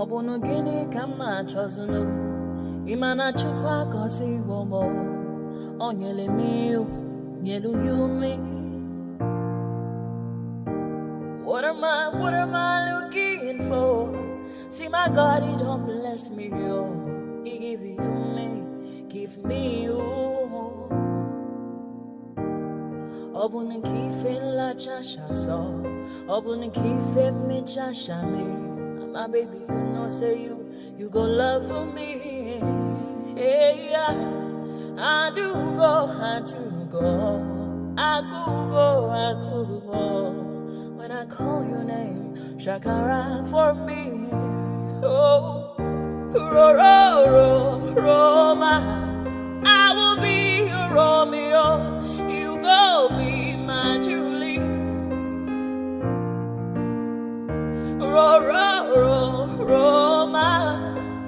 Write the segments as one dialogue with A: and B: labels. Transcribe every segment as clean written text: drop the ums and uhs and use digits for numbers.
A: Obunu gini kama chozunu Imana chukwa koti womo Onyele miu Nyelu yumi What am I looking for? See my God, he don't bless me, yo. He give you me, give me you. Obuni kife la chasha so, obuni kife me chasha me. My baby, you know say you go love for me. Hey yeah, I do go, I could go. When I call your name, Shakara for me. Oh, Roma, I will be your Romeo. You go be my Julie. Roma,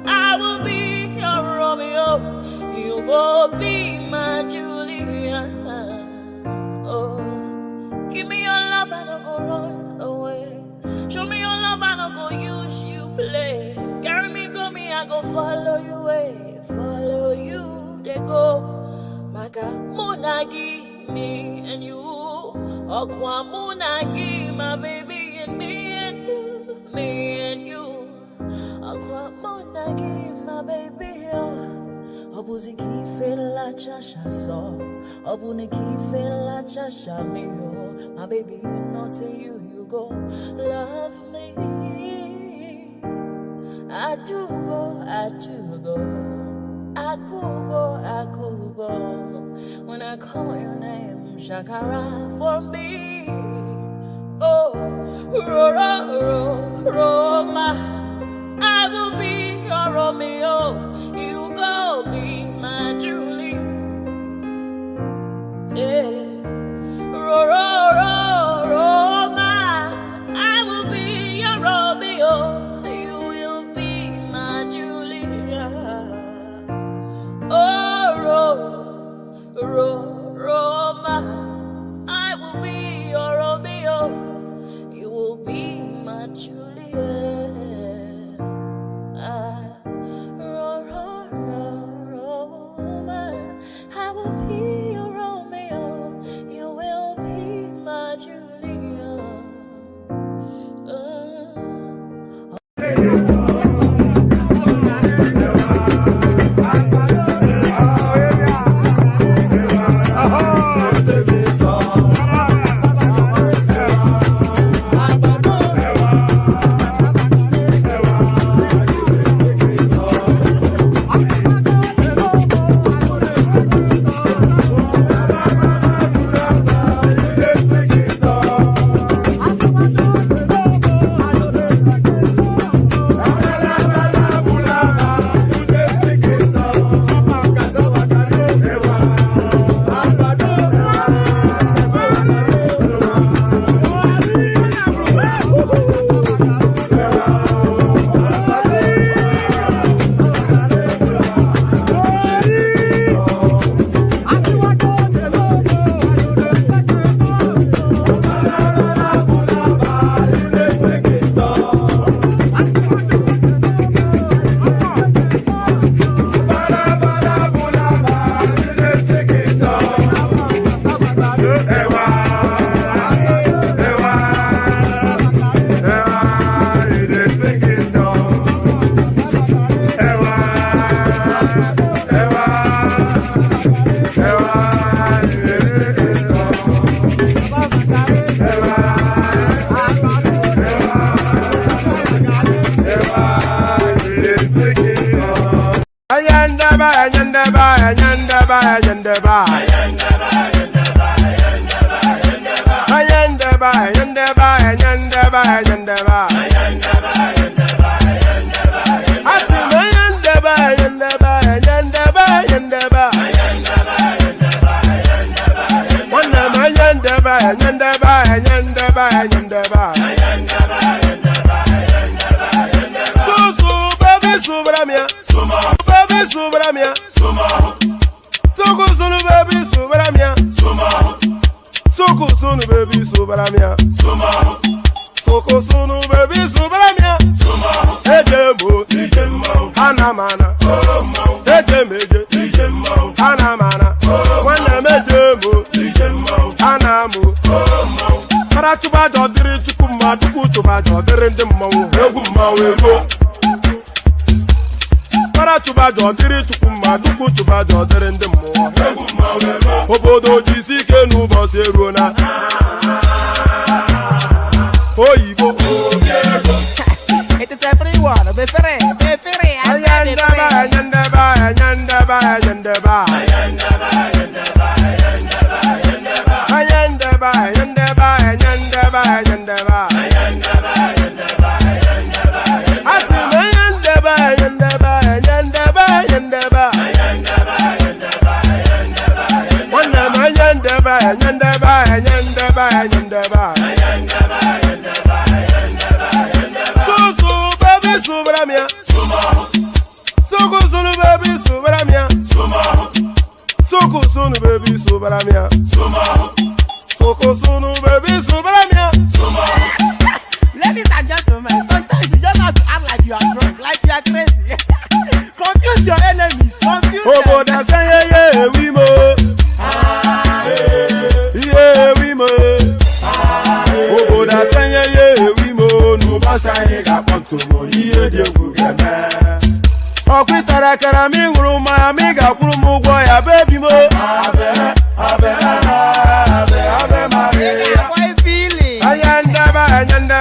A: I will be your Romeo. You go be my Julia. Oh, give me your love and I'll go run away. Show me your love and I'll go use you play. Carry me, go me, I go follow you way. Follow you, they go. Maka munagi, me and you. Okwa munagi, my baby and me and you. Me and you. Okwa munagi, my baby, oh. Obuzi kife la chasha so, obuni kife la chasha me oh. My baby, you know say you go love me. I do go, I could go. When I call your name, Shakara for me. Oh, Roma, I will be your Romeo. You go be my Julie. Yeah. Roma, I will be your Romeo. You will be my Julia. Oh, Roma, I will be your Romeo. You will be my Julia. I will be your Romeo. You will be my Julia.
B: Soko sunu baby subramia. Eje mo Anamana, Ejemeje, Anamana, Wanamejemo, Anamu, Paratuba Dodri Chukuma, Tukutuba Dodri the Mo, Eguma, Paratuba Dodri Chukuma, Tukutuba Dodri the Mo, Eguma, Obodo Jisike Nubo Seruna, Oibo.
C: It is everyone,
B: Sunu baby Subaramia. Sunu baby Subaramia.
C: Ladies and gentlemen, sometimes you just have to act like you are drunk, like you are crazy. Confuse your enemies, confuse them.
B: Oh, that's yeah, we mo. Yeah, we mo. Oh, that's yeah, we mo. No basa ega ponto mo. Yeah, they go get me. Okwitara kara mi nguru ma mi ga kwuru mu gwo ya baby mo. Abe Maria.
C: Boy feeling.
B: Ayandaba.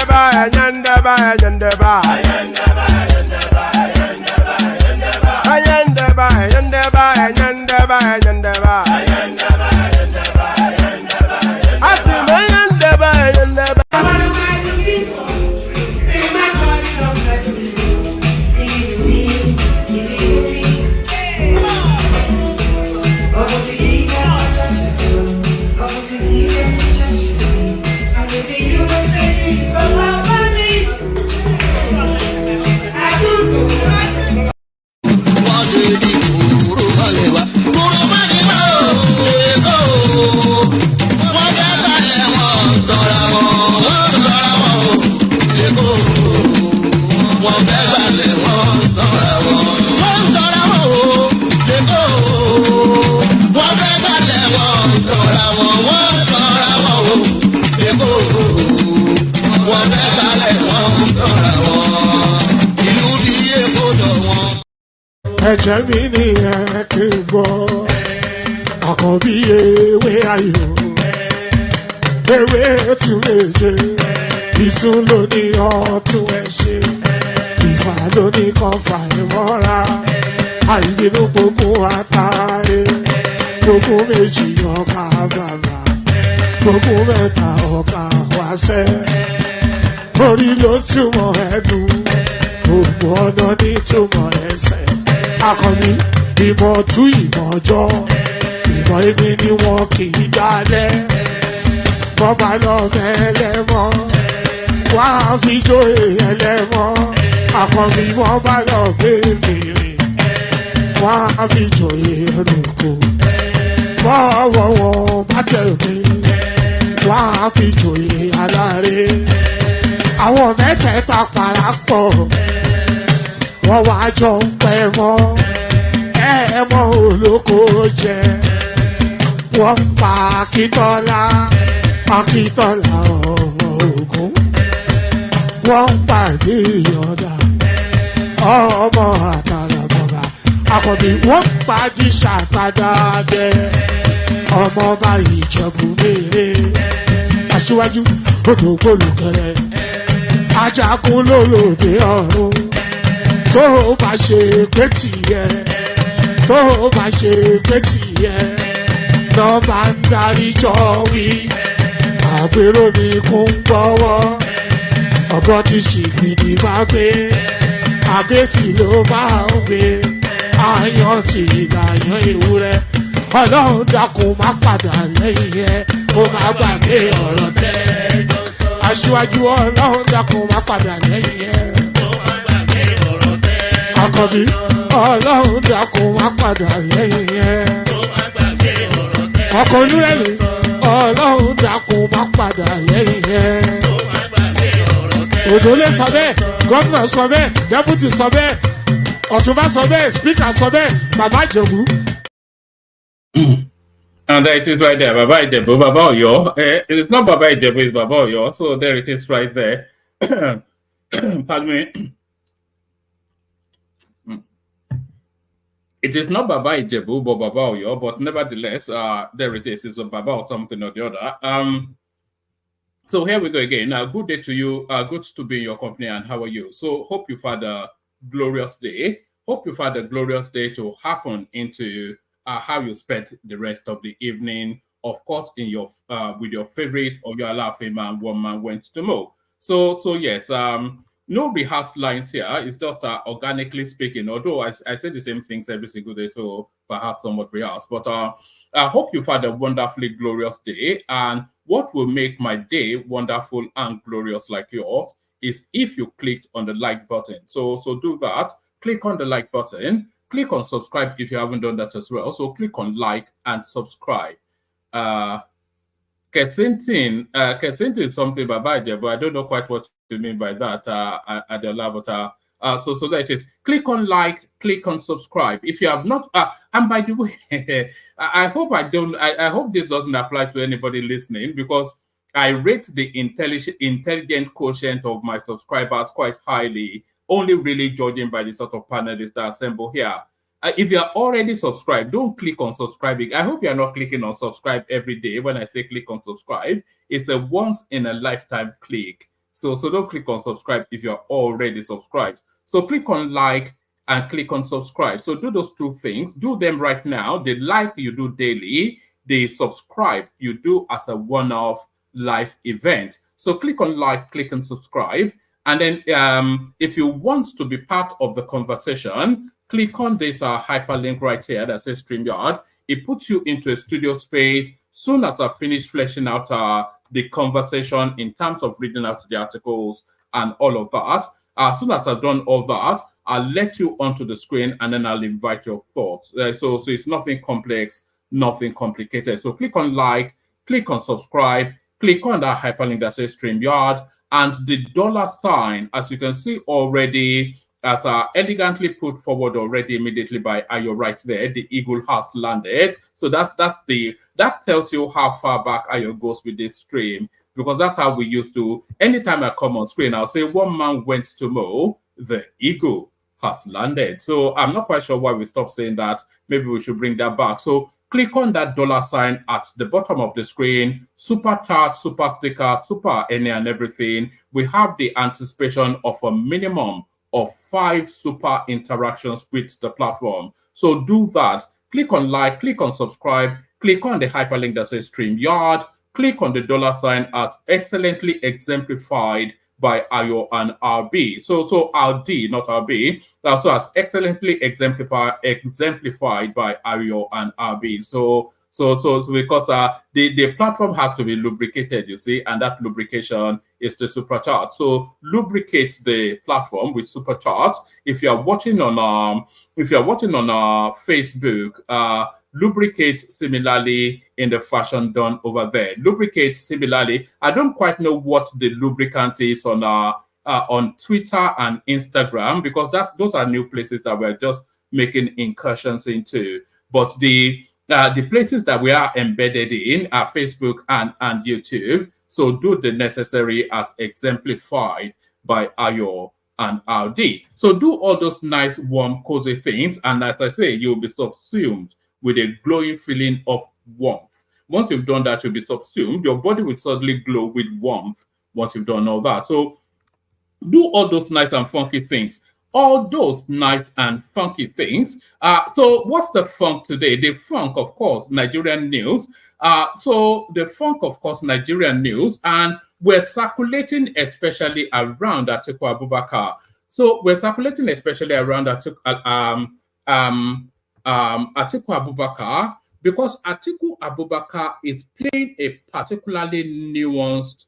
D: Ẹ̀jẹ̀ mi ni ẹ kí n gbọ́, àkọ́bí ewé ayò, ewé tún méje, ìtún ló ní ọ̀tún ẹ̀ ṣe, ìfà ló ní kan fà ẹ̀ mọ́ra, àìbínú gbogbo àtàrẹ, gbogbo méjì ọkà bàbà, gbogbo mẹ́ta ọkà wáṣẹ́, orí ló túmọ̀ ẹ̀dùn, gbogbo ọ̀nà ní túmọ̀ ẹsẹ̀. Akọni ìmọ̀ tú ìmọ̀ jọ, ìmọ̀ èmi ni wọn kì í dálẹ̀. Bọ́bá lọ mẹ́lẹ́mọ́, wá fi jó ẹlẹ́mọ́. Akọni wọ́n bá lọ gbé fèrè, wá fi jó ẹlòkò. Bọ́wọ́ wọn bá tẹ̀ mí, wá fi jó aláre. Àwọn mẹ́tẹ̀ẹ̀ta parapọ̀. Wọ́n wá jọ ń pẹ́ mọ́, ẹ̀ẹ́mọ́ olóko jẹ. Wọ́n pa Akíntọ́lá ọmọ Ògún. Wọ́n pàdé Ìyọ̀dà ọmọ Àtàlàbọ̀bà. Àkọ́bí wọ́n pàdé Ṣàtàdá bẹ́ ọmọ ọba Ìjẹ̀bú Mèrè. Aṣíwájú odò gbólùkẹrẹ, ajagun lólòdì ọ̀run. Tó o bá ṣe pé tìyẹ, tó o bá ṣe pé tìyẹ, lọ bá ń darí jọ wí. Àgbèrò mi kún gbọ́wọ́, ọgọ́ ti ṣìgìdì máa gbé, àgétì ló máa ń gbé, àyàn ti ìlàyàn ewúrẹ́. Ọlọ́run dákun má padà lẹ́yìn ẹ, kó má gbàgbé ọ̀rọ̀ tẹ́. Aṣíwájú Ọlọ́run dákun má padà lẹ́yìn ẹ. Àkọ́bí Ọlọ́run dákun má padà lẹ́yìn ẹ̀. Ọkọ̀ onírẹ̀lẹ̀ Ọlọ́run dákun má padà lẹ́yìn ẹ̀. Òdòlé sọ bẹ́ẹ̀, gómìnà sọ bẹ́ẹ̀, dẹ́pútì sọ bẹ́ẹ̀, Ọ̀túnba sọ bẹ́ẹ̀, speaker sọ bẹ́ẹ̀, bàbá Ìjẹ̀bú.
E: And there it is right there, Baba Ijebu, Baba Oyo. It's not Baba Ijebu, it's Baba Oyo. So there it is right there. Pardon me. It is not Baba Ijebu, but Baba Oyo, but nevertheless, there it is. It's a Baba or something or the other. So here we go again. Good day to you. Good to be in your company, and how are you? So hope you've had a glorious day. Hope you've had a glorious day to happen into how you spent the rest of the evening. Of course, in your with your favorite or your laughing man, one man went to mow. So yes, no rehearsed lines here. It's just organically speaking. Although I say the same things every single day, so perhaps somewhat rehearsed. But I hope you've had a wonderfully glorious day. And what will make my day wonderful and glorious like yours is if you clicked on the like button. So do that. Click on the like button. Click on subscribe if you haven't done that as well. So click on like and subscribe. Kesintin is something by Baje, but I don't know quite what you mean by that, Adela, but so that is click on like, click on subscribe. If you have not, and by the way, I hope this doesn't apply to anybody listening, because I rate the intelligent quotient of my subscribers quite highly, only really judging by the sort of panelists that assemble here. If you're already subscribed, don't click on subscribing. I hope you're not clicking on subscribe every day. When I say click on subscribe, it's a once in a lifetime click. So don't click on subscribe if you're already subscribed. So click on like and click on subscribe. So do those two things. Do them right now. The like you do daily. The subscribe you do as a one-off live event. So click on like, click on subscribe. And then if you want to be part of the conversation, click on this hyperlink right here that says StreamYard. It puts you into a studio space. Soon as I finish fleshing out the conversation in terms of reading out the articles and all of that, as soon as I've done all that, I'll let you onto the screen and then I'll invite your thoughts. So it's nothing complex, nothing complicated. So click on like, click on subscribe, click on that hyperlink that says StreamYard, and the $sign, as you can see already, as elegantly put forward already immediately by Ayo right there, the eagle has landed. So that tells you how far back Ayo goes with this stream, because that's how we used to. Anytime I come on screen, I'll say one man went to mow, the eagle has landed. So I'm not quite sure why we stopped saying that. Maybe we should bring that back. So click on that $sign at the bottom of the screen. Super chat, super sticker, super any and everything. We have the anticipation of a minimum of 5 super interactions with the platform. So do that. Click on like, click on subscribe, click on the hyperlink that says StreamYard, click on the $sign as excellently exemplified by Ayo and RB. So RD, not RB, also as excellently exemplified by Ayo and RB. So because the platform has to be lubricated, you see, and that lubrication is the supercharge. So lubricate the platform with supercharge. If you are watching on Facebook, lubricate similarly in the fashion done over there. Lubricate similarly. I don't quite know what the lubricant is on Twitter and Instagram, because those are new places that we're just making incursions into. But the places that we are embedded in are Facebook and YouTube. So do the necessary as exemplified by Ayo and RD. So do all those nice, warm, cozy things. And as I say, you'll be subsumed with a glowing feeling of warmth. Once you've done that, you'll be subsumed. Your body will suddenly glow with warmth once you've done all that. So do all those nice and funky things. All those nice and funky things. So what's the funk today? The funk, of course, Nigerian news. So the funk, of course, Nigerian news. And we're circulating especially around Atiku Abubakar. So we're circulating especially around Atiku Abubakar, because Atiku Abubakar is playing a particularly nuanced,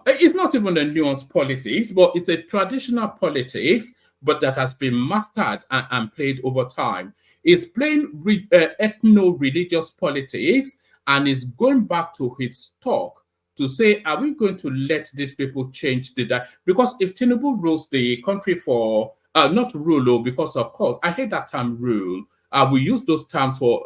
E: it's not even a nuanced politics, but it's a traditional politics, but that has been mastered and played over time. It's playing ethno-religious politics and is going back to his talk to say, are we going to let these people change the because if Tinubu rules the country for not rule, because of course, I hate that term rule. We use those terms for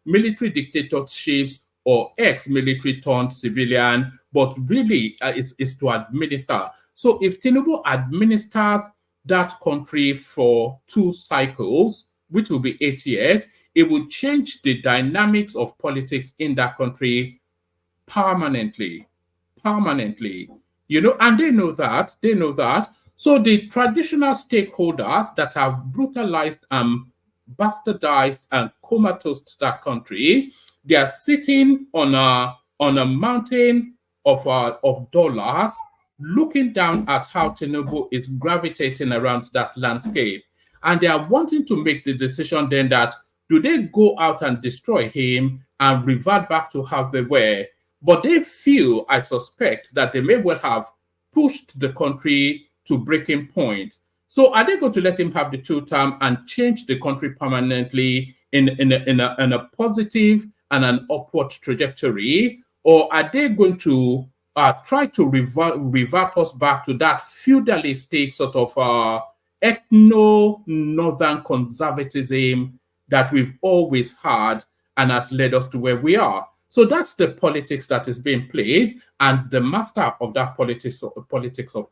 E: military dictatorships or ex-military turned civilian, but really it's to administer. So if Tinubu administers that country for 2 cycles, which will be 8 years, it will change the dynamics of politics in that country permanently. Permanently. And they know that. They know that. So the traditional stakeholders that have brutalized and bastardized and comatose that country, they are sitting on a mountain of dollars, looking down at how Tinubu is gravitating around that landscape. And they are wanting to make the decision then that do they go out and destroy him and revert back to how they were? But they feel, I suspect, that they may well have pushed the country to breaking point. So are they going to let him have the 2-term and change the country permanently in a positive and an upward trajectory? Or are they going to try to revert us back to that feudalistic sort of ethno-northern conservatism that we've always had and has led us to where we are? So that's the politics that is being played, and the master of that politics, of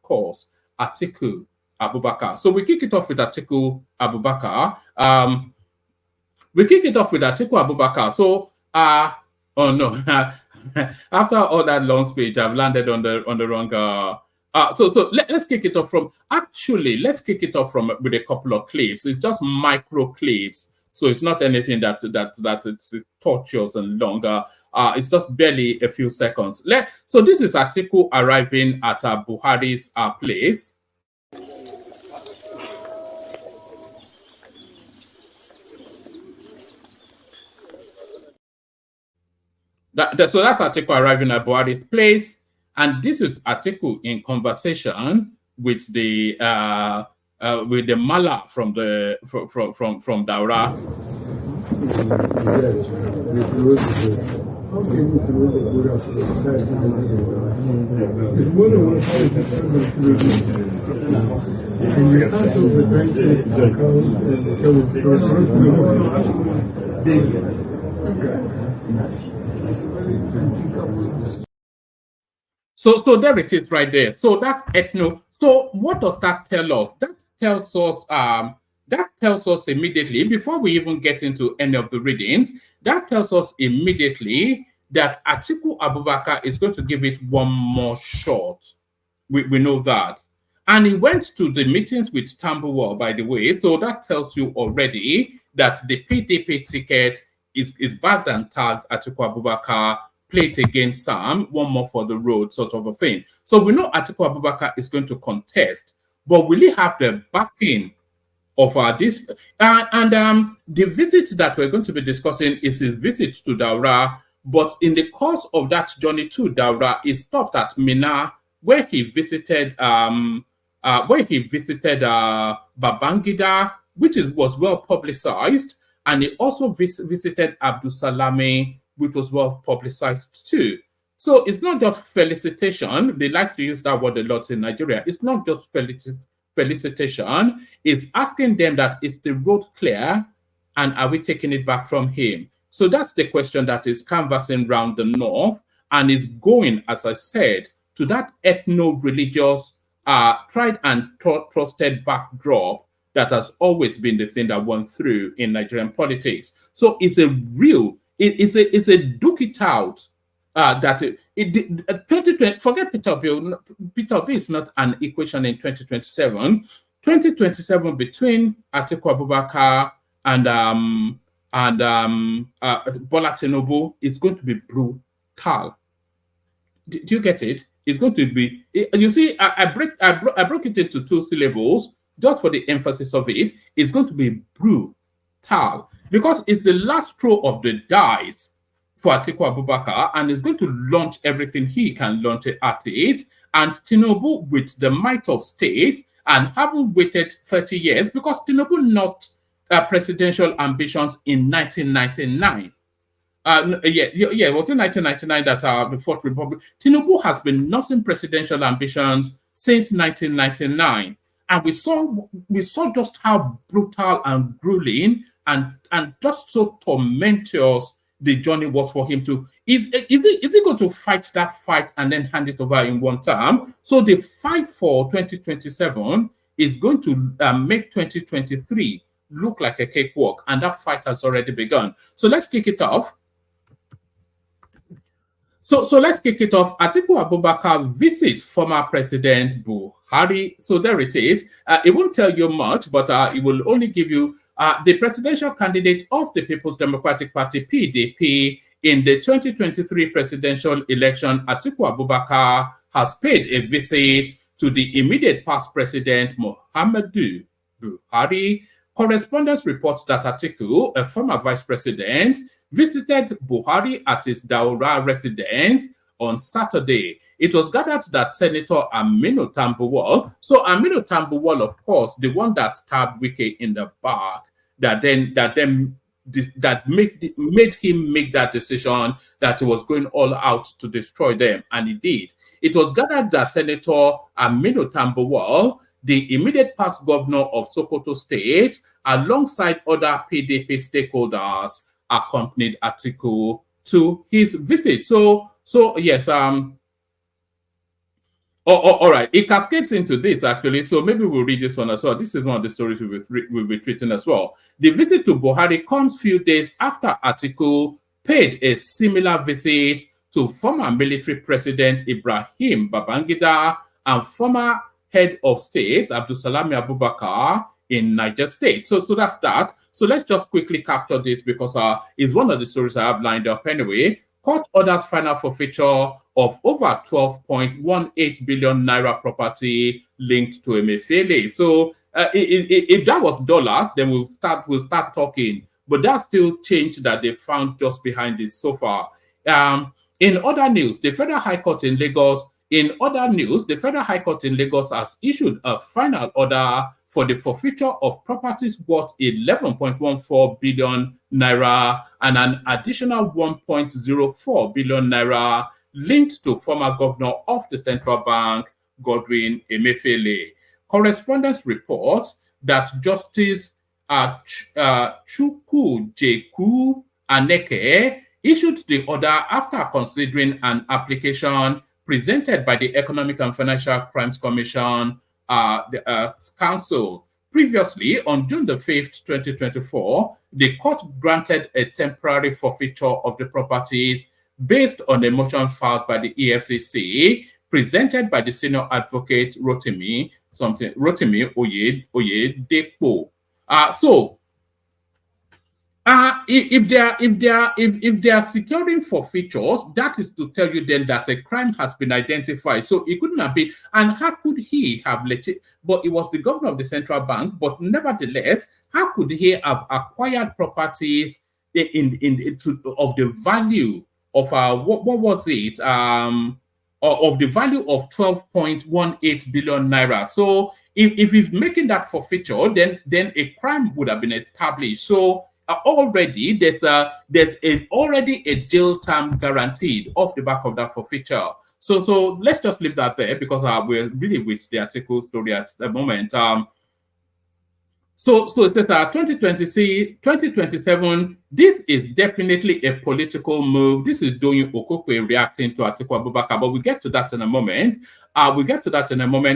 E: course, Atiku Abubakar. So we kick it off with Atiku Abubakar. So, oh no, after all that long speech, I've landed on the wrong. So let's kick it off from. Actually, let's kick it off from with a couple of clips. It's just micro clips, so it's not anything that it's tortuous and longer. It's just barely a few seconds. So this is Atiku arriving at Buhari's place. So that's Atiku arriving at Buhari's place, and this is Atiku in conversation with the Mala from Daura. So there it is right there. So that's ethno. So what does that tell us? That tells us immediately, before we even get into any of the readings, that tells us immediately that Atiku Abubakar is going to give it one more shot. We know that. And he went to the meetings with Tambuwal, by the way. So that tells you already that the PDP ticket is bagged and tagged Atiku Abubakar, plate against Sam, one more for the road, sort of a thing. So we know Atiku Abubakar is going to contest, but will he have the backing of this? The visit that we're going to be discussing is his visit to Daura, but in the course of that journey to Daura, he stopped at Mina, where he visited Babangida, which was well publicized, and he also visited Abdul Salami, which was well publicized too. So it's not just felicitation. They like to use that word a lot in Nigeria. It's not just felicitation. It's asking them that is the road clear, and are we taking it back from him? So that's the question that is canvassing around the north, and is going, as I said, to that ethno-religious, tried and trusted backdrop that has always been the thing that went through in Nigerian politics. So it's a duke it out. That 2020, forget Peter Obi. Peter Obi is not an equation in 2027. 2027 between Atiku Abubakar and Bola Tinubu is going to be brutal. Do you get it? It's going to be. You see, I broke it into 2 syllables just for the emphasis of it. It's going to be brutal because it's the last throw of the dice for Atiku Abubakar, and is going to launch everything he can launch at it. And Tinubu, with the might of state, and having waited 30 years, because Tinubu lost presidential ambitions in 1999. It was in 1999 that the Fourth Republic. Tinubu has been nursing presidential ambitions since 1999. and we saw just how brutal and grueling and just so tormentuous the journey was for him to. Is he going to fight that fight and then hand it over in one term? So the fight for 2027 is going to make 2023 look like a cakewalk, and that fight has already begun. So let's kick it off. So let's kick it off. Atiku Abubakar visits former President Buhari. So there it is. It won't tell you much, but it will only give you the presidential candidate of the People's Democratic Party, PDP, in the 2023 presidential election. Atiku Abubakar has paid a visit to the immediate past president, Muhammadu Buhari. Correspondence reports that Atiku, a former vice president, visited Buhari at his Daura residence on Saturday. It was gathered that Senator Aminu Tambuwal, so Aminu Tambuwal, of course, the one that stabbed Wike in the back, that made him make that decision that he was going all out to destroy them, and he did. It was gathered that Senator Aminu Tambuwal, the immediate past governor of Sokoto State, alongside other PDP stakeholders, accompanied Atiku to his visit. So yes, all right, it cascades into this actually. So maybe we'll read this one as well. This is one of the stories we'll be treating as well. The visit to Buhari comes few days after Atiku paid a similar visit to former military president Ibrahim Babangida and former head of state Abdulsalami Abubakar in Niger State. So that's that. So let's just quickly capture this because it's one of the stories I have lined up anyway. Court orders final forfeiture of over 12.18 billion naira property linked to Emefiele. So if that was dollars, then we'll start talking. But that's still change that they found just behind this so far. In other news, the Federal High Court in Lagos has issued a final order for the forfeiture of properties worth 11.14 billion naira and an additional 1.04 billion naira linked to former governor of the central bank, Godwin Emefiele. Correspondence reports that Justice Chukwujeku Aneke issued the order after considering an application presented by the Economic and Financial Crimes Commission Council. Previously, on June the 5th, 2024, the court granted a temporary forfeiture of the properties based on a motion filed by the EFCC, presented by the senior advocate Rotimi Oyedepo. If they are securing forfeitures, that is to tell you then that a crime has been identified. So it couldn't have been. And how could he have let it? But it was the governor of the central bank. But nevertheless, how could he have acquired properties of the value of what was it? Of the value of 12.18 billion naira. So if he's making that forfeiture, then a crime would have been established. So already there's already a jail term guaranteed off the back of that forfeiture. So let's just leave that there because we're really with the article story at the moment. So it says 2027, this is definitely a political move. This is Doyin Okokwe reacting to Atiku Abubakar, but we'll get to that in a moment.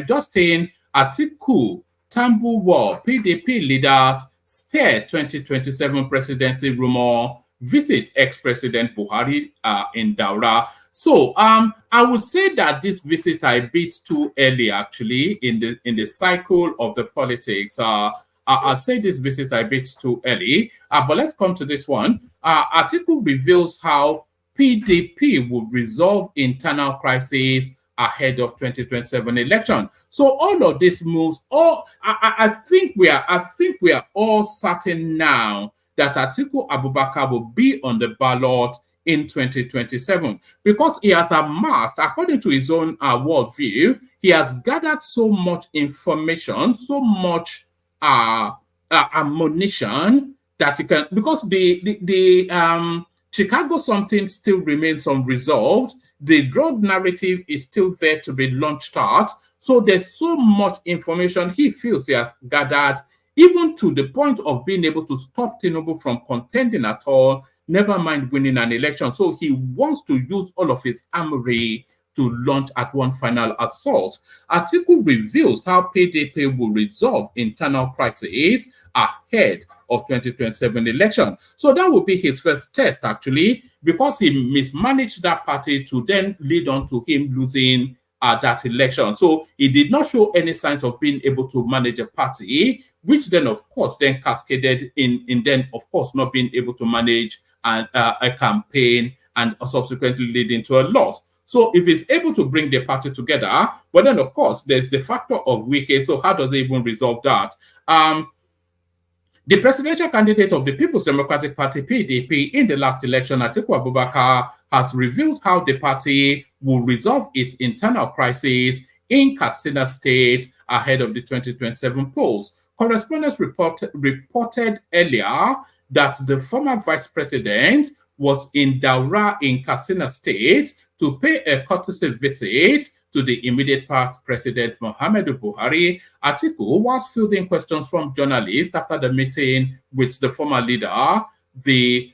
E: Just saying, Atiku, Tambuwal, PDP leaders stare 2027 presidency rumor, visit ex-president Buhari in Daura. So I would say that this visit I bit too early actually in the cycle of the politics. I'd say this visit I bit too early, but let's come to this one. Article reveals how PDP would resolve internal crisis ahead of 2027 election. So all of these moves, I think we are all certain now that Atiku Abubakar will be on the ballot in 2027 because he has amassed, according to his own worldview, he has gathered so much information, so much ammunition that he can, because the Chicago something still remains unresolved. The drug narrative is still there to be launched out. So there's so much information he feels he has gathered, even to the point of being able to stop Tinubu from contending at all, never mind winning an election. So he wants to use all of his armory to launch at one final assault. Atiku reveals how PDP will resolve internal crises ahead of 2027 election. So that will be his first test, actually, because he mismanaged that party to then lead on to him losing that election. So he did not show any signs of being able to manage a party, which then, of course, then cascaded in then, of course, not being able to manage a campaign and subsequently leading to a loss. So if he's able to bring the party together, but then, of course, there's the factor of Wike. So how does he even resolve that? The presidential candidate of the People's Democratic Party, PDP, in the last election, Atiku Abubakar, has revealed how the party will resolve its internal crisis in Katsina State ahead of the 2027 polls. Correspondents reported earlier that the former vice president was in Daura in Katsina State to pay a courtesy visit to the immediate past President Muhammadu Buhari. Atiku was fielding questions from journalists after the meeting with the former leader. Atiku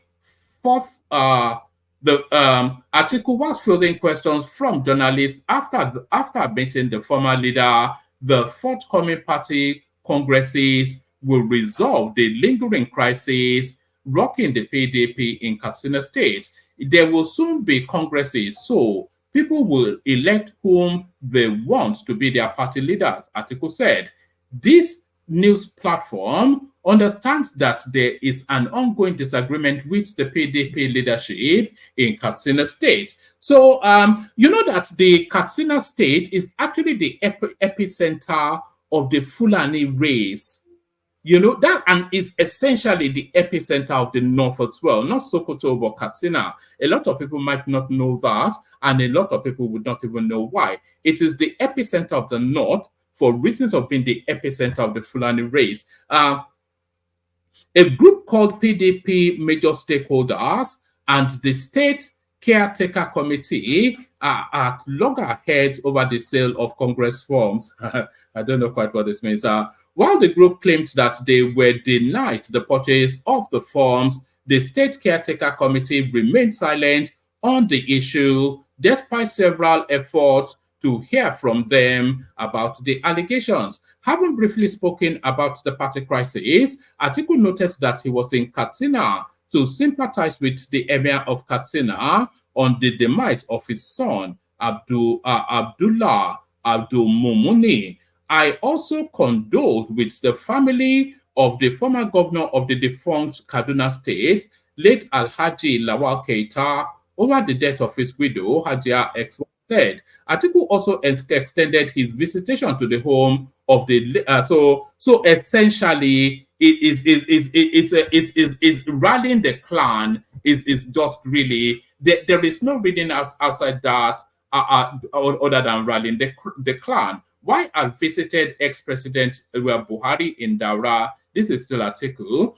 E: was fielding questions from journalists after meeting the former leader. The forthcoming party congresses will resolve the lingering crisis rocking the PDP in Katsina State. There will soon be congresses, so people will elect whom they want to be their party leaders, Atiku said. This news platform understands that there is an ongoing disagreement with the PDP leadership in Katsina State. So, you know that the Katsina State is actually the epicenter of the Fulani race. You know, that and is essentially the epicenter of the north as well, not Sokoto, but Katsina. A lot of people might not know that, and a lot of people would not even know why. It is the epicenter of the north for reasons of being the epicenter of the Fulani race. A group called PDP Major Stakeholders and the State Caretaker Committee are at loggerheads over the sale of Congress forms. I don't know quite what this means. While the group claimed that they were denied the purchase of the forms, the State Caretaker Committee remained silent on the issue, despite several efforts to hear from them about the allegations. Having briefly spoken about the party crisis, Atiku noted that he was in Katsina to sympathize with the Emir of Katsina on the demise of his son, Abdullah Abdul Mumuni. I also condoled with the family of the former governor of the defunct Kaduna State, late Alhaji Lawal Keita, over the death of his widow, Hajia X. Said. Atiku also extended his visitation to the home of the so essentially it's rallying the clan is just really there is no reading outside that other than rallying the clan. Why I visited ex-president Buhari in Daura, this is still Atiku.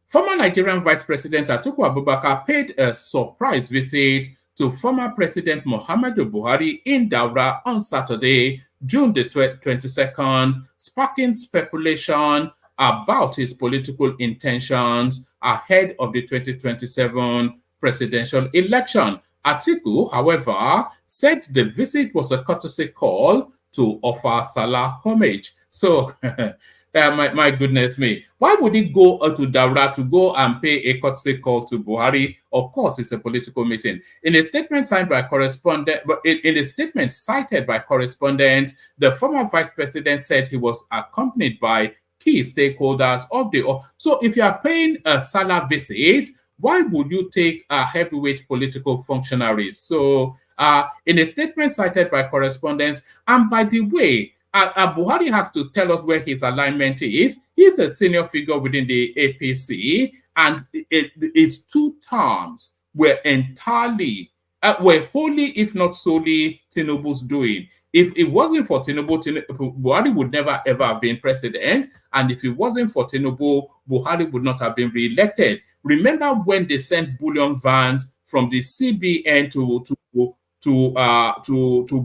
E: Former Nigerian Vice President Atiku Abubakar paid a surprise visit to former President Muhammadu Buhari in Daura on Saturday, June the 22nd, sparking speculation about his political intentions ahead of the 2027 presidential election. Atiku, however, said the visit was a courtesy call to offer Salah homage. So, my goodness me, why would he go to Daura to go and pay a courtesy call to Buhari? Of course, it's a political meeting. In a statement signed by in a statement cited by correspondents, the former vice president said he was accompanied by key stakeholders of the. So, if you are paying a Salah visit, why would you take heavyweight political functionaries? So, in a statement cited by correspondents, and by the way, Buhari has to tell us where his alignment is. He's a senior figure within the APC, and its 2 terms were entirely, were wholly, if not solely, Tinubu's doing. If it wasn't for Tinubu, Buhari would never ever have been president, and if it wasn't for Tinubu, Buhari would not have been re-elected. Remember when they sent bullion vans from the CBN to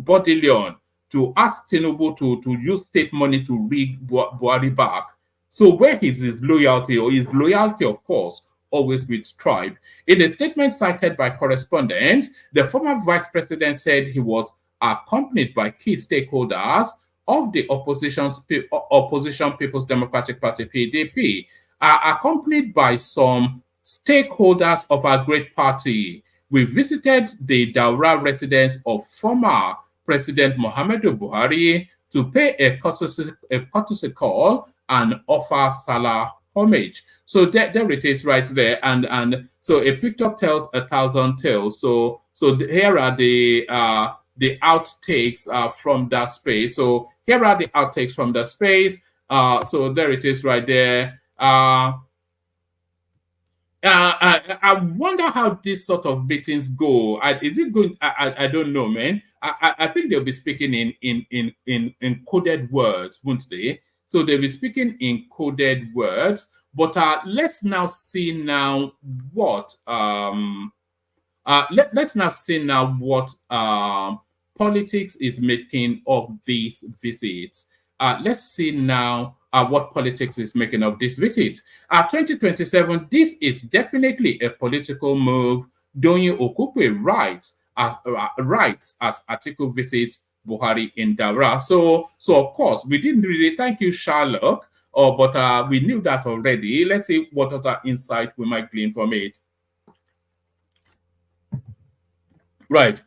E: Bodilion? to ask Tinubu to use state money to rig Buhari back. So where is his loyalty, or his loyalty, of course, always with tribe? In a statement cited by correspondents, the former vice president said he was accompanied by key stakeholders of the opposition People's Democratic Party (PDP), accompanied by some stakeholders of our great party. We visited the Daura residence of former President Muhammadu Buhari to pay a courtesy call and offer Salah homage. So there it is right there. And so a picture tells 1,000 tales. So here are the outtakes from that space. So here are the outtakes from the space. So there it is right there. I wonder how these sort of meetings go. Is it going? I don't know, man. I think they'll be speaking in coded words, won't they? So they'll be speaking in coded words. But let's now see now what let's now see now what politics is making of these visits. Let's see now what politics is making of these visits. 2027, this is definitely a political move. Doyin Okupe writes as Atiku visits Buhari in Daura. So of course, we didn't really, thank you, Sherlock, but we knew that already. Let's see what other insight we might glean from it. Right.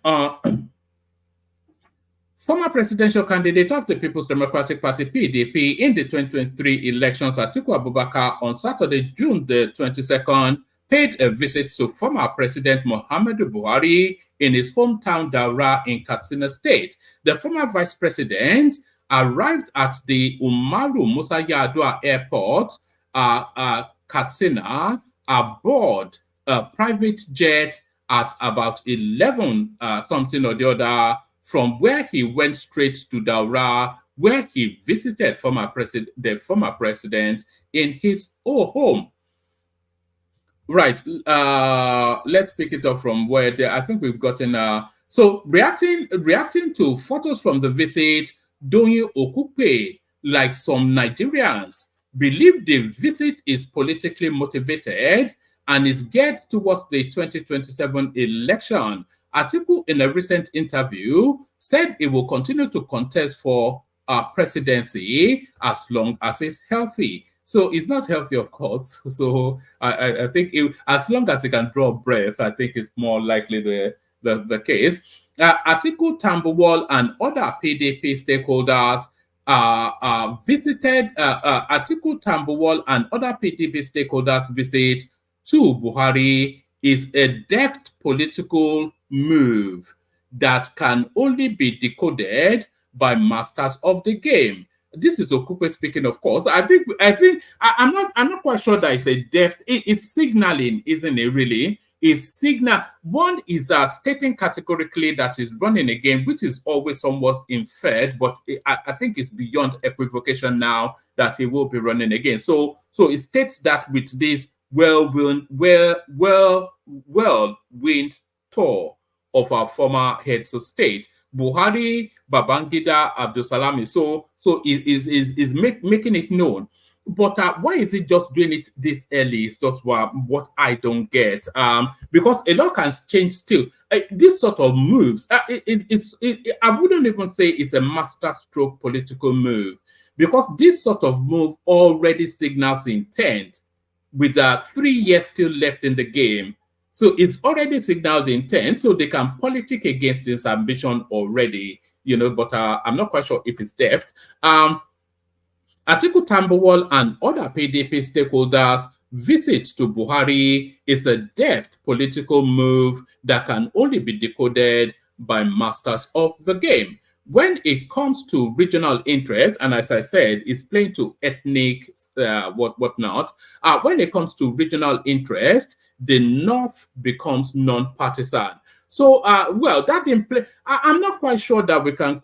E: Former presidential candidate of the People's Democratic Party (PDP) in the 2023 elections, Atiku Abubakar, on Saturday, June the 22nd, paid a visit to former President Muhammadu Buhari in his hometown Daura in Katsina State. The former vice president arrived at the Umaru Musa Yar'Adua Airport, Katsina, aboard a private jet at about 11 something or the other, from where he went straight to Daura, where he visited the former president in his own home. Right. Let's pick it up from where I think we've gotten. So reacting to photos from the visit, Doyin Okupe, like some Nigerians, believe the visit is politically motivated and is geared towards the 2027 election. Atiku, in a recent interview, said he will continue to contest for presidency as long as he's healthy. So he's not healthy, of course. So I think as long as he can draw breath, I think it's more likely the case. Atiku Tambuwal and other PDP stakeholders visited Atiku Tambuwal and other PDP stakeholders visit to Buhari is a deft political move that can only be decoded by masters of the game. This is Okupe speaking, of course. I'm not quite sure that it's a deft. It's signaling, isn't it? Really, it's signal. One is stating categorically that is running a game, which is always somewhat inferred, but I think it's beyond equivocation now that he will be running again. So it states that with this well-wind tour of our former heads of state, Buhari, Babangida, Abdulsalami. So is making it known. But why is it just doing it this early? Is just what I don't get. Because a lot can change still. This sort of moves, I wouldn't even say it's a masterstroke political move, because this sort of move already signals intent with 3 years still left in the game. So it's already signaled intent, so they can politic against his ambition already, but I'm not quite sure if it's deft. Atiku Tambuwal and other PDP stakeholders' visit to Buhari is a deft political move that can only be decoded by masters of the game. When it comes to regional interest, and as I said, it's playing to ethnic whatnot. When it comes to regional interest, the North becomes non-partisan. So, that implies. I'm not quite sure that we can.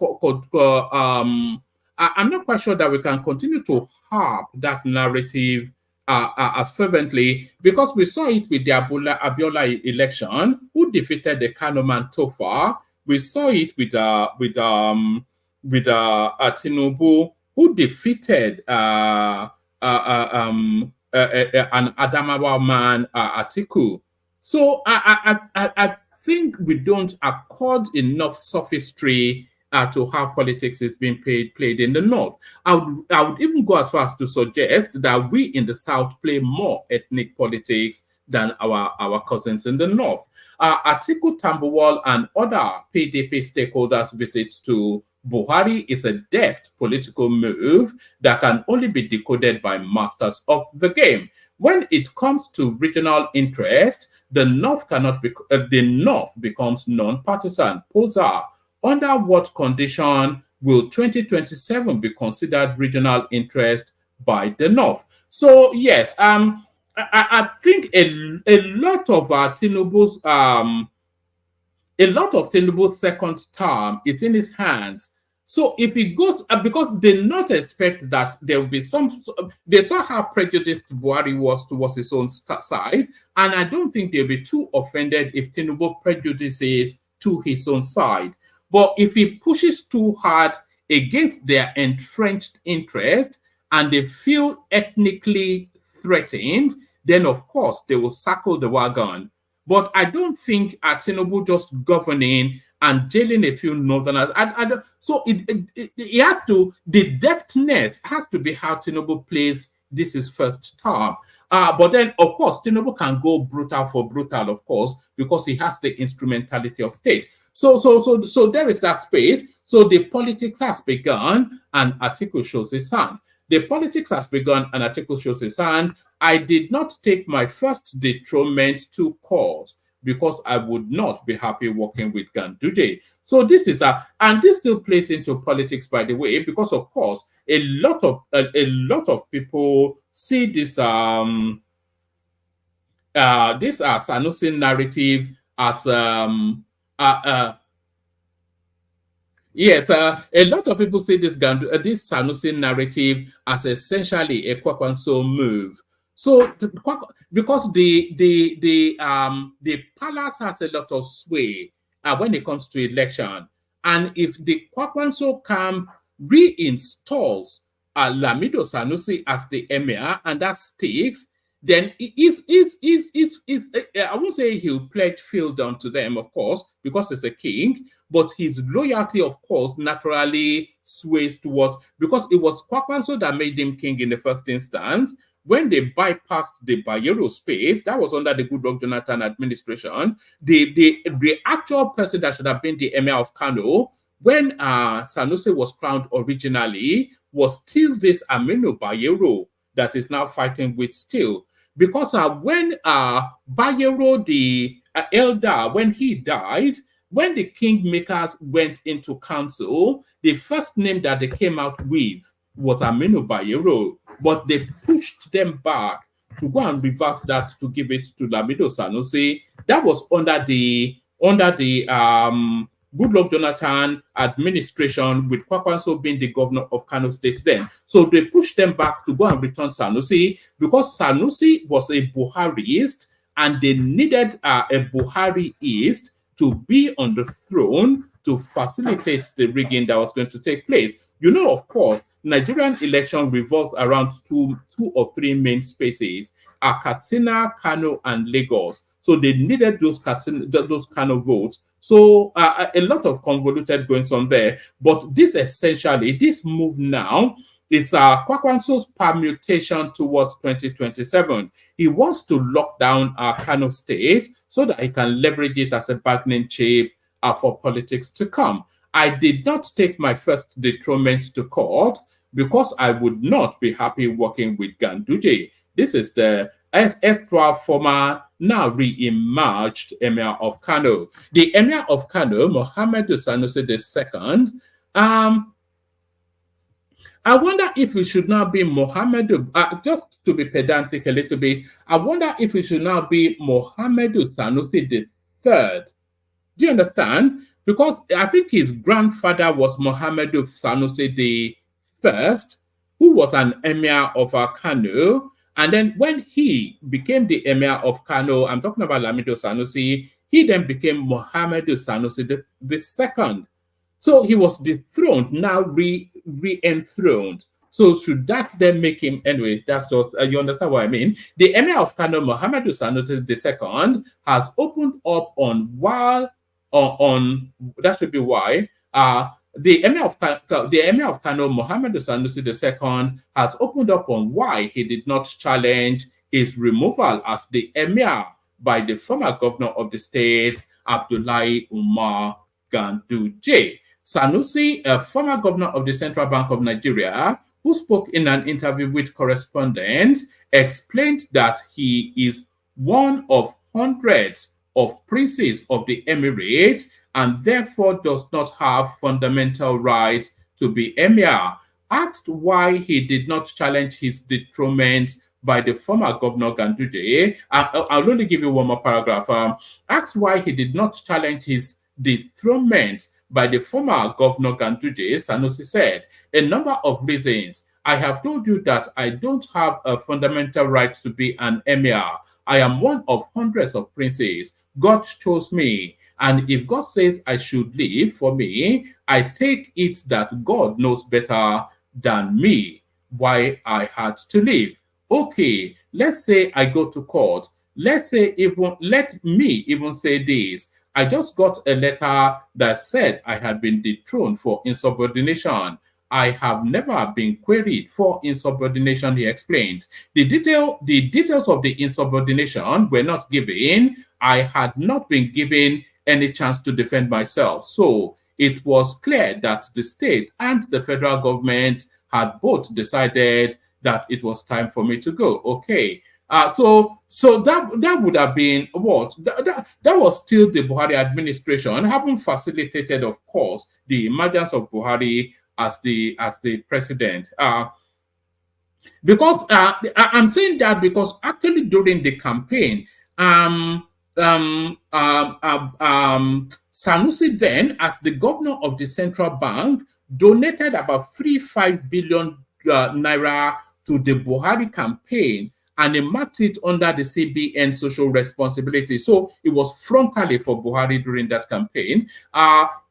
E: I'm not quite sure that we can continue to harp that narrative as fervently, because we saw it with the Abiola election, who defeated the Kano man Tofa. We saw it with Tinubu, who defeated an Adamawa man, Atiku. So I think we don't accord enough sophistry to how politics is being played in the North. I would even go as far as to suggest that we in the South play more ethnic politics than our cousins in the North. Atiku Tambuwal and other PDP stakeholders' visit to Buhari is a deft political move that can only be decoded by masters of the game. When it comes to regional interest, the North becomes non-partisan. Posa, under what condition will 2027 be considered regional interest by the North? So yes, I think a lot of Tinubu's second term is in his hands. So if he goes, because they not expect that there will be they saw how prejudiced Buhari was towards his own side, and I don't think they'll be too offended if Tinubu prejudices to his own side. But if he pushes too hard against their entrenched interest and they feel ethnically threatened, then of course they will circle the wagon. But I don't think Tinubu just governing and jailing a few northerners. So it has to, the deftness has to be how Tinubu plays this is first term. But then, of course, Tinubu can go brutal for brutal, of course, because he has the instrumentality of state. So there is that space. So the politics has begun, and Atiku shows his hand. The politics has begun, and Atiku shows his hand. I did not take my first dethronement to court because I would not be happy working with Ganduje. So this is and this still plays into politics, by the way, because of course a lot of people see this Sanusi narrative as yes, a lot of people see this Sanusi narrative as essentially a Kwakwanso move. So, because the palace has a lot of sway when it comes to election, and if the Kwakwanso camp reinstalls Lamido Sanusi as the emir, and that sticks, then I won't say he'll pledge fealty to them, of course, because he's a king, but his loyalty, of course, naturally sways towards, because it was Kwakwanso that made him king in the first instance. When they bypassed the Bayero space, that was under the Goodluck Jonathan administration, the actual person that should have been the emir of Kano, when Sanusi was crowned originally, was still this Aminu Bayero that is now fighting with still. Because when Bayero, the elder, when he died, when the kingmakers went into council, the first name that they came out with was Aminu Bayero, but they pushed them back to go and reverse that to give it to Lamido Sanusi. That was under the Goodluck Jonathan administration, with Kwakwanso being the governor of Kano State then. So they pushed them back to go and return Sanusi, because Sanusi was a Buhariist and they needed a Buhariist to be on the throne to facilitate the rigging that was going to take place. You know, of course, Nigerian election revolves around two or three main spaces, Katsina, Kano, and Lagos. So they needed those Kano votes. So a lot of convoluted goings on there. But this move now is Kwakwanso's permutation towards 2027. He wants to lock down Kano State so that he can leverage it as a bargaining chip for politics to come. I did not take my first dethronement to court because I would not be happy working with Ganduje. This is the erstwhile former, now re-emerged Emir of Kano. The Emir of Kano, Mohammed Sanusi II, I wonder if it should now be Mohammed, just to be pedantic a little bit, I wonder if it should now be Mohammed Sanusi III. Do you understand? Because I think his grandfather was Mohammed Sanusi I, who was an emir of Kano. And then when he became the emir of Kano, I'm talking about Lamido Sanusi, he then became Mohammed Sanusi II. So he was dethroned, now re-enthroned. So should that then make him anyway? That's just you understand what I mean. The Emir of Kano, Muhammadu Sanusi II, has opened up on while on that should be why the Emir of Kano, Muhammadu Sanusi II, has opened up on why he did not challenge his removal as the Emir by the former governor of the state, Abdullahi Umar Ganduje. Sanusi, a former governor of the Central Bank of Nigeria, who spoke in an interview with correspondents, explained that he is one of hundreds of princes of the emirate and therefore does not have fundamental right to be emir. Asked why he did not challenge his dethronement by the former governor Ganduje, I'll only give you one more paragraph. Asked why he did not challenge his dethronement by the former governor Ganduje, Sanusi said, a number of reasons. I have told you that I don't have a fundamental right to be an emir. I am one of hundreds of princes. God chose me. And if God says I should live for me, I take it that God knows better than me why I had to live. Okay, let's say I go to court. Let me even say this. I just got a letter that said I had been dethroned for insubordination. I have never been queried for insubordination, he explained. The details of the insubordination were not given. I had not been given any chance to defend myself. So it was clear that the state and the federal government had both decided that it was time for me to go. Okay. So that would have been what? That was still the Buhari administration having facilitated, of course, the emergence of Buhari as the president. Because I'm saying that because actually during the campaign, Sanusi then, as the governor of the central bank, donated about 3.5 billion naira to the Buhari campaign, and he marked it under the CBN social responsibility. So it was frontally for Buhari during that campaign.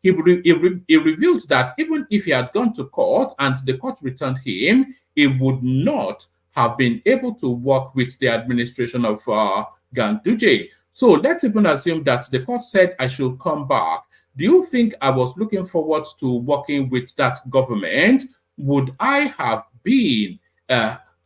E: He revealed that even if he had gone to court and the court returned him, he would not have been able to work with the administration of Ganduje. So let's even assume that the court said I should come back. Do you think I was looking forward to working with that government? Would I have been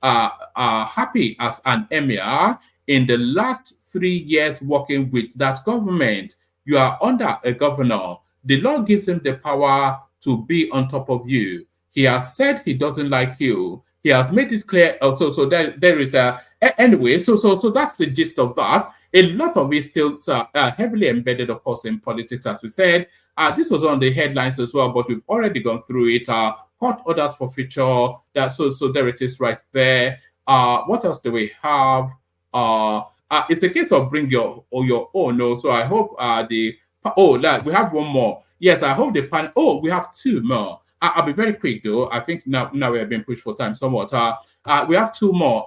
E: happy as an emir in the last 3 years working with that government? You are under a governor. The law gives him the power to be on top of you. He has said he doesn't like you. He has made it clear. So there is anyway. So that's the gist of that. A lot of it still heavily embedded, of course, in politics, as we said. This was on the headlines as well, but we've already gone through it. Court orders for future. So there it is right there. What else do we have? It's a case of bring your own. No, so I hope we have one more. Yes, I hope the pan. Oh, we have two more. I'll be very quick though. I think now we have been pushed for time somewhat. We have two more.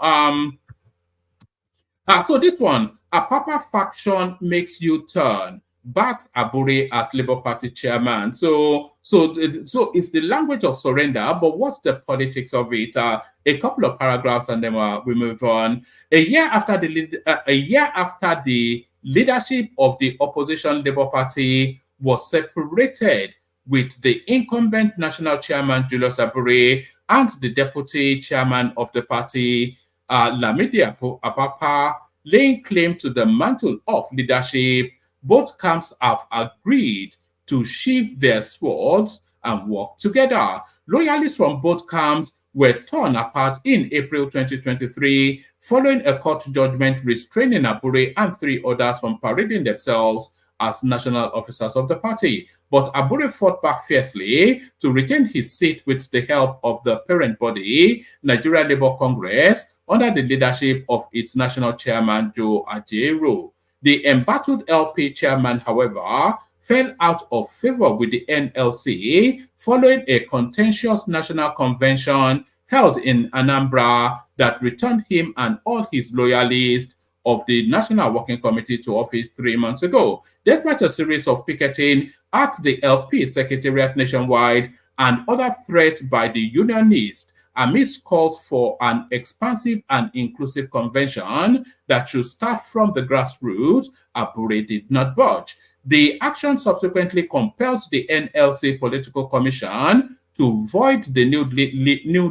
E: So this one, a Papa faction makes you turn. Backs Abure as Labour Party chairman. So it's the language of surrender, but what's the politics of it? A couple of paragraphs and then we move on. A year after the leadership of the opposition Labour Party was separated, with the incumbent national chairman Julius Abure and the deputy chairman of the party, Lamidi Apapa, laying claim to the mantle of leadership, both camps have agreed to sheathe their swords and work together. Loyalists from both camps were torn apart in April 2023 following a court judgment restraining Abure and 3 others from parading themselves as national officers of the party. But Abure fought back fiercely to retain his seat with the help of the parent body, Nigeria Labour Congress, under the leadership of its national chairman, Joe Ajero. The embattled LP chairman, however, fell out of favor with the NLC following a contentious national convention held in Anambra that returned him and all his loyalists of the National Working Committee to office 3 months ago, despite a series of picketing at the LP Secretariat nationwide and other threats by the unionists amidst calls for an expansive and inclusive convention that should start from the grassroots. Abure did not budge. The action subsequently compelled the NLC Political Commission to void the new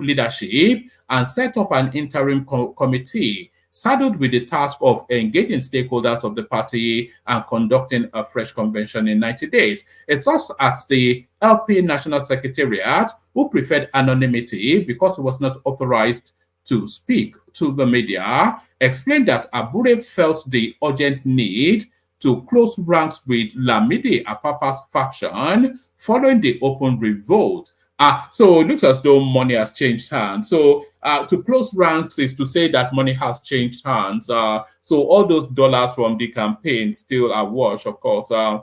E: leadership and set up an interim committee saddled with the task of engaging stakeholders of the party and conducting a fresh convention in 90 days. It's also at the LP National Secretariat, who preferred anonymity because he was not authorized to speak to the media, explained that Abure felt the urgent need to close ranks with Lamidi Apapa's faction following the open revolt. So it looks as though money has changed hands. So to close ranks is to say that money has changed hands. So all those dollars from the campaign still are wash, of course. Yes,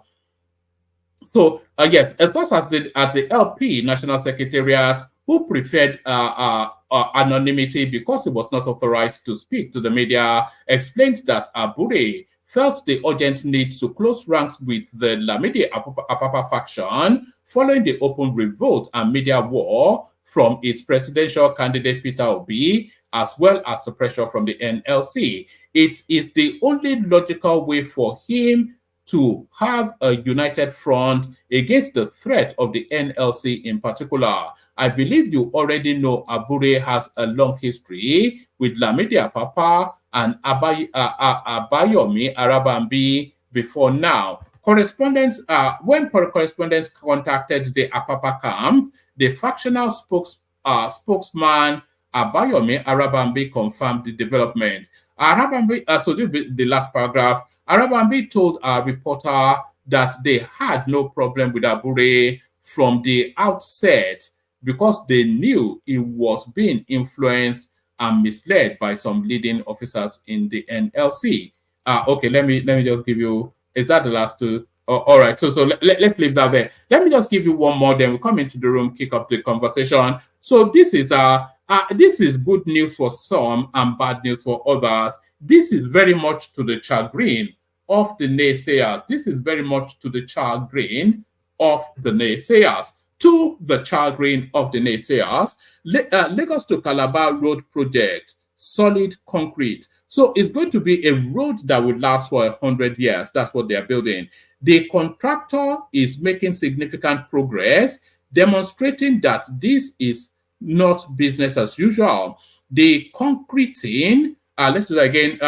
E: as far as at the LP National Secretariat, who preferred anonymity because he was not authorized to speak to the media, explained that Abure felt the urgent need to close ranks with the Lamidi Apapa faction following the open revolt and media war from its presidential candidate Peter Obi, as well as the pressure from the NLC. It is the only logical way for him to have a united front against the threat of the NLC in particular. I believe you already know Abure has a long history with Lamidi Apapa and Abayomi Arabambi before now. Correspondents, when correspondents contacted the Apapa camp, the factional spokesman Abayomi Arabambi confirmed the development. Arabambi, so this is the last paragraph. Arabambi told our reporter that they had no problem with Abure from the outset because they knew he was being influenced and misled by some leading officers in the NLC. Okay, let me just give you. Is that the last two? Oh, all right. So let's leave that there. Let me just give you one more. Then we come into the room, kick off the conversation. So this is good news for some and bad news for others. This is very much to the chagrin of the naysayers. This is very much to the chagrin of the naysayers. To the chagrin of the naysayers, Lagos to Calabar road project, solid concrete. So it's going to be a road that will last for 100 years. That's what they're building. The contractor is making significant progress, demonstrating that this is not business as usual. The concreting, let's do that again.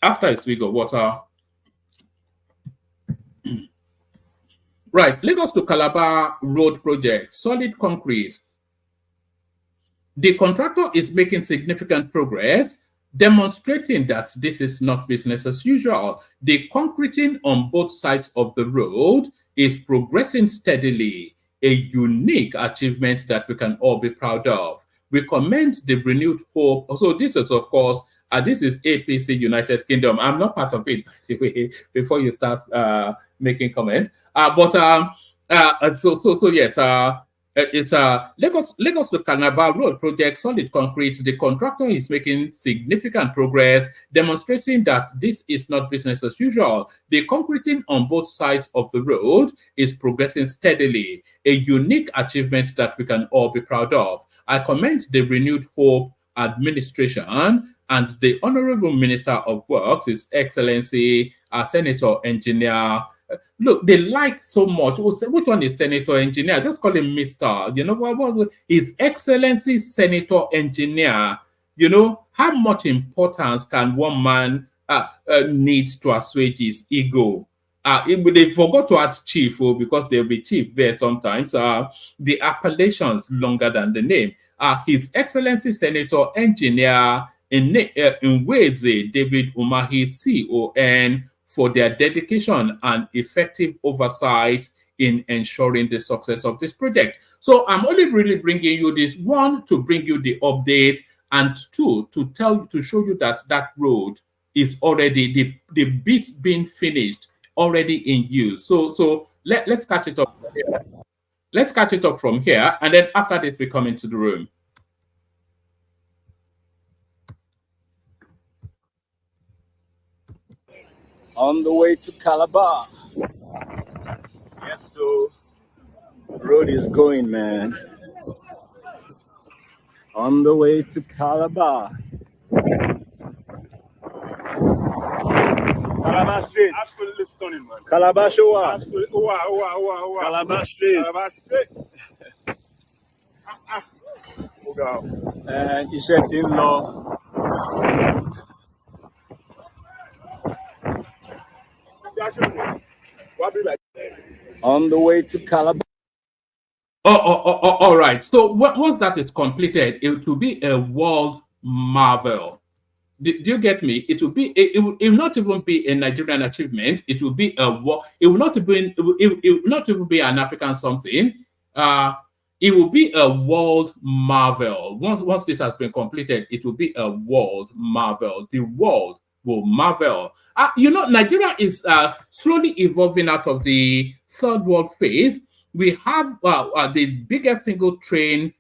E: After a swig of water. Right, Lagos to Calabar road project, solid concrete. The contractor is making significant progress, demonstrating that this is not business as usual. The concreting on both sides of the road is progressing steadily, a unique achievement that we can all be proud of. We commend the renewed hope. So this is, of course, this is APC United Kingdom. I'm not part of it, by the way, before you start making comments. Yes, it's Lagos to Calabar road project, solid concrete. The contractor is making significant progress, demonstrating that this is not business as usual. The concreting on both sides of the road is progressing steadily, a unique achievement that we can all be proud of. I commend the renewed hope administration and the Honorable Minister of Works, His Excellency Senator Engineer. Look, they like so much. Which one is Senator Engineer? Just call him Mr. You know what? His Excellency Senator Engineer. You know, how much importance can one man need to assuage his ego? They forgot to add chief because there'll be chief there sometimes. The appellation's longer than the name. His Excellency Senator Engineer Nweze David Umahi CON for their dedication and effective oversight in ensuring the success of this project. So I'm only really bringing you this, one, to bring you the update, and two, to show you that that road is already, the bits being finished, already in use. So let's catch it up here. Let's catch it up from here, and then after this, we come into the room.
F: On the way to Calabar. Yes, so road is going, man. On the way to Calabar. Calabar Street.
B: Absolutely stunning, man.
F: Calabar show up.
B: Absolutely. Wow.
F: Calabar Street.
B: Calabar Street. Oh, God.
F: And iṣẹ́ tí ń lọ. On the way to Calabar.
E: All right. So once that is completed, it will be a world marvel. Do you get me? It will be. It will not even be a Nigerian achievement. It will be a war. It will not even. It will not even be an African something. It will be a world marvel. Once this has been completed, it will be a world marvel. The world will marvel. Nigeria is slowly evolving out of the third world phase. We have the biggest single train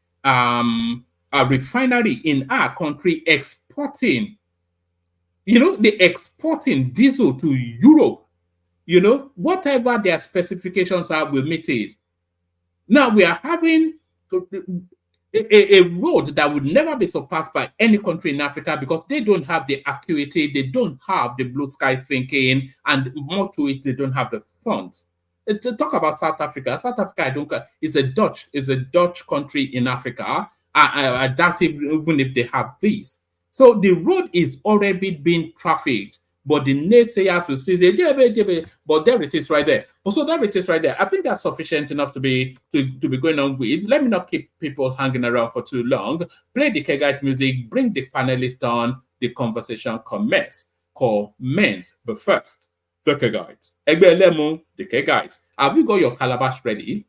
E: refinery in our country exporting. They're exporting diesel to Europe. Whatever their specifications are, we meet it. Now we are having a road that would never be surpassed by any country in Africa because they don't have the acuity, they don't have the blue sky thinking, and more to it, they don't have the funds. To talk about South Africa, is a Dutch country in Africa. I doubt even if they have this. So the road is already being trafficked, but the naysayers will still say, but there it is right there. So there it is right there. I think that's sufficient enough to be going on with. Let me not keep people hanging around for too long. Play the Kegite music, bring the panelists on, the conversation commence. But first, the Kegites. Egbe Lemu, the Kegites. Have you got your calabash ready?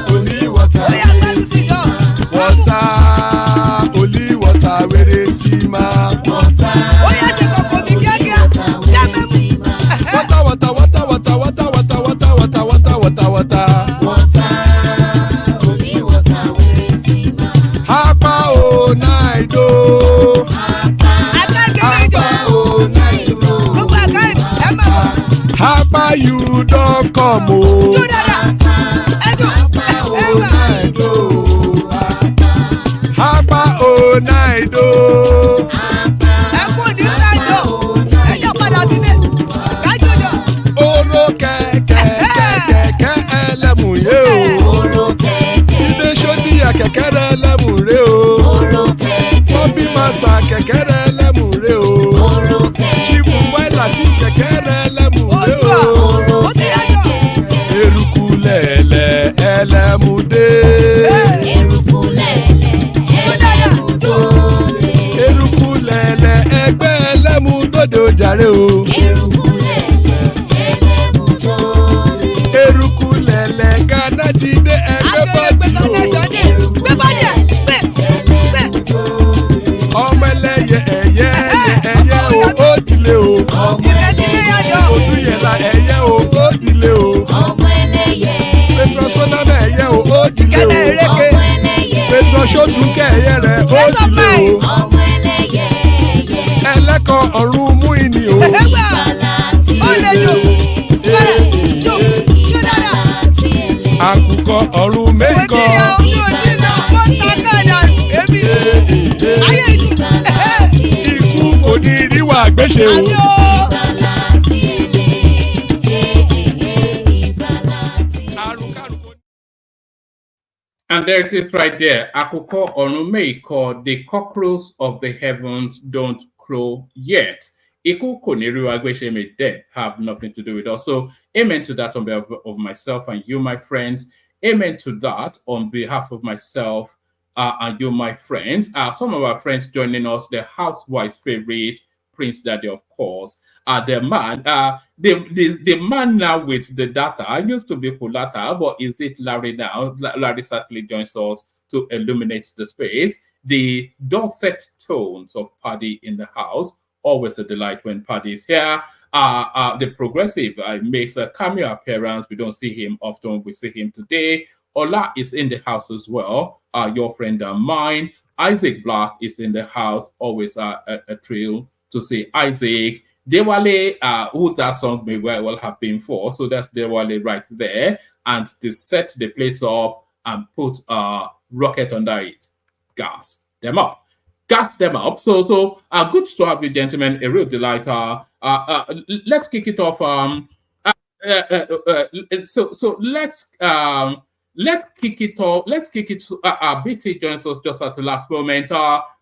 B: Only water, where they see ma. Water, only water, where they see ma. Hapa o naido. Hapa you don't come o. Hapa o naido. Oro kẹ̀kẹ́ ẹlẹ́mù yé o. Ibe sodi ya kẹ̀kẹ́ ẹlẹ́mù re o. Bobby master kẹ̀kẹ́ ẹlẹ́mù re o. Chief Waila ti kẹ̀kẹ́ ẹlẹ́mù re o. Eruku lẹ̀lẹ̀ ẹlẹ́mù dé. Eruku lẹ̀lẹ̀ ẹgbẹ́ ẹlẹ́mù dòde ojàre o. Eruku lẹ̀lẹ̀ Ghana ti dé ẹgbẹ́ bọ́ọ̀dì o. Ọmọ ẹlẹ́yẹ ẹ̀yẹ o ó dìle o. Odúyẹ̀lá ẹ̀yẹ o ó dìle o. Petrosoname ẹ̀yẹ o ó dìle o. Petrosodunke ẹ̀yẹ rẹ̀ ó dìle o. Ẹlẹ́kọ̀ ọ̀run mú ìní o. Àkùkọ ọ̀run mẹ́kọ̀. Ikú kò ní ríwà gbéṣe o.
E: And there it is right there. Akoko Onumeiko, the cockroach of the heavens don't crow yet. Iku Koniru Agwesheme death have nothing to do with us. So amen to that on behalf of myself and you, my friends. Amen to that on behalf of myself and you, my friends. Some of our friends joining us, the housewife's favorite, Prince Daddy, of course. The man, the man now with the data used to be Kulata, but is it Larry now? Larry certainly joins us to illuminate the space. The dulcet tones of Paddy in the house, always a delight when Paddy is here. The progressive makes a cameo appearance. We don't see him often. We see him today. Ola is in the house as well. Your friend and mine. Isaac Black is in the house. Always a thrill to say Isaac. Dewale, who that song may well have been for, so that's Dewale right there, and to set the place up and put rocket under it, gas them up. Gas them up. So good to have you, gentlemen. A real delight. Let's kick it off. So let's kick it off. Let's kick it. BT joins us just at the last moment.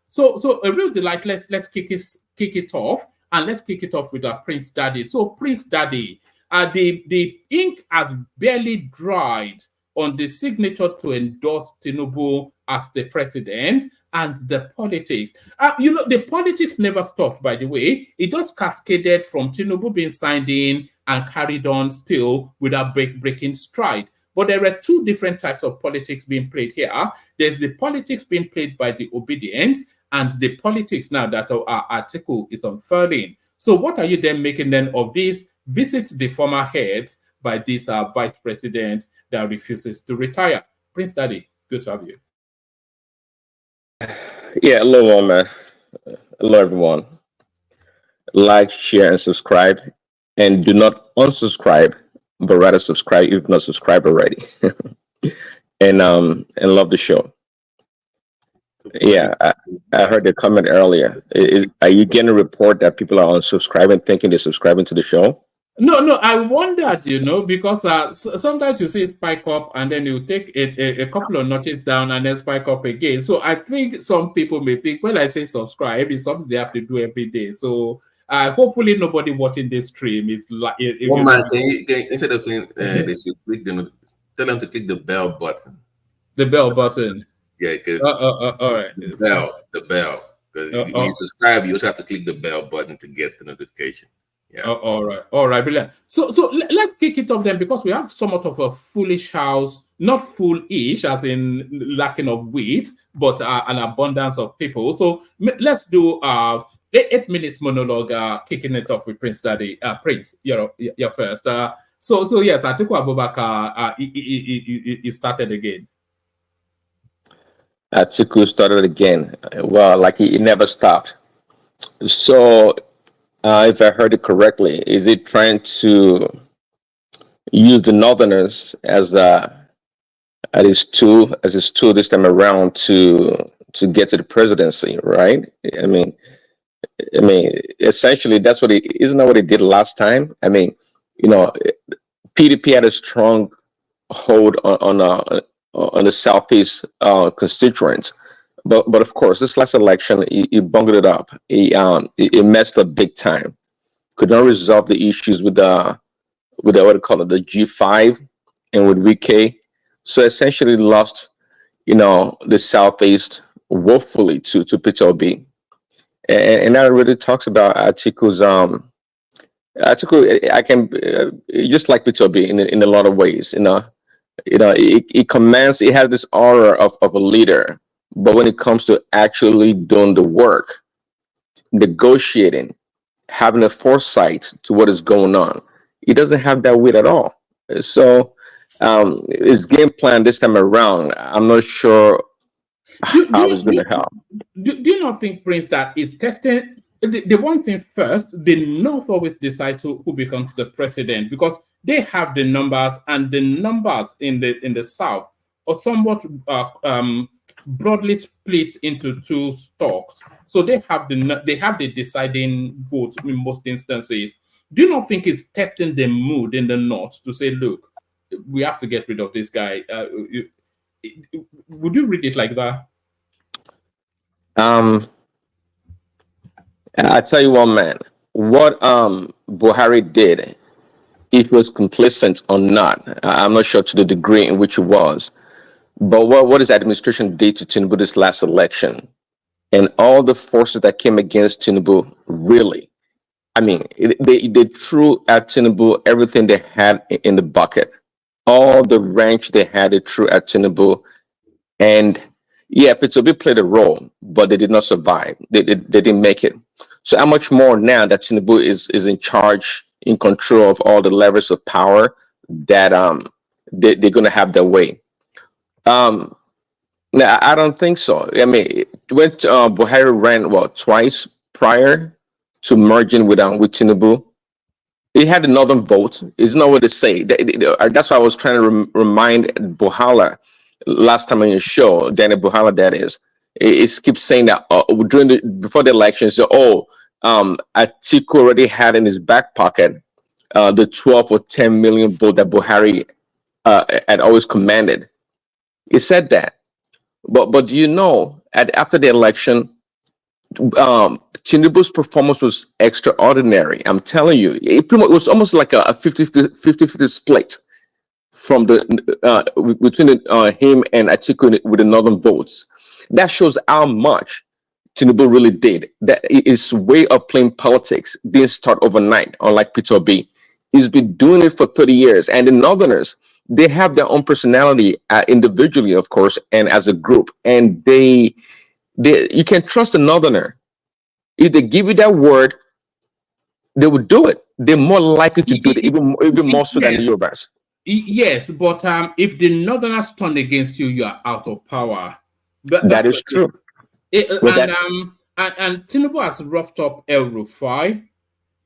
E: So a real delight. Let's kick it off, and let's kick it off with Prince Daddy. So Prince Daddy, the ink has barely dried on the signature to endorse Tinubu as the president, and the politics. The politics never stopped, by the way. It just cascaded from Tinubu being signed in and carried on still without breaking stride. But there are two different types of politics being played here. There's the politics being played by the obedient, and the politics now that our article is unfurling. So what are you then making then of this visit the former heads by this vice president that refuses to retire? Prince Daddy, good to have you.
G: Yeah, hello, man. Hello, everyone. Like, share, and subscribe. And do not unsubscribe, but rather subscribe if you've not subscribed already. and love the show. Yeah, I heard the comment earlier. Are you getting a report that people are unsubscribing, thinking they're subscribing to the show?
E: No, I wondered, because sometimes you see spike up and then you take a couple of notches down and then spike up again. So I think some people may think when I say subscribe, it's something they have to do every day. So hopefully nobody watching this stream is like.
H: One man, instead of saying they should click tell them to click the bell button.
E: The bell button.
H: Yeah, because
E: all right.
H: The bell. Because when you subscribe, you also have to click the bell button to get the notification. Yeah.
E: All right, brilliant. So let's kick it off then, because we have somewhat of a foolish house, not foolish as in lacking of wheat, but an abundance of people. So let's do 8 minutes monologue, kicking it off with Prince Daddy. Prince, you're first. So yes, Atiku Abubakar, he started again.
G: Atiku started again. Well, like he never stopped. So. If I heard it correctly, is it trying to use the Northerners as his tool this time around to get to the presidency, right? I mean, essentially that's isn't that what he did last time? I mean, PDP had a strong hold on the Southeast constituents. But of course, this last election, he bungled it up. He messed up big time. Could not resolve the issues with the what do you call it, the G5 and with Wike. So essentially lost, the Southeast woefully to Peter Obi. And that really talks about Atiku's Atiku. I can just like Peter Obi in a lot of ways. He commands. He has this aura of a leader. But when it comes to actually doing the work, negotiating, having a foresight to what is going on, he doesn't have that wit at all. So his game plan this time around, I'm not sure how it's going to help.
E: Do you not think, Prince, that is testing the one thing first? The North always decides who becomes the president, because they have the numbers, and the numbers in the South are somewhat broadly split into two stocks. So they have the deciding votes in most instances. Do you not think it's testing the mood in the North to say, look, we have to get rid of this guy? Would you read it like that?
G: I tell you what, man, what Buhari did, if he was complacent or not, I'm not sure to the degree in which it was. But what his administration did to Tinubu this last election, and all the forces that came against Tinubu, really, they threw at Tinubu everything they had in the bucket. All the wrench they had, they threw at Tinubu. And yeah, Peter Obi played a role, but they did not survive. They didn't make it. So how much more now that Tinubu is in charge, in control of all the levers of power, that they're going to have their way. No, I don't think so. When Buhari ran twice prior to merging with Tinubu. He had the northern vote. It's not what they say. That's why I was trying to remind Buhala last time on your show, Danny Buhala, that is. It keeps saying that before the elections, Atiku already had in his back pocket the 12 or 10 million vote that Buhari had always commanded. He said that. But do you know, after the election, Tinubu's performance was extraordinary. I'm telling you, it was almost like a 50-50 split from between him and Atiku with the northern votes. That shows how much Tinubu really did. That his way of playing politics didn't start overnight, unlike Peter Obi. He's been doing it for 30 years. And the northerners, they have their own personality individually, of course, and as a group. And you can trust a northerner. If they give you that word, they will do it. They're more likely to do it, even more so than the Yorubas.
E: Yes, but if the northerners turn against you, you are out of power.
G: That is true.
E: And Tinubu has roughed up El Rufai.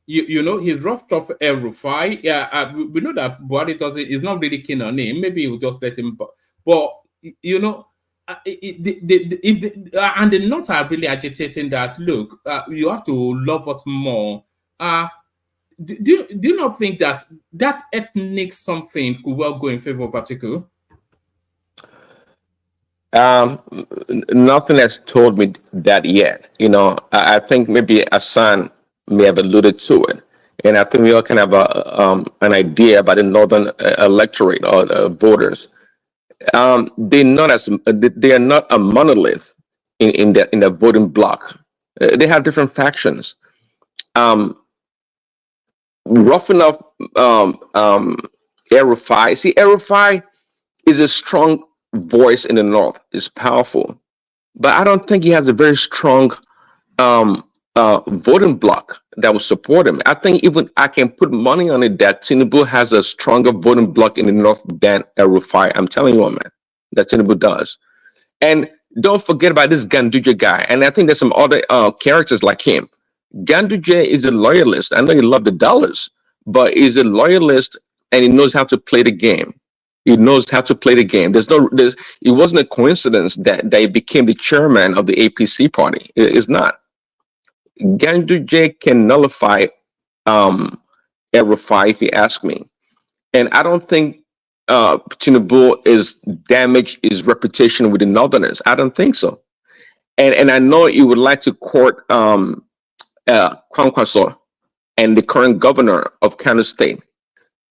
E: You know, he's roughed up El Rufai. Yeah, we know that Buhari is not really keen on him. Maybe he'll just let him. But you know, and the North are really agitating that. Look, you have to love us more. Do you not think that ethnic something could well go in favor of Atiku?
G: Nothing has told me that yet. You know, I think maybe Hassan may have alluded to it, and I think we all can have an idea about the northern electorate or voters. They are not a monolith in the voting bloc. They have different factions. Roughing up El-Rufai. See, El-Rufai is a strong voice in the north. It's powerful, but I don't think he has a very strong voting bloc that will support him. I think even I can put money on it that Tinubu has a stronger voting bloc in the north than El-Rufai. I'm telling you, man, that Tinubu does. And don't forget about this Ganduje guy. And I think there's some other characters like him. Ganduje is a loyalist. I know you love the dollars, but he's a loyalist and he knows how to play the game. He knows how to play the game. It wasn't a coincidence that he became the chairman of the APC party. It's not. Ganduje can nullify El-Rufai, if you ask me. And I don't think Tinubu is damaged his reputation with the Northerners. I don't think so. And I know you would like to court Kwankwaso and the current governor of Kano State.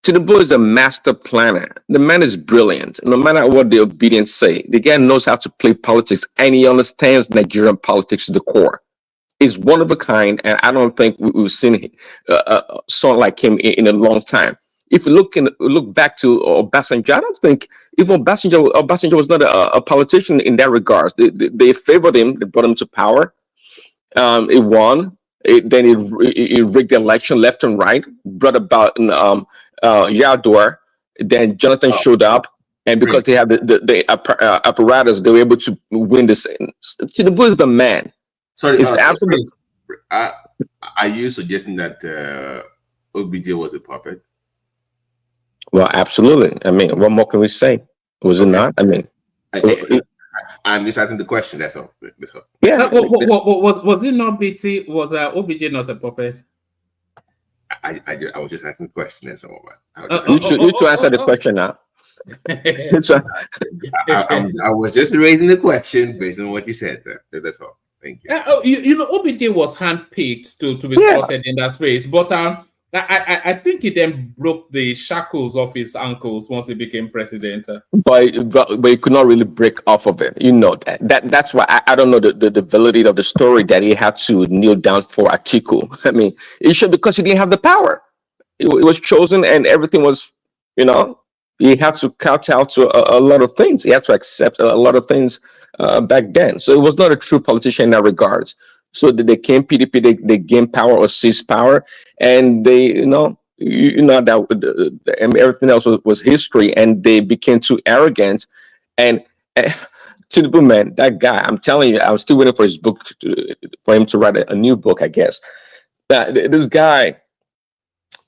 G: Tinubu is a master planner. The man is brilliant. No matter what the obedience say, the guy knows how to play politics and he understands Nigerian politics to the core. He's one of a kind, and I don't think we've seen someone like him in a long time. If you look back to Obasanjo, I don't think even Obasanjo was not a politician in that regard. They favored him. They brought him to power. He won. Then he rigged the election left and right. Brought about Yador. Then Jonathan showed up, and because they have the apparatus, they were able to win this. Tinubu is the man.
H: Sorry,
G: it's absolutely.
H: Are you suggesting that OBJ was a puppet?
G: Well, absolutely. I mean, what more can we say? Was it not? I mean,
H: I'm just asking the question. That's all.
G: Yeah.
E: Was it not BT? Was OBJ not a puppet?
H: I was just asking the question. That's all.
G: You two answer the question now.
H: I was just raising the question based on what you said, sir. That's all. Thank you.
E: You know, OBJ was handpicked to be slotted in that space, but I think he then broke the shackles off his ankles once he became president.
G: But he could not really break off of it. You know that's why I don't know the validity of the story that he had to kneel down for Atiku. I mean, it should, because he didn't have the power. It was chosen, and everything was, you know, he had to kowtow to a lot of things. He had to accept a lot of things back then. So it was not a true politician in that regards. So they came PDP, they gained power or seized power, and they, you know that everything else was history, and they became too arrogant. And Tinubu, man, that guy, I'm telling you, I'm still waiting for his book for him to write a new book, I guess. This guy,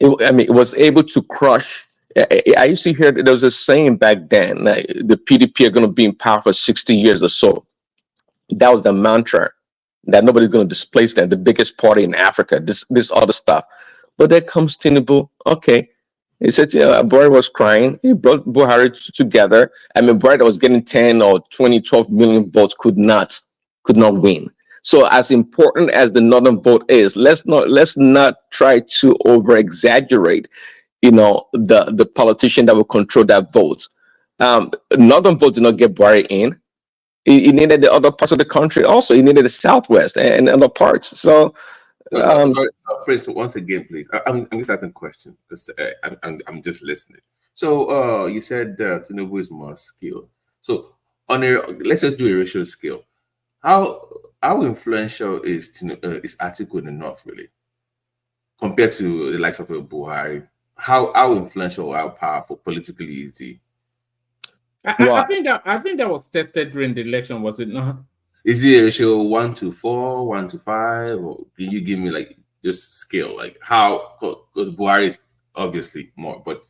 G: was able to crush. I used to hear that there was a saying back then, like, the PDP are going to be in power for 60 years or so. That was the mantra, that nobody's going to displace them, the biggest party in Africa, this other stuff. But there comes Tinubu. Okay. He said, Buhari was crying. He brought Buhari together. Buhari that was getting 10 or 20, 12 million votes could not win. So as important as the northern vote is, let's not try to over exaggerate, the politician that will control that vote. Northern vote did not get Buhari in. He needed the other parts of the country also. He needed the Southwest and other parts. So,
H: sorry, Prince, once again, please. I'm just asking a question because I'm just listening. So, you said that Tinubu is more skilled. So, let's just do a ratio scale. How influential is Atiku in the North really, compared to the likes of Buhari? How influential or how powerful politically is he?
E: I think that was tested during the election, was it not?
H: Is it a ratio 1-4, 1-5, or can you give me like just scale, like how? Because Buhari is obviously more, but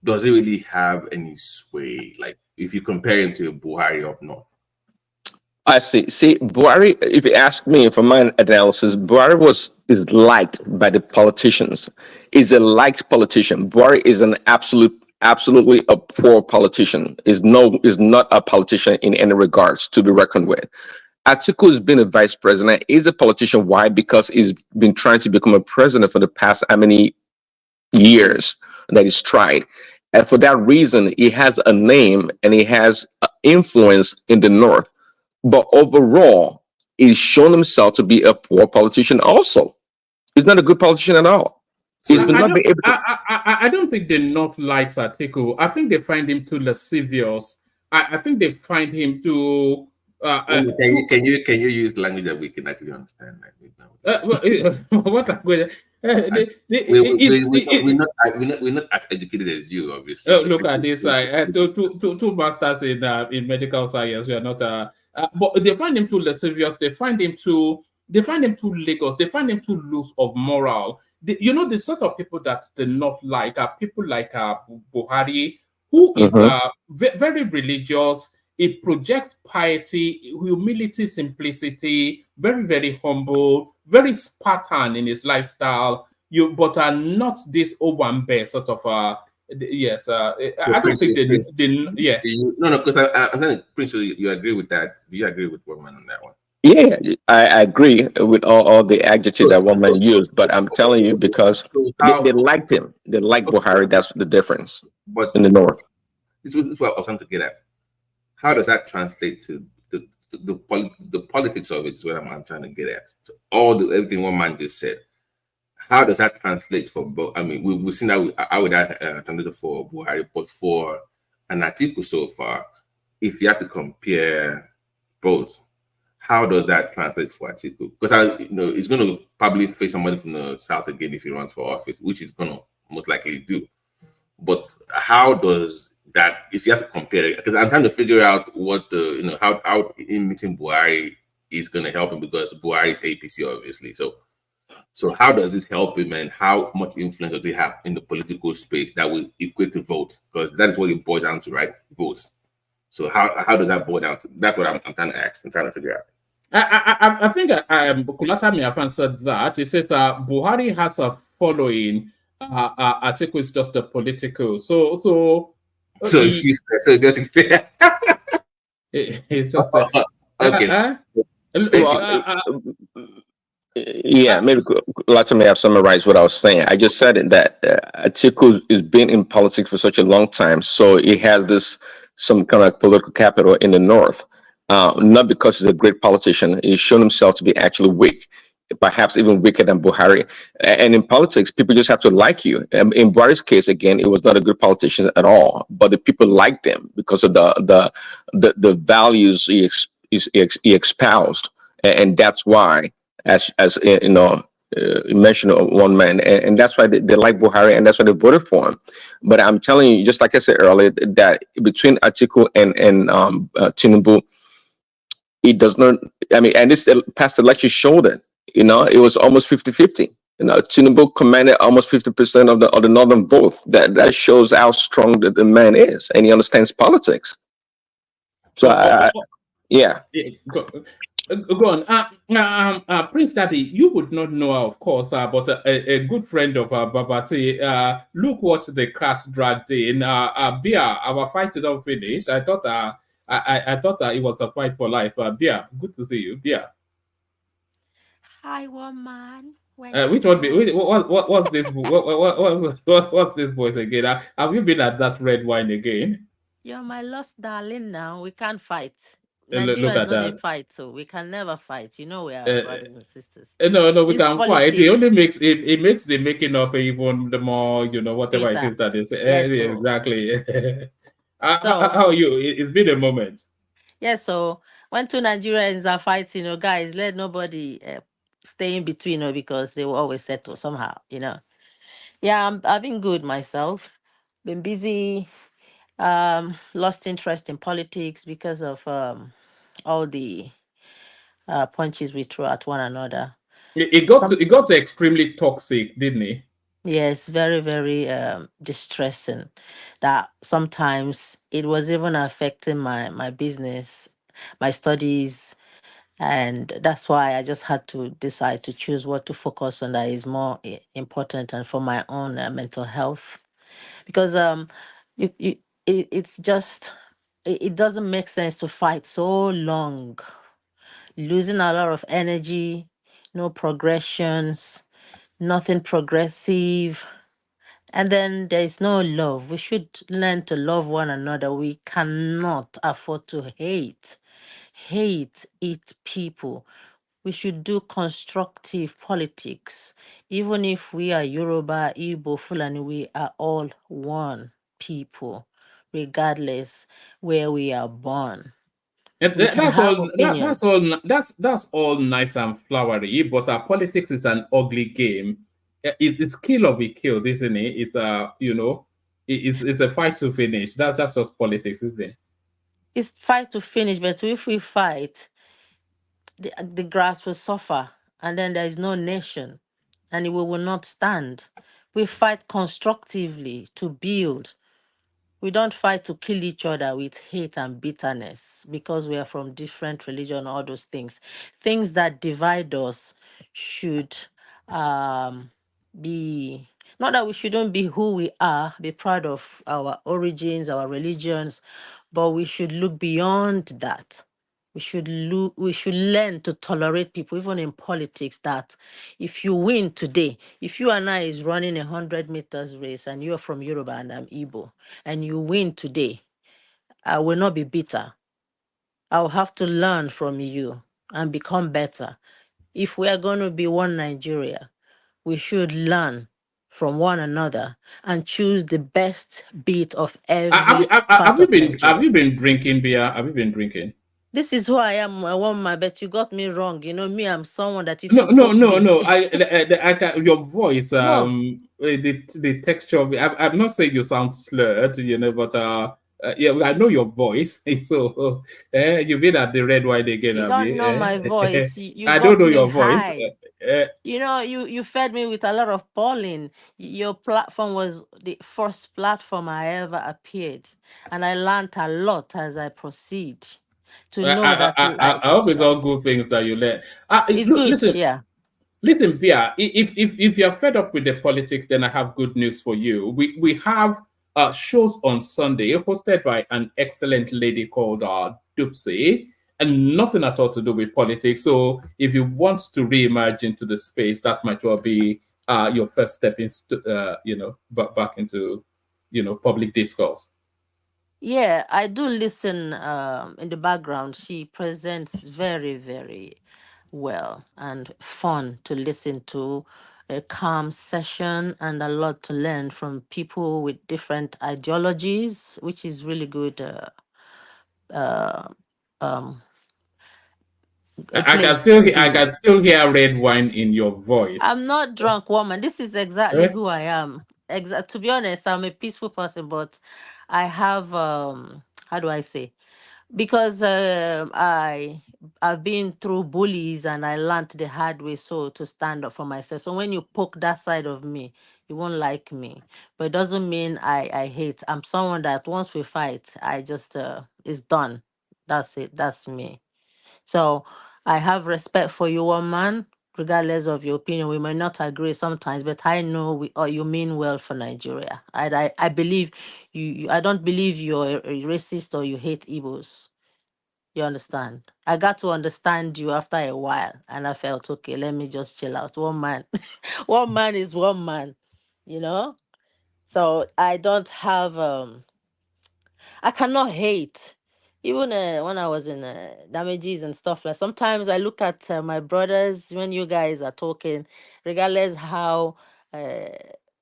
H: does it really have any sway? Like if you compare him to Buhari up north?
G: I see. See, Buhari, if you ask me from my analysis, Buhari is liked by the politicians. Is a liked politician. Buhari is an absolutely a poor politician. Is not a politician in any regards to be reckoned with. Atiku has been a vice president. He's a politician. Why? Because he's been trying to become a president for the past how many years that he's tried. And for that reason, he has a name and he has influence in the North. But overall, he's shown himself to be a poor politician also. He's not a good politician at all.
E: I don't think the North likes Atiku. I think they find him too lascivious. I think they find him too...
H: Can you use language that we can actually understand?
E: What language?
H: We're not as educated as you, obviously.
E: Look at this. Two masters in medical science. We are not. But they find him too lascivious. They find him too Lagos. They find him too loose of moral. The sort of people that the North like are people like Buhari, who is very religious. It projects piety, humility, simplicity, very, very humble, very Spartan in his lifestyle. But are not this Obambe sort of yes. I don't think yeah.
H: No, because I'm not pretty sure you agree with that. Do you agree with Woman on that one?
G: Yeah, I agree with all the adjectives that Woman used, but I'm telling you because they liked him. They like Buhari. That's the difference. But in the North,
H: this is what I was trying to get at. How does that translate to the politics of it? Is what I'm trying to get at. So everything one man just said. How does that translate for both? I mean, we've seen that I would have translated for Buhari, but for an Atiku so far, if you have to compare both, how does that translate for Atiku? Because he's going to probably face somebody from the South again if he runs for office, which he's going to most likely do. But how does that, if you have to compare it, because I'm trying to figure out what how in meeting Buhari is going to help him, because Buhari is APC obviously. So how does this help him, and how much influence does he have in the political space that will equate to votes? Because that is what it boils down to, right? Votes. So how does that boil down to? That's what I'm trying to ask. I'm trying to figure out.
E: I think Kulata may have answered that. It says Buhari has a following. Atiku is just a political. So it's just it's just
H: okay.
G: Yeah, maybe Kulata may have summarized what I was saying. I just said that Atiku has been in politics for such a long time, so he has some kind of political capital in the North. Not because he's a great politician. He's shown himself to be actually weak, perhaps even weaker than Buhari. And in politics, people just have to like you. In Buhari's case, again, it was not a good politician at all, but the people liked him because of the values he espoused, and that's why, as you mentioned, one man, and that's why they like Buhari, and that's why they voted for him. But I'm telling you, just like I said earlier, that between Atiku and Tinubu, it does not. I mean, and this past election showed it. It was almost 50-50. Tinubu commanded almost 50% of the northern vote. That shows how strong the man is, and he understands politics. So
E: Oh, oh, oh,
G: yeah.
E: yeah, go on. Prince Daddy, you would not know, of course, but a good friend of Babati, look what the cat dragged in. Bia, our fight is not finished. I thought it was a fight for life. Bia, good to see you. Bia.
A: Hi, woman. Where
E: Which
A: you
E: one?
A: going?
E: What's this? What's this voice again? Have you been at that red wine again?
A: You're my lost darling now. We can't fight.
E: Look
A: Nigerians
E: at
A: don't they
E: that.
A: fight, so we can never fight. You know we are
E: Uh,
A: brothers and sisters.
E: no, we
A: This
E: can fight. It
A: politics,
E: only makes it makes the making up even the more, whatever it
A: sweeter.
E: is that is.
A: Yes,
E: Yeah,
A: so
E: exactly. How
A: so
E: are you? It's been a moment.
A: yes, so when two Nigerians are fighting, guys, let nobody stay in between, because they will always settle somehow. Yeah, I've been good myself. Been busy. Lost interest in politics because of all the punches we throw at one another.
E: It got extremely toxic, didn't it?
A: Yes, very, very distressing. That sometimes it was even affecting my business, my studies, and that's why I just had to decide to choose what to focus on that is more important and for my own mental health. Because it's just it doesn't make sense to fight so long, losing a lot of energy, no progressions, nothing progressive. And then there is no love. We should learn to love one another. We cannot afford to hate people. We should do constructive politics. Even if we are Yoruba, Igbo, Fulani, we are all one people, regardless where we are born. We can
E: That's
A: have
E: all. That's all.
A: opinions.
E: That's all nice and flowery. But our politics is an ugly game. It's kill or be killed, isn't it? It's it's a fight to finish. That's just politics, isn't it?
A: It's fight to finish, but if we fight, the grass will suffer, and then there is no nation, and it will not stand. We fight constructively to build. We don't fight to kill each other with hate and bitterness because we are from different religion, all those things. Things that divide us should um, be, not that we shouldn't be who we are, be proud of our origins, our religions, but we should look beyond that. We should learn to tolerate people, even in politics, that if you win today, if you and I is running 100 meters race and you're from Yoruba and I'm Igbo, and you win today, I will not be bitter. I'll have to learn from you and become better. If we are going to be one Nigeria, we should learn from one another and choose the best bit of every part of
E: Have
A: Nigeria.
E: you been drinking beer? Have you been drinking?
A: This is who I am. I want my bet. You got me wrong. Me, I'm someone that if
E: No,
A: you
E: no,
A: poke
E: no,
A: me,
E: no. Your voice,
A: no,
E: the texture of it. I'm not saying you sound slurred, but yeah, I know your voice. So, you've been at the red wine again,
A: you
E: have
A: don't know
E: you?
A: my voice. You
E: I don't
A: got
E: know
A: me
E: your voice.
A: high. You fed me with a lot of pollen. Your platform was the first platform I ever appeared, and I learned a lot as I proceed to know that
E: I
A: life is
E: hope it's all
A: short.
E: good things that you learn.
A: It's
E: Look,
A: good,
E: listen.
A: yeah.
E: Listen, Bia, if you're fed up with the politics, then I have good news for you. We have shows on Sunday hosted by an excellent lady called Dupsy, and nothing at all to do with politics. So if you want to reemerge into the space, that might well be your first step back into public discourse.
A: Yeah, I do listen in the background. She presents very, very well and fun to listen to. A calm session and a lot to learn from people with different ideologies, which is really good. Uh, um, a place to
E: I
A: be.
E: can still hear red wine in your voice.
A: I'm not drunk woman. This is exactly
E: Eh?
A: who I am. To be honest, I'm a peaceful person, but I have how do I say?
I: Because I've been through bullies and I learned the hard way, so to stand up for myself. So when you poke that side of me, you won't like me. But it doesn't mean I hate. I'm someone that once we fight, I just it's done. That's it. That's me. So I have respect for you, one man, regardless of your opinion. We may not agree sometimes, but I know or you mean well for Nigeria. I believe I don't believe you're a racist or you hate Igbos. You understand? I got to understand you after a while, and I felt okay. Let me just chill out. One man, one man is one man, you know. So I don't have I cannot hate. Even when I was in damages and stuff, like sometimes I look at my brothers when you guys are talking, regardless how uh,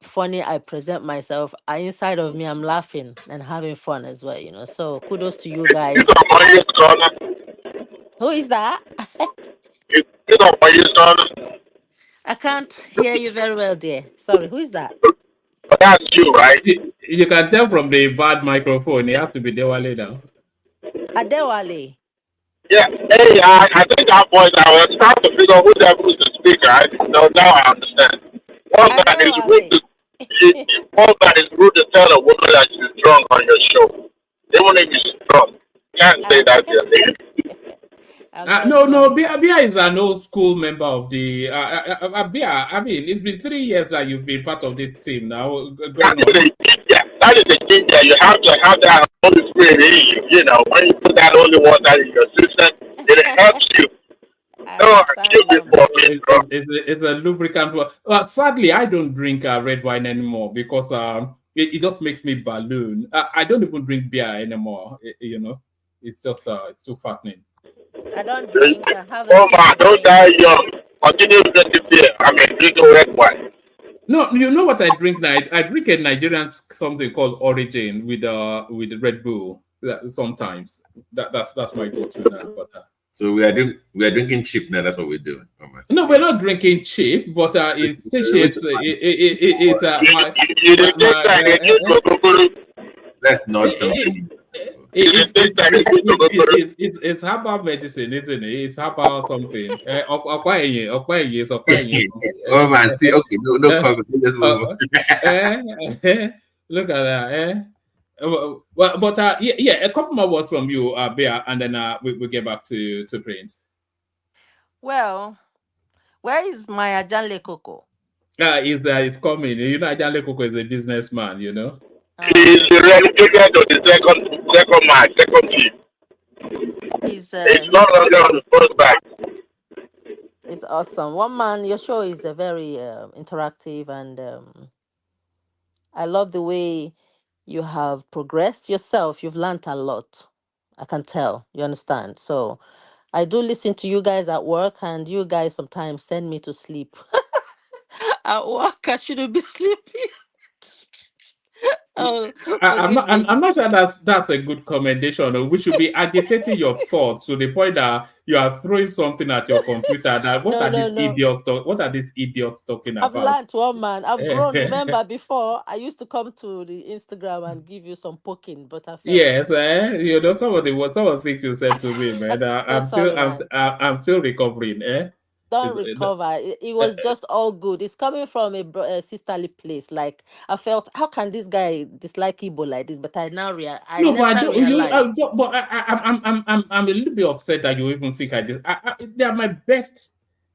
I: funny I present myself, inside of me I'm laughing and having fun as well, you know. So kudos to you
D: You
I: guys.
D: got my son.
I: Who is that?
D: You got my son.
I: I can't hear you very well, dear. Sorry, who is that?
D: But that's you, right?
E: You can tell from the bad microphone. You have to be Dewale now.
I: Adewale.
D: Yeah. Hey, I think that boy. I was trying to figure out who the who's the speaker. I didn't know. Now I understand. One man is rude.
I: Adewale.
D: One man is rude to tell a woman that she's drunk on your show. Even if she's drunk, you can't say
I: I-
D: that to your lady.
I: I'm not
E: No,
I: drunk.
E: Bia is an old school member of the Bia. I mean, it's been 3 years that you've been part of this team now.
D: That
E: Going
D: is
E: on.
D: a ginger. That is a ginger. You have to have that Holy Spirit in you. You know, when you put that Holy Water in your system, it helps you.
I: I
D: Don't accuse
I: understand,
D: me
I: one
D: for
I: man.
D: being drunk.
E: It's a lubricant. Sadly, I don't drink red wine anymore because it just makes me balloon. I don't even drink beer anymore. You know, it's just it's too fattening.
I: I don't drink. I have a
D: Oh man,
I: sister
D: don't
I: in.
D: die young. Continue drinking beer. I mean, drinking red wine.
E: No, you know what I drink now? I drink a Nigerian something called Origin with the Red Bull. Sometimes that's my go-to now. But
H: So we are drinking cheap now. That's what we're doing. Oh my.
E: no, we're not drinking cheap, but it
H: Which
E: satiates. It's
D: You dey take
E: my
D: time, they drink Kokoro.
H: Let's not jump
E: it,
H: in.
D: You dey take time, they drink Kokoro.
E: it's herbal medicine, isn't it? It's herbal something. Okwaye something.
H: Oh man, see, okay, no
E: Eh,
H: comment. Let's
E: uh,
H: move on.
E: eh, Look at that. Well, but yeah, a couple more words from you, Bea, and then we get back to Prince.
I: Well, where is my Ajanle Coco?
E: Is that it's coming? You know, Ajale Koko is a businessman. You know.
D: He is
I: Okay.
D: relegated to the second match, second team. He's no
I: He's
D: longer on the
I: awesome.
D: first back.
I: It's awesome. One man, your show is a very interactive, and I love the way you have progressed yourself. You've learned a lot. I can tell. You understand? So I do listen to you guys at work, and you guys sometimes send me to sleep. At work, I shouldn't be sleeping. Oh, forgive me.
E: I'm not sure that's a good commendation. We should be agitating your thoughts to the point that you are throwing something at your computer. That
I: No, no, no.
E: what are these idiots talking
I: I've
E: about?
I: learned, one man. I've grown. Remember before, I used to come to the Instagram and give you some poking, but I felt
E: Yes, you know some of the things you said to me, man.
I: so sorry, man.
E: I'm still recovering.
I: Don't
E: It's,
I: recover. It was just all good. It's coming from a sisterly place. Like I felt, how can this guy dislike Igbo like this? But I
E: No, but I
I: later
E: don't.
I: realized.
E: But I'm a little bit upset that you even think I did. They are my best.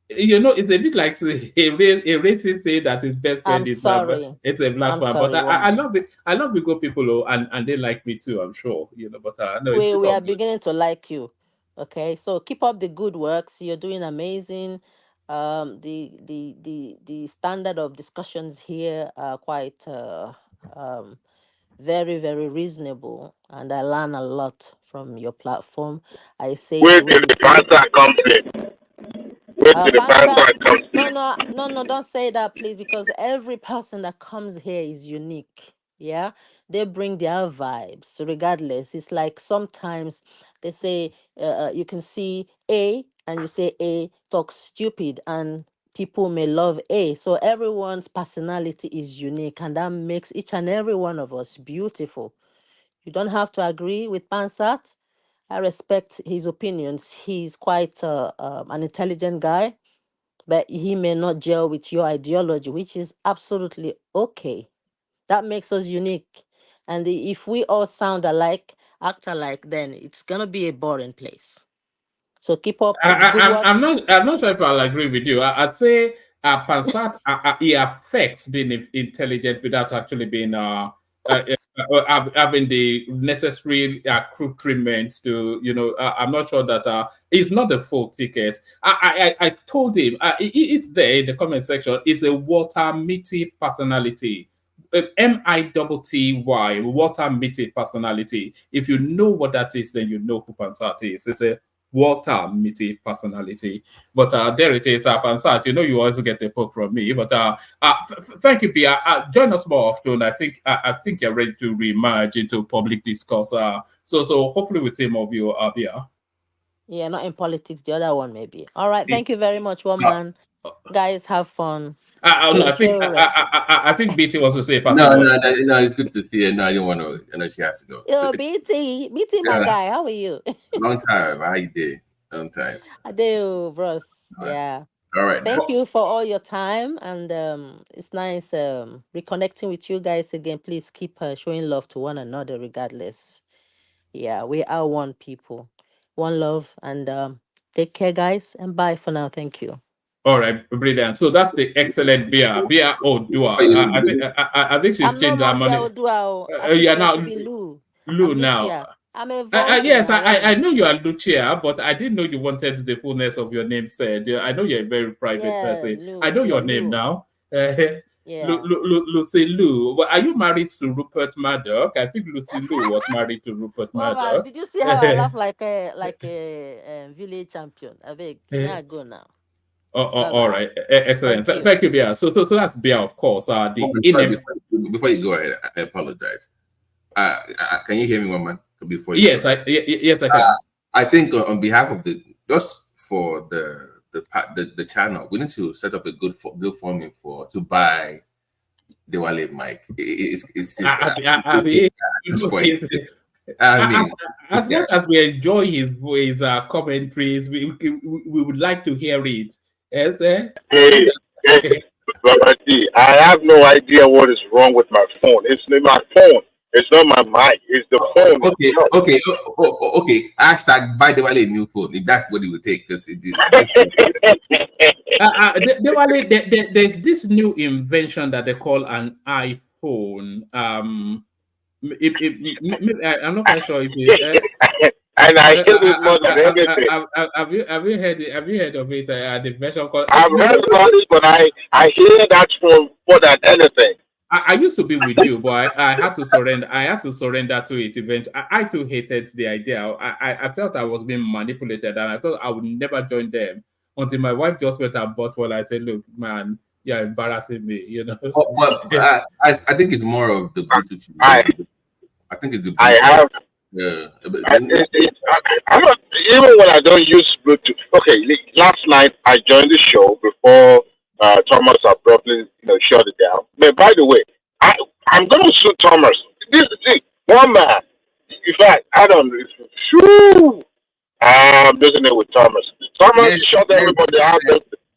E: You know, it's a bit like say, a racist say that his best
I: I'm
E: friend is my
I: sorry.
E: it's a black
I: I'm
E: man. But
I: sorry,
E: I
I: woman.
E: love it. I love the good people, oh, and they like me too. I'm sure. You know, but no,
I: We
E: it's
I: we
E: all
I: are
E: good.
I: beginning to like you. Okay, so keep up the good works. You're doing amazing. The standard of discussions here are quite um very, very reasonable, and I learn a lot from your platform. I say it
D: Wait
I: the
D: till
I: way
D: the
I: it is.
D: banter comes in. Wait till the
I: Banter.
D: banter comes
I: No,
D: in.
I: no, no, no, don't say that, please, because every person that comes here is unique. Yeah, they bring their vibes regardless. It's like sometimes they say you can see A and you say A talk stupid, and people may love A. So everyone's personality is unique, and that makes each and every one of us beautiful. You don't have to agree with Pansat. I respect his opinions. He's quite an intelligent guy, but he may not gel with your ideology, which is absolutely okay. That makes us unique. And if we all sound alike, act alike, then it's gonna be a boring place. So keep up
E: I,
I: with the
E: I,
I: good
E: I'm
I: works.
E: not. I'm not sure if I'll agree with you. I'd say Pansat it affects being intelligent without actually being having the necessary crew treatments to I'm not sure that it's not the full ticket. I told him it's there in the comment section. It's a water meaty personality. MITTY water meaty personality. If you know what that is, then you know who Pansat is. It's a water meaty personality. But there it is, Pansat. You always get the poke from me. But thank you, Pia. Join us more often. I think you're ready to reemerge into public discourse. So hopefully we see more of you, Pia.
I: Yeah, not in politics. The other one, maybe. All right. Thank you very much, woman. Guys, have fun.
E: No,
I: Take care. Rest.
E: I think BT wants to say
H: No,
E: something.
H: no, it's good to see her. No, I didn't want to. I know she has to go.
I: Yo, BT, my guy. How are you?
H: Long time. How you did? Long time.
I: I do, bros.
H: All right.
I: Yeah.
H: All right.
I: Thank you for all your time, and it's nice reconnecting with you guys again. Please keep showing love to one another, regardless. Yeah, we are one people, one love, and take care, guys, and bye for now. Thank you.
E: All right, brilliant. So that's the excellent Bia Odua. I think she's
I: I'm
E: changed her
I: no more Bia
E: money.
I: Odua. I
E: Yeah,
I: prefer
E: now
I: to be Lou.
E: Lou
I: I'm
E: now.
I: Lucia. I'm evolving.
E: Yes, I know you are Lucia, but I didn't know you wanted the fullness of your name said. I know you're a very private person. I know your name now.
I: Yeah.
E: Lucy Lou. Well, are you married to Rupert Murdoch? I think Lucy Lou was married to Rupert Murdoch.
I: Did you see how I laugh like a village champion? I beg. Now go now.
E: All right, excellent. Thank you, Bia. So that's Bia, of course.
H: Before you go ahead, I apologize. Can you hear me, woman? Before you
E: yes, I can.
H: I think on behalf of for the channel, we need to set up a good forming to buy the wallet mic. It's just
E: as much as we enjoy his commentaries, we would like to hear it. Yes,
J: Hey, Robert D, I have no idea what is wrong with my phone. It's my phone. It's not my mic. It's the phone.
H: Okay. Hashtag buy the wallet new phone. If that's what it would take, because it is.
E: There's this new invention that they call an iPhone. I'm not quite sure if it.
J: And I hear this more than anything.
E: Have you heard of it? The version called.
J: I've heard about it, but I hear that from more than anything.
E: I used to be with you, but I had to surrender. I had to surrender to it eventually. I too hated the idea. I felt I was being manipulated, and I thought I would never join them until my wife just went and bought one. I said, "Look, man, you're embarrassing me,"
H: But I think it's more of the Bluetooth. I think it's the Bluetooth.
J: I have. I'm not, even when I don't use Bluetooth. Okay, last night I joined the show before Thomas abruptly shut it down. But by the way, I'm going to sue Thomas. One man. In fact, I don't. Shoo! I'm doing it with Thomas. Thomas shut everybody out.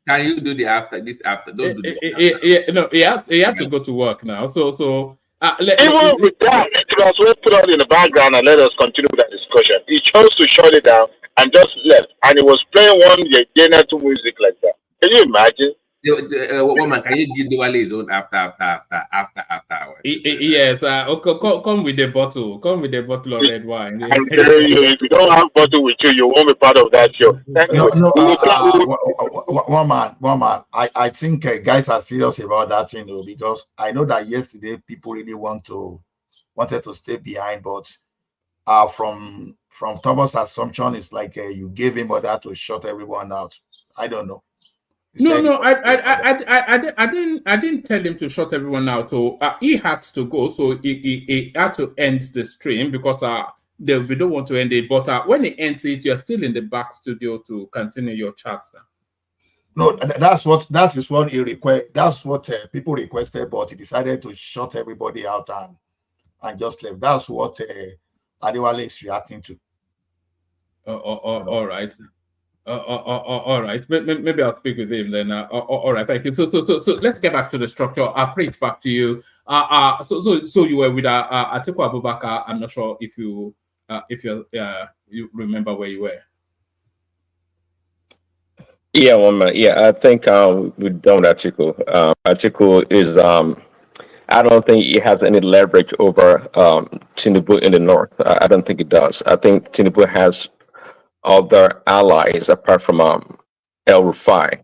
H: Can you do the after? Don't do this.
E: He has to go to work now. So.
J: Even with that, it was well put on in the background and let us continue with that discussion. He chose to shut it down and just left, and he was playing one Yenatu music like that. Can you imagine?
H: Woman, can you give the Wale his own after hours?
E: Yes, come with the bottle. Come with the bottle of red wine.
J: I'm telling you, if you don't have bottle with you, you won't be part of that show. Thank you.
K: One man. I think guys are serious about that thing though, because I know that yesterday people really wanted to stay behind, but from Thomas' assumption, it's like you gave him order to shut everyone out. I don't know.
E: No, I didn't tell him to shut everyone out. So he had to go, so he had to end the stream because we don't want to end it. But when he ends it, you're still in the back studio to continue your chats now.
K: No, that is what he request. That's what people requested, but he decided to shut everybody out and just left. That's what Adewale is reacting to.
E: All right. All right. Maybe I'll speak with him then. All right. Thank you. So let's get back to the structure. Prince, back to you. So you were with Atiku Abubakar. I'm not sure if you you remember where you were.
G: Yeah, one minute. Yeah, I think we're done with Atiku. Atiku is I don't think he has any leverage over Tinubu in the north. I don't think it does. I think Tinubu has other allies apart from El Rufai.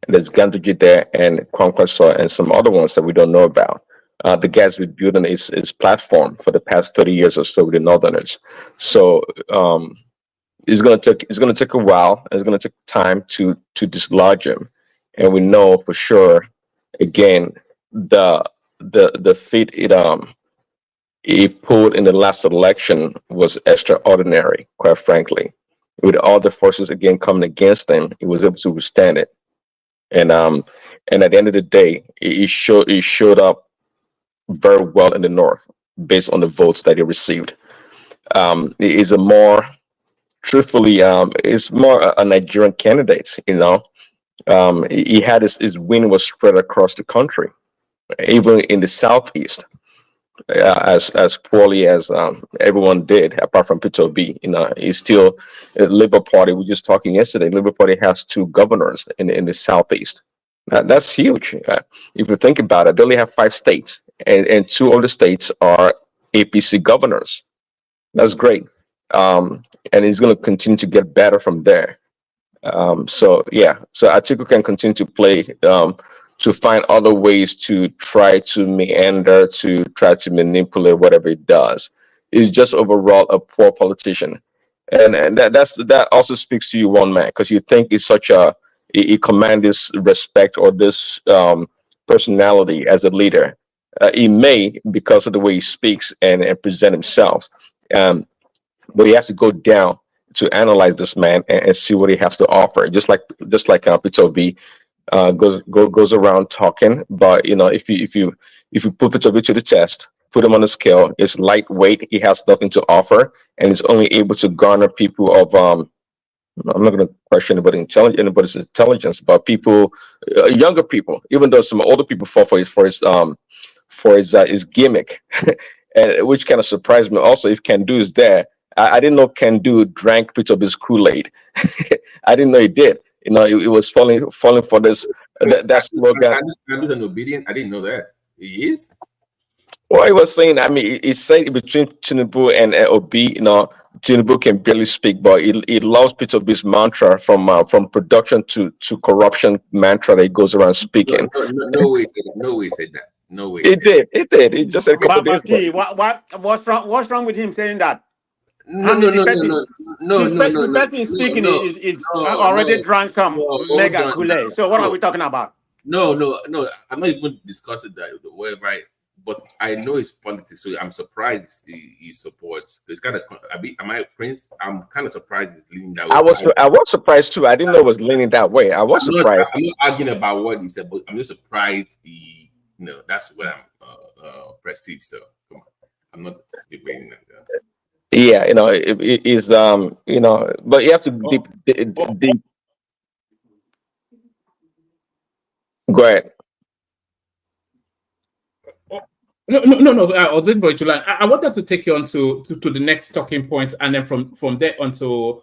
G: There's Ganduje there and Kwankwaso and some other ones that we don't know about. The guy's been building his platform for the past 30 years or so with the Northerners. So it's gonna take a while. And it's gonna take time to dislodge him, and we know for sure. Again, the the feat he pulled in the last election was extraordinary. Quite frankly, with all the forces again coming against him, he was able to withstand it. And and at the end of the day, he showed up very well in the north based on the votes that he received. He is a more truthfully is more a Nigerian candidate. He had his win was spread across the country, even in the southeast, as poorly as everyone did, apart from Peter B. He's still Labour Party. We were just talking yesterday. Labour Party has two governors in the southeast. That's huge. If you think about it, they only have 5 states, and two of the states are APC governors. That's great. And it's going to continue to get better from there. So yeah, so Atiku can continue to play to find other ways to try to meander, to try to manipulate whatever it does. He's just overall a poor politician, and that also speaks to you, one man, because you think he's such he command this respect or this personality as a leader. He may because of the way he speaks and present himself. Um, but he has to go down to analyze this man and see what he has to offer. Just like Peter B goes around talking, but if you put Peter B to the test, put him on the scale, it's lightweight. He has nothing to offer, and is only able to garner people of I'm not going to question anybody's intelligence, but people, younger people, even though some older people fall for his gimmick, and which kind of surprised me. Also, if Can Do is there, I didn't know Can Do drank bit of his Kool Aid. I didn't know he did. It was falling for this that slogan.
H: I'm an obedient. I didn't know that. He is.
G: Well, he was saying. I mean, he said between Tinubu and Obi, Tinubu can barely speak, but he loves Peter B's mantra from production to corruption mantra that he goes around speaking.
H: No way he said that. No way he said that. No way.
G: He did. He did. He just said a couple days ago.
C: What's wrong with him saying that?
H: No,
C: The person speaking is already drank some mega Kool-Aid. So what are we talking about?
H: No. I'm not even discussing that. Whatever. But I know his politics, so I'm surprised he supports. It's kind of. Am I Prince? I'm kind of surprised he's leaning that way.
G: I was surprised too. I didn't know it was leaning that way. I was surprised.
H: I'm not arguing about what he said, but I'm just surprised he. That's what I'm prestige. So come on, I'm not debating that.
G: Yeah, it is but you have to deep. Go ahead.
E: No. I was waiting for you to learn. I wanted to take you on to the next talking points, and then from there onto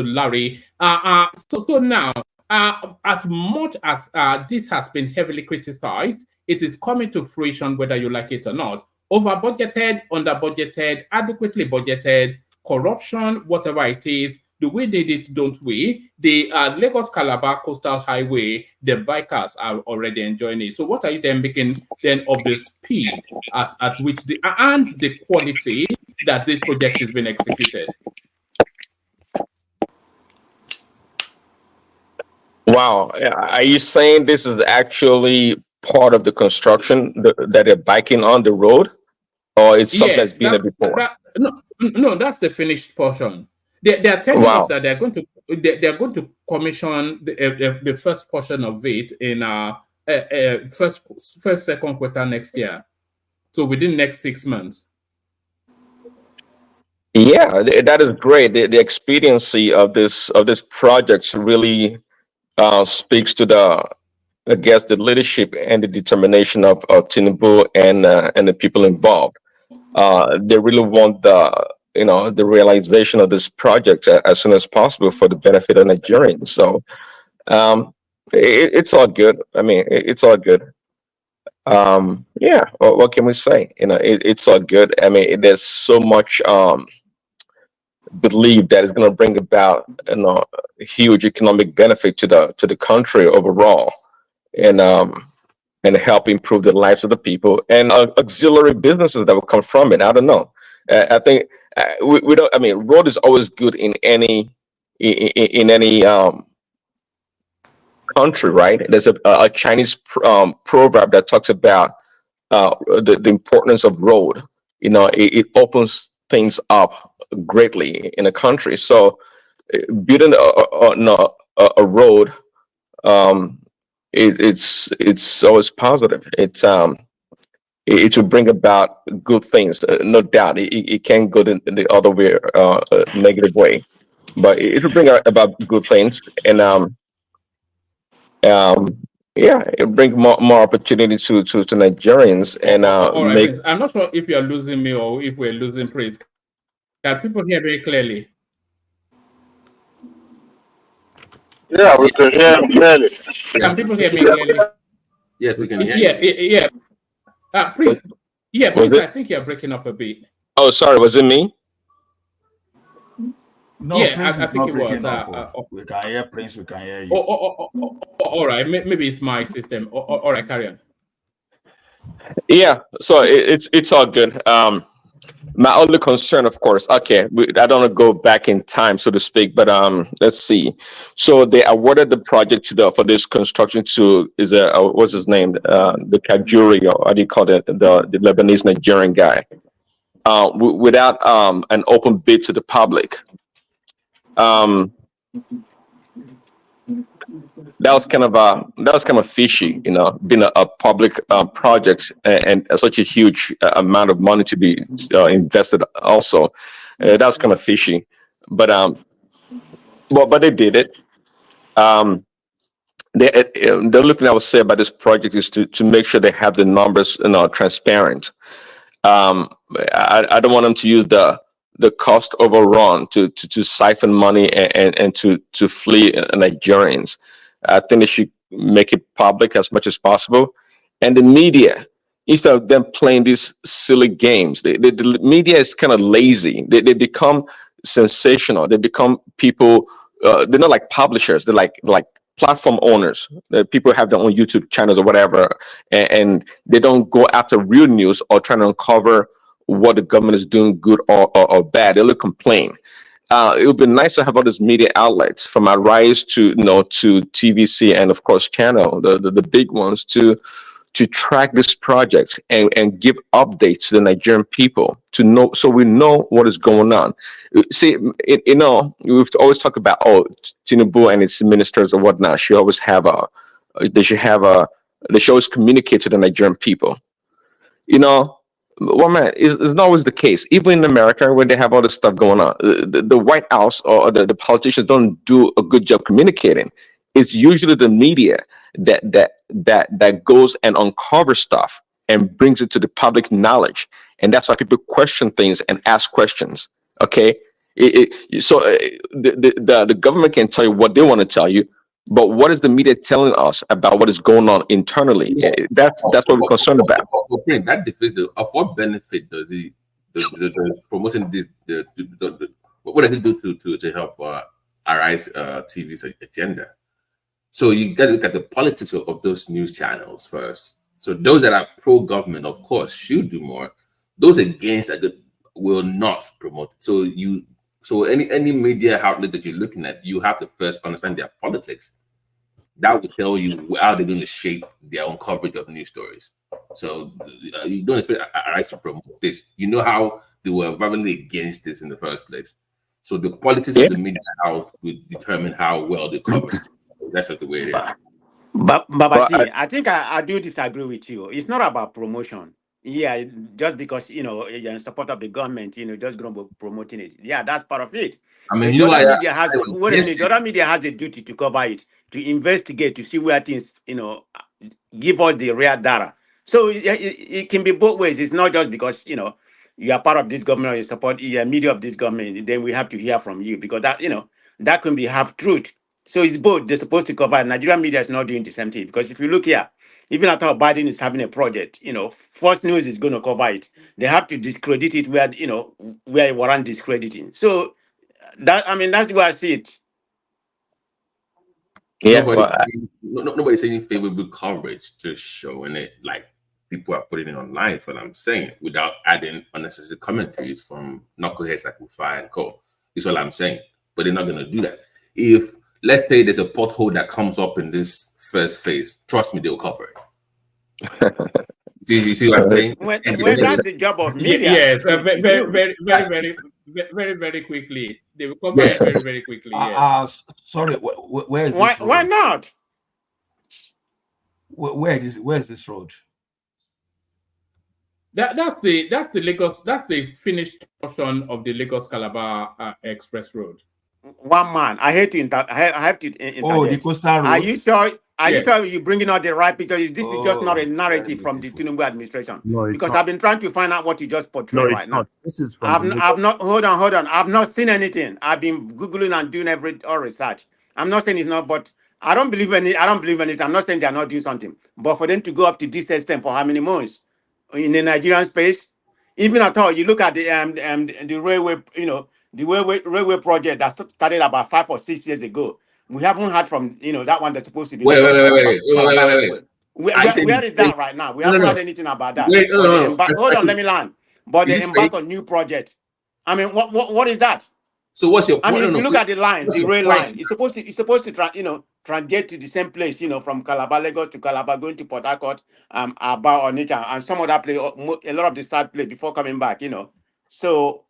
E: Larry. So now, as much as this has been heavily criticized, it is coming to fruition whether you like it or not. Over budgeted, under budgeted, adequately budgeted, corruption, whatever it is. Do we need it? Don't we? The Lagos Calabar Coastal Highway, the bikers are already enjoying it. So, what are you then making then of the speed at which and the quality that this project is being executed?
G: Wow, are you saying this is actually part of the construction that they're biking on the road, or it's something that's been there before?
E: No, that's the finished portion. They are telling us that they're going to commission the first portion of it in second quarter next year. So within next 6 months.
G: Yeah, that is great. The expediency of this project really speaks to the, I guess, the leadership and the determination of Tinubu and the people involved. They really want the realization of this project as soon as possible for the benefit of Nigerians. So um, it's all good. I mean, it's all good. Yeah. What can we say? It's all good. I mean, there's so much belief that it's going to bring about a huge economic benefit to the country overall, and help improve the lives of the people and auxiliary businesses that will come from it. I don't know. I think we don't. I mean, road is always good in in any country, right? There's a Chinese proverb that talks about the importance of road. It opens things up greatly in a country. So building a road, um, it's always positive. It will bring about good things, no doubt. It can go in the other way, negative way, but it will bring about good things, and um, yeah, it bring more opportunity to Nigerians, and
E: All right,
G: make.
E: Prince. I'm not sure if you are losing me or if we're losing Prince. Can people hear me clearly?
J: Yeah, we can hear him clearly.
E: Can
H: Yes,
E: people hear me clearly?
H: yes, we can hear
E: Yeah,
H: you.
E: yeah.
G: Was,
E: Prince. Yeah,
G: was
E: Prince.
G: it?
E: I think you're breaking up a bit.
G: Oh, sorry, was it me?
K: No,
E: Yeah,
K: Prince
E: I
K: is
E: think
K: not
E: it was.
K: breaking up. Oh. We can hear Prince. We can hear you.
E: All right. Maybe it's my system. All right, carry on.
G: Yeah, so it's all good. My only concern, of course, okay, I don't want to go back in time, so to speak, but let's see. So they awarded the project to the for this construction to is what's his name, the Kajuri, or what do you call it, the Lebanese Nigerian guy, without an open bid to the public. Um, that was kind of fishy, being a public project, and such a huge amount of money to be invested. Also, that was kind of fishy, but but they did it. Um, the only thing I would say about this project is to make sure they have the numbers, transparent. um, I don't want them to use the cost overrun to siphon money, and to flee Nigerians. I think they should make it public as much as possible. And the media, instead of them playing these silly games, the media is kind of lazy. They become sensational. They become people. They're not like publishers. They're like platform owners. People have their own YouTube channels or whatever, and they don't go after real news or trying to uncover what the government is doing good or bad. They only complain. It would be nice to have all these media outlets, from Arise to TVC, and of course Channel, the big ones, to track this project, and give updates to the Nigerian people, to know, so we know what is going on. See, we've always talked about, Tinubu and its ministers or whatnot should always have they should have a they should always communicate to the Nigerian people. You know, well, man, it's not always the case. Even in America, where they have all this stuff going on, the White House or the politicians don't do a good job communicating. It's usually the media that goes and uncovers stuff and brings it to the public knowledge, and that's why people question things and ask questions. Okay, the government can tell you what they want to tell you, but what is the media telling us about what is going on internally?
H: Yeah.
G: That's what we're concerned about.
H: Print, that defeats of what benefit does does promoting what does it do to help Arise TV's agenda? So you got to look at the politics of those news channels first. So those that are pro-government, of course, should do more. Those against that will not promote. So any media outlet that you're looking at, you have to first understand their politics. That will tell you how they're going to shape their own coverage of news stories. So you don't expect Arise to promote this. You know how they were violently against this in the first place. So the politics of the media house will determine how well they cover it. That's just the way it is.
C: But
G: Well,
C: Babaji, I think I do disagree with you. It's not about promotion. Yeah, just because you're in support of the government, just going to be promoting it. Yeah, that's part of it.
H: I mean,
C: But
H: you
C: the
H: know,
C: other media has
H: I was
C: wait a minute.
H: against
C: The
H: it.
C: other media has a duty to cover it, to investigate, to see where things, give us the real data. So it can be both ways. It's not just because you are part of this government or you support you are media of this government. Then we have to hear from you because that can be half truth. So it's both. They're supposed to cover. Nigerian media is not doing the same thing because if you look here, even after Biden is having a project, Fox News is going to cover it. They have to discredit it where it warrant discrediting. So that's where I see it.
G: Yeah, well,
H: Nobody's saying favorable coverage to showing it like people are putting it online. Is what I'm saying, without adding unnecessary commentaries from knuckleheads like Rufai and Co. Is what I'm saying. But they're not going to do that. If let's say there's a pothole that comes up in this first phase, trust me, they'll cover it. You see what I'm saying?
C: When
H: And
C: that's the job of media.
E: Yes,
C: to
E: very,
C: do.
E: very quickly. They will cover it very, very quickly. Yes.
K: Sorry, where is
C: Why
K: this road?
C: why not?
K: Where is this road?
E: That's the Lagos. That's the finished portion of the Lagos Calabar Express Road.
C: One man, I hate to I have to interject.
K: Oh, the coastal road.
C: Are you sure? Are you
E: Yes.
C: sure you're bringing out the right picture? This is just not a
K: Oh,
C: narrative
K: very
C: from the
K: beautiful.
C: Tinubu administration.
L: No, it's
C: Because
L: not.
C: I've been trying to find out what you just portray
L: No,
C: right
L: it's
C: now.
L: not. This is from the
C: I've not. Hold on. I've not seen anything. I've been googling and doing all research. I'm not saying it's not, but I don't believe any. I don't believe in it. I'm not saying they're not doing something, but for them to go up to this extent for how many months in the Nigerian space, even at all, you look at the railway. The railway project that started about 5 or 6 years ago. We haven't heard from that one that's supposed to be
H: wait.
C: Calabar Railway.
H: I
C: Where is that right now? We
H: No,
C: haven't
H: no.
C: heard anything about that.
H: Wait, no.
C: Hold on, let me land. But
H: Is
C: they
H: this
C: embark
H: fake?
C: on new project. I mean, what is that?
H: So what's your
C: I
H: point?
C: mean, if
H: No,
C: you
H: no.
C: look at the line,
H: What's
C: the
H: your
C: rail
H: point?
C: line, it's supposed to get to the same place, from Calabar, Lagos to Calabar, going to Port Harcourt, about Onitsha, and some other place, a lot of the start place before coming back, So,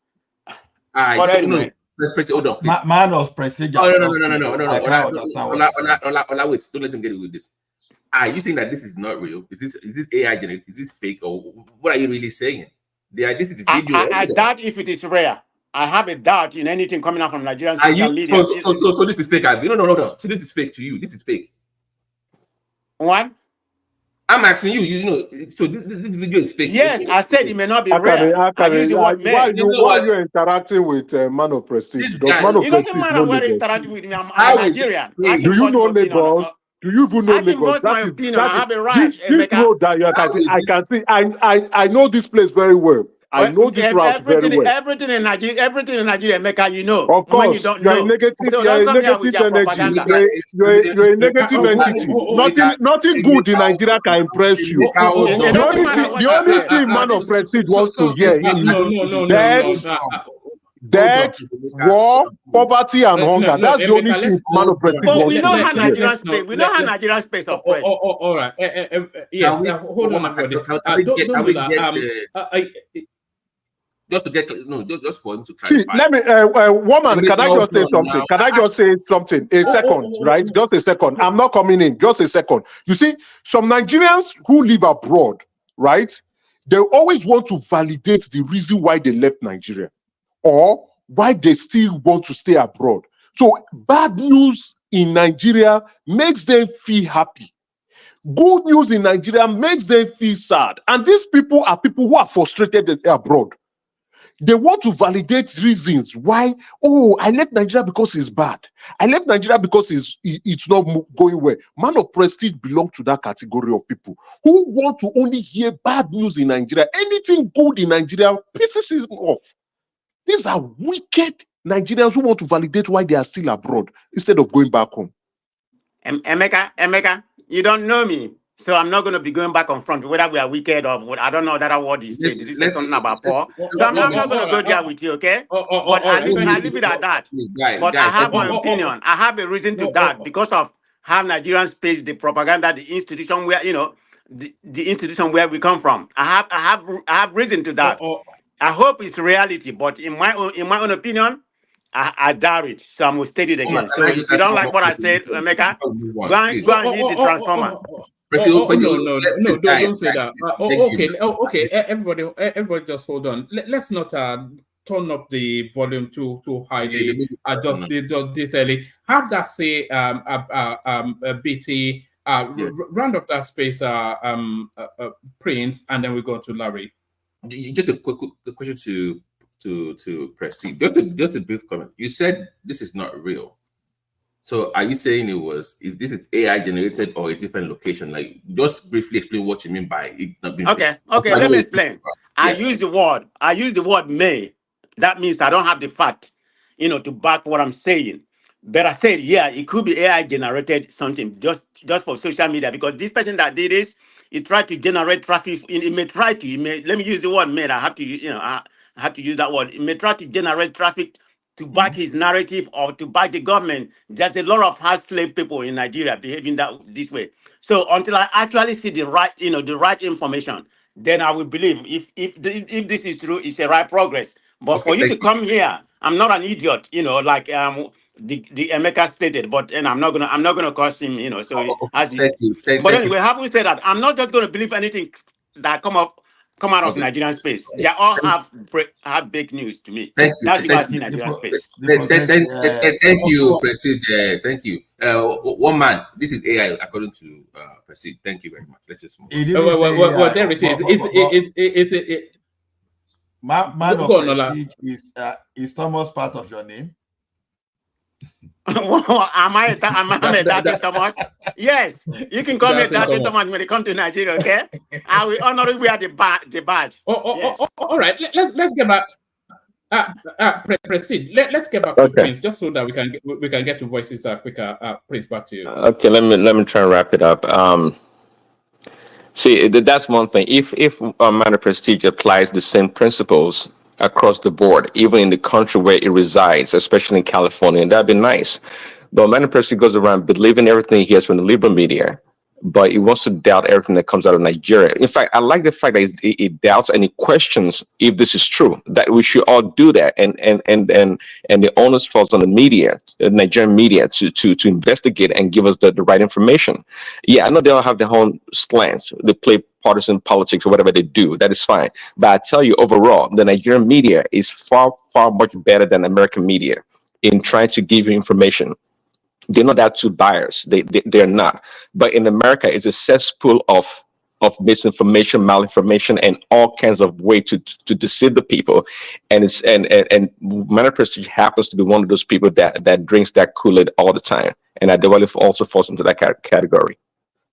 H: All right.
C: but
H: So, no.
C: anyway,
H: Let's hold on, please.
K: Man of prestige.
H: Oh,
K: and
H: no.
K: prestige. I can't understand what you're saying.
H: Wait, don't let him get it with this. Are you saying that this is not real? Is this AI generated? Is this fake? Or what are you really saying? This is video.
C: I doubt if it is rare. I have a doubt in anything coming out from Nigerian
H: Are
C: social
H: you
C: media.
H: so this is fake? No. So this is fake to you. This is fake.
C: What?
H: I'm asking you. So this video is fake.
C: Yes, I said it may not be rare. I use the word may.
L: Why are you interacting with Man of Prestige? Does Man of
C: It doesn't
L: Prestige
C: matter
L: know
C: where
L: Lagos?
C: interacting with me. I'm
H: How is
C: Nigerian.
H: this
L: Do you know Lagos? Do you even know
C: I can
L: Lagos?
C: voice my opinion. I have a right,
L: This
C: Emeka.
L: road that you can see. I can see. I know this place very well. I know this route very well.
C: Everything in Nigeria, Emeka,
L: Of
C: when you
L: course,
C: don't
L: you are a
C: know.
L: negative.
C: So
L: You are
C: don't
L: a
C: come here with
L: negative
C: your
L: energy.
C: propaganda.
L: You're a negative entity. Nothing good in Nigeria can impress you.
C: It doesn't matter what
L: The
C: you
L: only
C: say.
L: thing Man of Prestige wants to hear is death, war, poverty, and hunger. That's the only thing Man of Prestige
C: But
L: wants
C: we
L: to
C: know how
L: hear.
C: Nigerian space. We know how Nigerian space operates.
E: All right. Yes. Hold on, everybody.
H: Just to get just for him to clarify.
L: See, let me, woman, can I just say something? Can I just say something? A second, right? Just a second. I'm not coming in. Just a second. You see, some Nigerians who live abroad, right? They always want to validate the reason why they left Nigeria or why they still want to stay abroad. So bad news in Nigeria makes them feel happy. Good news in Nigeria makes them feel sad. And these people are people who are frustrated abroad. They want to validate reasons why, I left Nigeria because it's bad. I left Nigeria because it's not going well. Man of Prestige belong to that category of people who want to only hear bad news in Nigeria. Anything good in Nigeria pisses him off. These are wicked Nigerians who want to validate why they are still abroad instead of going back home.
C: Emeka, you don't know me. So I'm not going to be going back on front, whether we are wicked or what. I don't know that word you said. Did you say something about poor? So I'm not going to go there with you, okay? But I leave it at that. But I have my opinion. I have a reason to that because of how Nigerian space, the propaganda, the institution where, the institution where we come from. I have reason to that. I hope it's reality, but in my own opinion, I doubt it. So I'm going to state it again. So if you don't like what I said, Emeka, go and use the transformer.
E: Don't say that. Okay. Everybody, just hold on. Let's not turn up the volume too highly. Just this early. Have that say BT. Round of that space. Prince, and then we go to Larry.
H: Just a quick question to Prestige. Just a brief comment. You said this is not real. So are you saying is this AI generated or a different location? Like, just briefly explain what you mean by it not being
C: Okay, let me explain. I use the word may. That means I don't have the fact, to back what I'm saying. But I said, yeah, it could be AI generated something just for social media, because this person that did this, he tried to generate traffic. It may try to, let me use the word may. I have to, I have to use that word. It may try to generate traffic to back his narrative or to back the government. There's a lot of hard slave people in Nigeria behaving this way. So until I actually see the right information, then I will believe if this is true, it's a right progress. But for you to come here, I'm not an idiot, like the Emeka stated. But and I'm not gonna curse him, So as but anyway, having said that, I'm not just gonna believe anything that come out of Nigerian space. They all have big news to me.
H: Thank you.
C: That's what I see in Nigerian space.
H: Thank you, Prestige. Thank you. One man. This is AI according to Prestige. Thank you very much. Let's just move on.
E: Well, there it is.
K: Man of Prestige is Thomas part of your name?
C: Am I Datin Thomas? Yes, you can call me Datin Thomas when you come to Nigeria, okay? I will honor you wear the badge.
E: Yes. All right. Let's get back. Prestige. Let's get back to Prince, just so that we can get to voices quicker. Prince, back to you.
G: Okay, let me try and wrap it up. See, that's one thing. If Man of Prestige applies the same principles across the board, even in the country where it resides, especially in California, that'd be nice. But Man of Prestige goes around believing everything he hears from the liberal media, but he wants to doubt everything that comes out of Nigeria. In fact, I like the fact that he doubts and he questions if this is true. That we should all do that, and the onus falls on the media, the Nigerian media, to investigate and give us the right information. Yeah, I know they all have their own slants. They play partisan politics or whatever they do. That is fine. But I tell you, overall, the Nigerian media is far much better than American media in trying to give you information. They're not that too biased. They're not. But in America, it's a cesspool of misinformation, malinformation, and all kinds of way to deceive the people. And Man of Prestige happens to be one of those people that drinks that Kool-Aid all the time. And Adewale also falls into that category.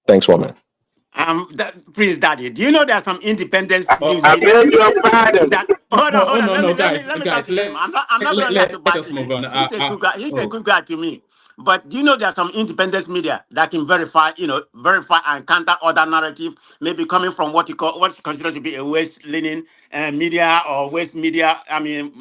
G: Thanks, woman.
C: Prince Daddy, do you know there's some independent news media? Hold on, guys. I'm not going to
E: let's move on.
C: He's a good guy to me. But do you know there's some independent media that can verify and counter other narrative, maybe coming from what's considered to be a West-leaning media or West media,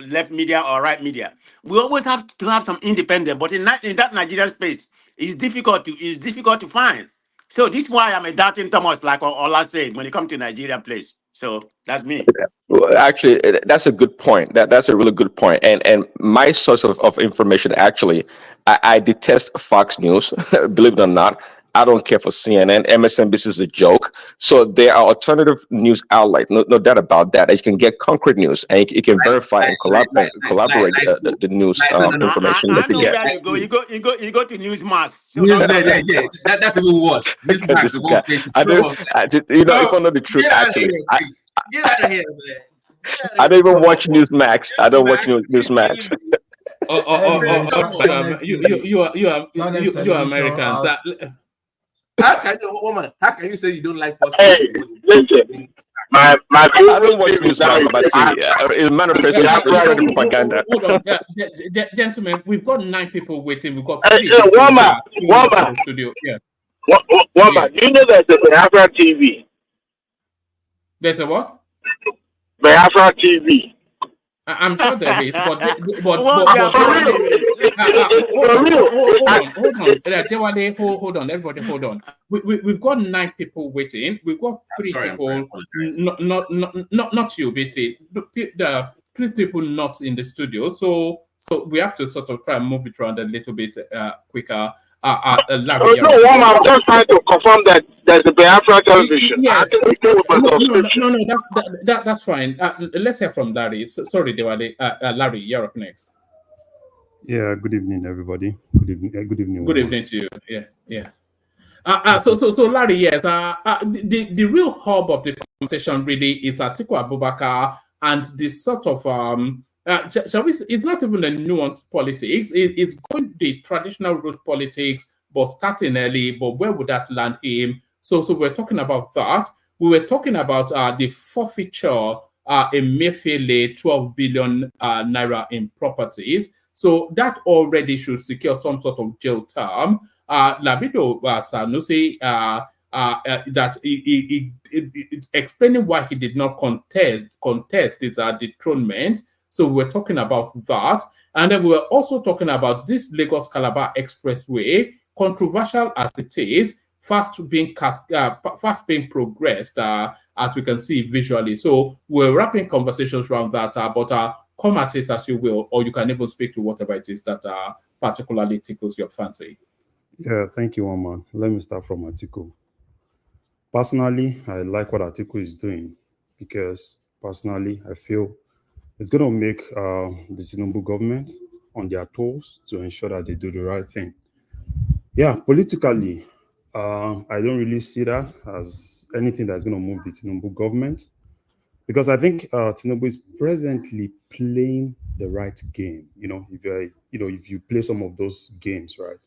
C: left media or right media. We always have to have some independent, but in that Nigerian space, it's difficult to find. So this is why I'm a doubting Thomas, like Ola said, when it comes to Nigeria place. So that's me.
G: Well, actually, that's a good point. That's a really good point. And my source of information, actually, I detest Fox News, believe it or not. I don't care for CNN. MSNBC is a joke. So there are alternative news outlets, no doubt about that. You can get concrete news and you can verify and collaborate the news information.
C: I know where you go. You go to Newsmax.
H: That's even worse.
G: If I know the truth, actually,
H: get out of here, man.
G: I don't even watch Newsmax. I don't watch Newsmax.
E: You are Americans.
H: How can you say you don't like what?
J: Hey, listen. My
G: I don't watch Newsmax, but see, Man of Prestige is propaganda.
E: Hold on, gentlemen. We've got 9 people waiting. We've got 3
J: woman.
E: Studio. Yeah.
J: Woman, do you know there's a Biafra TV?
E: There's a what?
J: Biafra TV.
E: I'm sure there is, but hold on, everybody, hold on. We've got 9 people waiting. We've got 3 people, not you, BT. The 3 people not in the studio, so we have to sort of try and move it around a little bit quicker. Larry.
J: No, I'm just trying to confirm that there's a Biafra television.
E: Yes.
J: I think we go with my subscription.
E: No, that's fine. Let's hear from Larry. Sorry, Dewale. Larry, you're up next.
M: Yeah, good evening, everybody. Good evening. Good evening.
E: Good evening to you. Yeah. So Larry, yes. The real hub of the conversation really is Atiku Abubakar and the sort of shall we say, it's not even a nuanced politics. It's going the traditional route politics, but starting early. But where would that land him? So we're talking about that. We were talking about the forfeiture in Mayfield, 12 billion naira in properties. So that already should secure some sort of jail term. Labido Sanusi that it's explaining why he did not contest his dethronement. So we're talking about that. And then we were also talking about this Lagos-Calabar Expressway, controversial as it is, fast being progressed, as we can see visually. So we're wrapping conversations around that, but come at it as you will, or you can even speak to whatever it is that particularly tickles your fancy.
M: Yeah, thank you, Oman. Let me start from Atiku. Personally, I like what Atiku is doing because personally, I feel it's going to make the Tinubu government on their toes to ensure that they do the right thing. Yeah, politically, I don't really see that as anything that's going to move the Tinubu government because I think Tinubu is presently playing the right game. If you play some of those games, right,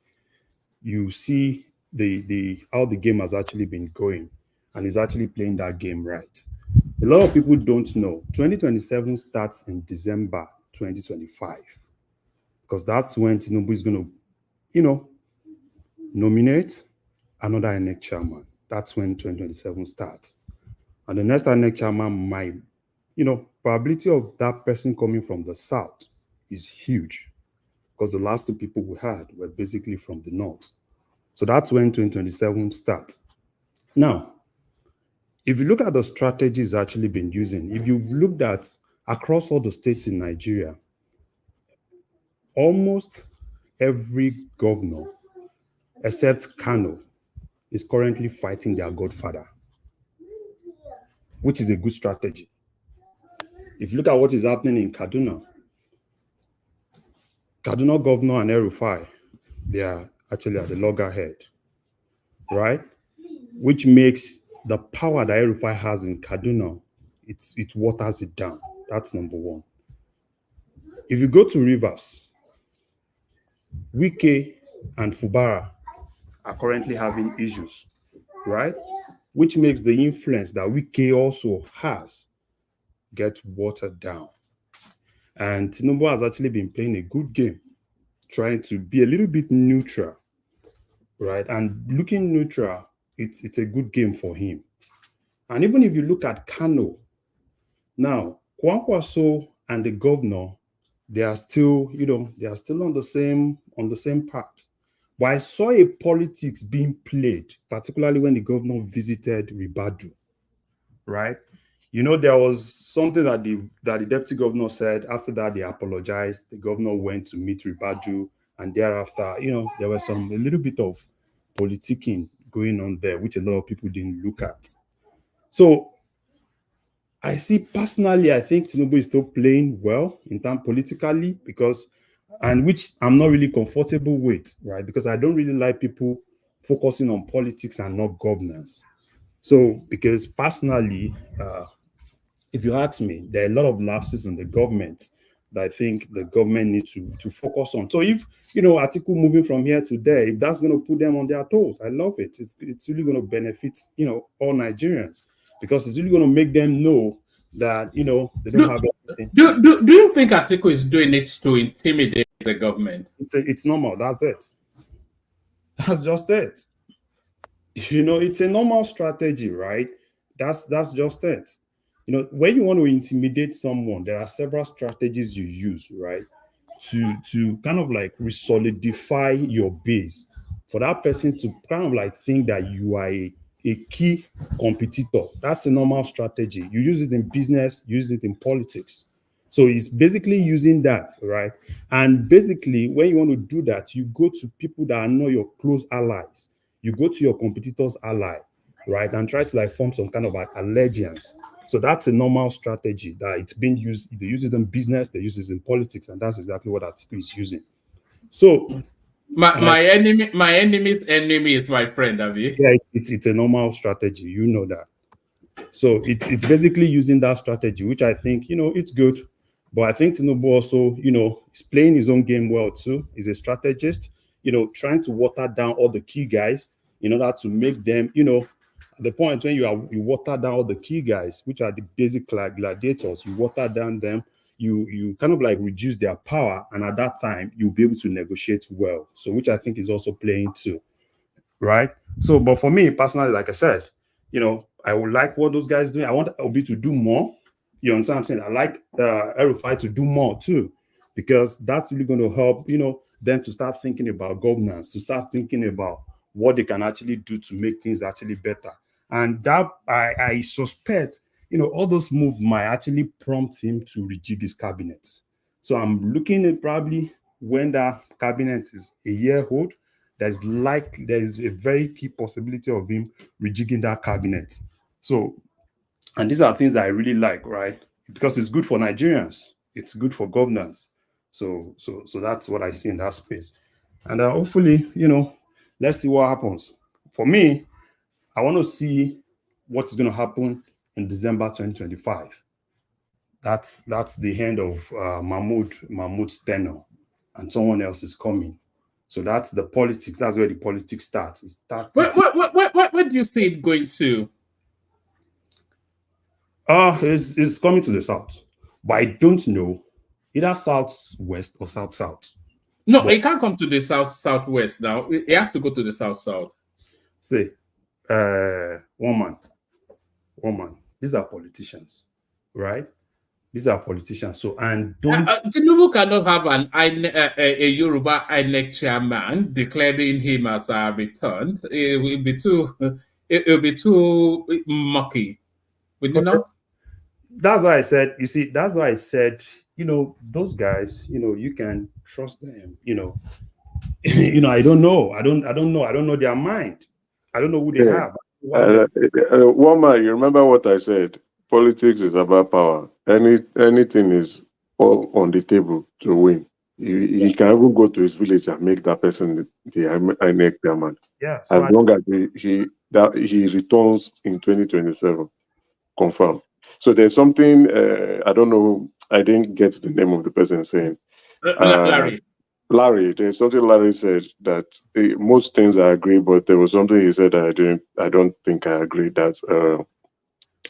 M: you see how the game has actually been going, and he's actually playing that game right. A lot of people don't know 2027 starts in December 2025 because that's when Tinubu is going to, nominate another INEC chairman. That's when 2027 starts. And the next INEC chairman might, probability of that person coming from the south is huge because the last two people we had were basically from the north. So that's when 2027 starts. Now, if you look at the strategies actually been using, if you've looked at across all the states in Nigeria, almost every governor, except Kano, is currently fighting their godfather, which is a good strategy. If you look at what is happening in Kaduna governor and El-Rufai, they are actually at the loggerhead, right? Which makes the power that El-Rufai has in Kaduna, it waters it down. That's number one. If you go to Rivers, Wike and Fubara are currently having issues, right? Which makes the influence that Wike also has get watered down. And Tinubu has actually been playing a good game, trying to be a little bit neutral, right? And looking neutral, it's a good game for him. And even if you look at Kano, now, Kwankwaso and the governor, they are still on the same path. But I saw a politics being played, particularly when the governor visited Ribadu, right? There was something that the deputy governor said. After that, they apologized. The governor went to meet Ribadu, and thereafter, there was a little bit of politicking going on there, which a lot of people didn't look at. So I see personally, I think Tinubu is still playing well in terms politically which I'm not really comfortable with, right? Because I don't really like people focusing on politics and not governance. So, because personally, if you ask me, there are a lot of lapses in the government that I think the government needs to focus on. So if, Atiku moving from here to there, if that's going to put them on their toes, I love it. It's really going to benefit, all Nigerians because it's really going to make them know that, they don't have anything.
E: Do you think Atiku is doing it to intimidate the government?
M: It's normal. That's it. That's just it. It's a normal strategy, right? That's just it. When you want to intimidate someone, there are several strategies you use, right? To kind of like solidify your base for that person to kind of like think that you are a key competitor. That's a normal strategy. You use it in business, use it in politics. So he's basically using that, right? And basically, when you want to do that, you go to people that are not your close allies. You go to your competitors' ally, right? And try to like form some kind of like allegiance. So that's a normal strategy that it's been used. They use it in business, they use it in politics, and that's exactly what Atiku is using. So
E: My enemy's enemy is my friend, Abi.
M: yeah, it's a normal strategy. You know that. So it's basically using that strategy, which I think, it's good. But I think Tinubu also, is playing his own game well too. He's a strategist, trying to water down all the key guys in order to make them, at the point when you water down all the key guys, which are the basic gladiators, you water down them, you kind of like reduce their power, and at that time you'll be able to negotiate well. So which I think is also playing too. Right. So, but for me personally, like I said, I would like what those guys doing. I want Obi to do more. You understand what I'm saying? I like El-Rufai to do more too, because that's really going to help, them to start thinking about governance, to start thinking about what they can actually do to make things actually better. And that I suspect, all those moves might actually prompt him to rejig his cabinet. So I'm looking at probably when that cabinet is a year old, there is a very key possibility of him rejigging that cabinet. So, and these are things that I really like, right? Because it's good for Nigerians, it's good for governance. So that's what I see in that space. And hopefully, let's see what happens. For me, I want to see what's going to happen in December 2025. That's the end of Mahmoud's tenure, and someone else is coming. So that's the politics. That's where the politics starts.
E: Where do you see it going to?
M: It's coming to the south, but I don't know either southwest or south.
E: No,
M: But
E: it can't come to the southwest now. It has to go to the south.
M: say, one man. These are politicians, right? These are politicians. So, and don't
E: Tinubu cannot have a Yoruba INEC chairman declaring him as returned. It will be too mucky. Will you not?
M: That's why I said, that's why I said, those guys, you can trust them, I don't know. I don't know their mind. I don't know who they have.
L: Wama, you remember what I said? Politics is about power. Anything is all on the table to win. He can even go to his village and make that person the INEC chairman.
M: Yeah. So
L: as long as he returns in 2027, confirmed. So there's something I don't know. I didn't get the name of the person saying. Larry, there's something Larry said that most things I agree, but there was something he said that I don't think I agree that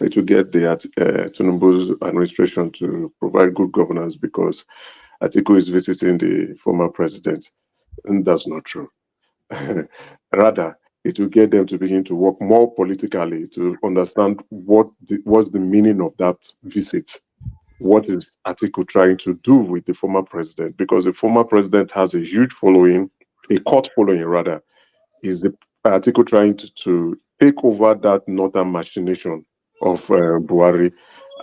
L: it will get the Tinubu's administration to provide good governance because Atiku is visiting the former president, and that's not true. Rather, it will get them to begin to work more politically to understand what's the meaning of that visit. What is Atiku trying to do with the former president? Because the former president has a huge following, a cult following rather. Is the Atiku trying to take over that northern machination of Buhari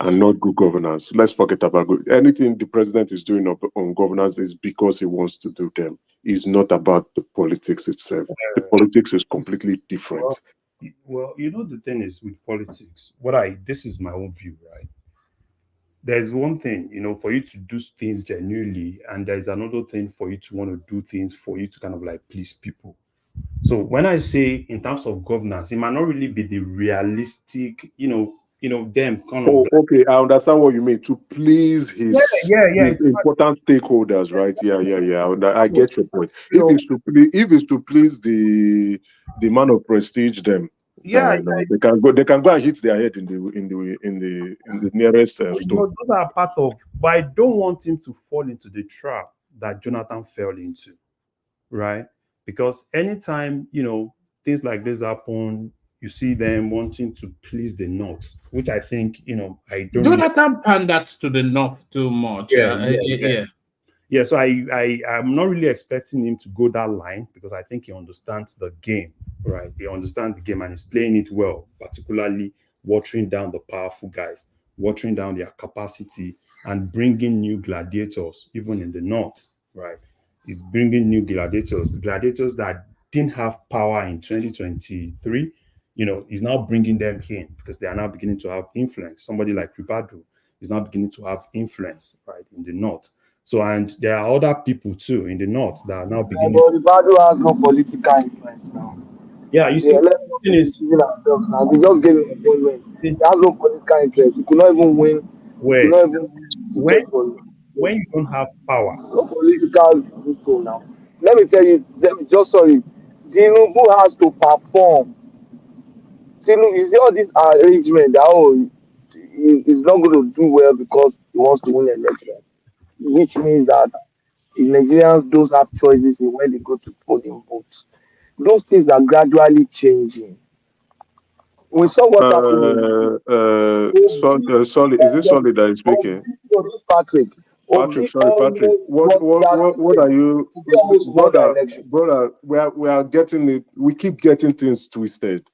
L: and not good governance? Let's forget about good. Anything the president is doing on governance is because he wants to do them. It's not about the politics itself. The politics is completely different.
M: Well, the thing is with politics, this is my own view, right? There's one thing, for you to do things genuinely, and there's another thing for you to want to do things for you to kind of like please people. So when I say in terms of governance, it might not really be the realistic, them kind of.
L: Okay, I understand what you mean. To please his important stakeholders, right? Yeah. I get your point. If it's to please the man of prestige, them. They can go and hit their head in the nearest stone.
M: Those are part of, but I don't want him to fall into the trap that Jonathan fell into, right? Because anytime things like this happen, you see them wanting to please the North, which I think I don't.
E: Jonathan pandered to the North too much.
M: Yeah, so I'm not really expecting him to go that line because I think he understands the game, right? He understands the game and he's playing it well, particularly watering down the powerful guys, watering down their capacity and bringing new gladiators, even in the north, right? It's bringing new gladiators that didn't have power in 2023. Is now bringing them in because they are now beginning to have influence. Somebody like Ribadu is now beginning to have influence, right, in the north. So, and there are other people too in the north that are now beginning
N: But
M: to.
N: the battle has no political influence now.
M: Yeah, you
N: The
M: see,
N: election
M: the thing is,
N: deceiving ourselves now. They just gave him appointment.
M: the-
N: He has no political interest. He could not even win. He could
M: where
N: not even win
M: when
N: ticket for
M: when you don't have power,
N: no political issue now. Let me tell you, just sorry. Tinubu has to perform. Tinubu, you see all this arrangement that he's not going to do well because he wants to win the election, which means that if Nigerians don't have choices in when they go to polling booths. Those things are gradually changing. We saw what happened
L: Solid, is it Solid that is speaking?
N: Patrick.
L: Patrick,
N: Obi
L: sorry, Patrick.
N: almost
L: What are you,
N: Obi almost won the election.
L: brother? We are getting it. We keep getting things twisted.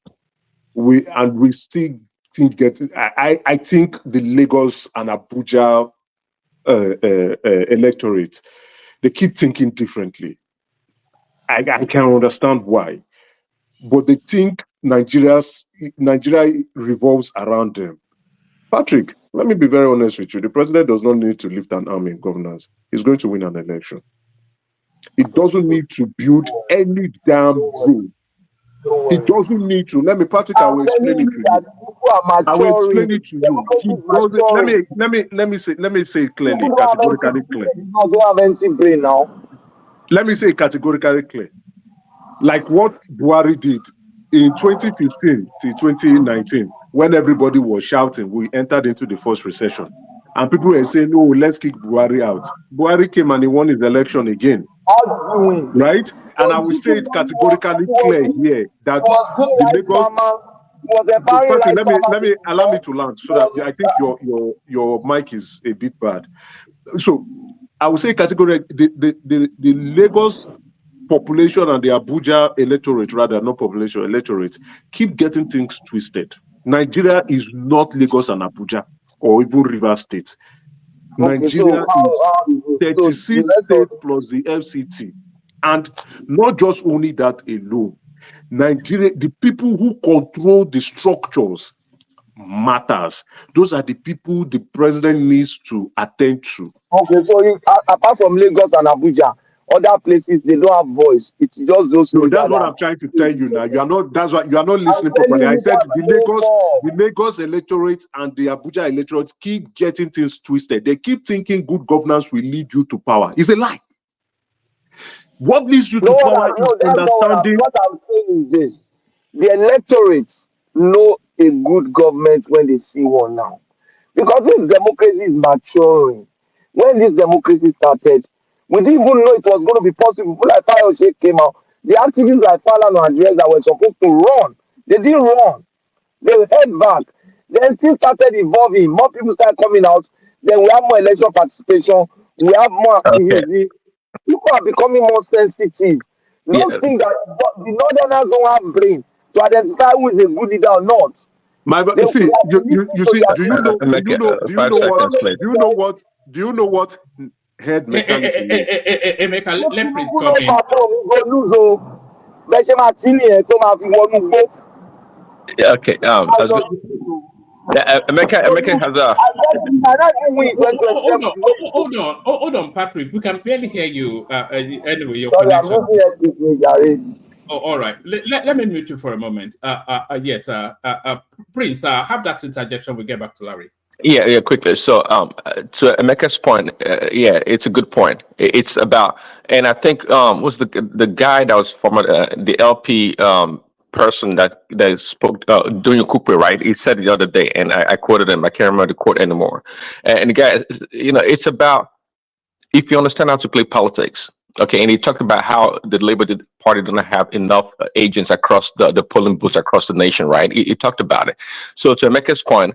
L: We still think getting. I think the Lagos and Abuja electorate, they keep thinking differently. I can understand why, but they think Nigeria revolves around them. Patrick, let me be very honest with you. The president does not need to lift an arm in governance. He's going to win an election. He doesn't need to build any damn road. He doesn't need to. Patrick, I will explain it to you. I will explain it to you. He doesn't. Let me say it clearly, categorically clear. Let me say it categorically clear. Like what Buhari did in 2015 to 2019, when everybody was shouting, we entered into the first recession. And people were saying, "Oh, let's kick Buhari out." Buhari came and he won his election again.
N: How did you win?
L: Right? And I will say it categorically clear here that the Lagos. Allow me to land so that I think your mic is a bit bad. So I will say categorically the Lagos population and the Abuja electorate, rather not population, electorate, keep getting things twisted. Nigeria is not Lagos and Abuja or even Rivers State. Nigeria is 36 states plus the FCT. And not just only that alone. Nigeria, the people who control the structures matters. Those are the people the president needs to attend to.
N: Okay, so apart from Lagos and Abuja, other places they don't have voice. It's just those.
L: So that's what I'm trying to tell you now. You are not. That's what you are not listening properly. I said the Lagos electorate and the Abuja electorate keep getting things twisted. They keep thinking good governance will lead you to power. It's a lie. What leads you to power is understanding.
N: What I'm saying is this: the electorates know a good government when they see one now, because this democracy is maturing. When this democracy started, we didn't even know it was going to be possible. People like Fayose came out. The activists like Falana and Andres that were supposed to run, they didn't run. They head back. Then things started evolving. More people started coming out. Then we have more election participation. We have more activism. People are becoming more sensitive. Those things that the Northerners don't have brain to identify who is a good leader or not.
L: You see, do you know what head mentality is?
E: Emeka, let Prince come in.
G: Okay, Emeka has a.
E: Hold on, Patrick. We can barely hear you. Anyway, your connection. All right. Let me mute you for a moment. Yes, Prince. Have that interjection. We'll get back to Larry.
G: Yeah, quickly. So, to Emeka's point, yeah, it's a good point. It's about, and I think was the guy that was from the LP person that spoke during Coupe, right? He said the other day, and I quoted him. I can't remember the quote anymore. And the guy, it's about if you understand how to play politics. Okay, and he talked about how the Labour Party don't have enough agents across the polling booths across the nation, right? He talked about it. So to Emeka's point,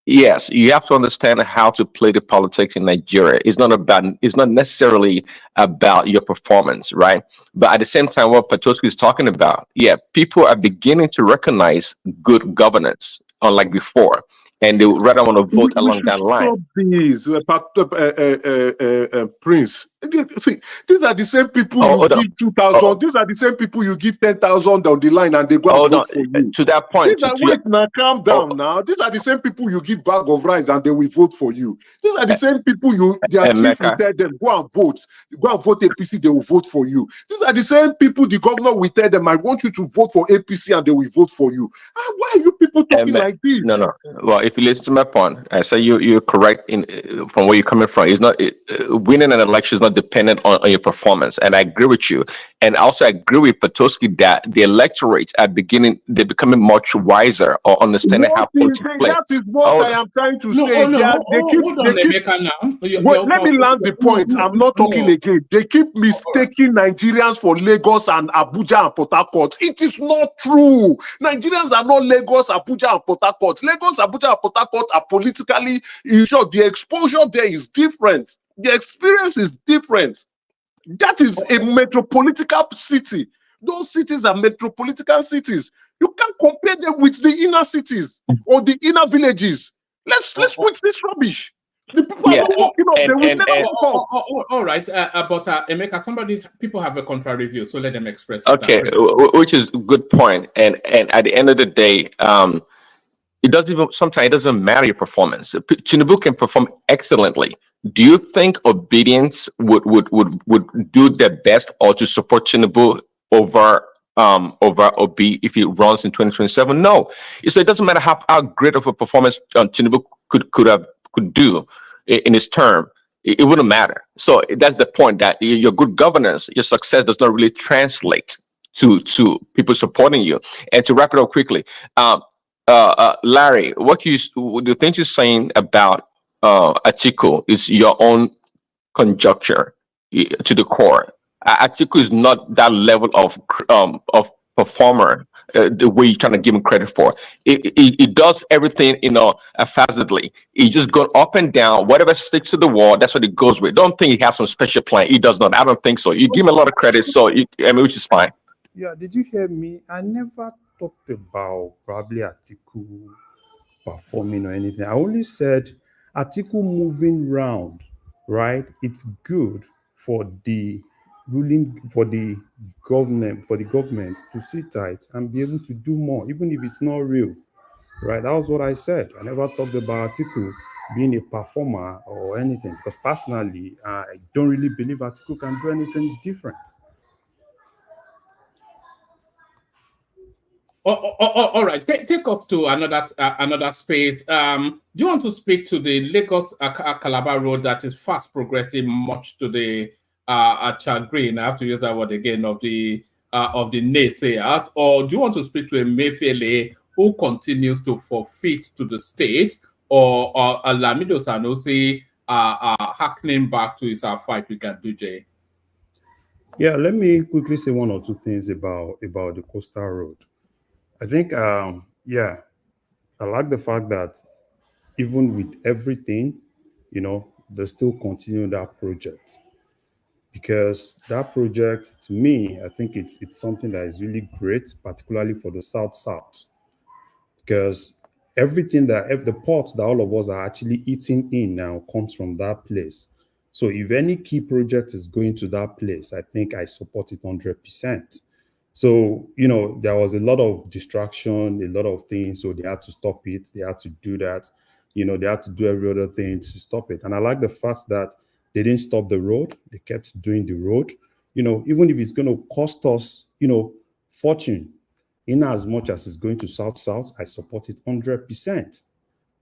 G: yes, you have to understand how to play the politics in Nigeria. It's not necessarily about your performance, right? But at the same time, what Patoski is talking about, yeah, people are beginning to recognize good governance, unlike before. and they would rather want to vote
L: We
G: along
L: should
G: that line.
L: stop these, Prince. See, these are the same people
G: Oh,
L: you
G: hold on.
L: give 2,000. These are the same people you give 10,000 on the line, and they go and
G: Hold on.
L: vote for you.
G: To that point,
L: These are
G: your,
L: wait now, calm down now. These are the same people you give bag of rice, and they will vote for you. These are the same people their chief will
G: Emeka,
L: tell them go and vote APC, they will vote for you. These are the same people the governor will tell them, I want you to vote for APC, and they will vote for you. Why are you people talking like this?
G: no. Well, if you listen to my point, I say you're correct in from where you're coming from. It's not winning an election is not dependent on your performance, and I agree with you. And also, I agree with Petoskey that the electorate they're becoming much wiser or understanding how politics play.
L: That is what I am trying to say.
E: Hold on, Emeka, now.
L: Wait, let me land the point. I'm not talking again. They keep mistaking Nigerians for Lagos and Abuja and Port Harcourt. It is not true. Nigerians are not Lagos, Abuja, and Port Harcourt. Lagos, Abuja, and Port Harcourt are politically, the exposure there is different. The experience is different. That is a metropolitan city. Those cities are metropolitan cities. You can't compare them with the inner cities or the inner villages. Let's quit this rubbish. The people are not walking up. They will never walk up.
E: All right, but Emeka, people have a contrary view, so let them express it.
G: Okay, which is a good point. And at the end of the day, sometimes it doesn't matter your performance. Tinubu can perform excellently. Do you think obedience would do their best or to support Tinubu over Obi if he runs in 2027? No. So it doesn't matter how great of a performance Tinubu could do in his term. It wouldn't matter. So that's the point, that your good governance, your success does not really translate to people supporting you. And to wrap it up quickly, Larry, the things you're saying about Atiku is your own conjecture to the core. Atiku is not that level of performer the way you're trying to give him credit for. He does everything, haphazardly. He just goes up and down. Whatever sticks to the wall, that's what he goes with. Don't think he has some special plan. He does not. I don't think so. You give him a lot of credit, which is fine.
M: Yeah, did you hear me? I never talked about probably Atiku performing or anything. I only said Atiku moving round, right? It's good for the government to sit tight and be able to do more, even if it's not real, right? That was what I said. I never talked about Atiku being a performer or anything, because personally, I don't really believe Atiku can do anything different.
E: All right, take us to another space. Do you want to speak to the Lagos Calabar road that is fast progressing, much to the chagrin? I have to use that word again, of the naysayers, or do you want to speak to a Emefiele who continues to forfeit to the state, or Lamido Sanusi harkening back to his fight with Ganduje?
M: Yeah, let me quickly say one or two things about the coastal road. I think, I like the fact that even with everything, they still continue that project, because that project, to me, I think it's something that is really great, particularly for the South, because everything the pots that all of us are actually eating in now comes from that place. So if any key project is going to that place, I think I support it 100%. So, there was a lot of distraction, a lot of things. So they had to stop it. They had to do that. They had to do every other thing to stop it. And I like the fact that they didn't stop the road. They kept doing the road. Even if it's going to cost us, fortune, in as much as it's going to South, I support it 100%.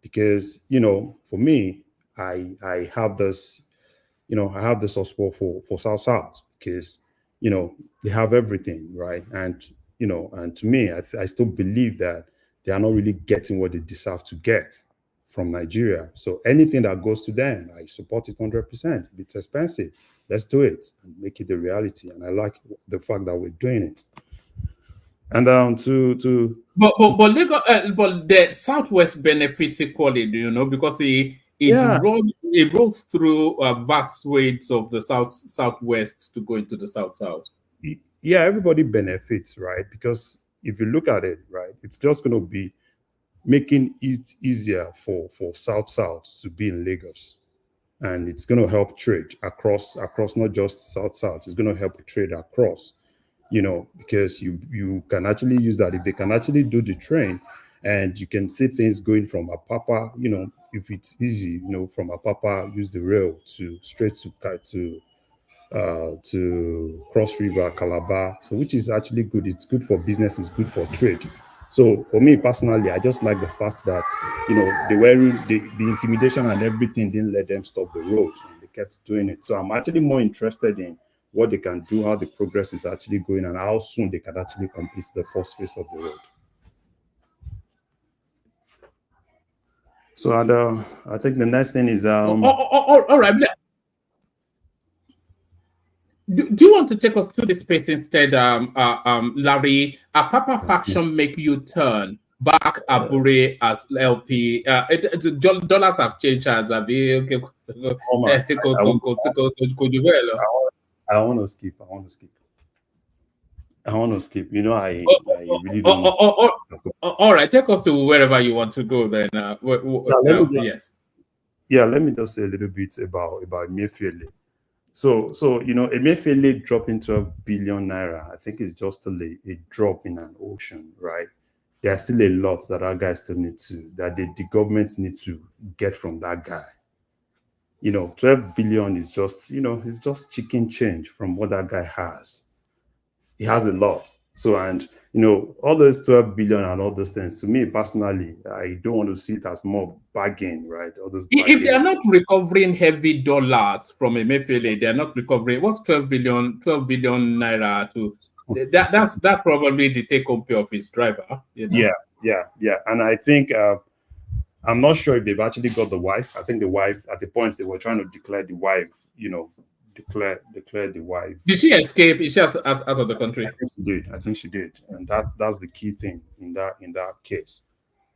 M: Because, for me, I have this, I have this support for South, because they have everything, right? And and to me, I still believe that they are not really getting what they deserve to get from Nigeria. So anything that goes to them, I support it 100%. If it's expensive, let's do it and make it a reality. And I like the fact that we're doing it. And but
E: the Southwest benefits equally, because it rolls through vast swathes of the Southwest to go into the South.
M: Yeah, everybody benefits, right? Because if you look at it, right, it's just going to be making it easier for South to be in Lagos, and it's going to help trade across not just South. It's going to help trade across, because you can actually use that. If they can actually do the train, and you can see things going from Apapa, if it's easy, from Apapa, use the rail to straight to Cross River, Calabar. So which is actually good. It's good for business. It's good for trade. So for me personally, I just like the fact that they were the intimidation and everything didn't let them stop the road. And they kept doing it. So I'm actually more interested in what they can do, how the progress is actually going, and how soon they can actually complete the first phase of the road. So I think the next thing is
E: all right. Do you want to take us through the space instead, Larry? A Papa faction make you turn back Abure as LP. Dollars have changed hands.
M: I want to skip. I really don't.
E: All right, take us to wherever you want to go then. Yes.
M: Yeah, let me just say a little bit about Emefiele. So Emefiele dropping 12 billion naira, I think it's just a drop in an ocean, right? There are still a lot that our guys still need to, that the governments need to get from that guy. 12 billion is just, it's just chicken change from what that guy has. He has a lot. So, and, all those 12 billion and all those things, to me personally, I don't want to see it as more bargain, right? All those
E: if they are not recovering heavy dollars from Emefiele, they are not recovering. What's 12 billion naira to? That's probably the take-home pay of his driver.
M: Yeah. And I think, I'm not sure if they've actually got the wife. I think the wife, at the point they were trying to declare the wife, declare the wife.
E: Did she escape? Is she out of the country?
M: I think she did. And that's the key thing in that case.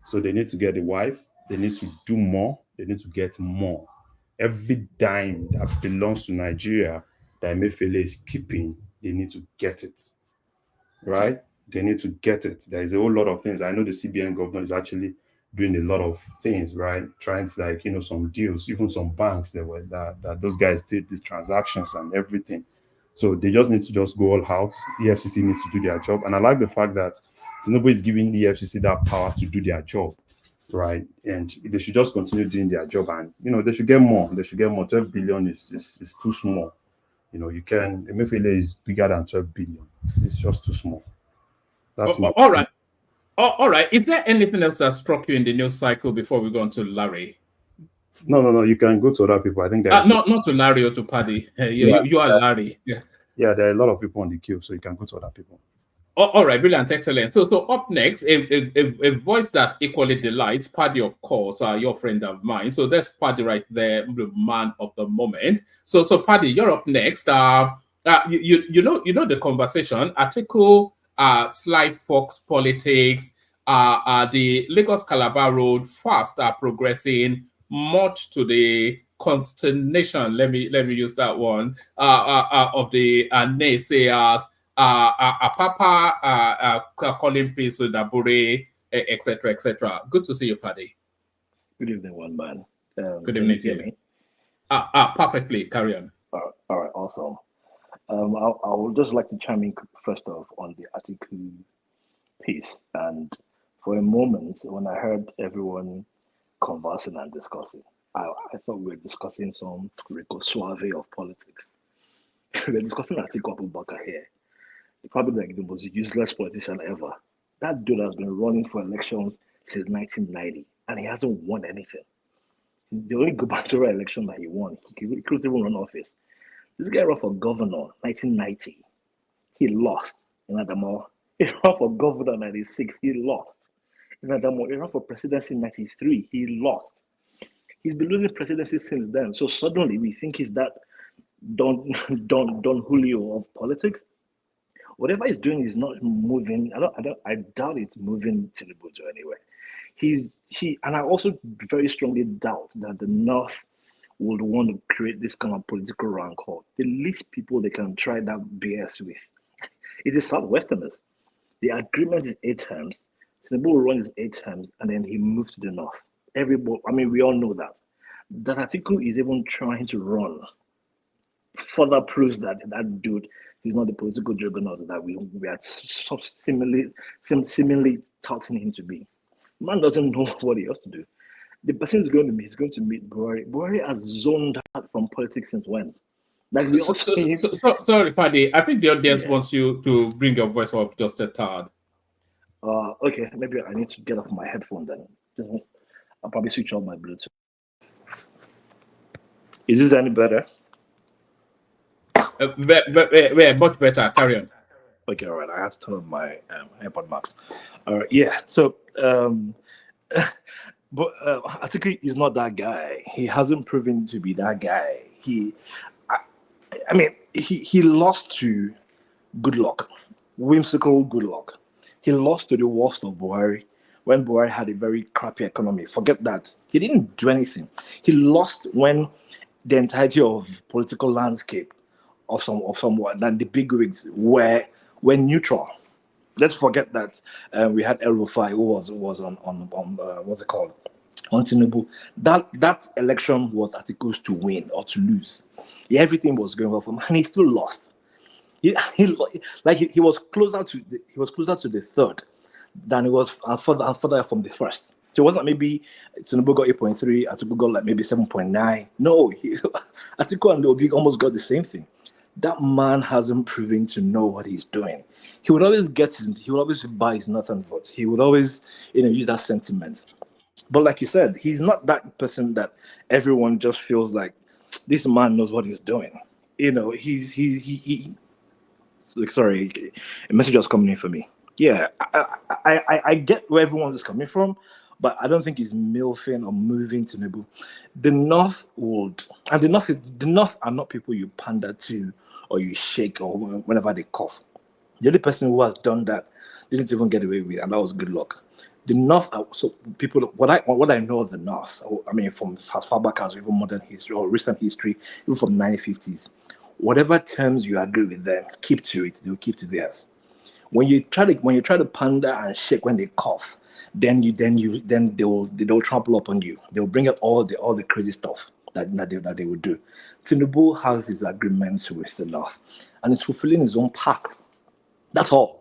M: So they need to get the wife. They need to do more. They need to get more. Every dime that belongs to Nigeria that Emefiele is keeping, they need to get it. Right? They need to get it. There is a whole lot of things. I know the CBN governor is actually doing a lot of things, right? Trying to some deals, even some banks that those guys did these transactions and everything. So they just need to just go all out. EFCC needs to do their job. And I like the fact that Tinubu is giving the EFCC that power to do their job, right? And they should just continue doing their job, and they should get more. 12 billion is too small. Emefiele is bigger than 12 billion. It's just too small. That's
E: all right. All right. Is there anything else that struck you in the news cycle before we go on to Larry?
M: No. You can go to other people. I think there's
E: not to Larry or to Paddy. You are Larry.
M: Yeah, there are a lot of people on the queue, so you can go to other people.
E: All right, brilliant, excellent. So up next, a voice that equally delights, Paddy, of course, your friend of mine. So that's Paddy right there, the man of the moment. So Paddy, you're up next. You know the conversation. Atiku, Sly Fox politics, the Lagos Calabar Road fast are progressing, much to the consternation. Let me use that one. Of the naysayers. Papa calling peace with Abure, etc., etc. Good to see you, Paddy.
F: Good evening, one man.
E: Good evening to you. Perfectly. Carry on.
F: All right, awesome. I would just like to chime in first off on the Atiku piece. And for a moment, when I heard everyone conversing and discussing, I thought we were discussing some Rico Suave of politics. We're discussing Atiku Abubakar here. Probably like the most useless politician ever. That dude has been running for elections since 1990, and he hasn't won anything. The only gubernatorial election that he won, he couldn't even run office. This guy ran for governor 1990. He lost in Adamawa. He ran for governor 96. He lost in Adamawa. He ran for presidency in 93. He lost. He's been losing presidency since then. So suddenly we think he's that Don Julio of politics. Whatever he's doing is not moving. I doubt it's moving Tinubu to anywhere. And I also very strongly doubt that the North would want to create this kind of political rancor. The least people they can try that BS with is the Southwesterners. The agreement is 8 terms. Tinubu will run his 8 terms and then he moves to the north. Everybody, I mean, we all know that. That Atiku is even trying to run further proves that that dude is not the political juggernaut that we are seemingly touting him to be. Man doesn't know what he has to do. The person is going to meet Buhari. Buhari has zoned out from politics since when? Like we all
E: sorry, Paddy. I think the audience wants you to bring your voice up just a tad.
F: Okay, maybe I need to get off my headphone then. I'll probably switch off my Bluetooth. Is this any better?
E: Much better. Carry on.
F: Okay, all right. I have to turn on my AirPod Max. All right, yeah. So, but Atiku is not that guy. He hasn't proven to be that guy. I mean, he lost to Goodluck, whimsical Goodluck. He lost to the worst of Buhari when Buhari had a very crappy economy. Forget that. He didn't do anything. He lost when the entirety of political landscape of somewhat than the big wigs were neutral. Let's forget that we had El Rufai who was on what's it called, on Tinubu. That election was Atiku's to win or to lose. Yeah, everything was going well for him, and he still lost. He was closer to the third than it was further from the first. So it wasn't maybe Tinubu got 8.3, Atiku got like maybe 7.9. No, Atiku and Obi almost got the same thing. That man hasn't proven to know what he's doing. He would always buy his northern votes. He would always, use that sentiment. But like you said, he's not that person that everyone just feels like this man knows what he's doing. Sorry, a message was coming in for me. Yeah, I get where everyone is coming from, but I don't think he's milfing or moving Tinubu. The North are not people you pander to or you shake or whenever they cough. The only person who has done that didn't even get away with it, and that was Goodluck. The North, so people, what I know of the North, I mean, from as far back as even modern history or recent history, even from the 1950s, whatever terms you agree with them, keep to it. They'll keep to theirs. When you try to pander and shake when they cough, then they'll trample up on you. They'll bring up all the crazy stuff that they would do. Tinubu has his agreements with the North, and it's fulfilling his own pact. That's all.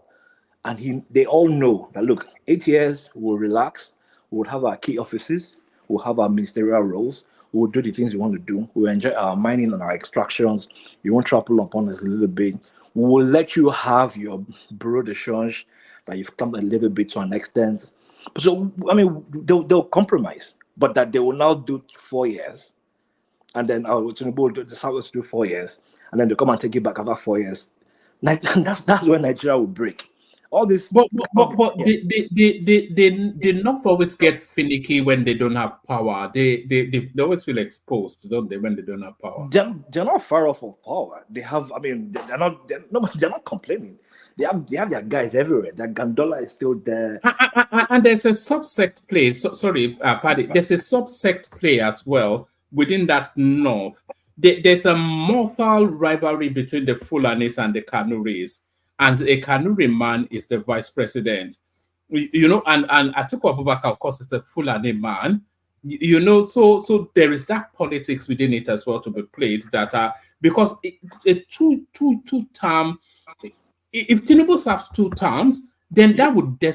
F: And they all know that, look, 8 years, we'll relax, we'll have our key offices, we'll have our ministerial roles, we'll do the things we want to do, we'll enjoy our mining and our extractions, you won't trample upon us a little bit, we'll let you have your bureau de change that you've come a little bit to an extent. So, I mean, they'll compromise, but that they will now do 4 years, and then Tinubu will decide to do 4 years, and then they'll come and take it back after 4 years. That's when Nigeria will break. All this,
E: but they not always get finicky when they don't have power. They always feel exposed, don't they, when they don't have power?
F: They're not far off of power. They have, I mean, they're not complaining. They have their guys everywhere. That Gandola is still there.
E: And there's a subsect play. Paddy. There's a subsect play as well within that North. There's a mortal rivalry between the Fulanis and the Kanuris. And a Kanuri man is the vice president, and Atiku Abubakar, of course, is the Fulani man, so there is that politics within it as well to be played, that because a two term, if Tinubu serves 2 terms, then that would the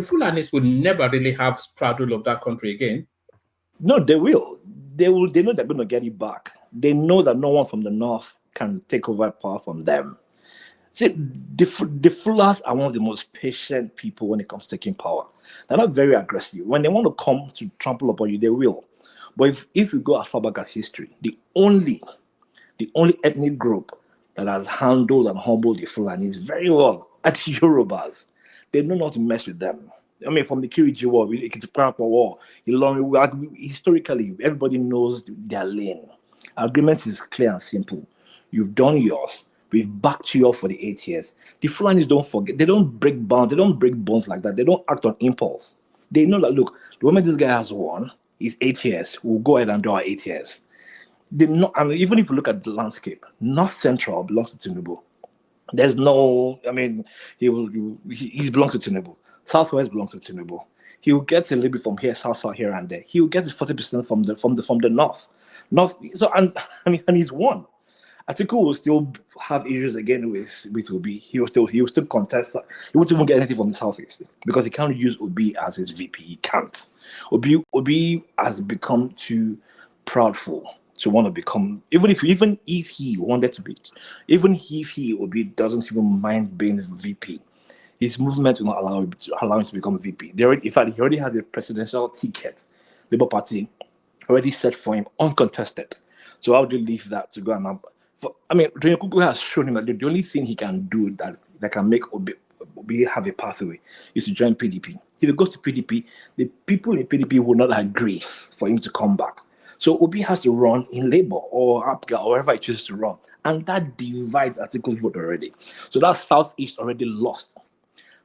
E: Fulanis will never really have straddle of that country again.
F: No, they will. They know they're going to get it back. They know that no one from the North can take over power from them. See, the Fulani are one of the most patient people when it comes to taking power. They're not very aggressive. When they want to come to trample upon you, they will. But if you go as far back as history, the only ethnic group that has handled and humbled the Fulanis very well are the Yorubas. They know not to mess with them. I mean, from the Kiriji War, Ikitiparapa War, historically, everybody knows their lane. Agreement is clear and simple. You've done yours. We've backed you up for the 8 years. The Fulanis don't forget. They don't break bonds. They don't break bonds like that. They don't act on impulse. They know that, look, the moment this guy has won, is 8 years. We'll go ahead and do our 8 years. And even if you look at the landscape, North Central belongs to Tinubu. There's no, I mean, he belongs to Tinubu. Southwest belongs to Tinubu. He will get a little bit from here, south, here and there. He will get 40% from the north. So and he's won. Atiku will still have issues again with Obi. He will still contest. He won't even get anything from the southeast because he can't use Obi as his VP. He can't. Obi has become too proudful to want to become. Even if he wanted to be, even if Obi doesn't even mind being VP, his movement will not allow him to become VP. He already has a presidential ticket. Labour Party already set for him, uncontested. So how would you leave that to go and? Daniel Kuku has shown him that the only thing he can do that can make Obi have a pathway is to join PDP. If he goes to PDP, the people in PDP will not agree for him to come back. So Obi has to run in Labour or APGA or wherever he chooses to run. And that divides Atiku's vote already. So that's Southeast already lost.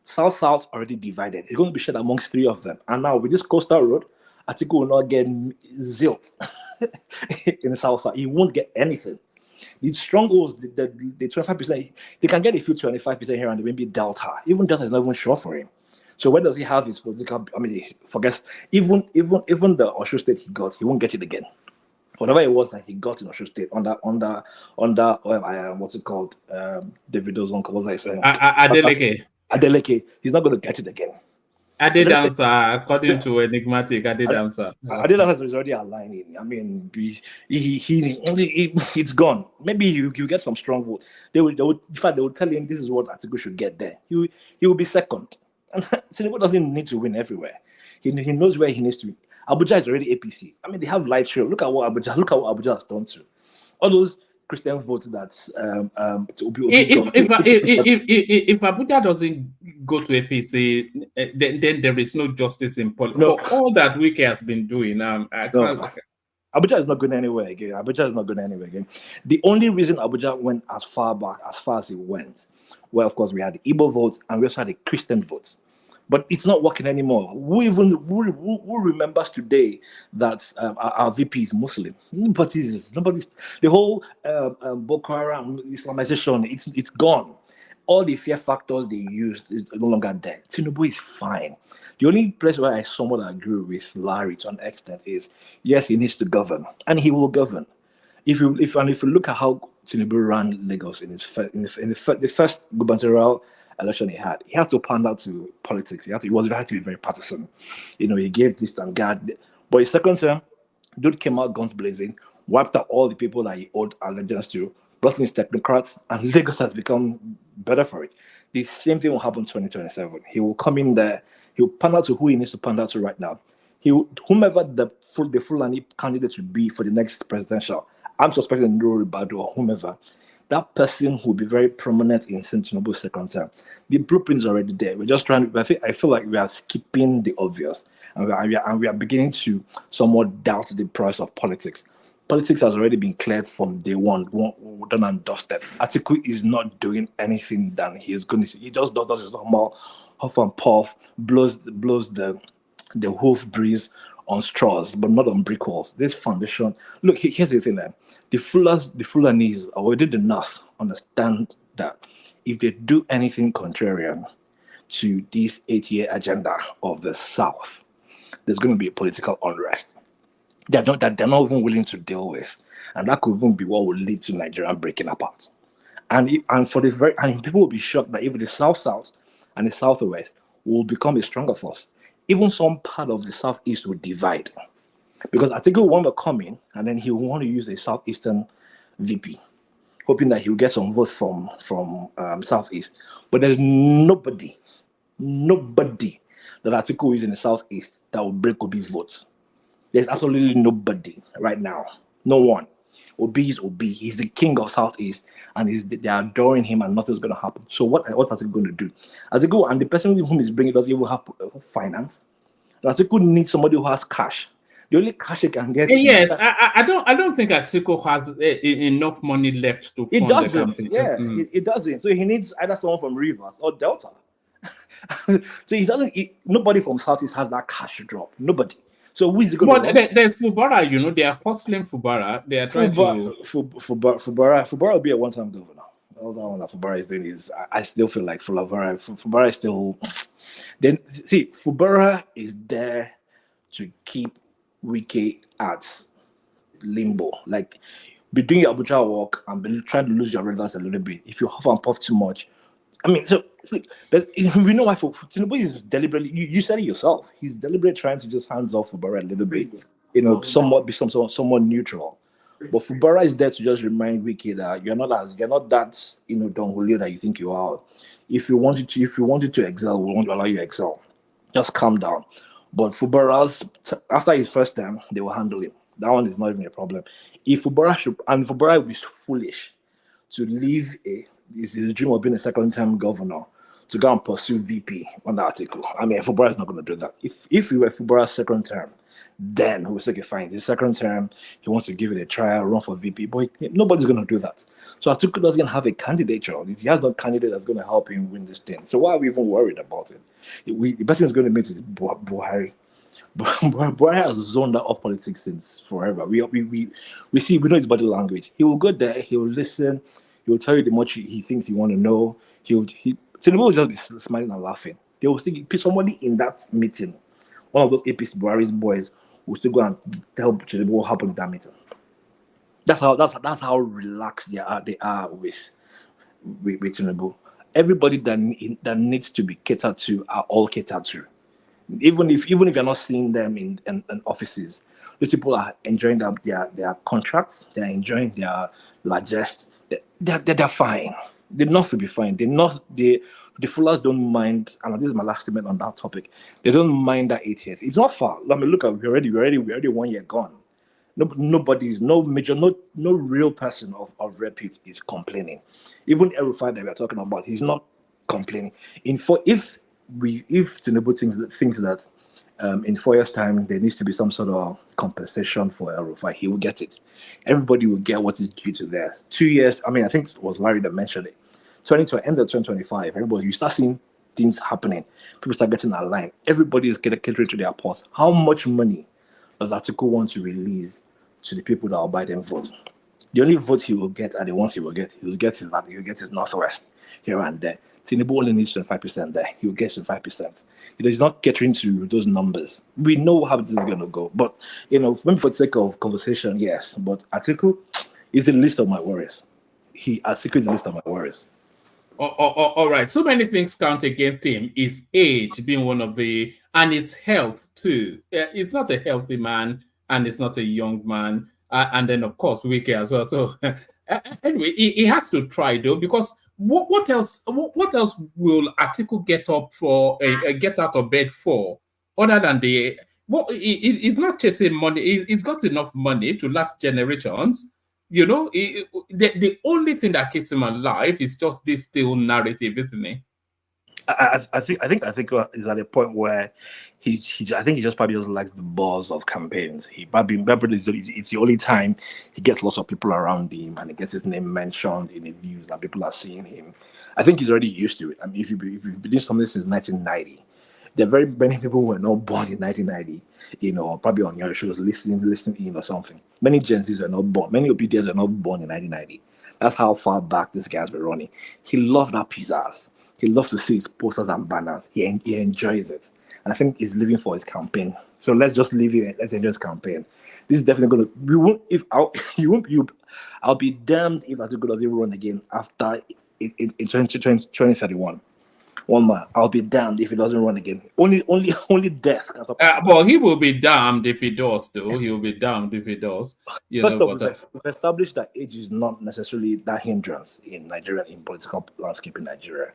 F: South already divided. It's going to be shared amongst three of them. And now with this coastal road, Atiku will not get zilt in the South. He won't get anything. The strongholds, the 25%, they can get a few 25% here and maybe Delta. Even Delta is not even sure for him. So where does he have his political? Forget even the Osho State he got, he won't get it again. Whatever it was that he got in Osho State under what's it called? Davido's uncle, what's that saying? Adeleke. He's not going to get it again.
E: Adedansa, according to Enigmatic, Adedansa.
F: Adedansa is already aligning. It's gone. Maybe you get some strong vote. They will tell him this is what Atiku should get there. He will be second. And Tinubu doesn't need to win everywhere. He knows where he needs to be. Abuja is already APC. They have light show. Look at what Abuja has done to all those Christian votes that
E: if Abuja doesn't go to APC, then there is no justice in politics. No. For all that Wike has been doing,
F: Abuja is not going anywhere again. The only reason Abuja went as far as it went, well, of course, we had the Igbo votes and we also had the Christian votes. But it's not working anymore. Who remembers today that our VP is Muslim? Nobody. The whole Boko Haram Islamization, it's gone. All the fear factors they used is no longer there. Tinubu is fine. The only place where I somewhat agree with Larry to an extent is, yes, he needs to govern, and he will govern. If you look at how Tinubu ran Lagos in the first gubernatorial election he had to pander to politics. He had to be very partisan. He gave this and that. But his second term, dude came out guns blazing, wiped out all the people that he owed allegiance to, brought in his technocrats, and Lagos has become better for it. The same thing will happen in 2027. He will come in there, he will pander to who he needs to pander to right now. Whomever the Fulani candidate will be for the next presidential, I'm suspecting Nuru Badu or whomever, that person will be very prominent in Tinubu's second term. The blueprint is already there. We're just trying to. I feel like we are skipping the obvious, and we are beginning to somewhat doubt the price of politics. Politics has already been cleared from day one, done and dusted. Atiku is not doing anything that he is going to. He just does his normal huff and puff, blows the hoof breeze on straws, but not on brick walls. This foundation. Look, here's the thing. The Fulanis, or the North, understand that if they do anything contrarian to this 8-year agenda of the South, there's going to be a political unrest they're not even willing to deal with, and that could even be what will lead to Nigeria breaking apart. And people will be shocked that even the South and the Southwest will become a stronger force. Even some part of the Southeast will divide. Because I think he'll want to come in and then he'll want to use a Southeastern VP, hoping that he'll get some votes from Southeast. But there's nobody that Atiku is in the Southeast that will break Obi's votes. There's absolutely nobody right now. No one. Obi is Obi. He's the king of Southeast, and they are adoring him, and nothing's going to happen. So what's Atiku going to do? Atiku, and the person with whom he's bringing doesn't even have finance. Atiku needs somebody who has cash. The only cash he can get.
E: Yes, I don't think Atiku has enough money left to.
F: It doesn't. It doesn't. So he needs either someone from Rivers or Delta. So he doesn't. Nobody from Southeast has that cash to drop. Nobody. So who is going to?
E: But there's Fubara. They are hustling Fubara. They are trying to.
F: Fubara will be a one-time governor. All that one that Fubara is doing is, I still feel like Fubara is still. Then see, Fubara is there to keep Wiki at limbo. Like be doing your arbitral work and be trying to lose your relevance a little bit. If you huff and puff too much, I mean, so see, we know why Tinubu is deliberately. You said it yourself. He's deliberately trying to just hands off Fubara a little bit. Somewhat be somewhat neutral. But Fubara is there to just remind Wiki that you're not that Don Julio that you think you are. If you wanted to excel, we want to allow you to excel. Just calm down. But Fubara's after his first term, they will handle him. That one is not even a problem. If Fubara is foolish to leave his dream of being a second-term governor to go and pursue VP on the article. I mean, Fubara is not going to do that. If he were Fubara's second term, then he would say, okay, fine, his second term, he wants to give it a trial, run for VP, but nobody's going to do that. So Atiku doesn't have a candidature. He has no candidate that's going to help him win this thing. So why are we even worried about it? The person is going to meet with Buhari. Buhari has zoned out of politics since forever. We know his body language. He will go there, he will listen, he will tell you the much he thinks you want to know. Tinubu will just be smiling and laughing. They will still somebody in that meeting, one of those APC Buhari's boys, will still go and tell Tinubu what happened in that meeting. That's how relaxed they are with Tinubu. Everybody that needs to be catered to are all catered to. Even if you're not seeing them in offices, these people are enjoying their contracts. They're enjoying their largest. They're fine. They're not to be fine. The Fullers don't mind. And this is my last statement on that topic. They don't mind that 8 years. It's not far. I mean, look at we're already 1 year gone. No real person of repute is complaining. Even El-Rufai that we're talking about, he's not complaining. If Tinubu thinks that in 4 years' time there needs to be some sort of compensation for El-Rufai, he will get it. Everybody will get what is due to theirs. 2 years, I mean, I think it was Larry that mentioned it. End of 2025, everybody, you start seeing things happening. People start getting aligned. Everybody is catering to their pulse. How much money does Atiku want to release to the people that will buy them votes? The only vote he will get, and the ones he will get his Northwest here and there. Tinubu only needs 25% there. He will get 25%. He's not catering to those numbers. We know how this is going to go. But, maybe for the sake of conversation, yes. But Atiku is the least of my worries. Atiku is the least of my worries.
E: All right. So many things count against him. His age being one of the, and his health too. He's not a healthy man, and he's not a young man. And then, of course, Wike as well. So anyway, he has to try though, because what else will Atiku get out of bed for, other than he's not chasing money. He's got enough money to last generations. The only thing that keeps him alive is just this still narrative, isn't it?
F: I think is at a point where I think he just probably just likes the buzz of campaigns. It's the only time he gets lots of people around him and he gets his name mentioned in the news and people are seeing him. I think he's already used to it. I mean, if you've been doing something since 1990, there are very many people who were not born in 1990, probably on your shows listening in or something. Many Gen Zs were not born. Many OPDs were not born in 1990. That's how far back these guys were running. He loved that pizzazz. He loves to see his posters and banners. He enjoys it. And I think he's living for his campaign. So let's just leave it. Let's enjoy his campaign. This is definitely going to... I'll be damned if Atiku doesn't run again after in 2031. One man, I'll be damned if he doesn't run again. Only death can stop.
E: Well, he will be damned if he does, though. He will be damned if he does.
F: First off, we've established that age is not necessarily that hindrance in Nigeria, in political landscape in Nigeria.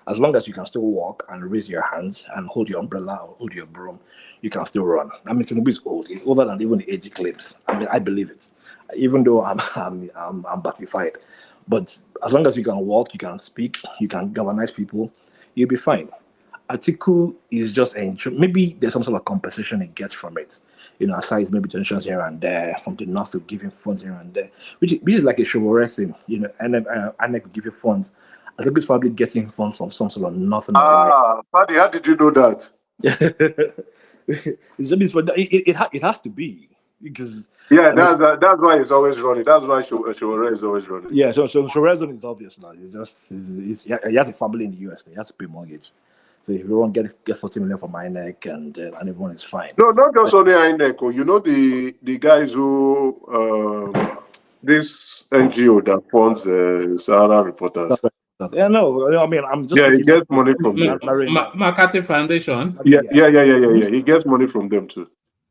F: As long as you can still walk and raise your hands and hold your umbrella or hold your broom, you can still run. I mean, Tinubu is old. He's older than even the age he claims. I mean, I believe it, even though I'm batified. But as long as you can walk, you can speak, you can galvanize people, you'll be fine. Atiku is just maybe there's some sort of compensation he gets from it. Aside maybe donations here and there, from the north to give him funds here and there, which is like a Showore thing, and then INEC will give you funds. I think it's probably getting funds from some sort of nothing.
L: Paddy, how did you know that?
F: It has to be. Because
L: that's why he's always running. That's why Showore is always running.
F: Yeah, so Shore's is obvious now. He has a family in the US. He has to pay mortgage. So if everyone get 40 million from INEC and everyone is fine.
L: No, not just only INEC. You know the guys who this NGO that funds Sahara reporters.
F: Yeah, no, I mean I'm just
L: Yeah, he
F: speaking
L: gets money from them.
E: McCarthy Foundation.
L: Yeah. He gets money from them too.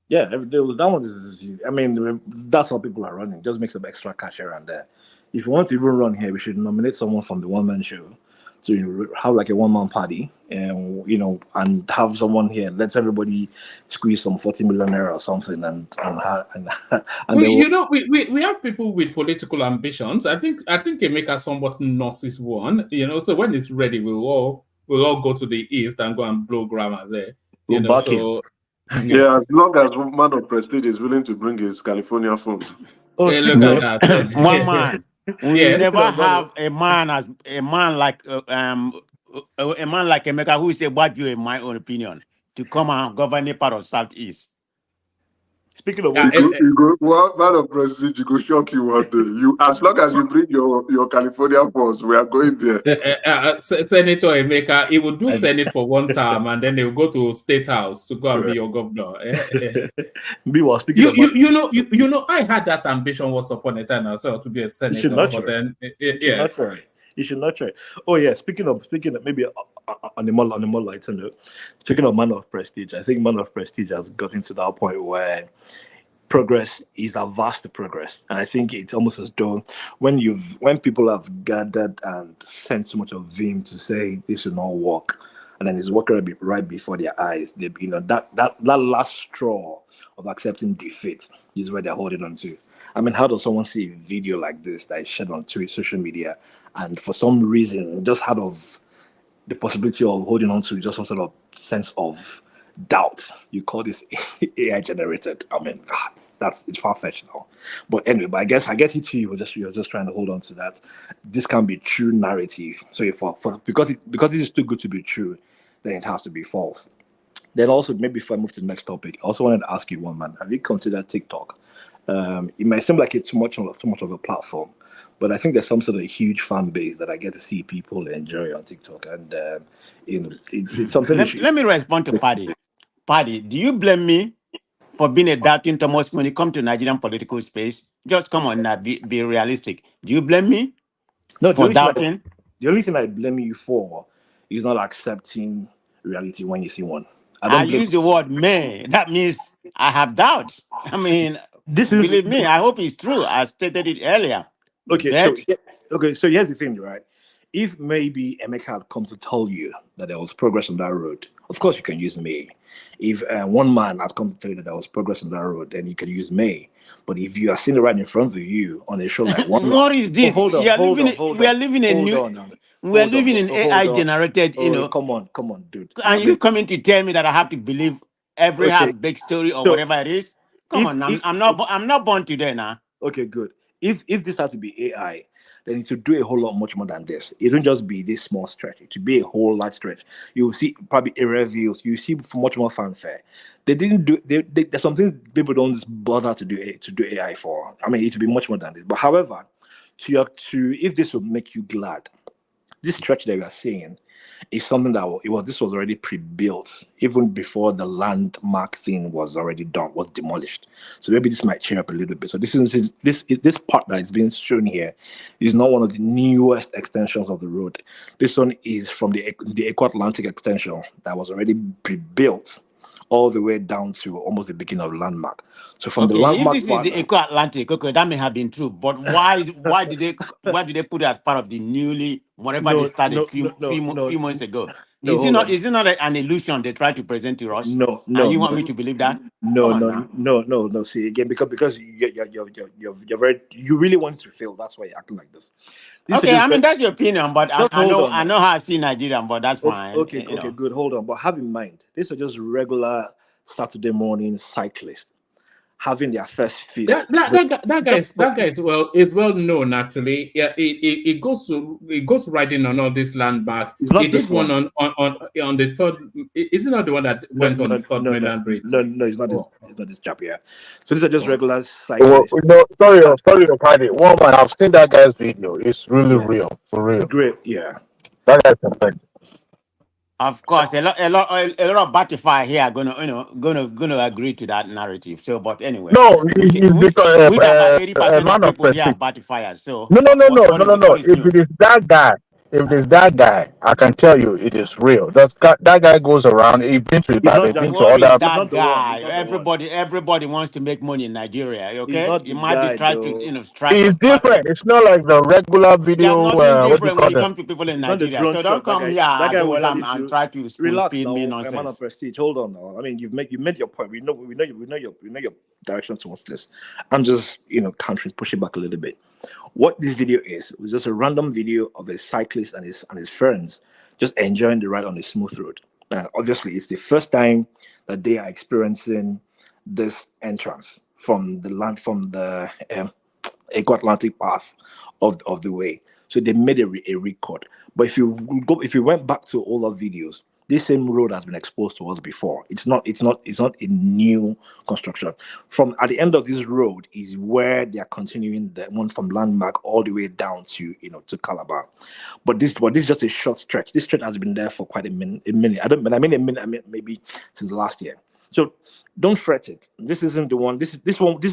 F: Yeah, that one is. I mean, that's how people are running. Just make some extra cash here and there. If you want to even run here, we should nominate someone from the one-man show to have like a one-man party, and and have someone here. Let everybody squeeze some 40 million naira or something, and
E: we have people with political ambitions. I think Emeka somewhat nurses one. So when it's ready, we'll all go to the east and go and blow grammar there.
L: Yeah, as long as man of prestige is willing to bring his California funds.
E: Hey, look at that.
C: One man. We
E: Yes.
C: never have a man like Emeka, who is a Baju, in my own opinion, to come and govern a part of Southeast.
F: Speaking of
L: man of prestige, you go shock you one day. You, as long as you bring your California force, we are going there.
E: Senator Emeka, he will do Senate for one term, and then he will go to State House to go and be your governor. I had that ambition once upon a time as well to be a senator.
F: You should not try. Oh yeah, speaking of maybe on a more lighter note, speaking of man of prestige, I think man of prestige has gotten to that point where progress is averse to progress, and I think it's almost as though when people have gathered and sent so much of vim to say this will not work, and then it's working right before their eyes, that last straw of accepting defeat is where they're holding on to. I mean, how does someone see a video like this that is shared on social media, and for some reason, just out of the possibility of holding on to just some sort of sense of doubt, you call this AI generated? I mean, it's far-fetched now. But anyway, I guess it too, you're just trying to hold on to that. This can be true narrative. So because this is too good to be true, then it has to be false. Then also, maybe if I move to the next topic, I also wanted to ask you one, man. Have you considered TikTok? It might seem like it's too much of a platform, but I think there's some sort of huge fan base that I get to see people enjoy on TikTok, and it's something.
C: Let me respond to Paddy. Paddy, do you blame me for being a doubting Thomas when it comes to Nigerian political space? Just come on now, be realistic. Do you blame me for doubting?
F: The only thing I blame you for is not accepting reality when you see one.
C: I use the word may. That means I have doubts. I mean, believe me, I hope it's true. I stated it earlier.
F: Okay, so here's the thing, right? If maybe Emeka had come to tell you that there was progress on that road, of course you can use May. If one man had come to tell you that there was progress on that road, then you can use May. But if you are seeing it right in front of you on a show like one,
C: what is this? We are living in AI generated.
F: Come on, dude.
C: And you coming to tell me that I have to believe every half-baked story or whatever it is? I'm not born today now.
F: Okay, good. If this had to be AI, then it would do a whole lot much more than this. It won't just be this small stretch. It would be a whole large stretch. You will see probably area views. You see much more fanfare. They didn't do. There's something people don't bother to do AI for. I mean, it would be much more than this. But however, if this would make you glad, this stretch that we are seeing is something that this was already pre-built even before the landmark thing was already done, was demolished. So maybe this might cheer up a little bit. So this part that is being shown here is not one of the newest extensions of the road. This one is from the Eco Atlantic extension that was already pre-built all the way down to almost the beginning of landmark. So from the landmark,
C: if this is the Eco Atlantic, okay, that may have been true. But why did they put it as part of the newly they started a few months ago? Is it not an illusion they try to present to us?
F: No.
C: And you want me to believe that?
F: No. See again, because you're very, you really want to fail. That's why you're acting like this.
C: I mean that's your opinion, but I know how I see Nigeria, but that's fine.
F: Okay, good. Hold on, but have in mind, these are just regular Saturday morning cyclists having their first field.
E: That guy is well known actually. Yeah, it goes riding on all this land back. He did one on the third. Is it not the one that went on the third mainland bridge?
F: No, it's not this. It's not this chap here. So these are just regular cyclists.
J: Sorry, Paddy. One man, I've seen that guy's video. It's really real, for real.
F: Great, yeah.
J: That guy's perfect.
C: Of course, a lot of Batify here are gonna agree to that narrative. So, but anyway,
J: No, it's
C: which
J: because
C: about
J: a
C: 80% of
J: man of
C: people here are
J: prestige.
C: Batifiers. So,
J: No, no,
C: what
J: no,
C: what
J: no,
C: what
J: no,
C: is
J: no,
C: what
J: no.
C: is
J: If
C: new?
J: it is that guy, if it is that guy, I can tell you it is real. That guy goes around. He's been to
F: He's not
J: Ibadan, been
F: just
J: to
C: What
F: he's
C: is
J: other.
F: he's
C: that
F: not the one.
C: guy?
F: He's not the one.
C: Everybody wants to make money in Nigeria.
F: He's
C: Okay,
F: not
C: you
F: the
C: might be
F: guy
C: trying to
F: though.
C: strike
J: It's
C: some party.
J: different. It's not like the regular
C: There's
J: video.
C: nothing
J: What do you
C: different when
J: call
C: it
J: them?
C: comes to people in
F: He's not the
C: Nigeria.
F: drone
C: So don't
F: shot.
C: come here,
F: That guy will
C: Adeola,
F: usually
C: and
F: do.
C: try to spoon
F: Relax
C: feed me
F: now, a man of
C: nonsense.
F: prestige. Hold on now. I mean, you made your point. We know your direction towards this. I'm just countering, pushing back a little bit. What this video is was just a random video of a cyclist and his friends just enjoying the ride on a smooth road. Obviously, it's the first time that they are experiencing this entrance from the Eco Atlantic path of the way. So they made a record. But if you went back to all our videos, this same road has been exposed to us before. It's not a new construction. From at the end of this road is where they are continuing the one from Landmark all the way down to Calabar. But this is just a short stretch. This stretch has been there for quite a minute. I mean maybe since last year. So don't fret it. This isn't the one. This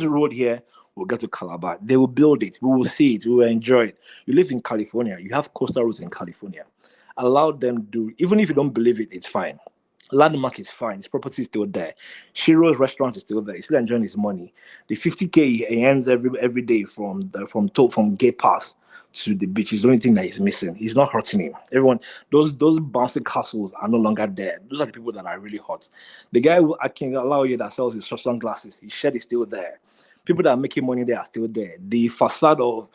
F: road here will get to Calabar. They will build it. We will see it. We will enjoy it. You live in California. You have coastal roads in California. Allow them do. Even if you don't believe it, it's fine. Landmark is fine. His property is still there. Shiro's restaurant is still there. He's still enjoying his money. The 50K he earns every day from Gate Pass to the beach is the only thing that he's missing. He's not hurting him. Everyone, those bouncy castles are no longer there. Those are the people that are really hot. The guy who I can allow you that sells his sunglasses, his shed is still there. People that are making money there are still there. The facade of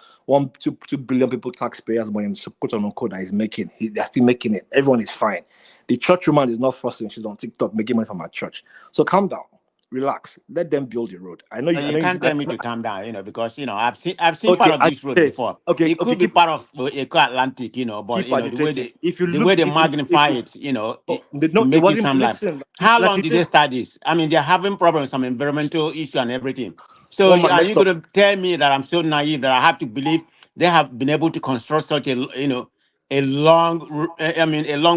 F: 2 billion people taxpayers money, quote unquote, that is making, they're still making it. Everyone is fine. The church woman is not fussing. She's on TikTok making money from her church. So calm down, relax, let them build the road. I know
C: No,
F: you. I
C: you
F: know
C: can't
F: you.
C: tell me to calm down, because I've seen part
F: Okay,
C: of
F: I
C: this road
F: get it.
C: before.
F: Okay,
C: It
F: okay.
C: could be part of Eco Atlantic, but
F: Keep
C: the way
F: agitating.
C: they
F: If you
C: the
F: look,
C: way they
F: if
C: magnify
F: you,
C: it,
F: oh,
C: to
F: no, it
C: make it
F: wasn't.
C: sound like,
F: Listen,
C: how
F: like
C: long
F: you
C: did they
F: did.
C: start this? I mean, they're having problems, some environmental issue and everything. So
F: One man,
C: are
F: let's
C: you
F: stop.
C: going to tell me that I'm so naive that I have to believe they have been able to construct such a long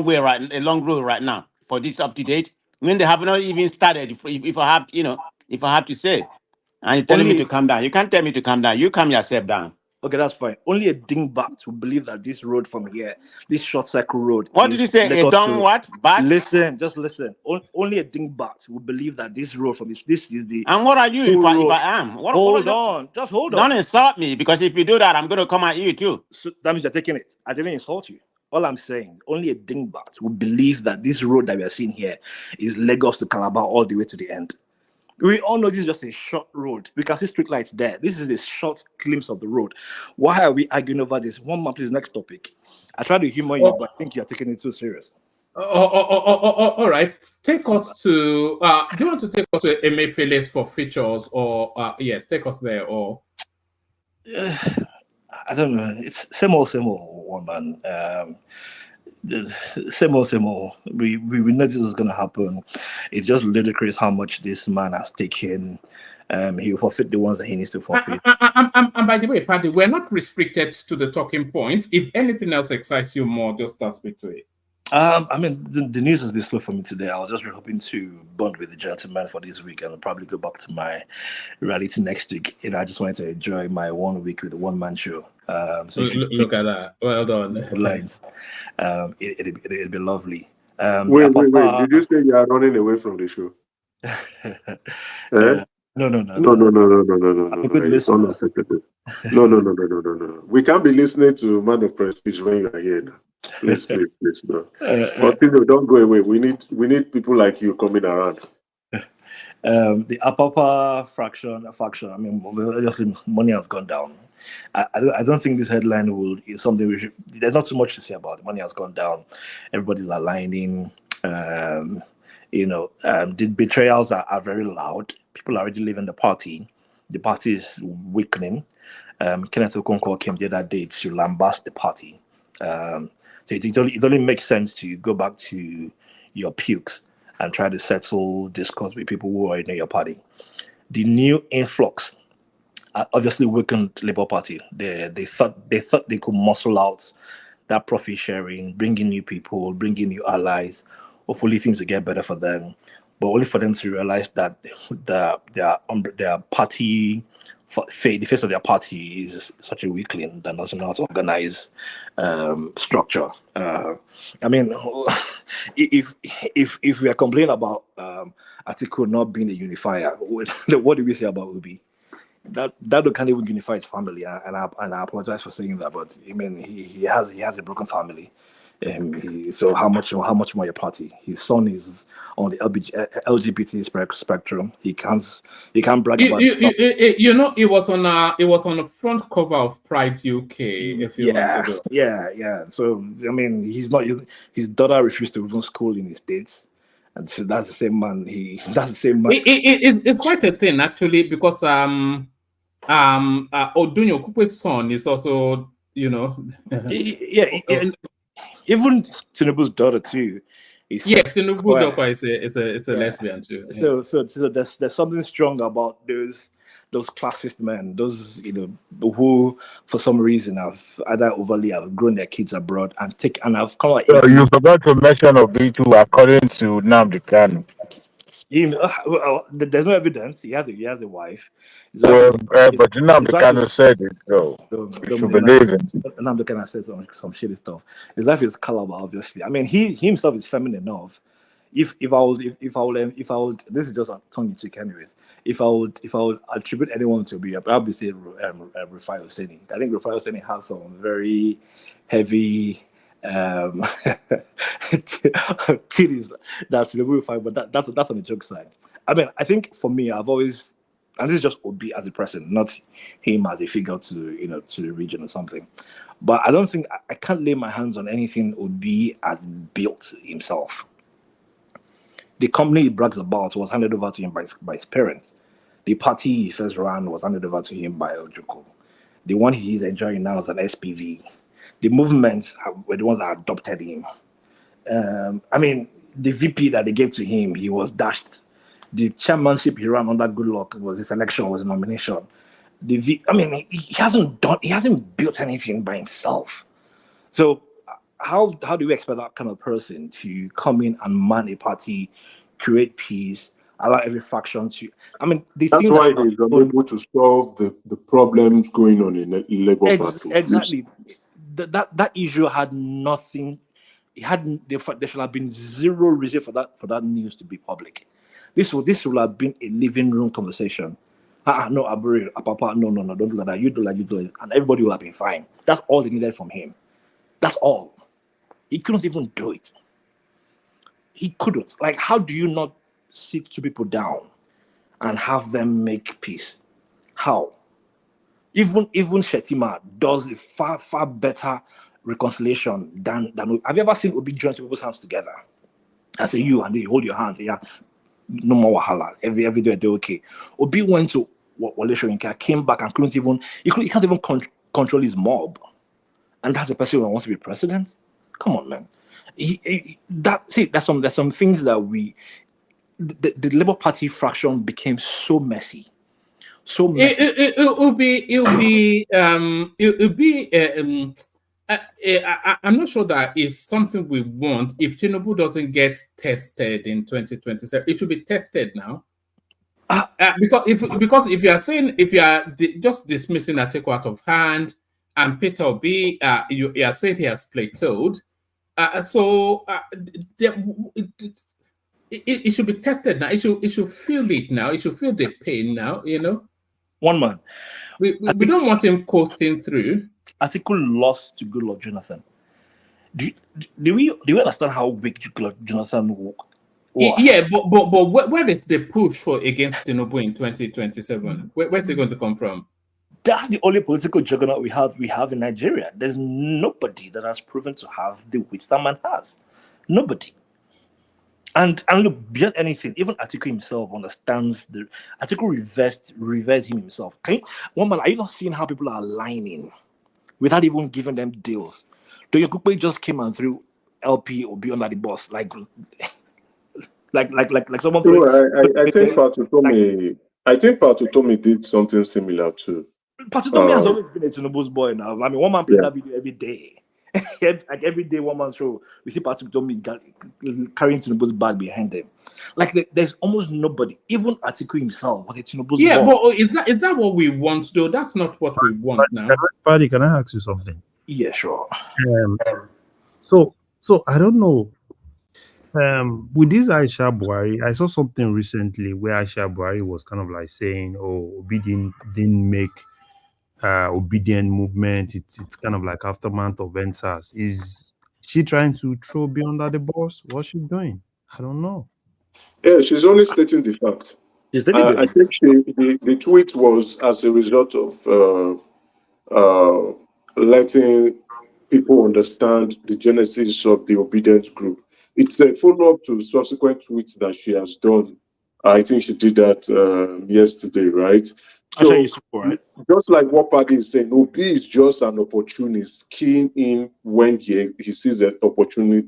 C: way a long road right now for this up to date when they have not even started? If I have to say. And you're telling me
F: Only
C: to calm down. You can't tell me to calm down. You calm yourself down.
F: okay, that's fine. Only a dingbat will believe that this road from here, this short circle road,
C: What did
F: is
C: you
F: from
C: say? A
F: Lagos
C: dumb
F: to.
C: what? Bat?
F: Listen, just listen. Only a dingbat will believe that this road from this is the
C: And what are you
F: full
C: if
F: road.
C: I am? What
F: Hold
C: don't,
F: on, just hold on.
C: don't insult me, because if you do that, I'm gonna come at you too.
F: So that means you're taking it. I didn't insult you. All I'm saying, only a dingbat will believe that this road that we are seeing here is Lagos to Calabar all the way to the end. We all know this is just a short road. We can see street lights there. This is a short glimpse of the road. Why are we arguing over this? One man, please, next topic. I try to humor you,
E: Oh,
F: but I think you're taking it too serious.
E: all right. Take us to. Do you want to take us to Emefiele's for features, or yes, take us there, or
F: I don't know. It's same old, one man. Same old. We know this was going to happen. It's just ludicrous how much this man has taken. He will forfeit the ones that he needs to forfeit.
E: and by the way, Paddy, we're not restricted to the talking points. If anything else excites you more, just speak to it.
F: I mean, the news has been slow for me today. I was just hoping to bond with the gentleman for this week and I'll probably go back to my reality next week. I just wanted to enjoy my 1 week with the one-man show. So if you
E: Look at that. Well done.
F: headlines, it'd be lovely.
L: Wait. Did you say you are running away from the show?
F: No.
L: No.
F: I'm a good
L: It's
F: listener.
L: unacceptable. No. We can't be listening to Man of Prestige when you are here now. Please, no. Continue, don't go away. We need people like you coming around.
F: The Apapa faction. I mean, obviously, money has gone down. I don't think this headline is something we should. There's not too much to say about it. Money has gone down. Everybody's aligning. The betrayals are very loud. People are already leaving the party. The party is weakening. Kenneth Okonkwo came the other day to lambast the party. So it only makes sense to go back to your pukes and try to settle discourse with people who are in your party. The new influx obviously weakened Labour Party. They thought they could muscle out that profit sharing, bringing new people, bringing new allies. Hopefully, things will get better for them, but only for them to realize that their party, the face of their party is such a weakling that doesn't know how to organize structure. I mean, if we are complaining about Atiku not being a unifier, what do we say about Obi? That can't even unify his family, and I apologize for saying that, but I mean he has a broken family. So how much more your party? His son is on the LGBT spectrum. He can't brag about.
E: You know, it was on a front cover of Pride UK a few months ago.
F: Yeah. So I mean, his daughter refused to even school in the States, and so that's the same man.
E: It's quite a thing actually, because Odunyo Kupe's son is also, you know.
F: Even Tinubu's daughter too.
E: Yes, Tinubu's daughter is a lesbian too.
F: Yeah. So there's something strong about those classist men, those who for some reason have either overly have grown their kids abroad and have come out.
J: So you forgot to mention Obi2 according to Nnamdi Kanu.
F: There's no evidence. He has a wife.
J: But Nnamdi Kanu said it, so you should believe it.
F: Nnamdi Kanu said some shitty stuff. His wife is Calabar, obviously. I mean, he himself is feminine enough. If I would, this is just a tongue in cheek, anyways. If I would attribute anyone to be, I'd probably say Rufai Oseni. I think Rufai Oseni has some very heavy titties that's the Rufai, but that's on the joke side. I mean, I think for me, I've always, and this is just Obi as a person, not him as a figure to the region or something. But I don't think I can't lay my hands on anything Obi has built himself. The company he brags about was handed over to him by his parents. The party he first ran was handed over to him by Ojoko. The one he is enjoying now is an SPV. The movements were the ones that adopted him. I mean, the VP that they gave to him, he was dashed. The chairmanship he ran under Goodluck was his election, was a nomination. He hasn't built anything by himself. So how do you expect that kind of person to come in and man a party, create peace, allow every faction to? I mean,
L: that's why he's unable to solve the problems going on in the Labour Party.
F: Exactly. That issue had nothing. There should have been zero reason for that news to be public. This would have been a living room conversation. No, Aburi, Papa, no, don't do like that. You do like, and everybody would have been fine. That's all they needed from him. That's all. He couldn't even do it. He couldn't. Like, how do you not sit two people down and have them make peace? How? Even Shetima does a far better reconciliation than have you ever seen Obi join people's hands together? I say you and they hold your hands. Yeah, no more wahala. Every day they're okay. Obi went to Wale Soyinka, came back and he can't even control his mob, and that's the person who wants to be president. Come on, man. There's some things that the Labour Party fraction became so messy. So messy.
E: It'll be. I'm not sure that it's something we want. If Tinubu doesn't get tested in 2027, it should be tested now. Because if you are saying, if you are just dismissing Atiku out of hand, and Peter Obi, you are saying he has plateaued, it should be tested now. It should feel it now. It should feel the pain now.
F: One man.
E: We don't want him coasting through.
F: Atiku lost to Goodluck Jonathan. Do we understand how weak Goodluck Jonathan was?
E: Yeah, but where is the push for against Tinubu in 2027? Where's it going to come from?
F: That's the only political juggernaut we have in Nigeria. There's nobody that has proven to have the wit that man has. Nobody. And look, beyond anything, even Atiku himself understands Atiku reversed him himself. One man, are you not seeing how people are aligning without even giving them deals? Doyokupe just came and threw LP or be under the bus, like someone.
L: So I think Patutomi did something similar too.
F: Patutomi has always been a Tinubu's boy now. I mean, one man plays that video every day. Like every day, one man show, we see Patrick Domi carrying Tinubu's bag behind them. Like there's almost nobody. Even Atiku himself was a Tinubu's
E: Yeah,
F: boss.
E: but is that what we want though? That's not what we want now.
M: Paddy, can I ask you something?
F: Yeah, sure.
M: So I don't know. With this Aisha Buhari, I saw something recently where Aisha Buhari was kind of like saying, "Oh, Obi didn't make obedient movement. It's kind of like aftermath of NSAS." Is she trying to throw Obi under the bus? What's she doing? I don't know.
L: Yeah, she's only stating the fact. I think the tweet was as a result of letting people understand the genesis of the obedient group. It's a follow-up to subsequent tweets that she has done. I think she did that yesterday, right? So, just like what Paddy is saying, Obi is just an opportunist, keying in when he sees an opportunity,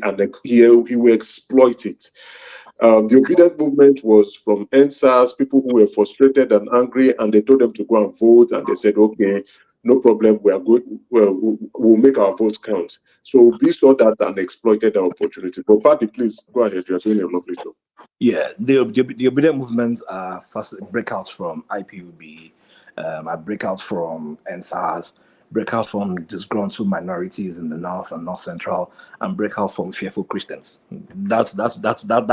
L: and then he will exploit it. The obedient movement was from NSAS, people who were frustrated and angry, and they told them to go and vote, and they said, okay, no problem, we are good, we'll make our votes count. So we saw that and exploited the opportunity. But Paddy, please go ahead, you're doing a lovely job.
F: Yeah, the obedient movements are first breakouts from IPOB, breakouts from NSAS, breakout from disgruntled minorities in the North and North Central, and breakout from fearful Christians. That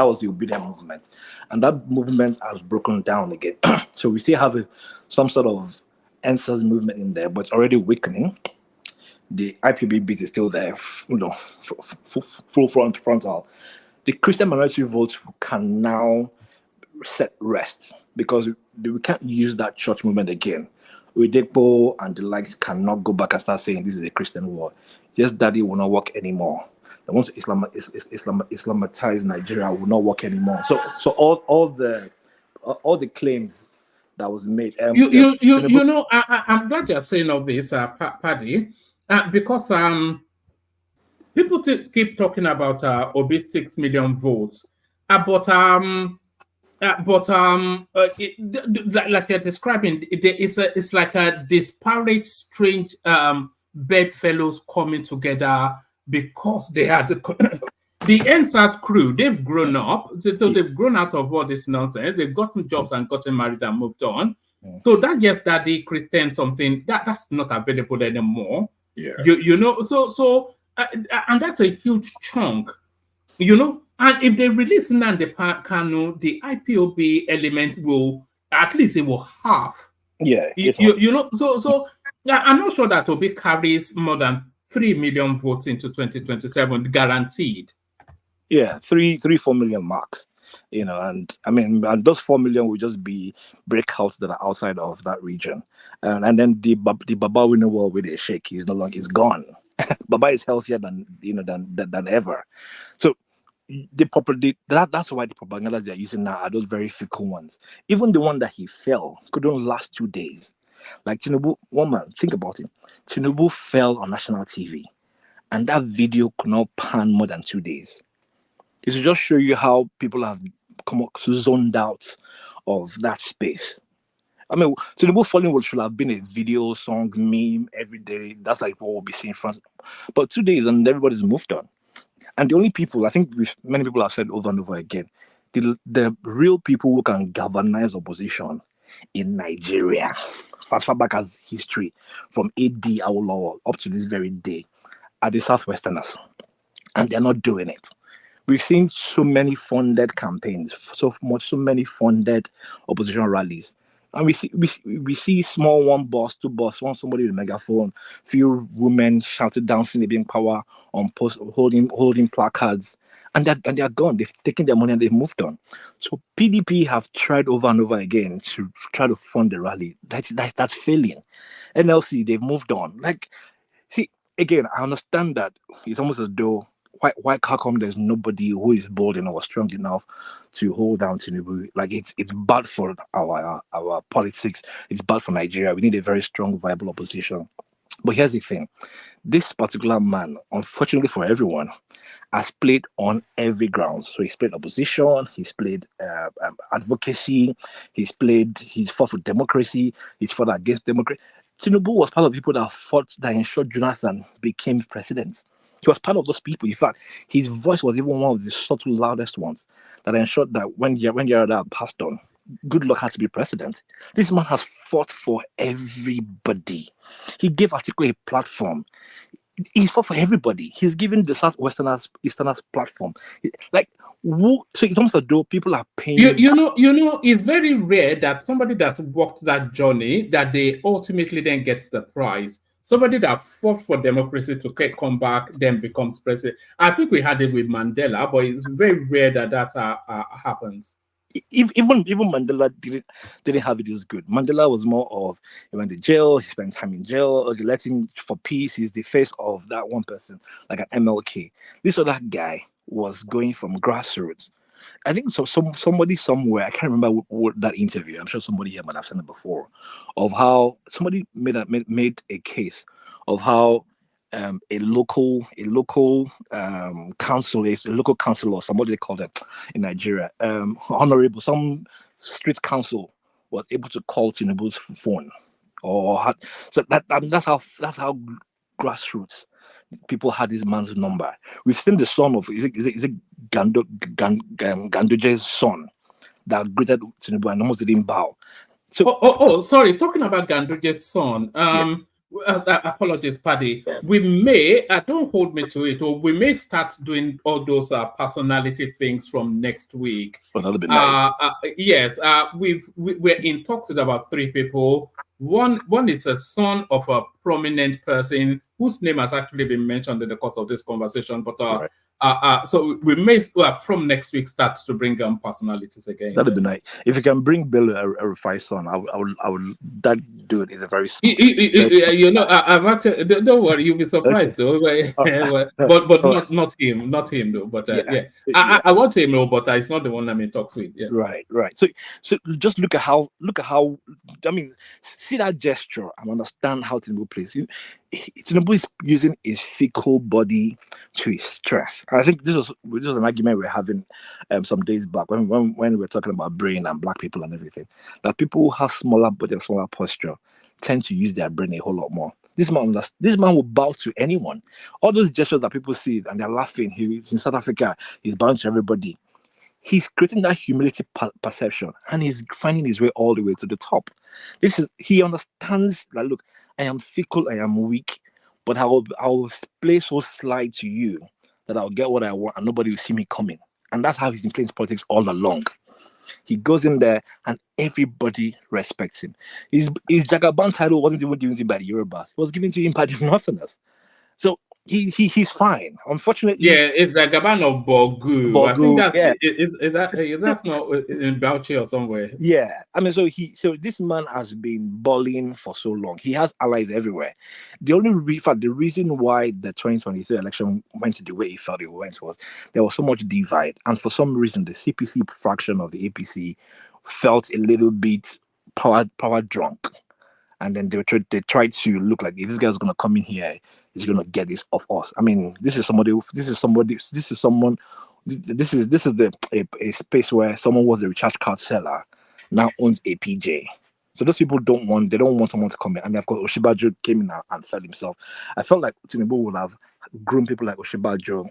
F: was the obedient movement, and that movement has broken down again. So we still have some sort of NSAS movement in there, but it's already weakening. The IPB beat is still there, full frontal. The Christian minority votes can now set rest because we can't use that church movement again. Udepo and the likes cannot go back and start saying this is a Christian war. Yes, daddy will not work anymore. The ones Islamatize Nigeria will not work anymore. So all the claims that was made.
E: I'm glad you're saying all this, Paddy, because people keep talking about Obi 6 million votes, like you're describing, it's like a disparate, strange bedfellows coming together because they had the NSAS crew. They've grown up, so they've grown out of all this nonsense. They've gotten jobs and gotten married and moved on. So that yes, daddy Christian something that's not available anymore. Yeah, and that's a huge chunk, And if they release Nnamdi Kanu, the IPOB element will at least it will half.
F: Yeah,
E: So I'm not sure that Obi carries more than 3 million votes into 2027 guaranteed.
F: Yeah, 4 million marks. And I mean, and those 4 million will just be breakouts that are outside of that region, and then the Baba winner wall with a shake, he's gone. Baba is healthier than ever. So that's why the propaganda they're using now are those very fickle ones. Even the one that he fell couldn't last 2 days. Like Tinubu, one man, think about it. Tinubu fell on national TV, and that video could not pan more than 2 days. It should just show you how people have come up zoned out of that space. I mean, Tinubu falling should have been a video, song, meme every day. That's like what we'll be seeing from. But 2 days and everybody's moved on. And the only people, I think many people have said over and over again, the real people who can galvanize opposition in Nigeria, as far back as history, from AD Awolowo up to this very day, are the Southwesterners. And they're not doing it. We've seen so many funded campaigns, so many funded opposition rallies. And we see small one boss, two boss, somebody with a megaphone, few women shouted down Sinibin power on post holding placards, and they're gone. They've taken their money and they've moved on. So PDP have tried over and over again to try to fund the rally. That's failing. NLC, they've moved on. See, again, I understand that it's almost as though how come there's nobody who is bold enough or strong enough to hold down Tinubu? Like it's bad for our politics. It's bad for Nigeria. We need a very strong, viable opposition. But here's the thing: this particular man, unfortunately for everyone, has played on every ground. So he's played opposition. He's played advocacy. He's fought for democracy. He's fought against democracy. Tinubu was part of the people that fought that ensured Jonathan became president. He was part of those people. In fact, his voice was even one of the subtle loudest ones that ensured that when Yarada passed on, good luck had to be president. This man has fought for everybody. He gave Atiku a platform. He's fought for everybody. He's given the Southwesterners, Easterners platform. Like, so it's almost as though people are paying.
E: It's very rare that somebody that's walked that journey that they ultimately then gets the prize. Somebody that fought for democracy to come back then becomes president. I think we had it with Mandela, but it's very rare that happens.
F: Even Mandela didn't have it as good. Mandela was more of, he went to jail, he spent time in jail, okay, let him for peace. He's the face of that one person, like an MLK. This other guy was going from grassroots. I think somebody somewhere, I can't remember what that interview, I'm sure somebody here might have seen it before, of how somebody made a case of how a local councilor, somebody they call them in Nigeria, honorable, some street council was able to call Tinubu's phone, that's how grassroots people had this man's number. We've seen the son of is it Gandoje's son that greeted Tinubu and almost didn't bow.
E: So sorry, talking about Gandoje's son. Apologies, Paddy.
F: Yeah.
E: We may, don't hold me to it, or we may start doing all those personality things from next week.
F: Well, that'll be nice.
E: Yes, we're in talks with about 3 people. One is a son of a prominent person whose name has actually been mentioned in the course of this conversation. But right. So we may from next week start to bring personalities again.
F: That'd be nice. If you can bring Bill Rufai's son, I would. That dude is a very smart.
E: I'm actually, don't worry, you'll be surprised though. But not him though. But I want him though, but it's not the one I'm in talks with. Yeah.
F: Right. So just look at how. I mean, see that gesture and understand how Tinubu plays. Tinubu is using his fickle body to his stress. I think this was an argument we were having some days back when we were talking about brain and black people and everything. That people who have smaller body and smaller posture tend to use their brain a whole lot more. This man will bow to anyone. All those gestures that people see and they're laughing. He's in South Africa. He's bowing to everybody. He's creating that humility perception and he's finding his way all the way to the top. He understands that, look, I am fickle, I am weak, but I will play so sly to you that I'll get what I want and nobody will see me coming. And that's how he's been playing politics all along. He goes in there and everybody respects him. His Jagaban title wasn't even given to him by the Yorubas. It was given to him by the Northerners. So he's fine. Unfortunately,
E: it's a Gaban of Bogu. I think that's is that not in Bauchi or somewhere?
F: Yeah, I mean, so this man has been balling for so long. He has allies everywhere. The reason why the 2023 election went the way he felt it went was there was so much divide, and for some reason the CPC fraction of the APC felt a little bit power drunk, and then they tried to look like, if this guy's gonna come in here, he's gonna get this off us. I mean, this is a space where someone was a recharge card seller now owns a PJ. So those people don't want someone to come in. And of course, Oshibajo came in and fell himself. I felt like Tinubu would have groomed people like Oshibajo,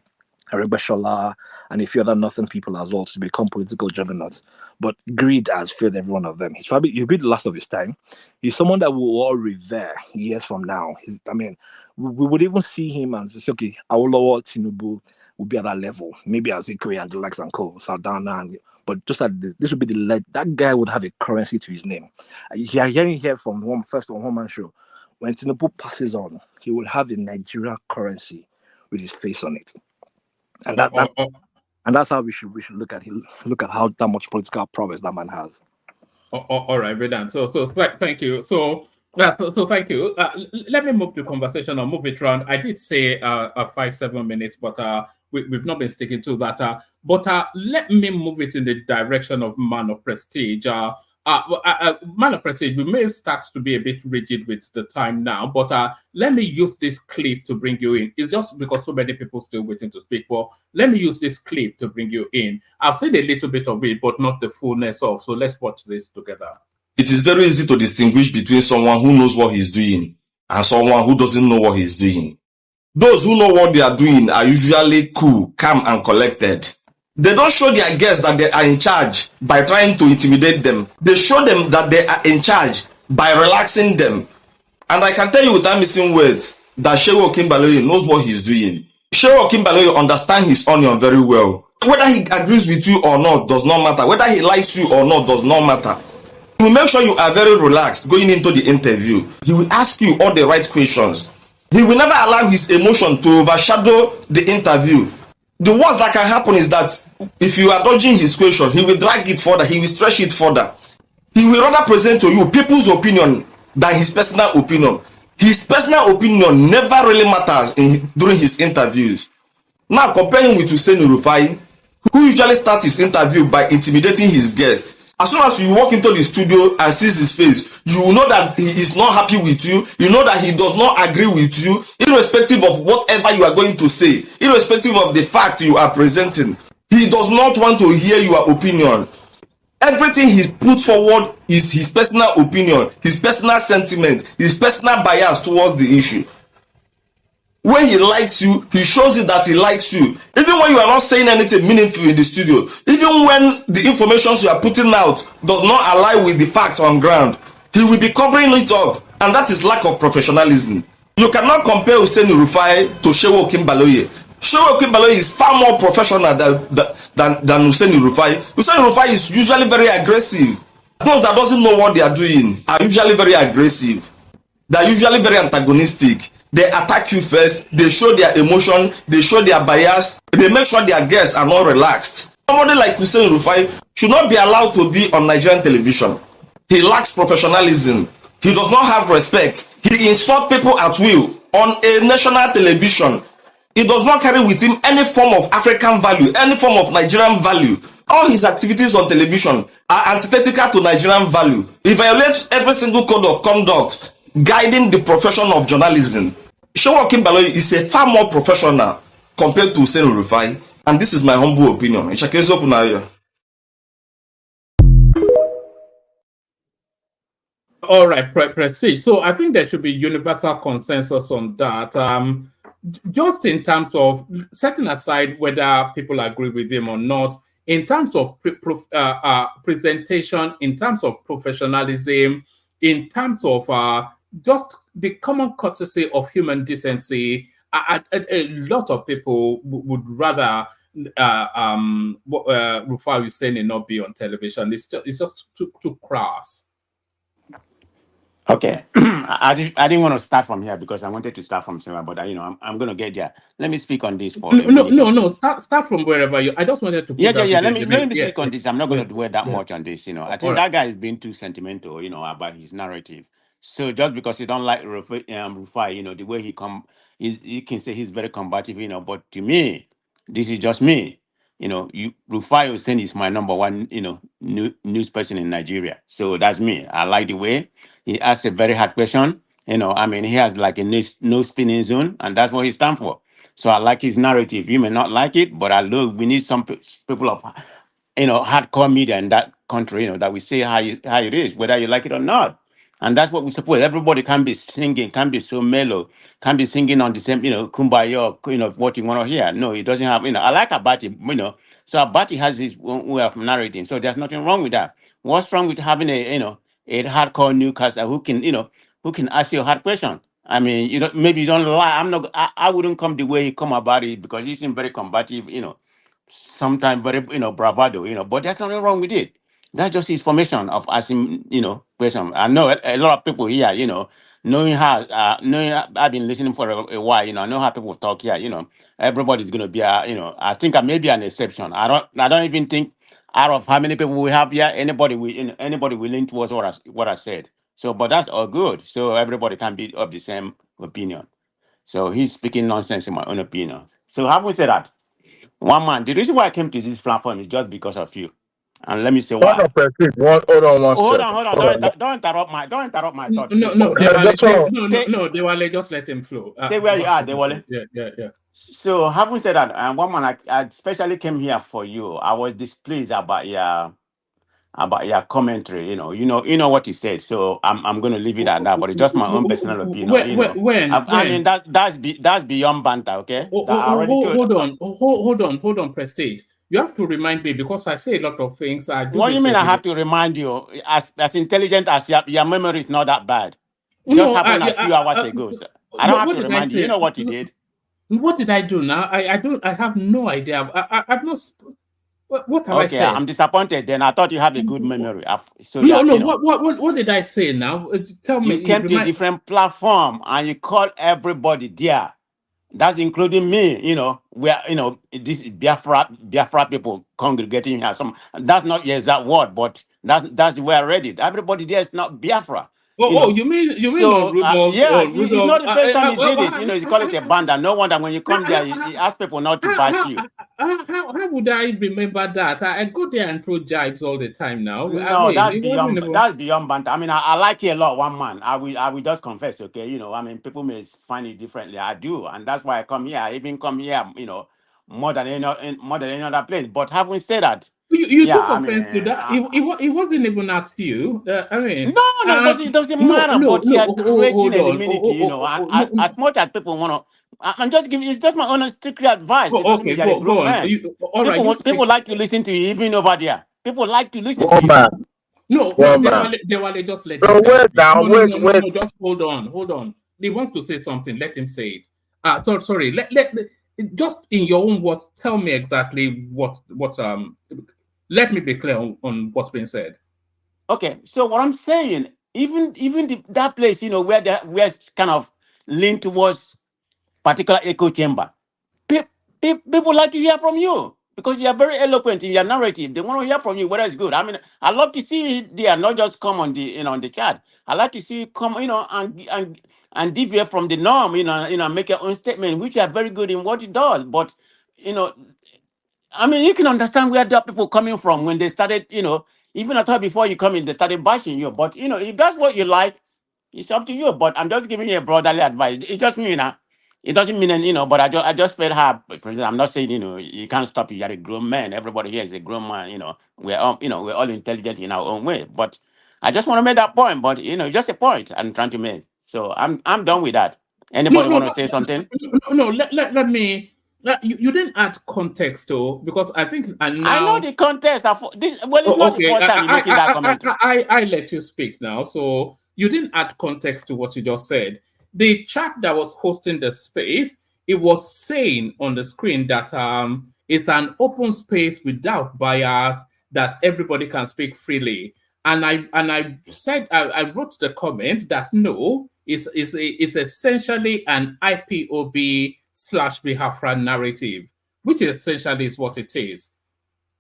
F: Aregbeshola, and a few other northern people as well to become political juggernauts. But greed has failed every one of them. He'll be the last of his time. He's someone that we'll all revere years from now. We would even see him and say, okay, Awolowo, Tinubu will be at that level. Maybe Azikiwe and the likes and co, Saldana, but just like this would be that guy would have a currency to his name. You are hearing here from one man show. When Tinubu passes on, he will have a Nigeria currency with his face on it. And that's how we should look at how that much political prowess that man has.
E: All right, Vedan. So thank you. So thank you. Let me move the conversation or move it around. I did say 5-7 minutes, but we've not been sticking to that. But let me move it in the direction of man of prestige. Man of prestige, we may start to be a bit rigid with the time now, but let me use this clip to bring you in. It's just because so many people still waiting to speak, but let me use this clip to bring you in. I've seen a little bit of it, but not the fullness of, so let's watch this together.
O: it is very easy to distinguish between someone who knows what he's doing and someone who doesn't know what he's doing. Those who know what they are doing are usually cool, calm, and collected. They don't show their guests that they are in charge by trying to intimidate them. They show them that they are in charge by relaxing them. And I can tell you without missing words that Shehu Okinbaloye knows what he's doing. Shehu Okinbaloye understands his onion very well. Whether he agrees with you or not does not matter. Whether he likes you or not does not matter. He will make sure you are very relaxed going into the interview. He will ask you all the right questions. He will never allow his emotion to overshadow the interview. The worst that can happen is that if you are dodging his question, he will drag it further, he will stretch it further. He will rather present to you people's opinion than his personal opinion. His personal opinion never really matters during his interviews. Now, comparing with Hussein Rufai, who usually starts his interview by intimidating his guest. As soon as you walk into the studio and sees his face, you will know that he is not happy with you. You know that he does not agree with you, irrespective of whatever you are going to say, irrespective of the fact you are presenting. He does not want to hear your opinion. Everything he put forward is his personal opinion, his personal sentiment, his personal bias towards the issue. When he likes you, he shows it that he likes you. Even when you are not saying anything meaningful in the studio, even when the information you are putting out does not align with the facts on ground, he will be covering it up, and that is lack of professionalism. You cannot compare Hussein Rufai to Shehu Okinbaloye. Shehu Okinbaloye is far more professional than Hussein Rufai. Hussein Rufai is usually very aggressive. Those that doesn't know what they are doing are usually very aggressive. They are usually very antagonistic. They attack you first, they show their emotion, they show their bias, they make sure their guests are not relaxed. Somebody like Hussein Rufai should not be allowed to be on Nigerian television. He lacks professionalism. He does not have respect. He insults people at will on a national television. He does not carry with him any form of African value, any form of Nigerian value. All his activities on television are antithetical to Nigerian value. He violates every single code of conduct guiding the profession of journalism. Shehu Okinbaloye is a far more professional compared to Hussein Rufai, and this is my humble opinion.
E: All right, Prestige. So I think there should be universal consensus on that. Just in terms of setting aside whether people agree with him or not, in terms of presentation, in terms of professionalism, in terms of just the common courtesy of human decency, a lot of people would rather Rufai Hussein not be on television. It's just too crass.
C: Okay, I didn't want to start from here because I wanted to start from somewhere, but I'm going to get there. Let me speak on this for
E: no. Start from wherever you. I just wanted to.
C: Let me speak on this. I'm not going to dwell that much on this. I think that guy is being too sentimental. About his narrative. So just because you don't like Rufai, the way he you can say he's very combative. But to me, this is just me. Rufai Hussein is my number one, news person in Nigeria. So that's me. I like the way he asks a very hard question. He has like a no spinning zone, and that's what he stands for. So I like his narrative. You may not like it, but I love. We need some people of, hardcore media in that country, that we say how it is, whether you like it or not. And that's what we suppose. Everybody can be singing, can be so mellow, can be singing on the same, kumbaya, what you want to hear. No, it doesn't have, I like Abati, So Abati has his own way of narrating. So there's nothing wrong with that. What's wrong with having a hardcore newscaster who can ask you a hard question? Maybe you don't lie. I wouldn't come the way he come about it because he seems very combative, sometimes very, bravado, but there's nothing wrong with it. That's just his formation of asking, question. I know a lot of people here, knowing I've been listening for a while, I know how people talk here, everybody's going to be, I think I may be an exception. I don't even think out of how many people we have here, anybody will lean towards what I said. So, but that's all good. So everybody can be of the same opinion. So he's speaking nonsense in my own opinion. So having said that, one man, the reason why I came to this platform is just because of you. And let me say why.
J: Hold on one second.
C: Hold on. Don't interrupt my thought.
E: No, Dewale, just let him flow.
C: Stay where you are, Dewale.
E: Yeah.
C: So having said that, one man, I especially came here for you. I was displeased about about your commentary. You know what you said. So I'm going to leave it at that. But it's just my own personal opinion. I mean that's beyond banter. Okay, that I already told.
E: Hold on, Prestige. You have to remind me because I say a lot of things. I do
C: What do you
E: this
C: mean? I
E: every day.
C: have to remind you, as intelligent as your memory is not that bad. Just
E: No,
C: happened a few hours ago. So I don't have
E: what
C: to
E: did I
C: remind you. You
E: say?
C: know what you did.
E: What did I do now? I don't. I have no idea. I've not. What have I
C: Okay,
E: said?
C: I'm disappointed. Then I thought you have a good memory. So
E: No,
C: yeah,
E: no. What did I say now? Tell me.
C: you came to a
E: Remind.
C: different platform and you called everybody there. That's including me. Where this Biafra people congregating here. That's not the exact word, but that's where I read it. Everybody there is not Biafra.
E: You mean on
C: So
E: Rudolph's?
C: yeah,
E: On
C: it's
E: Rudolph.
C: not the first time he did it. He called it a banda. No wonder when you come there, he ask people not to bash you.
E: How would I remember that? I go there and throw jibes all the time now. I
C: No,
E: mean,
C: that's
E: it wasn't
C: beyond
E: even.
C: that's beyond banter. I mean, I like you a lot, one man. I will just confess, okay. I mean, people may find it differently. I do, and that's why I come here. I even come here, more than any other place. But having said that,
E: You
C: yeah,
E: took
C: I mean,
E: offense to that. It wasn't even at you. I mean,
C: no, it doesn't
E: no,
C: matter.
E: no,
C: But
E: no.
C: you're creating
E: Hold
C: a
E: on.
C: immunity,
E: No.
C: as much as people want to. I'm just giving. It's just my own strictly advice. It doesn't
E: Okay,
C: mean you're a
E: go
C: grown
E: on.
C: man.
E: All right, you
C: People
E: speak.
C: like to listen to you, even over there. People like to listen to you.
J: Woman,
E: No,
J: woman.
E: just let this
J: No,
E: guy
J: wait
E: speak.
J: now,
E: No,
J: wait,
E: no, no,
J: wait.
E: no. Just hold on. He wants to say something. Let him say it. Sorry. Just in your own words, tell me exactly what. Let me be clear on what's been said.
C: Okay, so what I'm saying, even that place, where it's kind of lean towards particular echo chamber, people like to hear from you because you are very eloquent in your narrative. They want to hear from you, whether it's good. I mean, I love to see it there, not just come on the chat. I like to see you come, and deviate from the norm, make your own statement, which are very good in what it does. But you know, I mean, you can understand where the people coming from when they started, even I thought before you come in, they started bashing you. But if that's what you like, it's up to you. But I'm just giving you a brotherly advice. It just mean it doesn't mean but I just felt hard. For example, I'm not saying you can't stop you. You're a grown man. Everybody here is a grown man. We're all intelligent in our own way. But I just want to make that point. But just a point I'm trying to make. So I'm done with that.
E: No,
C: Anybody
E: no,
C: want to say something?
E: no. Let me. You didn't add context though, because I think and
C: I know
E: now.
C: the context. Well, it's not the
E: Okay,
C: first time you're making that commentary.
E: I let you speak now. So you didn't add context to what you just said. The chap that was hosting the space, it was saying on the screen that it's an open space without bias, that everybody can speak freely. And I said I wrote the comment that no, it's essentially an IPOB/Biafra narrative, which essentially is what it is.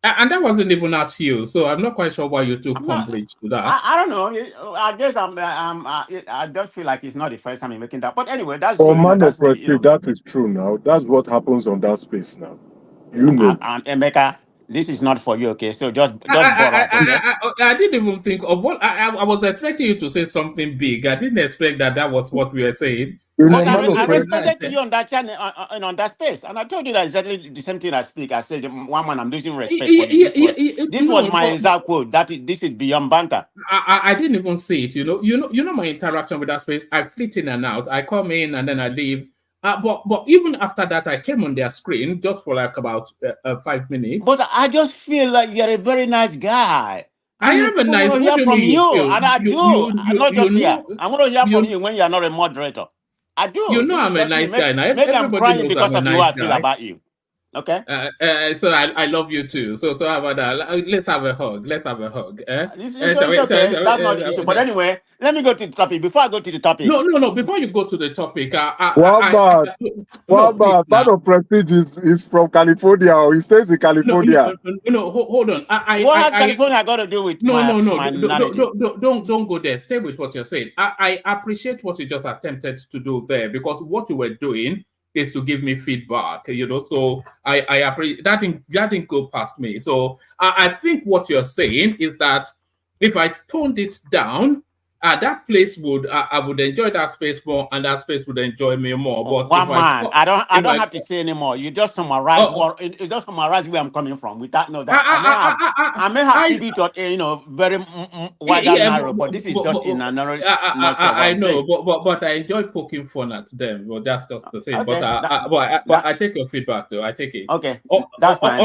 E: And that wasn't even at you, so I'm not quite sure why you took
C: I'm not.
E: umbrage to that.
C: I don't know. I guess I just feel like it's not the first time you're making that. But anyway, that's
L: Oh,
C: you.
L: man
C: That's
L: of
C: what
L: Prestige, that is true now. That's what happens on that space now. You know.
C: Emeka, this is not for you. Okay, so
E: I,
C: just bore up. Okay.
E: I didn't even think of what I was expecting you to say something big. I didn't expect that was what we were saying.
L: You
E: I,
L: know,
C: But
L: man of
C: I
L: Prestige.
C: responded to you on that channel and on that space, and I told you that exactly the same thing I speak. I said, one man, I'm losing respect for you. This was
E: no,
C: my
E: but
C: exact quote. This is beyond banter.
E: I didn't even see it. You know my interaction with that space. I flit in and out. I come in and then I leave. But even after that, I came on their screen just for like about 5 minutes.
C: But I just feel like you're a very nice guy.
E: I
C: And
E: am a
C: people want
E: nice.
C: to
E: What
C: hear
E: do you
C: from
E: mean you
C: you.
E: feel?
C: And I do. Not
E: You
C: just here.
E: know
C: I want to hear from
E: you
C: you when you're not a moderator. I
E: you
C: do.
E: know
C: This is
E: I'm a
C: just me.
E: nice guy now.
C: Maybe I'm
E: Everybody
C: crying
E: knows I'm
C: because
E: a
C: of the way
E: nice
C: I feel
E: guy.
C: about you. Okay?
E: So I love you too. So how about that? Let's have a hug. Let's have a hug.
C: It's okay. That's not the issue. But anyway, let me go to the topic. Before I go to the topic,
E: no. Before you go to the topic,
L: Wamba,
E: no, please
L: Man
E: now.
L: of Prestige is from California, or he stays in California.
E: Hold on.
C: what has California got to do with
E: No.
C: my narrative?
E: Don't go there. Stay with what you're saying. I appreciate what you just attempted to do there, because what you were doing is to give me feedback. So I appreciate that didn't go past me. So I think what you're saying is that if I toned it down, that place would I would enjoy that space more, and that space would enjoy me more. But
C: One man, I don't have to say anymore. You just summarize
E: oh,
C: you just summarize where I'm coming from. Without know
E: I,
C: that I may have
E: I,
C: pivot, very wider
E: yeah,
C: narrow, but this is just in a narrow nutshell what
E: I
C: I'm
E: know,
C: saying.
E: but I enjoy poking fun at them. Well, that's just the thing. But
C: Okay,
E: but I take your feedback though. I take it.
C: okay,
E: Oh,
C: that's fine.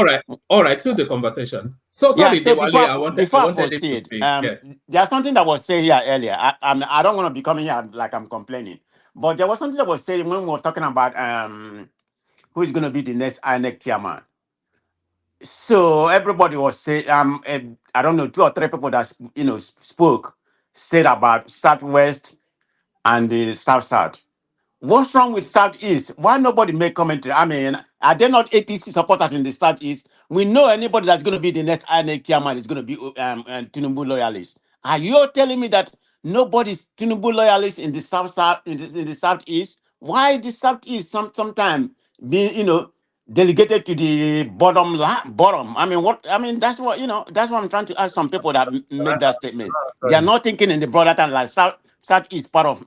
E: all right. To the conversation. So
C: Yeah.
E: sorry,
C: So
E: Dewale, I
C: before I
E: wanted him to
C: proceed,
E: speak. Yeah.
C: there's something that was said here earlier. I don't want to be coming here like I'm complaining, but there was something that was said when we were talking about who is going to be the next INEC chairman. So everybody was saying, I don't know, two or three people that spoke said about Southwest and the South South. What's wrong with Southeast? Why nobody make commentary? I mean, are there not APC supporters in the Southeast? We know anybody that's going to be the next INEC chairman is going to be Tinubu loyalist. Are you telling me that nobody's Tinubu loyalist in the South in the Southeast? Why the Southeast sometimes being delegated to the bottom? I mean, what? I mean, that's what That's what I'm trying to ask some people that make that statement. They are not thinking in the broader term like South is part of,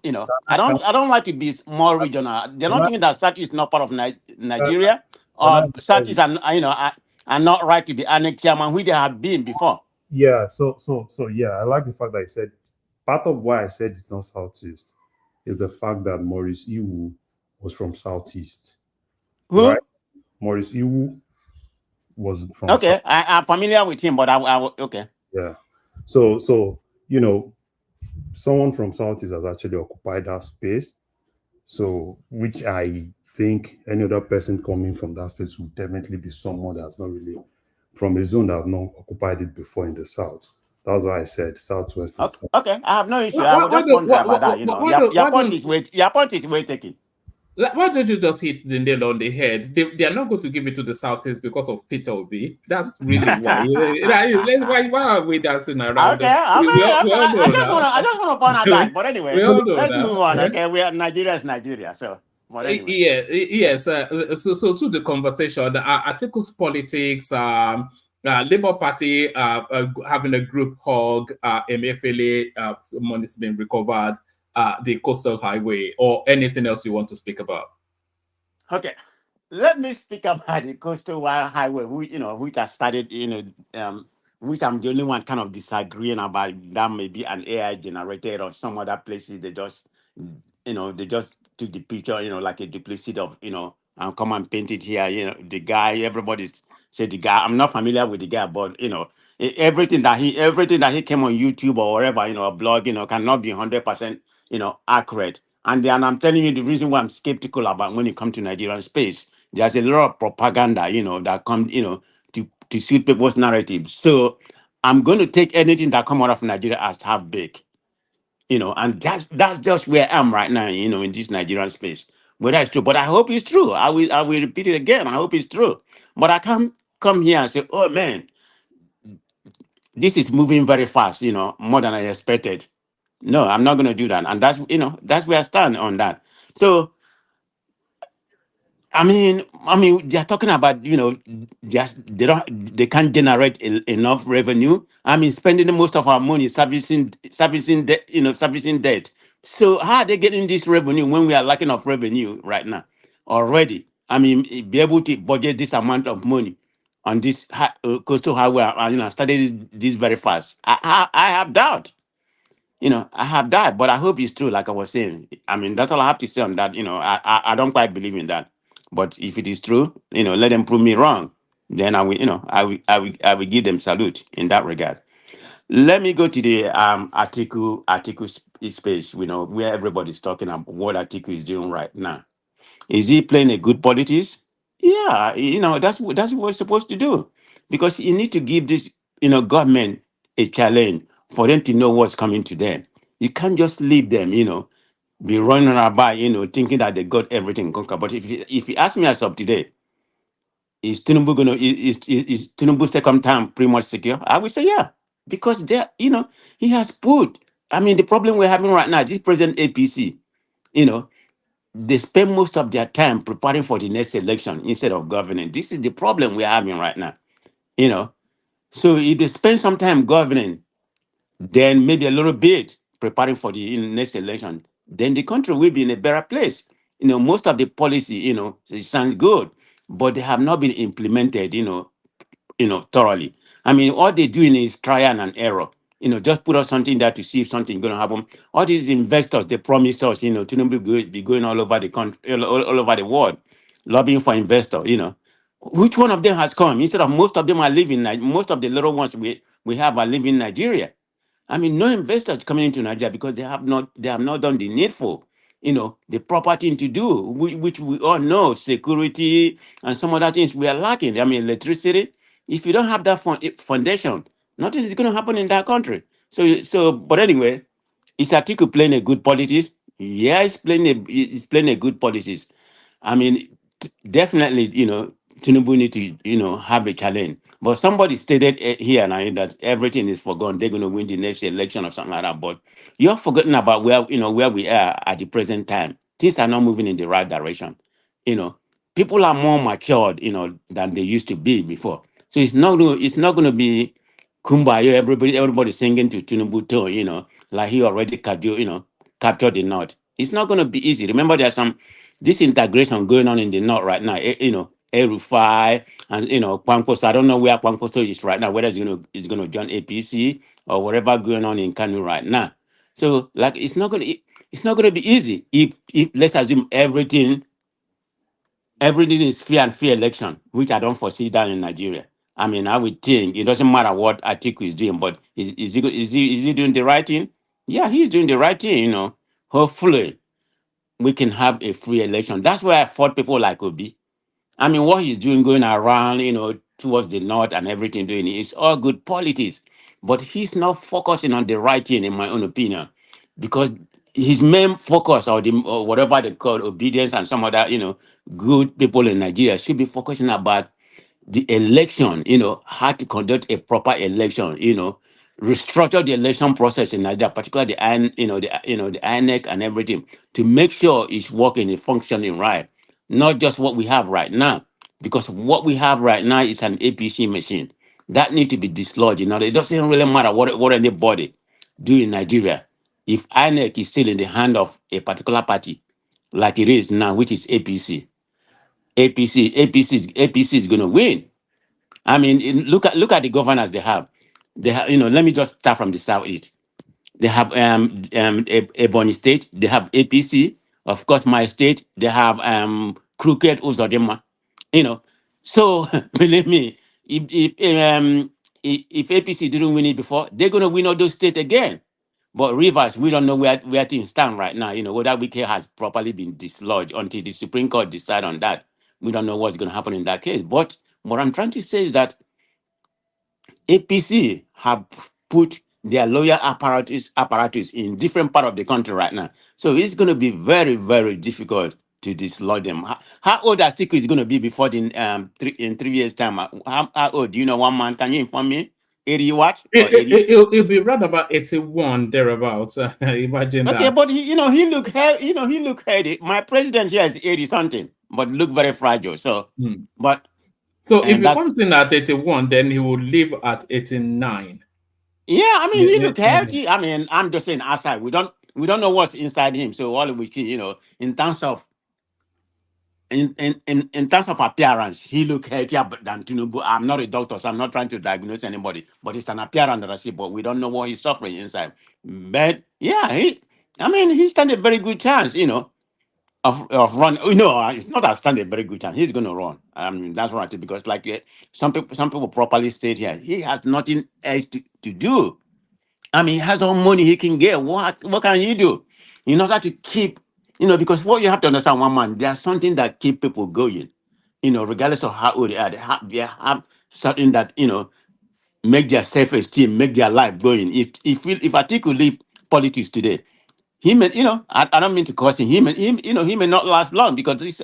C: I don't like to be more regional. They're not thinking that South is not part of Nigeria, or South is, are not right to be annexed chairman, which they have been before.
M: Yeah, so yeah, I like the fact that you said part of why I said it's not Southeast is the fact that Maurice Iwu was from Southeast.
C: Who?
M: Right? Maurice Iwu was from
C: Okay, I'm familiar with him, but okay.
M: Yeah. So someone from Southeast has actually occupied that space. So which I think any other person coming from that space would definitely be someone that's not really from a zone that have not occupied it before in the South. That's why I said Southwest.
C: Okay, I have no issue. I was just wondering about that. Your point is well taken.
E: Why don't you just hit the nail on the head? They are not going to give it to the Southeast because of Peter Obi. That's really why. Why are we dancing around?
C: Okay, I just want to point out that. But anyway, let's move on. Okay, Nigeria is Nigeria. So, but anyway.
E: Yes. So to the conversation, Atiku's politics, Labour Party having a group hug, Emefiele, money's been recovered. The coastal highway, or anything else you want to speak about?
C: Okay, let me speak about the coastal highway, which I started, which I'm the only one kind of disagreeing about. That may be an AI generated, or some other places they just, they just took the picture, like a duplicity of, and come and paint it here. The guy, everybody said the guy. I'm not familiar with the guy, but everything that he came on YouTube or wherever, a blog, cannot be 100%, accurate. And I'm telling you the reason why I'm skeptical about when it comes to Nigerian space. There's a lot of propaganda, that comes, to suit people's narratives. So I'm going to take anything that come out of Nigeria as half baked, and that's just where I am right now, in this Nigerian space. Whether it's true, but I hope it's true. I will repeat it again. I hope it's true. But I can't come here and say, oh man, this is moving very fast, more than I expected. No, I'm not going to do that. And that's where I stand on that. So, I mean, they're talking about, they can't generate enough revenue. I mean, spending most of our money servicing debt. So how are they getting this revenue when we are lacking of revenue right now already? I mean, be able to budget this amount of money on this coastal highway, started this very fast. I have doubt. I have that, but I hope it's true. Like I was saying, I mean, that's all I have to say on that. I don't quite believe in that. But if it is true, let them prove me wrong. Then I will, I will give them salute in that regard. Let me go to the Atiku space. Where everybody's talking about what Atiku is doing right now. Is he playing a good politics? Yeah, that's what he's supposed to do, because you need to give this government a challenge for them to know what's coming to them. You can't just leave them, be running about, thinking that they got everything conquered. But if you ask me as of today, is Tinubu is Tinubu's second time pretty much secure? I would say yeah, because he has put. I mean, the problem we're having right now, this present APC, they spend most of their time preparing for the next election instead of governing. This is the problem we're having right now. So if they spend some time governing, then maybe a little bit preparing for the next election, then the country will be in a better place. Most of the policy, it sounds good, but they have not been implemented, thoroughly. I mean, all they're doing is trial and error. Just put up something there to see if something's going to happen. All these investors, they promise us, to be going all over the country, all over the world, lobbying for investors. Which one of them has come? Instead of most of them are living, most of the little ones we have are living in Nigeria. I mean, no investors coming into Nigeria because they have not done the needful, the proper thing to do, which we all know, security and some other things we are lacking. I mean, electricity. If you don't have that foundation, nothing is going to happen in that country. But anyway, is Atiku playing a good politics? Yeah, he's playing a good politics. I mean, definitely, Tinubu need to, have a challenge. But somebody stated here now that everything is forgone. They're going to win the next election or something like that. But you're forgetting about where we are at the present time. Things are not moving in the right direction. You know, People are more matured, than they used to be before. So it's not going to be kumbaya. Everybody singing to Tinubu too. Like he already captured the north. It's not going to be easy. Remember, there's some disintegration going on in the north right now. Erufai and Kwankwaso. I don't know where Kwankwaso is right now. Whether it's gonna join APC or whatever going on in Kanu right now. So like it's not gonna be easy if let's assume everything is fair election, which I don't foresee that in Nigeria. I mean, I would think it doesn't matter what Atiku is doing, but is he doing the right thing? Yeah, he's doing the right thing. Hopefully we can have a free election. That's why I fought people like Obi. I mean, what he's doing going around, towards the north and everything doing, it's all good politics. But he's not focusing on the right thing, in my own opinion, because his main focus or whatever they call obedience and some other, good people in Nigeria should be focusing about the election, how to conduct a proper election, restructure the election process in Nigeria, particularly the INEC and everything, to make sure it's working, it's functioning right, not just what we have right now, because what we have right now is an APC machine that need to be dislodged. It doesn't really matter what anybody do in Nigeria. If INEC is still in the hand of a particular party, like it is now, which is APC is going to win. I mean, look at the governors they have. They have, let me just start from the southeast. They have Ebonyi State. They have APC. Of course, my state. They have Crooked Uzodima. You know, so believe me, if APC didn't win it before, they're gonna win all those states again. But Rivers, we don't know where things stand right now. Whether Wike has properly been dislodged until the Supreme Court decide on that. We don't know what's going to happen in that case. But what I'm trying to say is that APC have put their lawyer apparatus in different part of the country right now. So it's going to be very, very difficult to dislodge them. How old Atiku is going to be before in 3 years' time? How old? Do you know one man? Can you inform me? 80 what? Or 80?
E: It'll be right about 81 thereabouts. Imagine
C: Okay,
E: that.
C: but he look healthy. My president here is 80 something, but look very fragile. So,
E: Hmm.
C: but
E: So if
C: and
E: he
C: that's
E: comes in at 81, then he will live at 89.
C: yeah. I mean, he look
E: Maybe.
C: healthy. I mean, I'm just saying outside. We don't know what's inside him. So all we see, in terms of in terms of appearance, he look healthier than Tinubu. I'm not a doctor, so I'm not trying to diagnose anybody. But it's an appearance that I see. But we don't know what he's suffering inside. But yeah, he stand a very good chance. Of run. It's not a stand a very good chance. He's going to run. That's right. Because like some people properly state here, he has nothing else to do. He has all money he can get. What can he do in order to keep? Because what you have to understand, one man, there's something that keep people going. Regardless of how old they are, they have something that make their self-esteem, make their life going. If Atiku leave politics today, he may, I don't mean to cause him. He may not last long because this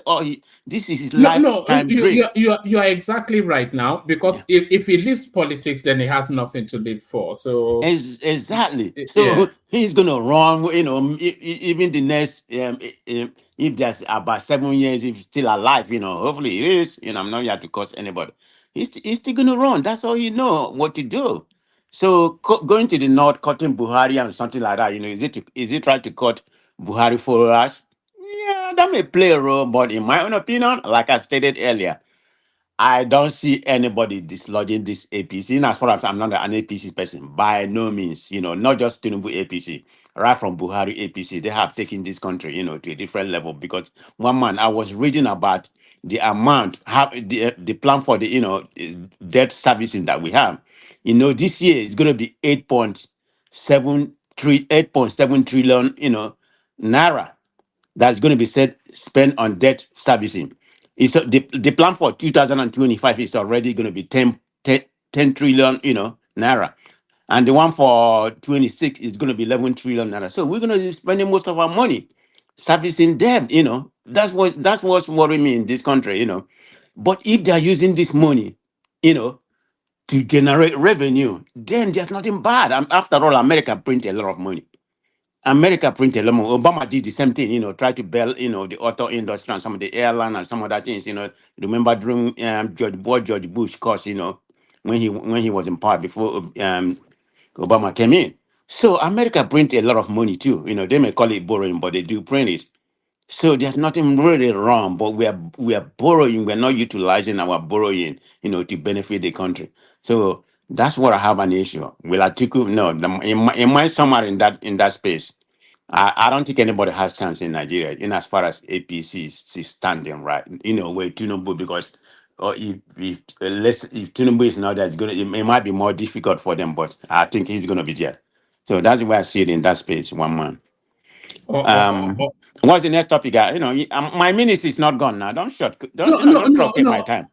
C: is his
E: No, no,
C: lifetime dream.
E: you are exactly right now, because
C: Yeah.
E: if he leaves politics, then he has nothing to live for. So,
C: Exactly.
E: yeah.
C: So he's gonna run. Even the next if there's about 7 years, if he's still alive, hopefully he is. I'm not here to cause anybody. He's still gonna run. That's all what to do. So going to the north, cutting Buhari and something like that, is it trying to cut Buhari for us? Yeah, that may play a role, but in my own opinion, like I stated earlier, I don't see anybody dislodging this APC. And as far as I'm not an APC person, by no means, not just Tinubu APC, right from Buhari APC, they have taken this country, to a different level. Because one man, I was reading about the amount, how the plan for the, debt servicing that we have. This year is going to be 8.7 trillion, naira that's going to be spent on debt servicing. The plan for 2025 is already going to be 10 trillion, naira. And the one for 26 is going to be 11 trillion naira. So we're going to be spending most of our money servicing debt, That's what's worrying me in this country, But if they are using this money, you know, to generate revenue, then there's nothing bad. After all, America print a lot of money. America printed a lot more. Obama did the same thing, try to bail, the auto industry and some of the airline and some other things, Remember during George Bush course, when he was in power before Obama came in. So America print a lot of money too. They may call it borrowing, but they do print it. So there's nothing really wrong, but we are borrowing. We're not utilizing our borrowing, to benefit the country. So that's what I have an issue. Will Atiku? No, in my summary in that space, I don't think anybody has chance in Nigeria, in as far as APC is standing right. Where Tinubu, because if Tinubu is not there, it might be more difficult for them. But I think he's gonna be there. So that's why I see it in that space. One man. What's the next topic? My minutes is not gone now. Don't short. Don't
E: No, no,
C: don't
E: no,
C: truncate my
E: no.
C: time.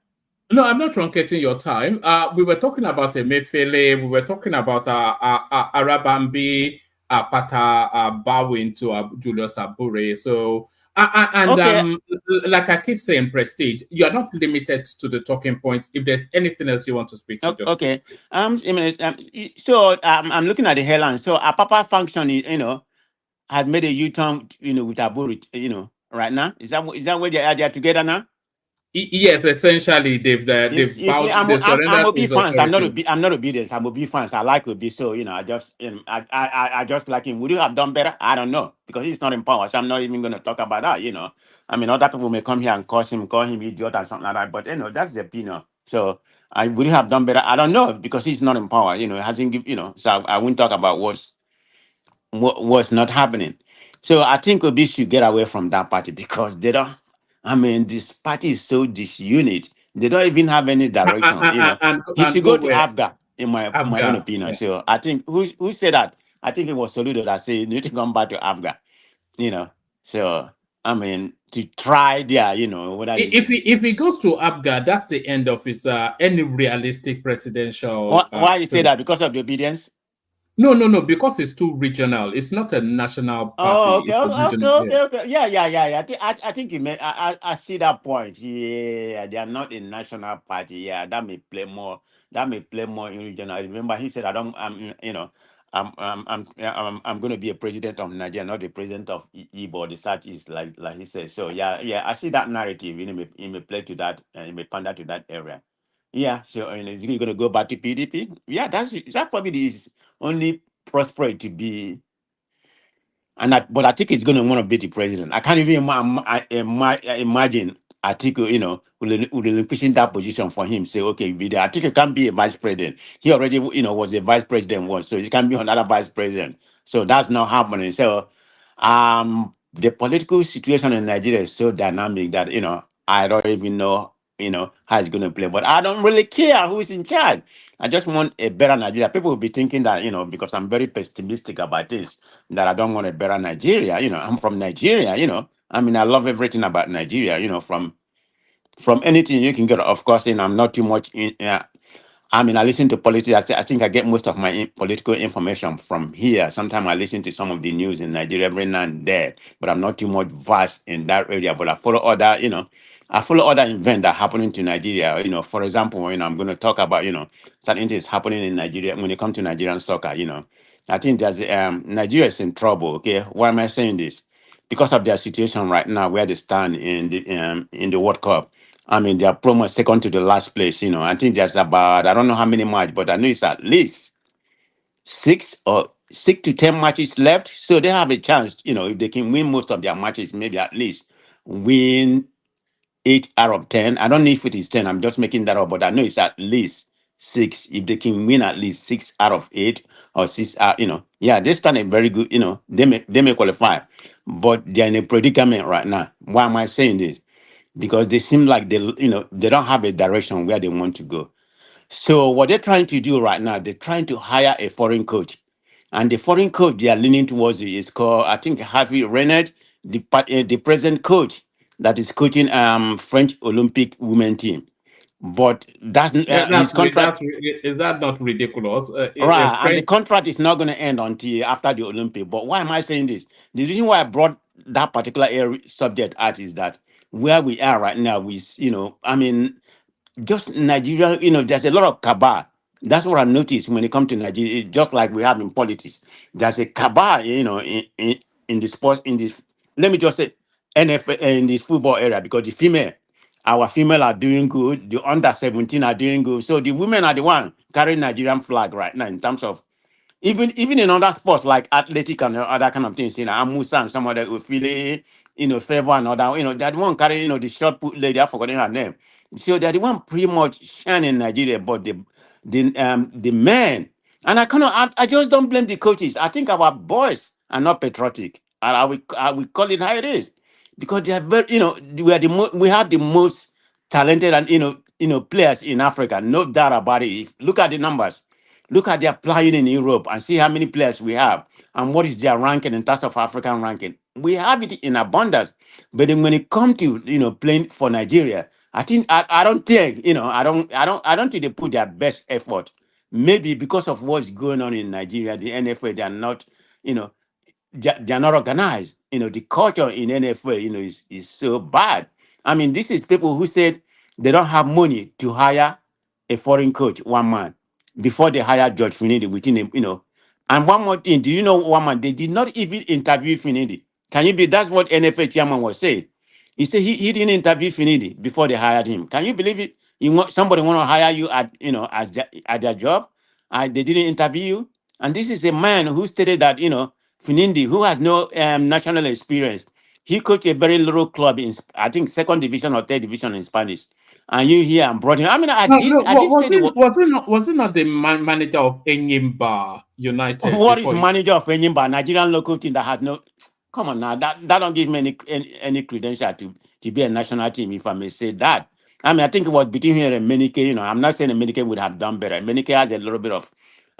E: No, I'm not truncating your time. We were talking about Emefiele. We were talking about Arabambi, Pata bowing to Julius Abure. So, and
C: Okay.
E: like I keep saying, Prestige, you are not limited to the talking points. If there's anything else you want to speak to, just
C: Okay. So I'm looking at the headline. So Papa function, has made a U-turn, with Aburi, right now. Is that where they are together now?
E: Yes, essentially, they've
C: You see,
E: bowed,
C: I'm
E: they've
C: I'm I'm
E: surrendered
C: Obi
E: his
C: fans. I'm not
E: authority.
C: obedient. I'm Obi fans. I like Obi, so I just I just like him. Would you have done better? I don't know because he's not in power, so I'm not even going to talk about that. I mean, other people may come here and call him idiot or something like that, but that's the opinion. So I would you have done better? I don't know because he's not in power. He hasn't give. So I won't talk about what's not happening. So I think Obi should get away from that party because they don't. I mean, this party is so disunit. They don't even have any direction. He
E: And
C: should go
E: go
C: to
E: where?
C: Afghan, in my own
E: Abga.
C: opinion.
E: Yeah.
C: So I think who said that? I think it was Soludo that said you need to come back to Afghan. You know. So I mean, to try there. Whether
E: If he goes to Abga, that's the end of his any realistic presidential
C: why you say
E: term.
C: that because of the obedience.
E: No, because it's too regional. It's not a national
C: Oh,
E: party.
C: okay,
E: It's a
C: okay,
E: regional. Yeah.
C: okay, okay. Yeah. I think you may. I see that point. Yeah, they are not a national party. Yeah, that may play more. That may play more in regional. Remember, he said, "I don't. I'm going to be a president of Nigeria, not the president of Igbo, the Southeast, like he said." So yeah. I see that narrative. It may play to that. It may pander to that area. Yeah. So is he going to go back to PDP? Yeah, that probably is only prosperity to be. But I think he's going to want to be the president. I can't even imagine Atiku, will relinquishing that position for him. Say, okay, be the Atiku can't be a vice president. He already, was a vice president once, so he can be another vice president. So that's not happening. So, the political situation in Nigeria is so dynamic that I don't even know, how it's going to play. But I don't really care who's in charge. I just want a better Nigeria. People will be thinking that, because I'm very pessimistic about this, that I don't want a better Nigeria. I'm from Nigeria, I mean, I love everything about Nigeria, from anything you can get. Of course, I'm not too much in. I mean, I listen to politics. I think I get most of my political information from here. Sometimes I listen to some of the news in Nigeria every now and then, but I'm not too much vast in that area. But I follow other events that are happening to Nigeria. For example, I'm going to talk about, certain things happening in Nigeria when it comes to Nigerian soccer. I think that Nigeria is in trouble. Okay, why am I saying this? Because of their situation right now, where they stand in the World Cup. I mean, they are promo second to the last place. I think there's about, I don't know how many match, but I know it's at least 6 to 10 matches left, so they have a chance. If they can win most of their matches, maybe at least win 8 out of 10. I don't know if it is 10. I'm just making that up, but I know it's at least 6. If they can win at least 6 out of 8 or 6, yeah, they stand a very good. They may qualify, but they're in a predicament right now. Why am I saying this? Because they seem like they don't have a direction where they want to go. So what they're trying to do right now, they're trying to hire a foreign coach, and the foreign coach they are leaning towards is called, I think, Harvey Renard, the present coach that is coaching French Olympic women team. But his contract.
E: Is that not ridiculous? A
C: Right, and the
E: French.
C: contract is not going to end until after the Olympic. But why am I saying this? The reason why I brought that particular area subject out is that where we are right now, I mean, just Nigeria, there's a lot of cabal. That's what I noticed when it comes to Nigeria. Just like we have in politics, there's a cabal, in the sports, in this. Let me just say, NFL in this football area, because our female are doing good. The under 17 are doing good. So the women are the one carrying Nigerian flag right now in terms of even in other sports like athletic and other kind of things, Amusa and some other Ufile, Favor and other, they're the one carrying, the short put lady, I've forgotten her name. So they're the one pretty much shining in Nigeria, but the men, and I just don't blame the coaches. I think our boys are not patriotic. And I will call it how it is. Because they are very, we have the most talented and players in Africa, no doubt about it. Look at the numbers. Look at their playing in Europe and see how many players we have and what is their ranking in terms of African ranking. We have it in abundance, but then when it comes to playing for Nigeria, I don't think I don't think they put their best effort. Maybe because of what's going on in Nigeria, the NFL they are not you know they're not organized. The culture in NFL, is so bad. I mean, this is people who said they don't have money to hire a foreign coach, one man, before they hired George Finidi within And one more thing, do you know one man? They did not even interview Finidi. Can you be? That's what NFL chairman was saying. He said he didn't interview Finidi before they hired him. Can you believe it? Somebody want to hire you at their job, and they didn't interview you. And this is a man who stated that Finindi, who has no national experience, he coached a very little club in I think second division or third division in Spanish. And you here and brought him. I mean,
E: No,
C: I did say
E: was it not the manager of Enyimba United
C: what is
E: before he?
C: manager of Enyimba, Nigerian local team that has no? Come on now, that don't give me any credential to be a national team, if I may say that. I mean, I think it was between here and Menike. I'm not saying Menike would have done better. Menike has a little bit of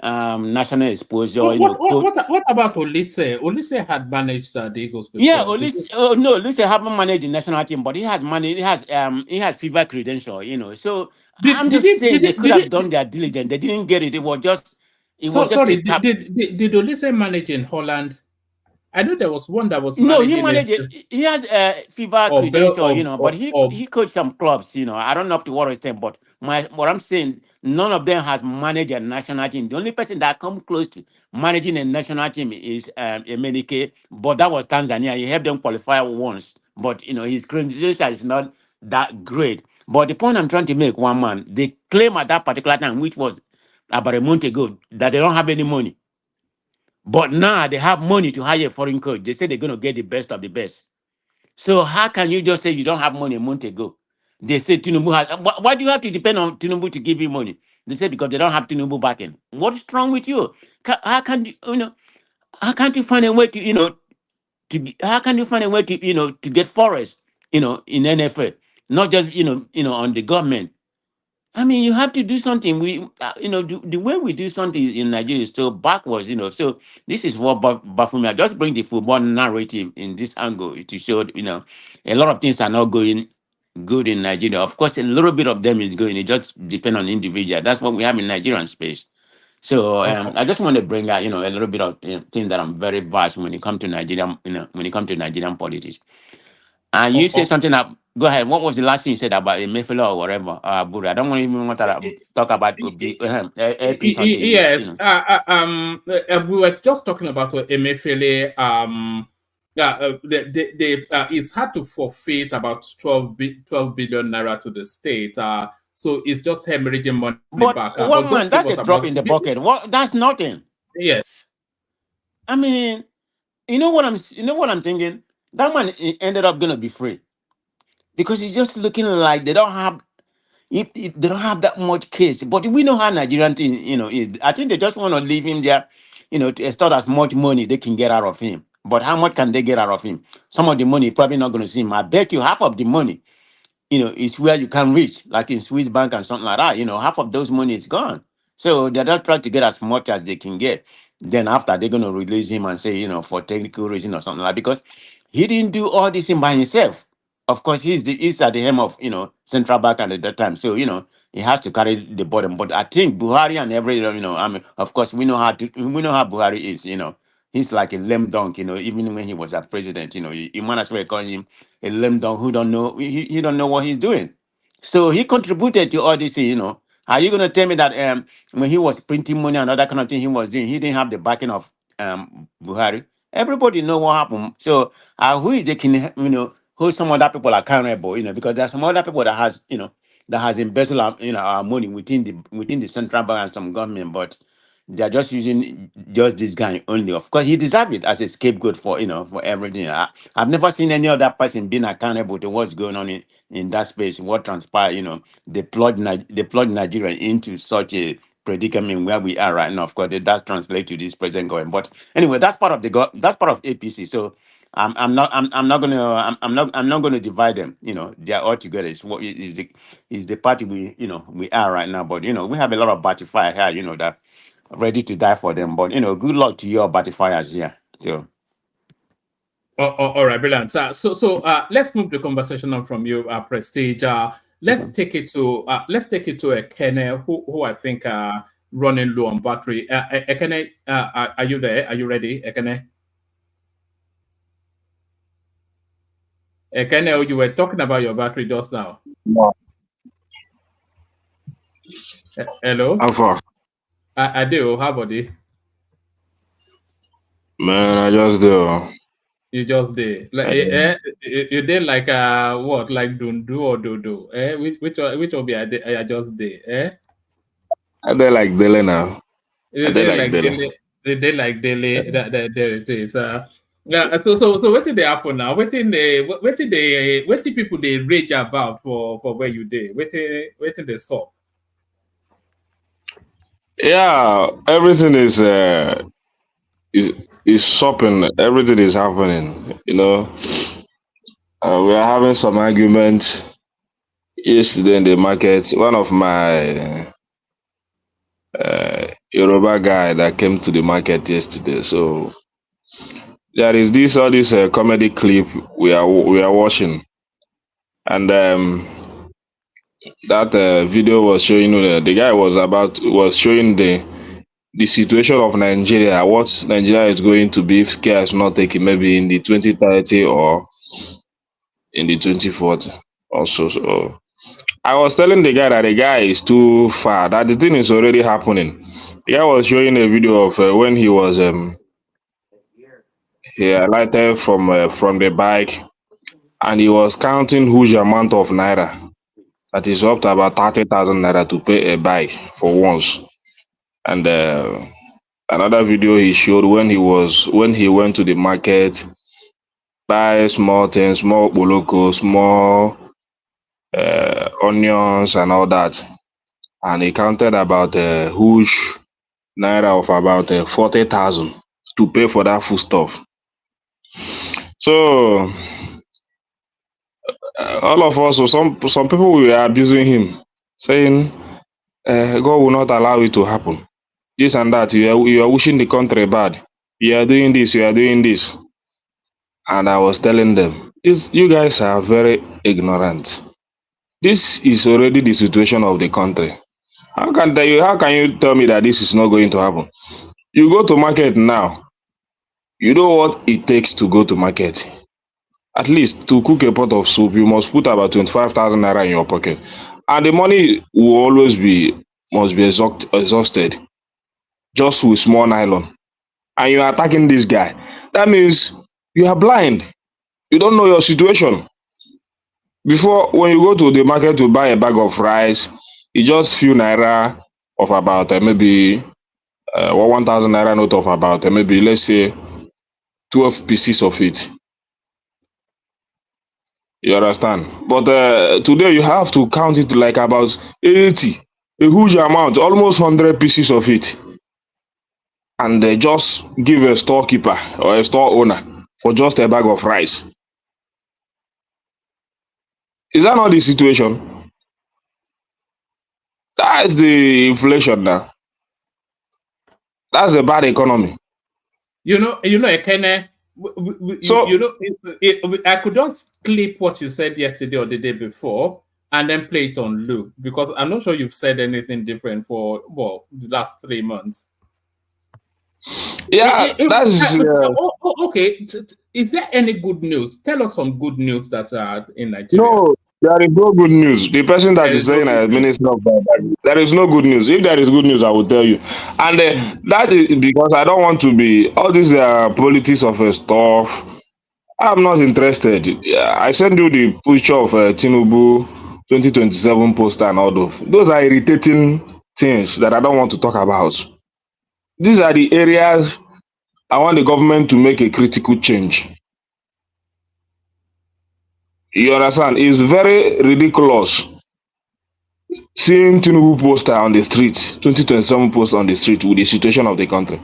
C: national exposure.
E: What about Olise? Olise had managed the Eagles
C: Yeah,
E: before.
C: Oh no, Olise haven't managed the national team, but he has managed. He has FIFA credential. So I'm
E: Did
C: just saying they
E: it
C: could
E: did
C: have
E: it
C: done their diligence. They didn't get it. It was
E: so
C: just a
E: sorry,
C: tap.
E: did Olise manage in Holland? I know there was one that was
C: No, he
E: managing
C: managed it. He has a FIFA
E: or Bel
C: credential, but he coached some clubs. I don't know up to what extent, but what I'm saying, none of them has managed a national team. The only person that come close to managing a national team is Emenike, but that was Tanzania. He helped them qualify once, but his credential is not that great. But the point I'm trying to make, one man, they claim at that particular time, which was about a month ago, that they don't have any money. But now they have money to hire a foreign coach. They say they're going to get the best of the best. So how can you just say you don't have money a month ago? They say Tinubu has. Why do you have to depend on Tinubu to give you money? They say because they don't have Tinubu backing. What's wrong with you? How can how can't you find a way how can you find a way to get forest, in NFL, not just on the government. I mean, you have to do something. The way we do something in Nigeria is so backwards. So this is what baffles me. I just bring the football narrative in this angle to show, a lot of things are not going good in Nigeria. Of course, a little bit of them is going. It just depends on individual. That's what we have in Nigerian space. So I just want to bring out, a little bit of things that I'm very vast when it comes to Nigerian, when it comes to Nigerian politics. And you say something that go ahead. What was the last thing you said about Mayfield or whatever? Buri, I don't even want to talk about LP something.
E: Yes. We were just talking about Emefiele. It's had to forfeit about 12 billion naira to the state. So it's just hemorrhaging money
C: But
E: back.
C: one man, that's a drop in the bucket. That's nothing.
E: Yes.
C: I mean, you know what I'm thinking? That man ended up gonna be free because it's just looking like they don't have if they don't have that much case. But we know how Nigerian thing, is. I think they just want to leave him there, to extort as much money they can get out of him. But how much can they get out of him? Some of the money probably not going to see him. I bet you half of the money, is where you can reach, like in Swiss bank and something like that. Half of those money is gone. So they're not trying to get as much as they can get. Then after they're gonna release him and say, for technical reason or something like because he didn't do all this thing by himself. Of course, he's at the helm of central bank at that time. So he has to carry the burden. But I think Buhari and I mean, of course, we know how Buhari is. He's like a lame dunk. Even when he was a president, you might as well call him a lame dog who don't know he don't know what he's doing. So he contributed to all this. Are you gonna tell me that when he was printing money and other kind of thing he was doing, he didn't have the backing of Buhari? Everybody know what happened. So I wish they can hold some other people accountable, because there are some other people that has embezzled our money within the central bank and some government, but they're just using just this guy only. Of course, he deserves it as a scapegoat for everything. I've never seen any other person being accountable to what's going on in that space, what transpired. They plunged Nigeria into such a predicament where we are right now. Of course, it does translate to this present going. But anyway, that's part of APC. So I'm not gonna divide them. They're all together. It's the party we are right now. But we have a lot of battle fire here. That ready to die for them. But good luck to your butterflies here. So
E: All right, brilliant. Let's move the conversation on from you, Prestige. Let's take it to Ekene, who I think are running low on battery. Ekene, are you there? Are you ready, Ekene? Ekene, you were talking about your battery just now.
J: No.
E: Hello.
J: How far?
E: I do. How about it?
J: Man, I just do.
E: You just did. Like, you did like what? Like Dundu or Dodo? Which will be I just did?
J: I did like Billy now.
E: They like daily. They like daily. That there it is. Yeah. So what did they happen now? What did people they rage about for where you did? What did they solve?
J: Yeah, everything is shopping. Everything is happening. We are having some argument yesterday in the market. One of my Yoruba guy that came to the market yesterday. So there is all this comedy clip we are watching, and that video was showing the guy was showing the situation of Nigeria, what Nigeria is going to be if care is not taken, maybe in the 2030 or in the 2040 also. So I was telling the guy that the guy is too far, that the thing is already happening. The guy was showing a video of when he was he alighted from the bike, and he was counting huge amount of naira. That is up to about 30,000 naira to pay a bike for once. And another video he showed when he went to the market, buy small things, small boloko, small onions and all that, and he counted about a huge naira of about 40,000 to pay for that food stuff. So all of us, or some people, were abusing him, saying God will not allow it to happen. This and that. You are wishing the country bad. You are doing this. You are doing this. And I was telling them, you guys are very ignorant. This is already the situation of the country. How can you tell me that this is not going to happen? You go to market now. You know what it takes to go to market. At least to cook a pot of soup, you must put about 25,000 naira in your pocket, and the money will must be exhausted just with small nylon. And you are attacking this guy. That means you are blind. You don't know your situation. Before, when you go to the market to buy a bag of rice, it's just few naira of about maybe
P: 1,000 naira note of about maybe let's say 12 pieces of it. You understand? But today you have to count it like about 80, a huge amount, almost 100 pieces of it, and just give a storekeeper or a store owner for just a bag of rice. Is that not the situation? That's the inflation now. That's a bad economy.
E: Ekene,
P: So
E: I could just clip what you said yesterday or the day before and then play it on loop because I'm not sure you've said anything different for the last 3 months.
P: yeah, that's
E: Okay. Is there any good news? Tell us some good news that are in Nigeria.
P: no. There is no good news. The person that
E: There
P: is
E: is no
P: saying
E: good
P: as
E: news.
P: minister of there is no good news. If there is good news, I will tell you. And that is because I don't want to be all these politics of stuff. I'm not interested. Yeah, I send you the picture of Tinubu 2027 poster and all those. Those are irritating things that I don't want to talk about. These are the areas I want the government to make a critical change. You understand? It's very ridiculous seeing Tinubu poster on the street, 2027 poster on the street with the situation of the country.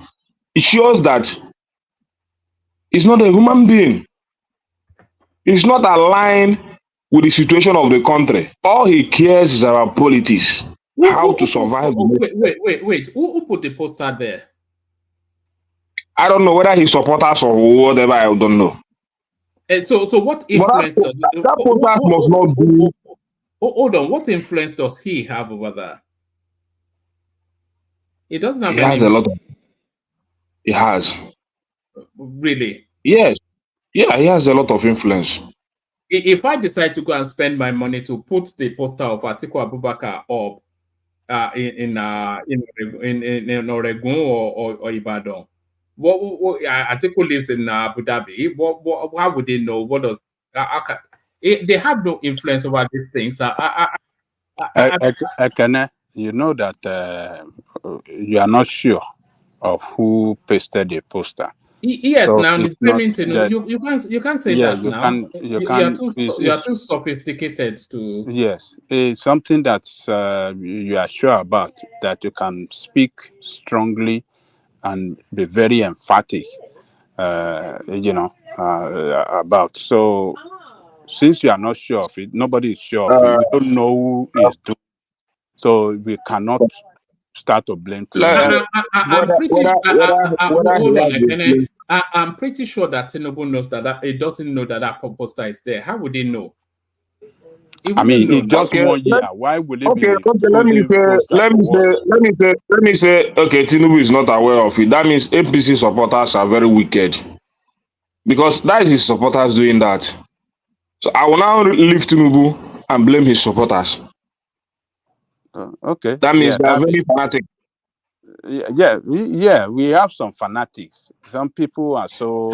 P: It shows that he's not a human being. He's not aligned with the situation of the country. All he cares is about politics, how to survive.
E: Wait. Who put the poster there?
P: I don't know whether he supporters or whatever. I don't know.
E: So what influence does
P: that poster must not be?
E: Hold on. What influence does he have over there? He doesn't have
P: He
E: any
P: has a lot of. He has.
E: Really?
P: Yes. Yeah, he has a lot of influence.
E: If I decide to go and spend my money to put the poster of Atiku Abubakar up in Oregon or Ibadan, Atiku lives in Abu Dhabi. How would they know? What does they have no influence over these things?
M: Ekene, you know that you are not sure of who pasted the poster.
E: Yes,
M: So
E: now
M: it's
E: it's
M: not
E: claiming to know.
M: that,
E: You can't say
M: yeah,
E: that now. You are too sophisticated to.
M: Yes, it's something that you are sure about, that you can speak strongly and be very emphatic, about. So since you are not sure of it, nobody is sure of it. We don't know who is doing. So we cannot start to blame Tinubu.
E: I'm pretty sure. Hold on,
P: Ekene.
E: I'm pretty sure that Tinubu knows that it doesn't know that poster is there. How would he know?
M: I mean,
E: know
M: it's just
P: Okay,
M: 1 year. Why will it be
P: let me
M: choosing poster for what?
P: say, okay, Tinubu is not aware of it. That means APC supporters are very wicked. Because that is his supporters doing that. So I will now leave Tinubu and blame his supporters.
M: Okay.
P: That means they are very fanatic.
M: Yeah, we have some fanatics. Some people are so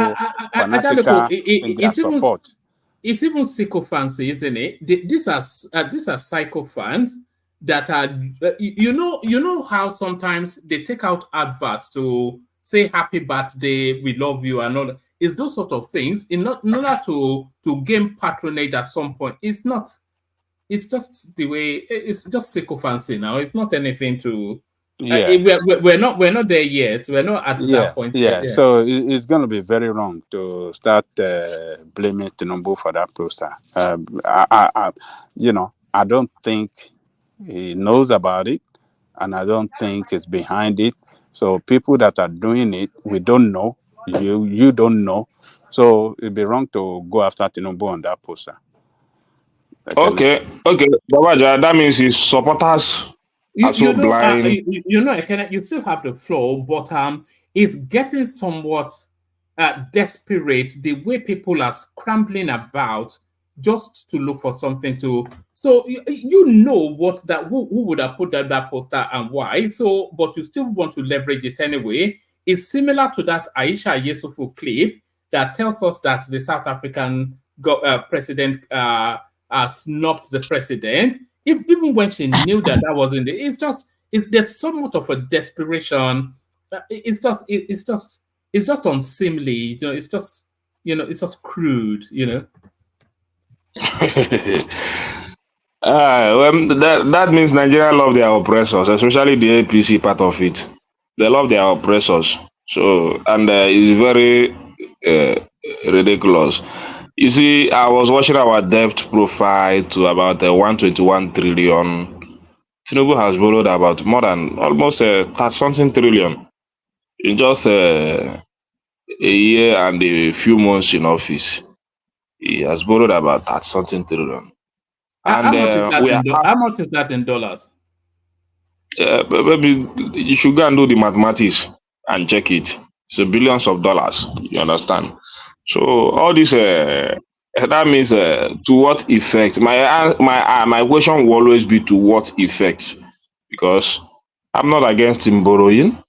M: fanatical in their support.
E: It's even sycophancy, isn't it? These are sycophants that are, you know how sometimes they take out adverts to say happy birthday, we love you, and all that. It's those sort of things in order to gain patronage at some point. It's not. It's just the way. It's just sycophancy now. It's not anything to.
M: Yeah,
E: we're not there yet. We're not at that point yet.
M: Yeah. So it's going to be very wrong to start blaming Tinubu for that poster. I don't think he knows about it, and I don't think it's behind it. So people that are doing it, we don't know. You don't know. So it'd be wrong to go after Tinubu on that poster.
P: Okay, Babaja, that means his supporters are so blind.
E: You still have the flow, but it's getting somewhat desperate the way people are scrambling about just to look for something to. So you know what that who would have put that poster and why. So, but you still want to leverage it anyway. It's similar to that Aisha Yesufu clip that tells us that the South African president snubbed the president, even when she knew that wasn't it. There's somewhat of a desperation it's just unseemly. It's just crude.
P: Well, that means Nigeria love their oppressors, especially the APC part of it. They love their oppressors. So, and it's very uh, ridiculous. You see, I was watching our debt profile to about 121 trillion. Tinubu has borrowed about more than almost 30 something trillion in just a year and a few months in office. He has borrowed about 30 something trillion. And
E: How much is that in dollars?
P: maybe you should go and do the mathematics and check it. So billions of dollars, you understand? So all this, that means to what effect? My question will always be to what effect? Because I'm not against him borrowing,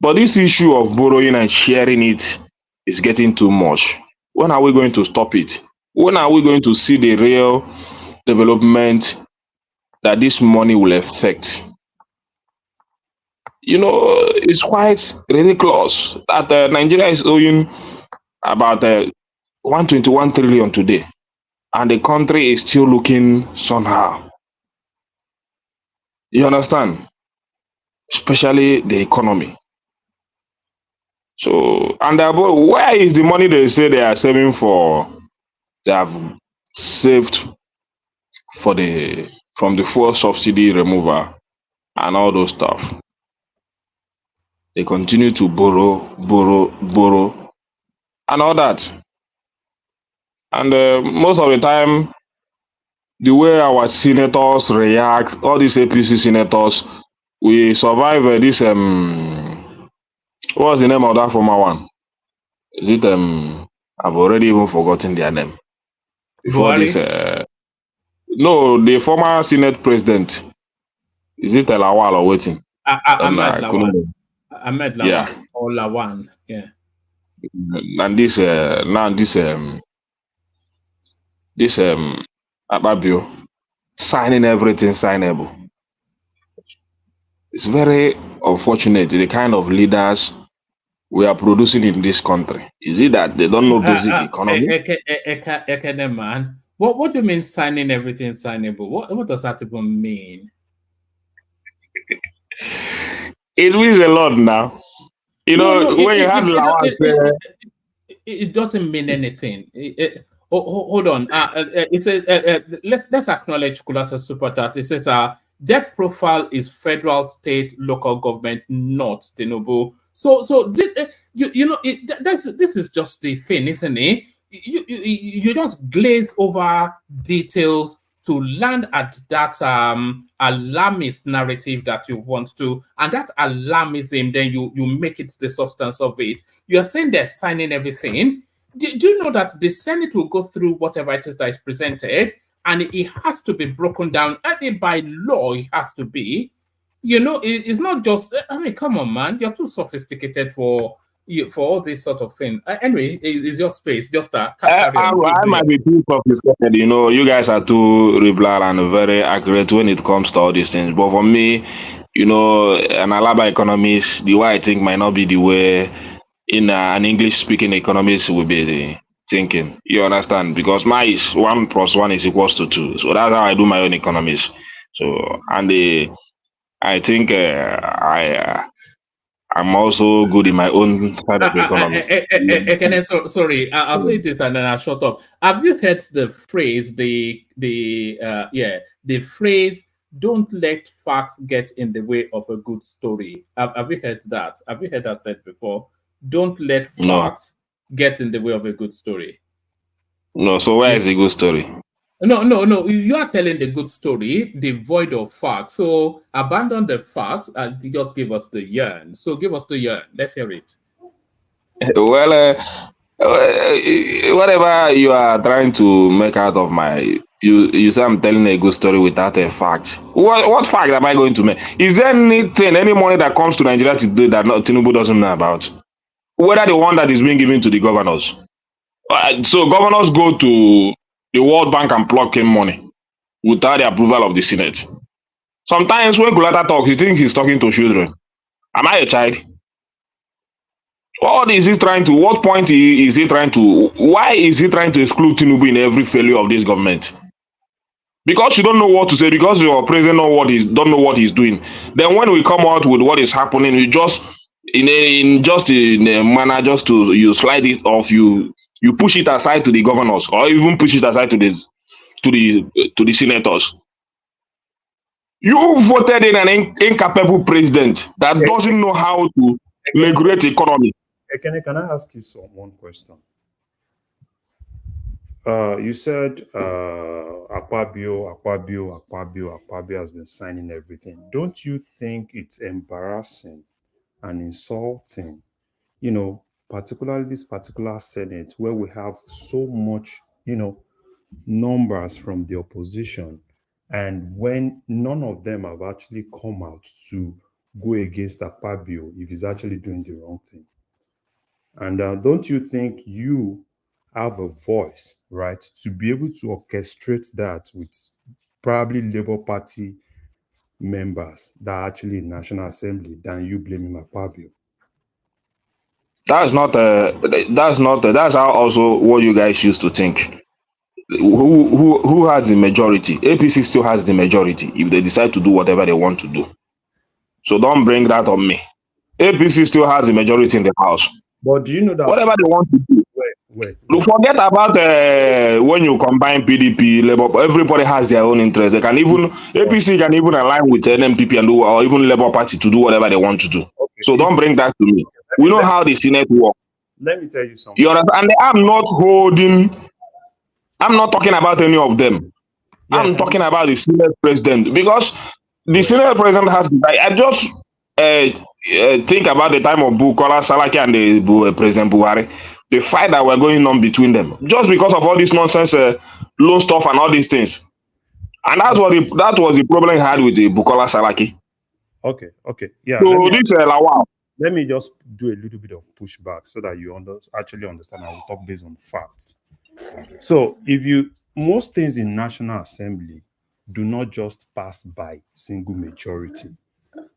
P: but this issue of borrowing and sharing it is getting too much. When are we going to stop it? When are we going to see the real development that this money will affect? It's quite ridiculous that Nigeria is owing about 121 trillion today, and the country is still looking somehow. You understand? Especially the economy. So, and where is the money they say they are saving for? They have saved from the fuel subsidy removal and all those stuff. They continue to borrow, and all that. And most of the time, the way our senators react, all these APC senators, we survive this what's the name of that former one? Is it I've already even forgotten their name. Before
E: Buhari?
P: this no, the former Senate president. Is it Lawal or waiting?
E: Ahmed Lawal. Ahmed Lawal.
P: Yeah.
E: Or Lawan. Yeah.
P: And this Ababio signing everything signable. It's very unfortunate the kind of leaders we are producing in this country. Is it that they don't know basic economy?
E: Man, what do you mean signing everything signable? What does that even mean?
P: It means a lot now. When you have Lawal,
E: it doesn't mean anything. Hold on. It says let's acknowledge Kulata Supertat. It says debt profile is federal, state, local government, not Tinubu. So this is just the thing, isn't it? You just glaze over details to land at that alarmist narrative that you want to, and that alarmism, then you make it the substance of it. You're saying they're signing everything. Do you know that the Senate will go through whatever it is that is presented, and it has to be broken down? By law, it has to be. It's not just. I mean, come on, man. You're too sophisticated for all this sort of thing. Anyway, it's your space. Just carry on.
P: I might be too sophisticated. You guys are too liberal and very accurate when it comes to all these things. But for me, an Alaba economist, the way I think might not be the way an English-speaking economist will be thinking. You understand? Because my is 1 + 1 = 2. So that's how I do my own economics. So, and I think I'm also good in my own side of the economy.
E: Sorry, I'll say this and then I'll shut up. Have you heard the phrase, the phrase, "Don't let facts get in the way of a good story"? Have you heard that? Have you heard that said before? Don't let facts get in the way of a good story.
P: No, so where is a good story?
E: No. You are telling the good story, devoid of facts. So abandon the facts and just give us the yarn. So give us the yarn. Let's hear it.
P: Well, whatever you are trying to make out of you say I'm telling a good story without a fact. What fact am I going to make? Is there any money that comes to Nigeria today that Tinubu doesn't know about? Whether the one that is being given to the governors. So governors go to the World Bank and pluck in money without the approval of the Senate. Sometimes when Kulata talks, you think he's talking to children. Am I a child? What is he trying to? What point is he trying to? Why is he trying to exclude Tinubu in every failure of this government? Because you don't know what to say. Because your president don't know what he's doing. Then when we come out with what is happening, you just in a manner just to you slide it off. You push it aside to the governors, or even push it aside to the senators. You voted in an incapable president that doesn't know how to regulate economy.
M: Can I ask you one question? You said Akpabio has been signing everything. Don't you think it's embarrassing and insulting, particularly this particular Senate where we have so much, numbers from the opposition, and when none of them have actually come out to go against Akpabio if he's actually doing the wrong thing? And don't you think you have a voice, right, to be able to orchestrate that with probably Labour Party members that are actually in National Assembly than you blaming Akpabio?
P: That's how also what you guys used to think. Who has the majority? APC still has the majority if they decide to do whatever they want to do. So don't bring that on me. APC still has the majority in the house.
M: But do you know that
P: whatever they want to do?
M: Wait.
P: Forget about when you combine PDP, Labour. Everybody has their own interest. They can even APC can even align with NMPP and do, or even Labour Party to do whatever they want to do. Okay. So don't bring that to me. We know how the Senate works.
M: Let me tell you something.
P: You understand? And I'm not talking about any of them. Yeah, I'm talking about the Senate president, because the Senate president has. I just think about the time of Bukola Saraki and the President Buhari, the fight that were going on between them, just because of all this nonsense, loan stuff and all these things. And that was the problem he had with the Bukola Saraki.
M: Okay, yeah.
P: So
M: let me just do a little bit of pushback so that you actually understand. I will talk based on facts. So most things in National Assembly do not just pass by single majority.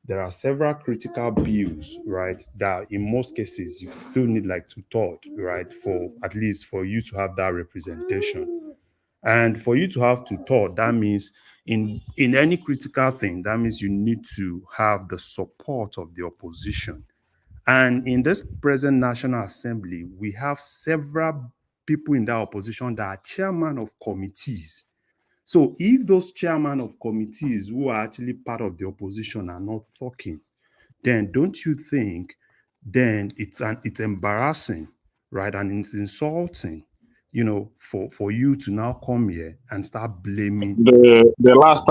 M: There are several critical bills, right, that in most cases you still need like 2/3, right, for at least for you to have that representation. And for you to have 2/3, that means in any critical thing, that means you need to have the support of the opposition. And in this present National Assembly, we have several people in that opposition that are chairman of committees. So if those chairman of committees who are actually part of the opposition are not talking, then don't you think then it's embarrassing, right? And it's insulting, for you to now come here and start blaming.
P: The last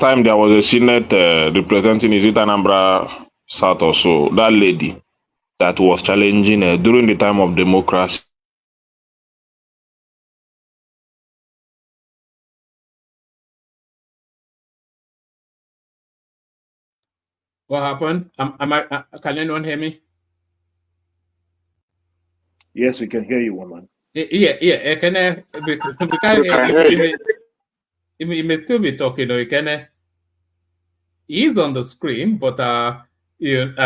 P: time there was a Senate representing, is it Anambra South or so, that lady that was challenging during the time of democracy.
E: What happened? Can anyone hear me?
F: Yes, we can hear you, woman.
E: Yeah. Can I? It may still be talking, or he's on the screen, but I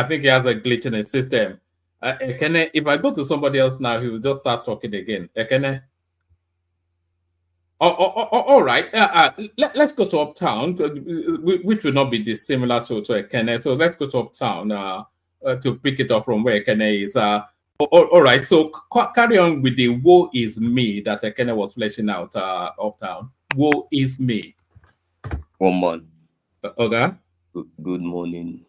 E: think he has a glitch in his system. If I go to somebody else now, he will just start talking again. All right. Let's go to Uptown, which will not be dissimilar to Ekene. So let's go to Uptown to pick it up from where Ekene is. All right. So carry on with the "woe is me" that Ekene was fleshing out. Uptown. Woe is me.
Q: Woman.
E: Okay.
Q: Good morning.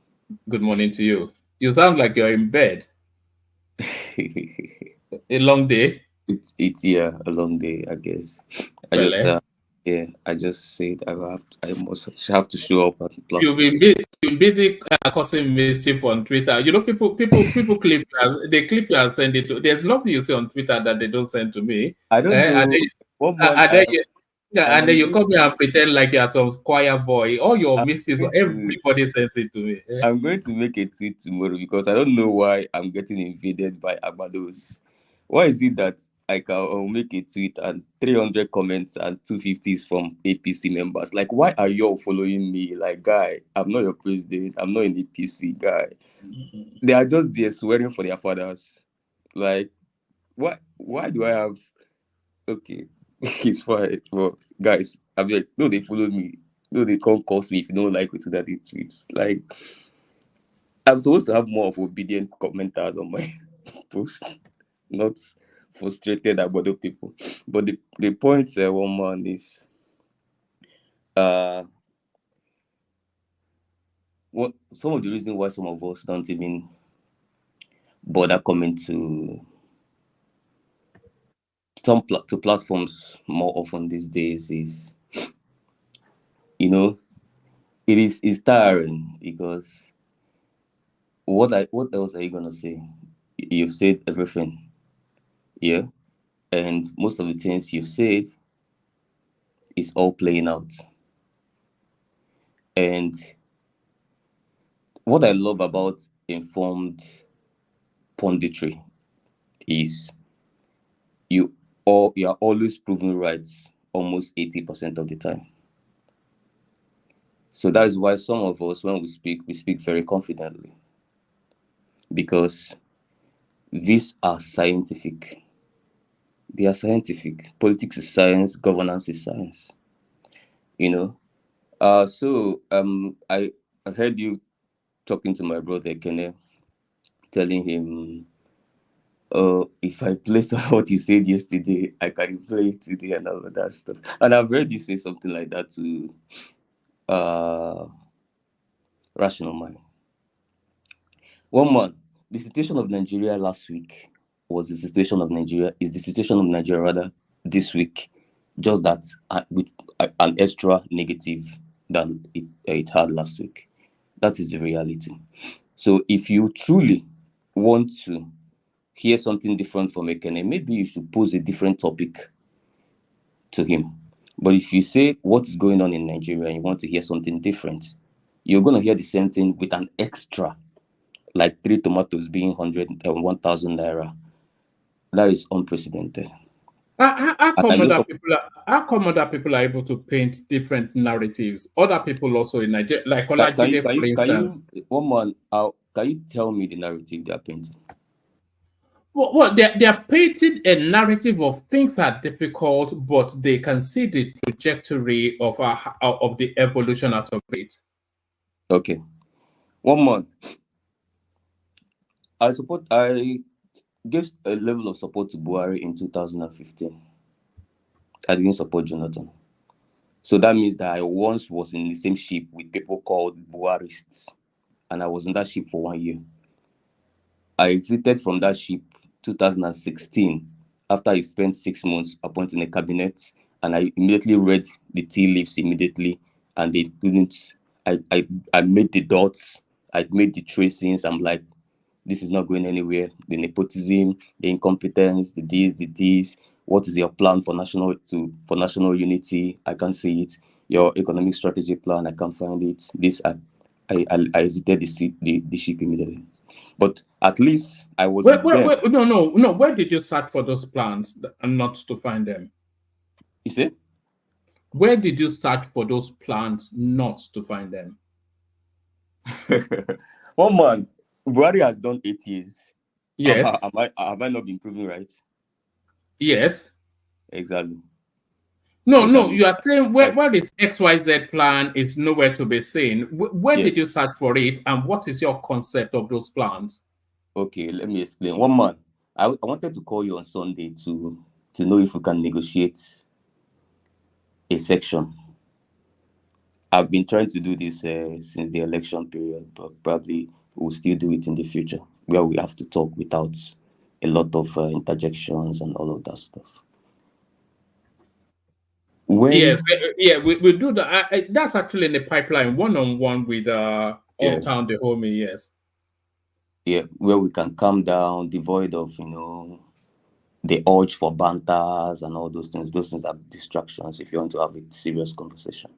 E: Good morning to you. You sound like you're in bed. A long day.
Q: It's a long day, I guess. I just said I must have to show up at the
E: You've been busy causing mischief on Twitter. People clip you, they clip you and send it to. There's nothing you say on Twitter that they don't send to me.
Q: I don't know.
E: And then you come here and pretend like you're some choir boy. All your mistakes, everybody sends it to me.
Q: I'm going to make a tweet tomorrow because I don't know why I'm getting invaded by Agbados. Why is it that I'll make a tweet and 300 comments and 250 is from APC members. Like, why are you all following me? Like, guy, I'm not your president. I'm not an APC guy. They are just there swearing for their fathers. Like, why do I have? Okay, it's fine. Well, guys, I'm like, no, they follow me. No, they can't curse me if you don't like it that they tweet. Like, I'm supposed to have more of obedient commenters on my post, not frustrated about other people. But the point, one man, is what some of the reasons why some of us don't even bother coming to to platforms more often these days is, it's tiring, because what else are you gonna say? You've said everything, yeah, and most of the things you've said is all playing out. And what I love about informed punditry is you are always proven right almost 80% of the time. So that is why some of us, when we speak very confidently, because these are scientific. They are scientific. Politics is science, governance is science. So I heard you talking to my brother Kene, telling him, if I play what you said yesterday, I can play it today and all of that stuff. And I've heard you say something like that to Rational Mind. One man, the situation of Nigeria last week is the situation of Nigeria rather this week, just that with an extra negative than it had last week. That is the reality. So if you truly want to hear something different from Ekene, maybe you should pose a different topic to him. But if you say what is going on in Nigeria and you want to hear something different, you're going to hear the same thing with an extra, like 3 tomatoes being 1,000 naira. That is unprecedented.
E: How come other people are able to paint different narratives? Other people also in Nigeria, like Olajide, for instance.
Q: Can you tell me the narrative they are painting?
E: Well, they are painting a narrative of things are difficult, but they can see the trajectory of the evolution out of it.
Q: Okay. One month. I gave a level of support to Buhari in 2015. I didn't support Jonathan. So that means that I once was in the same ship with people called Buharists, and I was in that ship for 1 year. I exited from that ship 2016 after I spent 6 months appointing a cabinet, and I immediately read the tea leaves immediately, and they couldn't. I made the dots, I made the tracings. I'm like, this is not going anywhere. The nepotism, the incompetence, the this. What is your plan for national unity? I can't see it. Your economic strategy plan, I can't find it. I exited the ship immediately. But at least I was.
E: No. Where did you search for those plans and not to find them?
Q: You see?
E: Where did you search for those plans not to find them?
Q: One man, Buhari has done 8 years.
E: Yes.
Q: Have I not been proven right?
E: Yes.
Q: Exactly.
E: No, you are saying where this XYZ plan is nowhere to be seen. Where did you search for it, and what is your concept of those plans?
Q: Okay, let me explain. One man, I wanted to call you on Sunday to know if we can negotiate a section. I've been trying to do this since the election period, but probably we'll still do it in the future, where we have to talk without a lot of interjections and all of that stuff.
E: We do that. That's actually in the pipeline, one-on-one with Uptown the homie. Yes.
Q: Yeah, where we can calm down, devoid of the urge for banters and all those things. Those things are distractions if you want to have a serious conversation.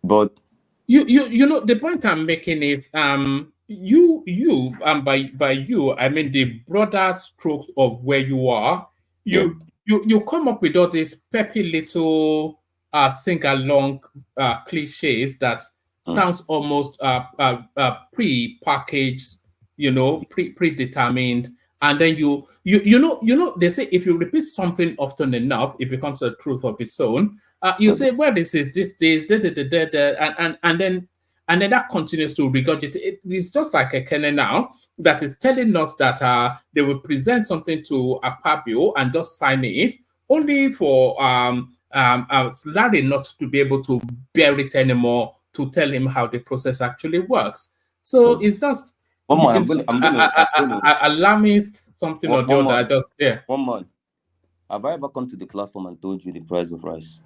Q: But
E: you know the point I'm making is you by you I mean the broader strokes of where you are you come up with all these peppy little sing-along cliches that sounds almost pre-packaged, predetermined, and then you know they say if you repeat something often enough, it becomes a truth of its own. You say, well, this is da, da, da, da, da, and then that continues to regurgitate. It's just like a kernel now that is telling us that they will present something to Akpabio and just sign it, only for Larry not to be able to bear it anymore, to tell him how the process actually works. So it's just
Q: I'm gonna
E: alarming something or the other.
Q: One man, have I ever come to the platform and told you the price of rice?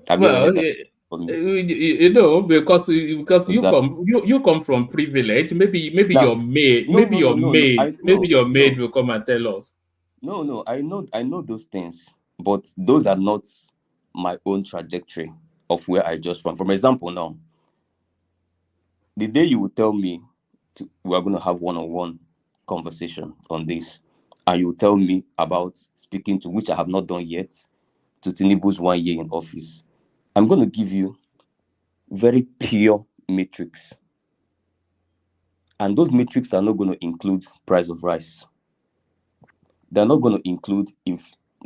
E: Well, because
Q: exactly.
E: you come from privilege. Maybe your maid, your maid will come and tell us.
Q: No, I know those things, but those are not my own trajectory of where I just from. For example, now, the day you will tell me we are going to have one-on-one conversation on this, and you will tell me about speaking to, which I have not done yet, to Tinubu's 1 year in office, I'm going to give you very pure metrics. And those metrics are not going to include price of rice. They're not going to include,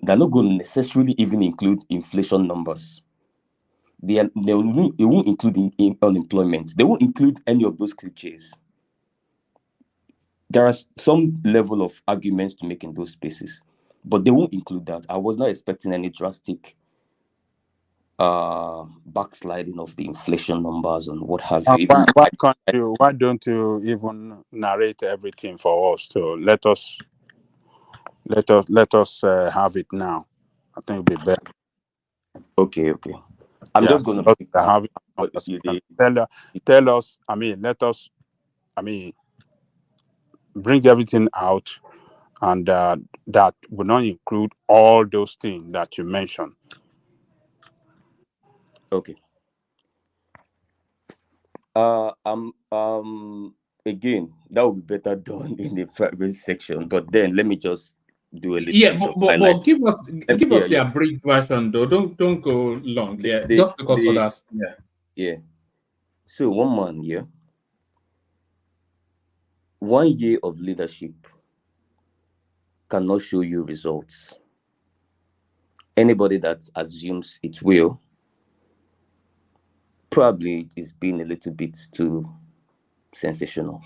Q: they're not going to necessarily even include inflation numbers. They won't include unemployment. They won't include any of those cliches. There are some level of arguments to make in those spaces, but they won't include that. I was not expecting any drastic backsliding of the inflation numbers and what have you.
R: Why don't you even narrate everything for us to let us have it now? I think it'll be better.
Q: Okay. I'm just going to
R: have it. Tell us. Let us. Bring everything out, and that will not include all those things that you mentioned.
Q: Okay. Again, that would be better done in the private section. But then let me just do a little.
E: But give us the abridged version though. Don't go long. Just because of that.
Q: Yeah. So 1 man, 1 year of leadership cannot show you results. Anybody that assumes it will probably is being a little bit too sensational.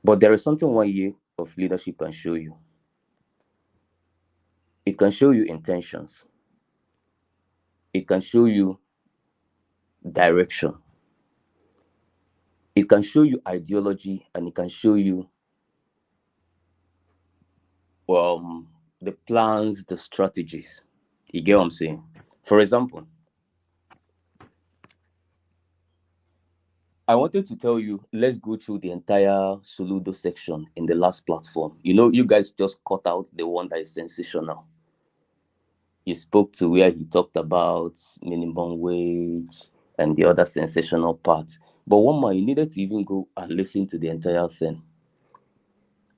Q: But there is something 1 year of leadership can show you. It can show you intentions. It can show you direction. It can show you ideology, and it can show you the plans, the strategies. You get what I'm saying? For example, I wanted to tell you, let's go through the entire Soludo section in the last platform. You guys just cut out the one that is sensational. You spoke to where he talked about minimum wage and the other sensational parts. But 1 man, you needed to even go and listen to the entire thing.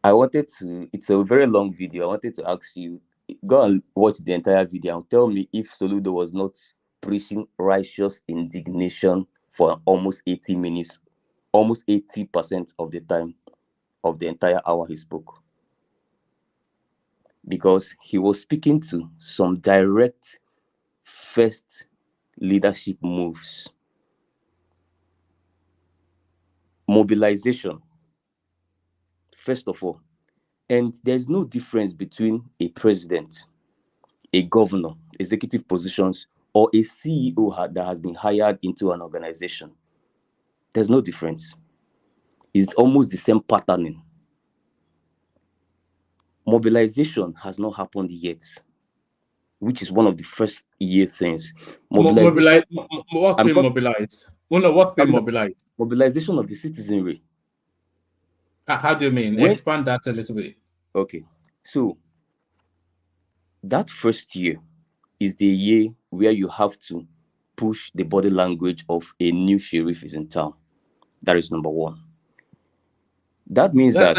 Q: It's a very long video. I wanted to ask you, go and watch the entire video and tell me if Soludo was not preaching righteous indignation for almost 80 minutes, almost 80% of the time of the entire hour he spoke. Because he was speaking to some direct first leadership moves. Mobilization, first of all. And there's no difference between a president, a governor, executive positions, or a CEO that has been hired into an organization. There's no difference. It's almost the same patterning. Mobilization has not happened yet, which is one of the first year things.
E: What's being mobilized? What's being mobilized?
Q: Mobilization of the citizenry.
E: How do you mean? Expand that a little bit.
Q: Okay. So that first year is the year where you have to push the body language of a new sheriff is in town. That is number 1. That means that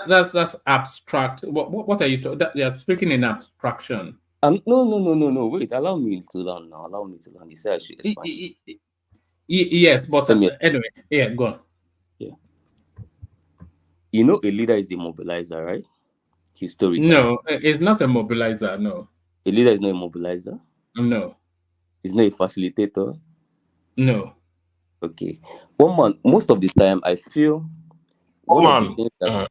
E: That's abstract. What are you talking? You're speaking in abstraction.
Q: No. Wait, allow me to learn now. Allow me to learn. You said I should expand.
E: Yes, but anyway, yeah, go on.
Q: Yeah. You know, a leader is a mobilizer, right? Historically.
E: No, it's not a mobilizer. No.
Q: A leader is not a mobilizer.
E: No.
Q: It's not a facilitator.
E: No.
Q: Okay. Most of the time, I feel one of the things that.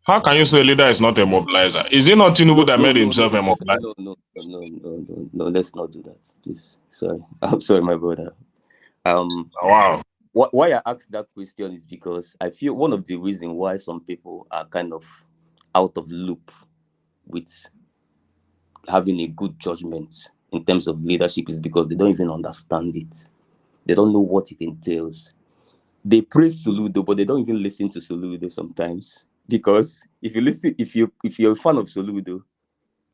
P: How can you say a leader is not a mobilizer? Is it not Tinubu that made himself a mobilizer?
Q: No, let's not do that. Please. Sorry. I'm sorry, my brother.
P: Wow.
Q: Why I asked that question is because I feel one of the reasons why some people are kind of out of loop with having a good judgment in terms of leadership is because they don't even understand it. They don't know what it entails. They praise Soludo, but they don't even listen to Soludo sometimes. Because if you're a fan of Soludo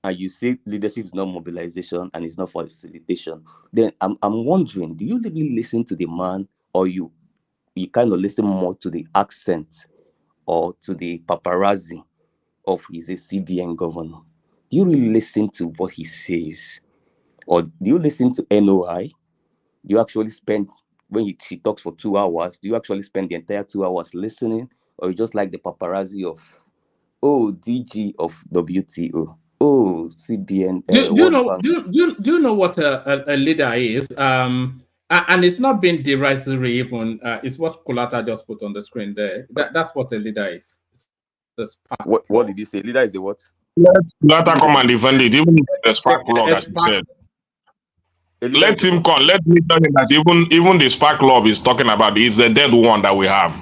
Q: and you say leadership is not mobilization and it's not facilitation, then I'm wondering, do you really listen to the man, or you kind of listen more to the accent or to the paparazzi of he's a CBN governor? Do you really listen to what he says? Or do you listen to NOI? Do you actually spend, when she talks for 2 hours, do you actually spend the entire 2 hours listening? Or you just like the paparazzi of, DG of WTO, CBN?
E: Do you know what a leader is? And it's not being derogatory even. It's what Kulata just put on the screen there. That's what a leader is. It's the spark.
Q: What did he say? Leader is a what?
P: Let her come and defend it, even if the spark plug, as he said. Let him come. Let me tell him that even the spark club is talking about is the dead one that we have.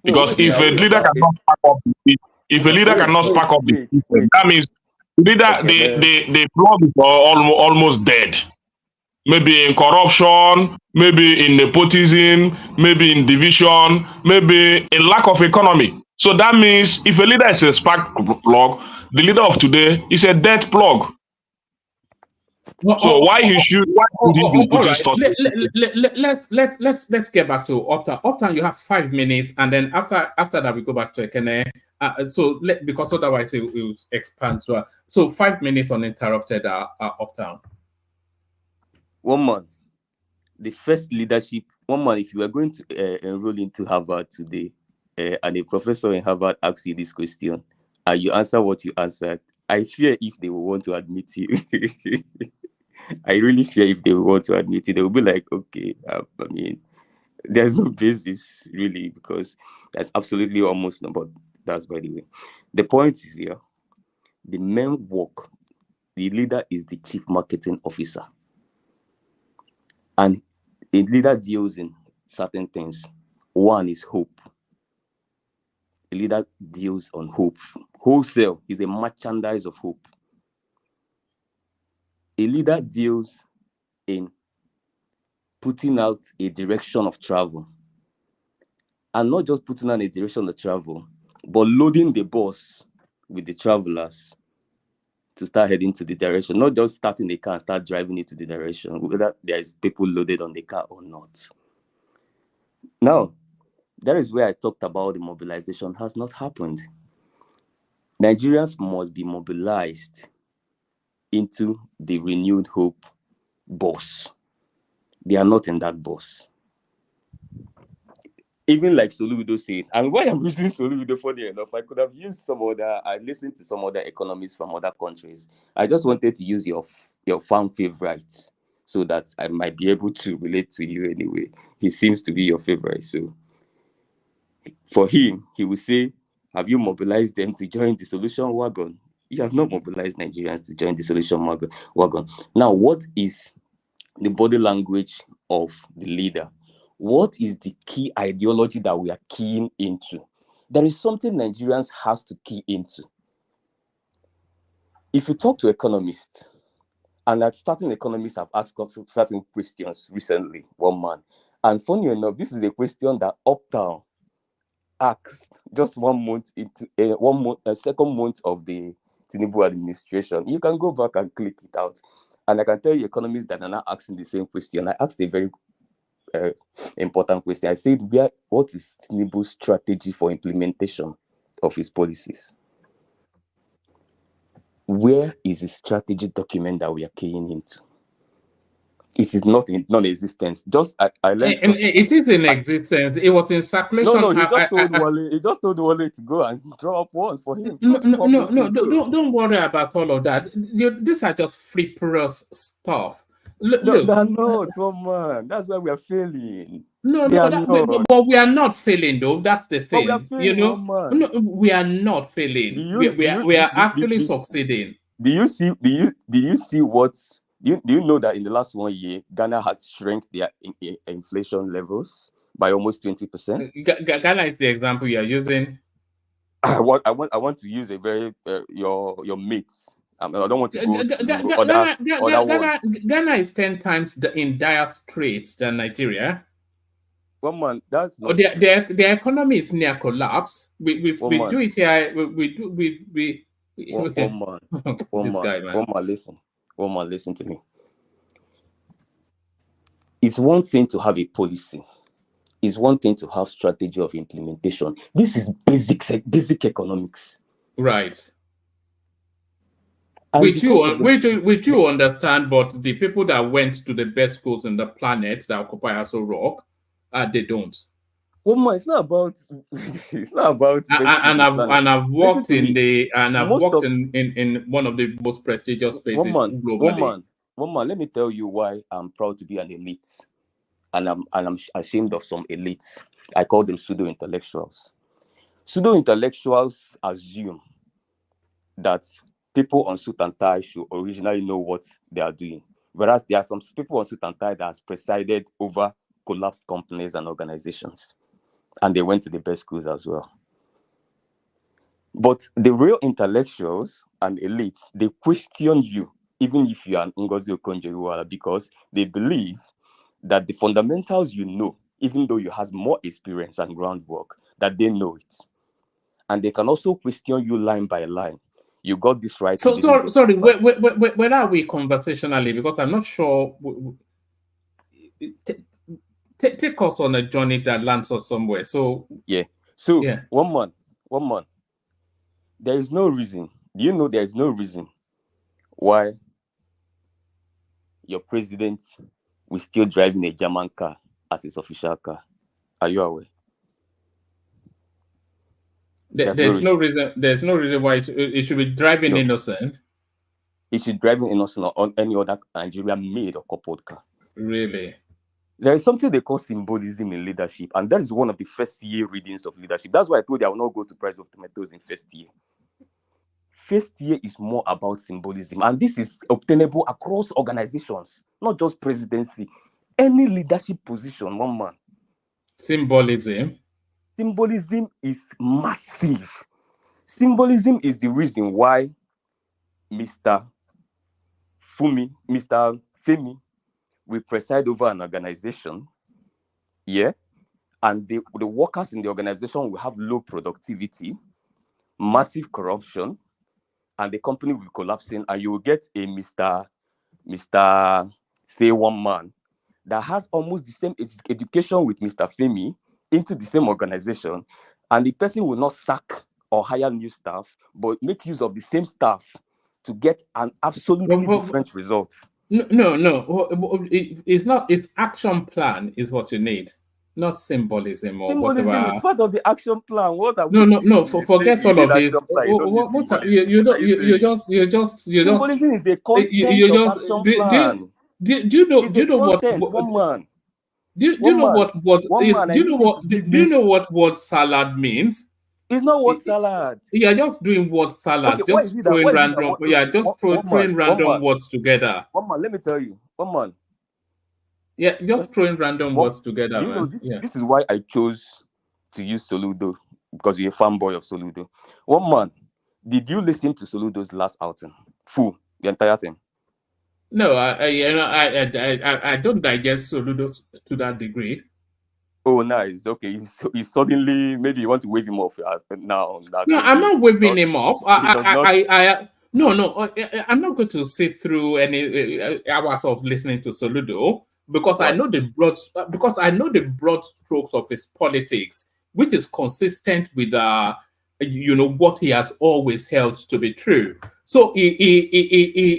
P: Because if a leader cannot spark up, that means the club is almost dead. Maybe in corruption, maybe in nepotism, maybe in division, maybe in lack of economy. So that means if a leader is a spark plug, the leader of today is a dead plug. So why should he be putting stuff?
E: Let's get back to Opta. Opta, you have 5 minutes, and then after that we go back to Ekene. Because otherwise it will expand. So 5 minutes uninterrupted. Opta.
Q: 1 month. The first leadership. 1 month. If you are going to enroll into Harvard today, and a professor in Harvard asks you this question, and you answer what you answered, I fear if they will want to admit you. I really fear if they will want to admit it. They will be like, okay, I mean, there's no basis really, because there's absolutely almost no, but that's by the way. The point is here, the main work, the leader is the chief marketing officer. And a leader deals in certain things. One is hope. A leader deals on hope. Wholesale is a merchandise of hope. A leader deals in putting out a direction of travel. And not just putting out a direction of travel, but loading the bus with the travelers to start heading to the direction. Not just starting the car and start driving it to the direction, whether there is people loaded on the car or not. Now, that is where I talked about the mobilization has not happened. Nigerians must be mobilized into the renewed hope bus. They are not in that bus. Even like Soludo said, and why I'm using Soludo, funny enough, I could have used I listened to some other economists from other countries. I just wanted to use your fan favorites so that I might be able to relate to you anyway. He seems to be your favorite. So for him, he will say, have you mobilized them to join the solution wagon? You have not mobilized Nigerians to join the solution wagon. Now, what is the body language of the leader? What is the key ideology that we are keying into? There is something Nigerians has to key into. If you talk to economists, and at starting economists have asked certain questions recently, 1 man, and funny enough, this is a question that Uptown asked just 1 month into second month of the Tinubu administration. You can go back and click it out, and I can tell you economists that are now asking the same question. I asked a very important question. I said, what is Tinubu's strategy for implementation of his policies? Where is the strategy document that we are keying into? Is it not in non-existence? Just I learned.
E: It is in existence. It was in circulation.
Q: No. He just told Wale. He just told Wale to go and draw up one for him.
E: No,
Q: Just publicly.
E: don't worry about all of that. These are just frivolous stuff.
Q: No, they're not, man. That's why we are failing.
E: But we are not failing, though. That's the thing.
Q: We are failing,
E: no, we are not failing. We are actually succeeding.
Q: Do you see what? Do you know that in the last 1 year, Ghana has shrunk their inflation levels by almost 20%?
E: Ghana is the example you are using.
Q: I want to use a very your mates. I don't want to go to other ones.
E: Ghana is 10 times in dire straits than Nigeria.
Q: One man, that's not
E: their economy is near collapse. We do it here.
Q: One man, listen to me. It's one thing to have a policy. It's one thing to have strategy of implementation. This is basic economics.
E: Right. Which you understand, but the people that went to the best schools on the planet that occupy Aso Rock, they don't.
Q: Well, it's not about.
E: And I've worked in one of the most prestigious places globally.
Q: One man, let me tell you why I'm proud to be an elite, and I'm ashamed of some elites. I call them pseudo-intellectuals. Pseudo-intellectuals assume that people on suit and tie should originally know what they are doing, whereas there are some people on suit and tie that has presided over collapsed companies and organizations, and they went to the best schools as well. But the real intellectuals and elites, they question you, even if you are an Ngozi Okonjo-Iweala, because they believe that the fundamentals you know, even though you have more experience and groundwork, that they know it. And they can also question you line by line. You got this right.
E: So sorry, where are we conversationally? Because I'm not sure. Take us on a journey that lands us somewhere.
Q: One man. There is no reason. Do you know there is no reason why your president will still driving a German car as his official car? Are you aware?
E: There's no reason. There's no reason why it should be driving innocent.
Q: It should drive innocent on any other Nigerian made or coupled car.
E: Really?
Q: There is something they call symbolism in leadership, and that is one of the first year readings of leadership. That's why I told you I will not go to Price of Tomatoes in first year. First year is more about symbolism, and this is obtainable across organizations, not just presidency. Any leadership position, one man.
E: Symbolism
Q: is massive. Symbolism is the reason why Mr. Femi will preside over an organization, and the workers in the organization will have low productivity, massive corruption, and the company will be collapsing, and you will get a Mr. say one man that has almost the same education with Mr. Femi into the same organization, and the person will not sack or hire new staff, but make use of the same staff to get an absolutely different result.
E: No. It's not. It's action plan is what you need, not symbolism or
Q: symbolism
E: whatever.
Q: Is part of the action plan. What are
E: no. Forget all of this. You just.
Q: Symbolism is a content of action plan.
E: Do you know what? Do you know what word salad means?
Q: It's not word salad.
E: Yeah, just doing word salad.
Q: Okay,
E: just throwing random. Throwing random words together.
Q: One man, let me tell you. One man.
E: Yeah, just throwing random words together.
Q: You know, this is why I chose to use Soludo, because you're a fanboy of Soludo. One man, did you listen to Soludo's last outing? Full, the entire thing.
E: No, I don't digest Soludo to that degree.
Q: Oh, nice. Okay, so you suddenly maybe you want to wave him off now.
E: No, I'm not waving him off. No, I'm not going to sit through any hours of listening to Soludo. because
H: Why?
E: I know the broad strokes of his politics, which is consistent with what he has always held to be true. So it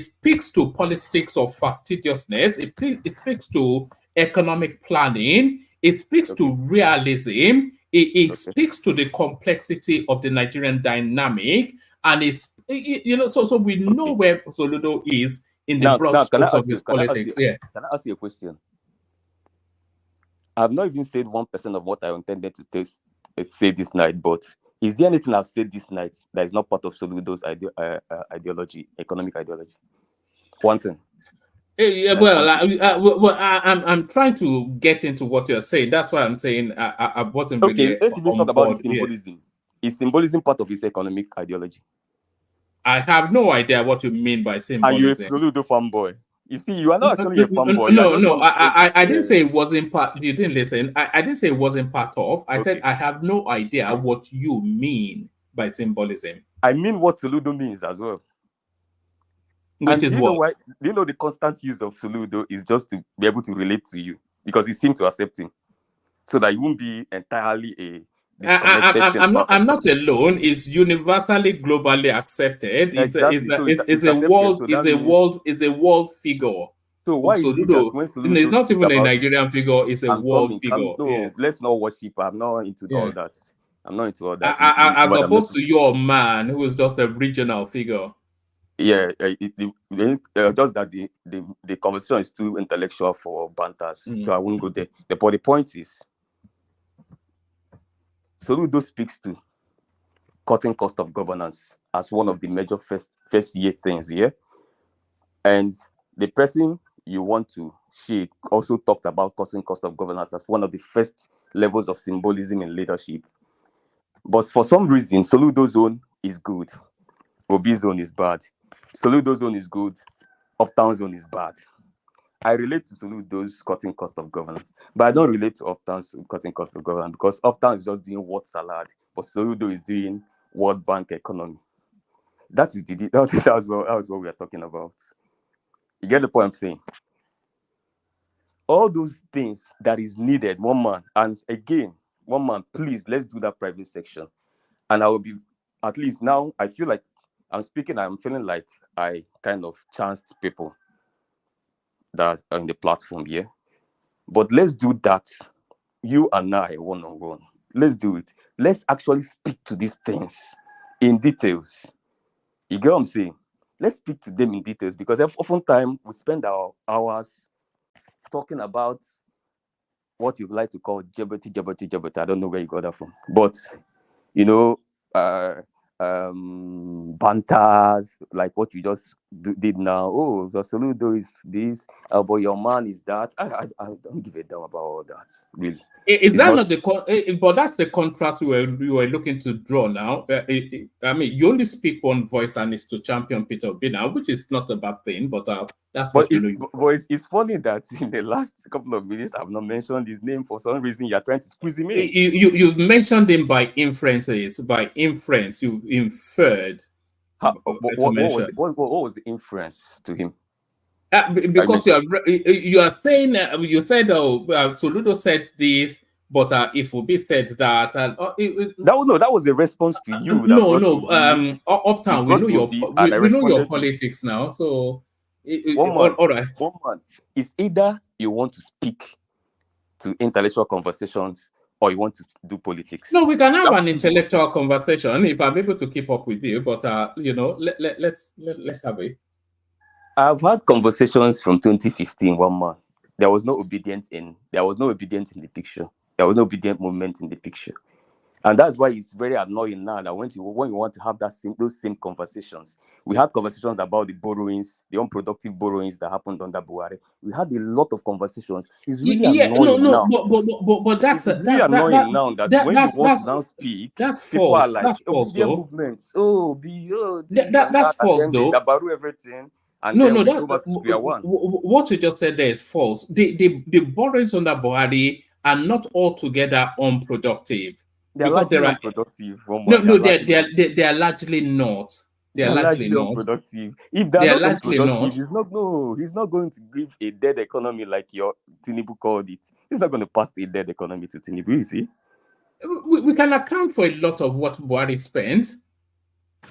E: speaks to politics of fastidiousness. It speaks to economic planning. It speaks to realism. It speaks to the complexity of the Nigerian dynamic, and so we know where Soludo is in the
Q: Now,
E: broad
Q: now,
E: strokes of his politics. Yeah.
Q: can I ask you a question? I've not even said 1% of what I intended to say this night, but is there anything I've said this night that is not part of Soludo's ideology, economic ideology? One thing.
E: I'm trying to get into what you're saying. That's why I'm saying I wasn't really
Q: Let's even talk
E: on
Q: about the
E: board.
Q: symbolism. Is symbolism part of his economic ideology?
E: I have no idea what you mean by symbolism.
Q: And you're a Soludo fanboy. You see, you are not actually a fanboy.
E: No. I didn't say it wasn't part. You didn't listen. I didn't say it wasn't part of. I said I have no idea what you mean by symbolism.
Q: I mean what Soludo means as well.
E: Which is what?
Q: Do you know the constant use of Soludo is just to be able to relate to you because he seems to accept him, so that you won't be entirely a.
E: I'm not alone. It's universally, globally accepted. It's a world figure.
Q: So why is it that when Soludo
E: it's not even a Nigerian figure, it's a world figure.
Q: Yes. Let's not worship. I'm not into all that. I'm not into all that.
E: As opposed to your man who is just a regional figure.
Q: Yeah, just that the conversation is too intellectual for banters, so I won't go there. But the point is, Soludo speaks to cutting cost of governance as one of the major first year things here. And the person you want to shade also talked about cutting cost of governance as one of the first levels of symbolism in leadership. But for some reason, Soludo zone is good. Obi zone is bad. Soludo zone is good. Uptown zone is bad. I relate to Soludo's cutting cost of governance, but I don't relate to Uptown's cutting cost of governance because Uptown is just doing word salad, but Soludo is doing World Bank economy. That's what we are talking about. You get the point I'm saying? All those things that is needed, one man, and again, one man, please, let's do that private section. And I will be, at least now, I feel like I'm feeling like I kind of chanced people that are in the platform here. But let's do that, you and I, one-on-one. Let's do it. Let's actually speak to these things in details. You get what I'm saying? Let's speak to them in details because oftentimes we spend our hours talking about what you like to call jabberty. I don't know where you got that from. But, banters, like what you just did now. Oh, the Soludo is this, but your man is that. I don't give a damn about all that, really.
E: But that's the contrast we were looking to draw now. I mean, you only speak one voice and it's to champion Peter Obi now, which is not a bad thing, but that's what you know.
Q: But it's funny that in the last couple of minutes, I've not mentioned his name for some reason. You're trying to squeeze him in.
E: You've mentioned him by inferences. By inference, you've inferred.
Q: What was the inference to him?
E: Because you are saying you said Soludo said this, but if Obi said that, that
Q: was a response to you.
E: Uptown, we know your politics now. So all right,
Q: one man. It's either you want to speak to intellectual conversations or you want to do politics.
E: No, we can have an intellectual conversation if I'm able to keep up with you. But let's have it.
Q: I've had conversations from 2015. One man, there was no obedience in the picture. There was no obedient movement in the picture, and that's why it's very annoying now that when you want to have those same conversations, we had conversations about the borrowings, the unproductive borrowings that happened under Buhari. We had a lot of conversations. It's really annoying now.
E: But that's
Q: really annoying now that when you want to now speak,
E: that's
Q: people
E: false.
Q: are like,
E: that's false, though.
Q: Movements.
E: That's false, though.
Q: They borrow everything. And
E: go back to square one. What you just said there is false. The borrowings under Buhari are not altogether unproductive.
Q: They're largely unproductive.
E: They are largely not. They are likely not.
Q: unproductive. If they're
E: They are
Q: not
E: likely
Q: unproductive,
E: not.
Q: he's not going to give a dead economy like your Tinubu called it. He's not going to pass a dead economy to Tinubu, you see.
E: We can account for a lot of what Buhari spent.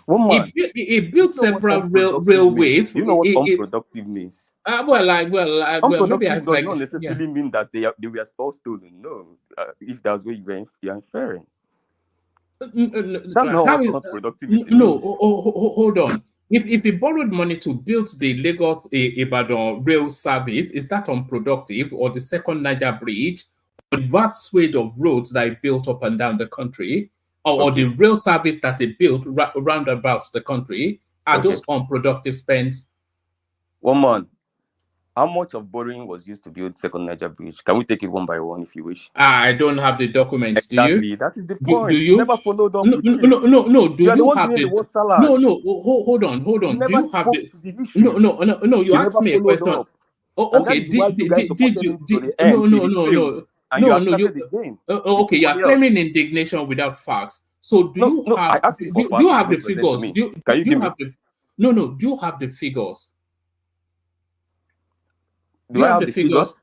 Q: One man,
E: He built several
Q: Means?
E: railways.
Q: You know what unproductive means?
E: Maybe
Q: unproductive does not necessarily mean that they were all stolen. No, if that's what you're inferring. That's not what productivity means.
E: Hold on. If he borrowed money to build the Lagos Ibadan rail service, is that unproductive? Or the second Niger bridge, or the vast swathe of roads that he built up and down the country, or the rail service that he built round about the country, are those unproductive spends?
Q: One man, how much of borrowing was used to build second Niger bridge? Can we take it one by one if you wish?
E: I don't have the documents.
Q: Exactly.
E: Do you?
Q: That is the point.
E: Do you?
Q: Never followed up
E: No. Do you have the
Q: word salad?
E: No. Hold on.
Q: You never
E: Do you have
Q: spoke
E: the
Q: to the issues.
E: No. You asked me a question.
Q: Up.
E: Okay. Okay. You are claiming indignation without facts. So do you have the figures? Do you have the? No. Do you have the figures? Do you have the figures?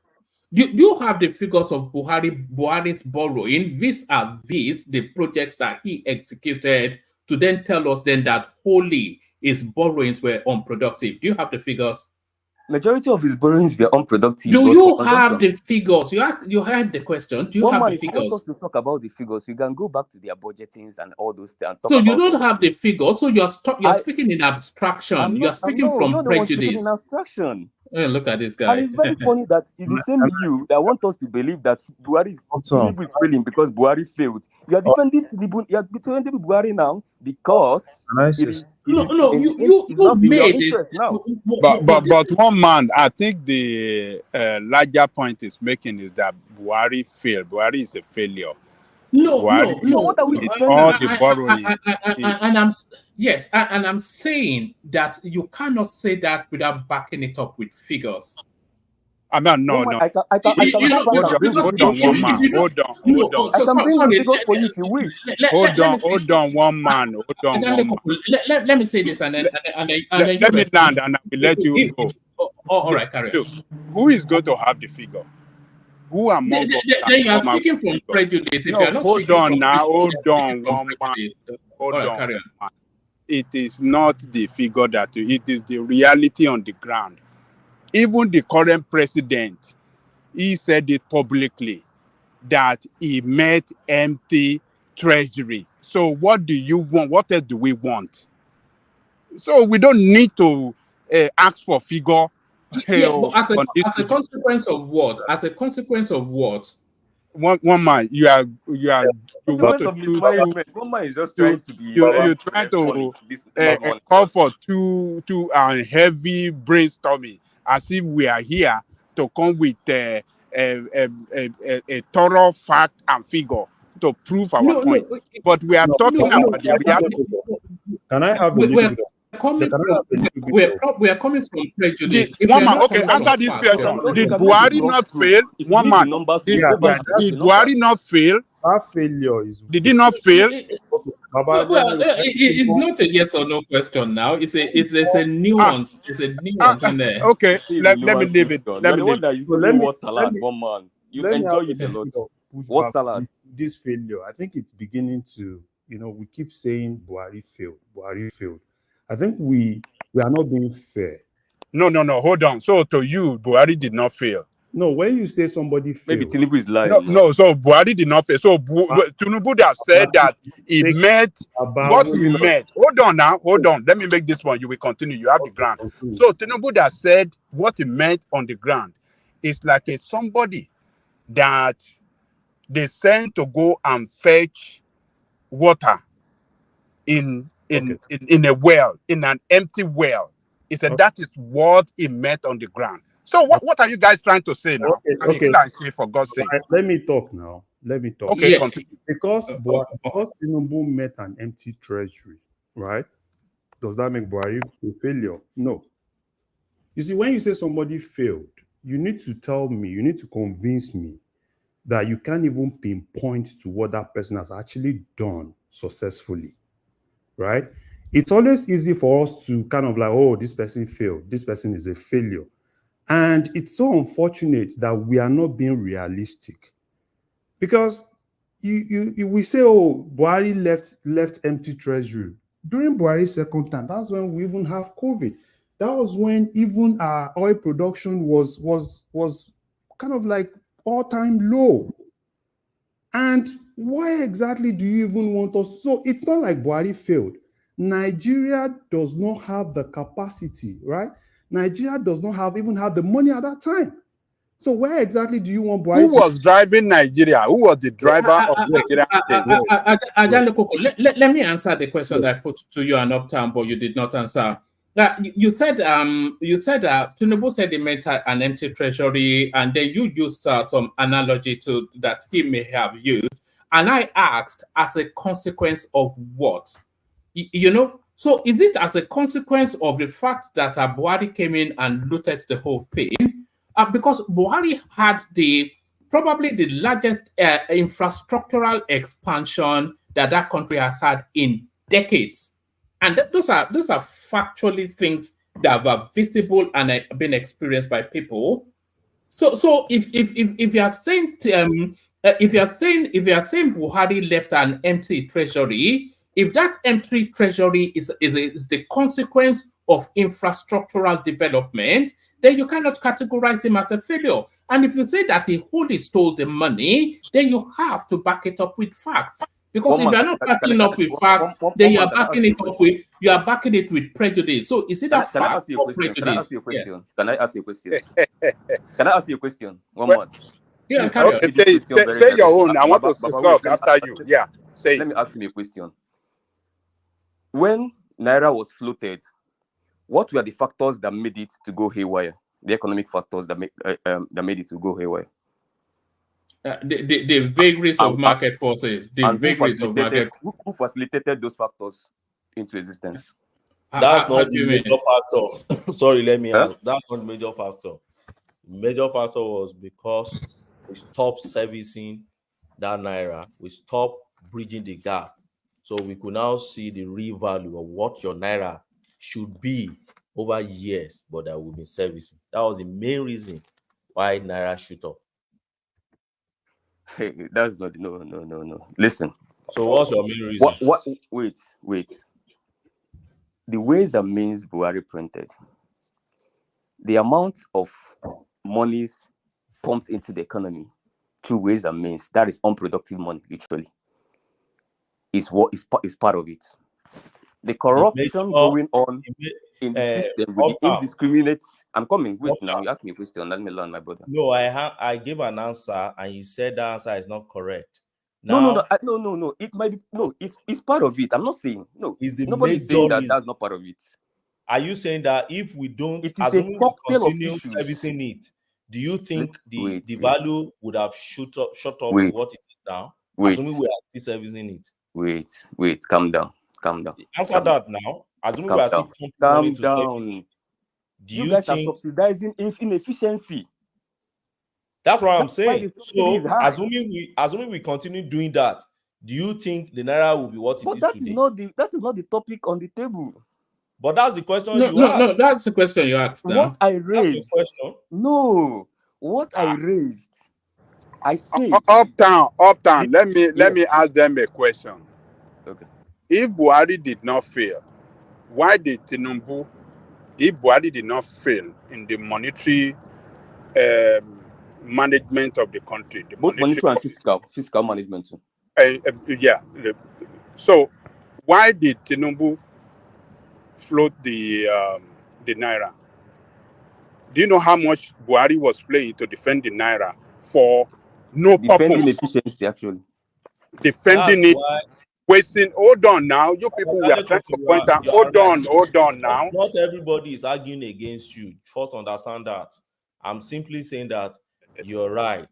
E: Do you have the figures of Buhari's borrowing vis-a-vis the projects that he executed to then tell us then that wholly his borrowings were unproductive? Do you have the figures?
Q: Majority of his borrowings were unproductive.
E: Do you have the figures? You heard the question. Do you have the
Q: figures? If you want us to talk about the figures, we can go back to their budgetings and all those things.
E: So you don't have the figures. So you're speaking in abstraction. You're speaking from prejudice.
Q: In abstraction.
E: Look at this guy.
Q: And it's very funny that it's the same you that want us to believe that Tinubu is failing because Buhari failed. You are defending Tinubu. You are defending Buhari now because
R: you made this now. But one man, I think the larger point is making is that Buhari failed. Buhari is a failure.
E: No.
Q: What are we defending?
R: All the borrowing.
E: And I'm saying that you cannot say that without backing it up with figures.
R: I mean, no.
Q: I can
R: Hold on, one man. Hold on.
Q: I can bring the figures for you if you wish.
R: Hold on, one man.
E: Let me say this, and then
R: let me land, and I will let you go.
E: All right, carry on.
R: Who is going to have the figure? Who among us?
E: Then you are speaking from prejudice.
R: Hold on, one man. Hold on. It is not the figure it is the reality on the ground. Even the current president, he said it publicly that he met empty treasury. So what do you want? What else do we want? So we don't need to ask for figure.
E: But as a consequence of what? As a consequence of what?
R: One man, you want to do.
Q: One man is just trying to be.
R: You're trying to call for too heavy brainstorming, as if we are here to come with a thorough fact and figure to prove our point. But we are talking about the reality.
M: Can I have the
E: we are coming from prejudice.
R: Answer this question. Did Buhari not fail? One man. Did Buhari not fail?
M: That failure is.
R: Did he not fail?
E: It's not a yes or no question now. It's a nuance. It's a nuance in there.
R: Okay, let me leave it.
Q: Let me leave it. So what salad, one man? You enjoy it a lot. What salad?
M: This failure, I think it's beginning to. We keep saying Buhari failed. Buhari failed. I think we are not being fair.
R: No. Hold on. So to you, Buhari did not fail.
M: No, when you say somebody failed,
Q: maybe Tinubu is lying.
R: No. So Buhari did not fail. So Tinubu has said that he met what he met. Hold on now. Hold on. Let me make this one. You will continue. You have the ground. So Tinubu has said what he met on the ground is like somebody that they sent to go and fetch water in a well, in an empty well. He said that is what he met on the ground. So what are you guys trying to say now? Can I say, for God's sake?
M: Let me talk now.
R: Okay,
M: because Tinubu met an empty treasury, right? Does that make Buhari a failure? No. You see, when you say somebody failed, you need to tell me, you need to convince me that you can't even pinpoint to what that person has actually done successfully, right? it's always easy for us to kind of like, oh, this person failed, this person is a failure. And it's so unfortunate that we are not being realistic. Because we say, oh, Buhari left empty treasury. During Buhari's second term, that's when we even have COVID. That was when even our oil production was kind of like all-time low. And why exactly do you even want us? So it's not like Buhari failed. Nigeria does not have the capacity, right? Nigeria does not even have the money at that time. So where exactly do you want Buhari
R: Who was driving Nigeria? Who was the driver of Nigerian state?
E: Let me answer the question that I put to you and Uptown, but you did not answer. You said Tinubu said he meant an empty treasury, and then you used some analogy to that he may have used, and I asked as a consequence of what, So is it as a consequence of the fact that Buhari came in and looted the whole thing? Because Buhari had probably the largest infrastructural expansion that country has had in decades, and those are factually things that were visible and been experienced by people. So if you are saying if you are saying Buhari left an empty treasury, if that empty treasury is the consequence of infrastructural development, then you cannot categorize him as a failure. And if you say that he wholly stole the money, then you have to back it up with facts. Because if you're not backing it up with facts, then you are backing it with prejudice. So is it a fact or prejudice?
Q: Can I ask you a question? Can I ask you a question? One more.
E: Yeah,
R: okay, say your own. I want to talk after you. Yeah, say.
Q: Let me ask you a question. When Naira was floated, what were the factors that made it to go haywire? The economic factors that made it to go haywire?
E: The vagaries of market forces.
Q: Who facilitated those factors into existence?
S: That's not the major factor. Sorry, let me add. That's not the major factor. The major factor was because we stopped servicing that Naira. We stopped bridging the gap. So we could now see the real value of what your Naira should be over years, but that we've been servicing. That was the main reason why Naira shoot up.
Q: Hey, that's not no. Listen.
S: So what's your main reason?
Q: Wait. The ways and means Buhari printed, the amount of monies pumped into the economy through ways and means, that is unproductive money, literally, is part of it. The corruption going on in the system with the indiscriminate. I'm coming. Wait now. You ask me a question. Let me learn, my brother.
S: No, I gave an answer, and you said the answer is not correct.
Q: No. It might be It's part of it. I'm not saying no. Nobody's saying that that's not part of it.
S: Are you saying that if we don't, assuming we continue servicing it, do you think the value would have shot up to what it is now? Assuming we are still servicing it.
Q: Wait. Calm down.
S: Answer that now. Assuming we are still pumping money to service it. Do you
Q: guys
S: think
Q: are subsidizing inefficiency?
S: That's what I'm saying. So assuming we continue doing that, do you think the Naira will be what it is today?
Q: That is not the topic on the table.
S: But that's the question you asked.
E: No, that's the question you asked.
Q: What I raised.
S: That's the question.
Q: No, what I raised. I say
R: Uptown. Let me ask them a question.
Q: Okay.
R: If Buhari did not fail, why did Tinubu? If Buhari did not fail in the monetary management of the country,
Q: both monetary and fiscal management too.
R: So why did Tinubu float the Naira? Do you know how much Buhari was paying to defend the Naira for no
Q: defending
R: purpose?
Q: Efficiency, actually.
R: Defending it, wasting. Hold on now. You people were trying to point out. Hold on now.
S: Not everybody is arguing against you. First, understand that. I'm simply saying that you're right.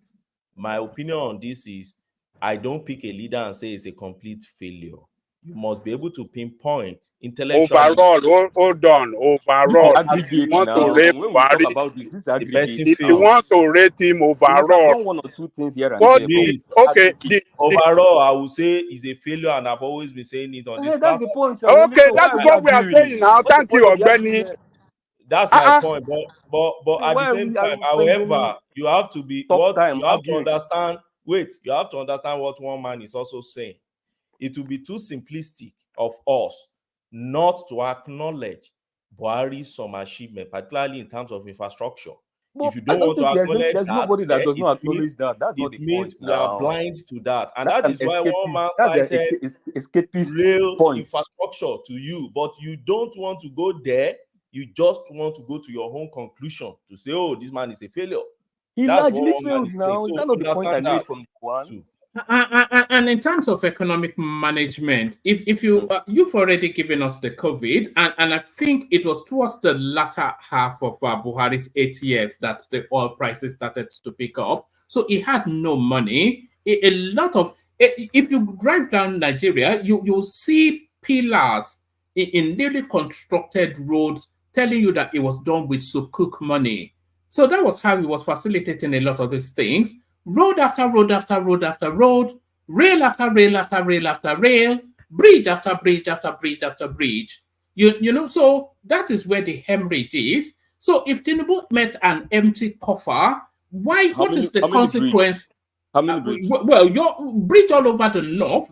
S: My opinion on this is I don't pick a leader and say it's a complete failure. you must be able to pinpoint intellectually.
R: Overall, hold on. Overall, if you
Q: Aggregate
R: want to
Q: now.
R: rate
Q: When we talk
R: Buhari,
Q: about this is
S: The person
Q: aggregate.
R: if you
S: failed.
R: want to rate him
Q: He must have
R: overall,
Q: done 1 or 2 things here and
R: what
Q: there, but
R: the,
S: Me,
R: okay,
Q: aggregate.
S: overall, I would say is a failure, and I've always been saying it on this
Q: That's the
S: platform.
Q: point, Awole.
R: okay,
Q: So why
R: that
Q: are
R: is
Q: we
R: what we are saying
Q: arguing?
R: now.
Q: What's the
R: Thank you,
Q: point of the
R: Ogbeni.
Q: argument?
S: That's my point. But
Q: So
S: at the
Q: why
S: same
Q: are
S: time,
Q: we spending
S: however, you have to be
Q: talk
S: what
Q: time
S: you have to
Q: arguing?
S: understand. Wait, you have to understand what one man is also saying. It will be too simplistic of us not to acknowledge Buhari's some achievement, particularly in terms of infrastructure.
Q: But
S: If you
Q: I
S: don't
Q: don't
S: want to
Q: think
S: acknowledge
Q: there's
S: that,
Q: nobody that does not
S: it means
Q: acknowledge that. That's not the point
S: we are
Q: now.
S: blind to that. And
Q: That's
S: that
Q: an
S: is why one
Q: escapist.
S: man
Q: That's an
S: cited
Q: escapist
S: real
Q: point.
S: infrastructure to you, but you don't want to go there. You just want to go to your own conclusion to say, oh, this man is a failure.
Q: He
S: That's what
Q: largely
S: one man
Q: failed
S: is saying.
Q: now. Is
S: So
Q: that not the point I
S: understand
Q: made
S: that
Q: from one?
S: too.
E: And in terms of economic management, if you you've already given us the COVID, and I think it was towards the latter half of Buhari's 8 years that the oil prices started to pick up. So he had no money. A lot of if you drive down Nigeria, you'll see pillars in newly constructed roads telling you that it was done with sukuk money. So that was how he was facilitating a lot of these things. Road after road after road after road, rail after rail after rail after rail, bridge after bridge after bridge after bridge. You know, so that is where the hemorrhage is. So if Tinubu met an empty coffer, what is the consequence?
Q: How many bridges?
E: Well, your bridge all over the north,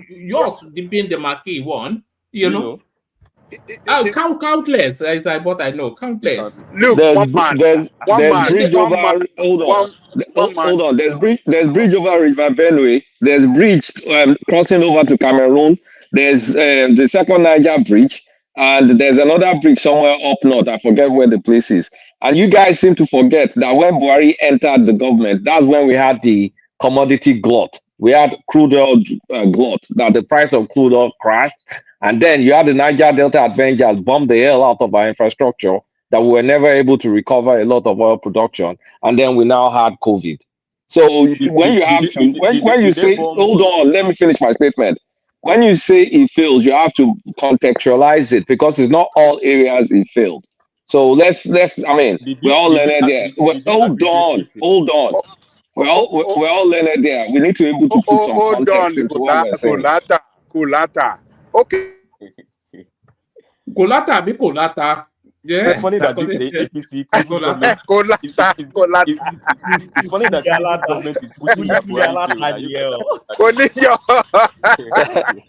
E: yours being the marquee one, you know. Countless, as what I know, countless.
R: Look,
P: There's bridge over. Hold on. Hold on. There's bridge over River Benue. There's bridge crossing over to Cameroon. There's the second Niger bridge, and there's another bridge somewhere up north. I forget where the place is. And you guys seem to forget that when Buhari entered the government, that's when we had the commodity glut. We had crude oil glut. That the price of crude oil crashed. And then you had the Niger Delta Avengers bomb the hell out of our infrastructure that we were never able to recover a lot of oil production. And then we now had COVID. So when you say, hold on, let me finish my statement. When you say it fails, you have to contextualize it because it's not all areas it failed. So let's I mean, we're all learning there. Hold on. We're all learning there. We need to be able to put some context into what we're saying.
R: Kulata. Okay.
E: Kulata. Yeah.
Q: It's funny that this APC government. It's funny that this government is pushing that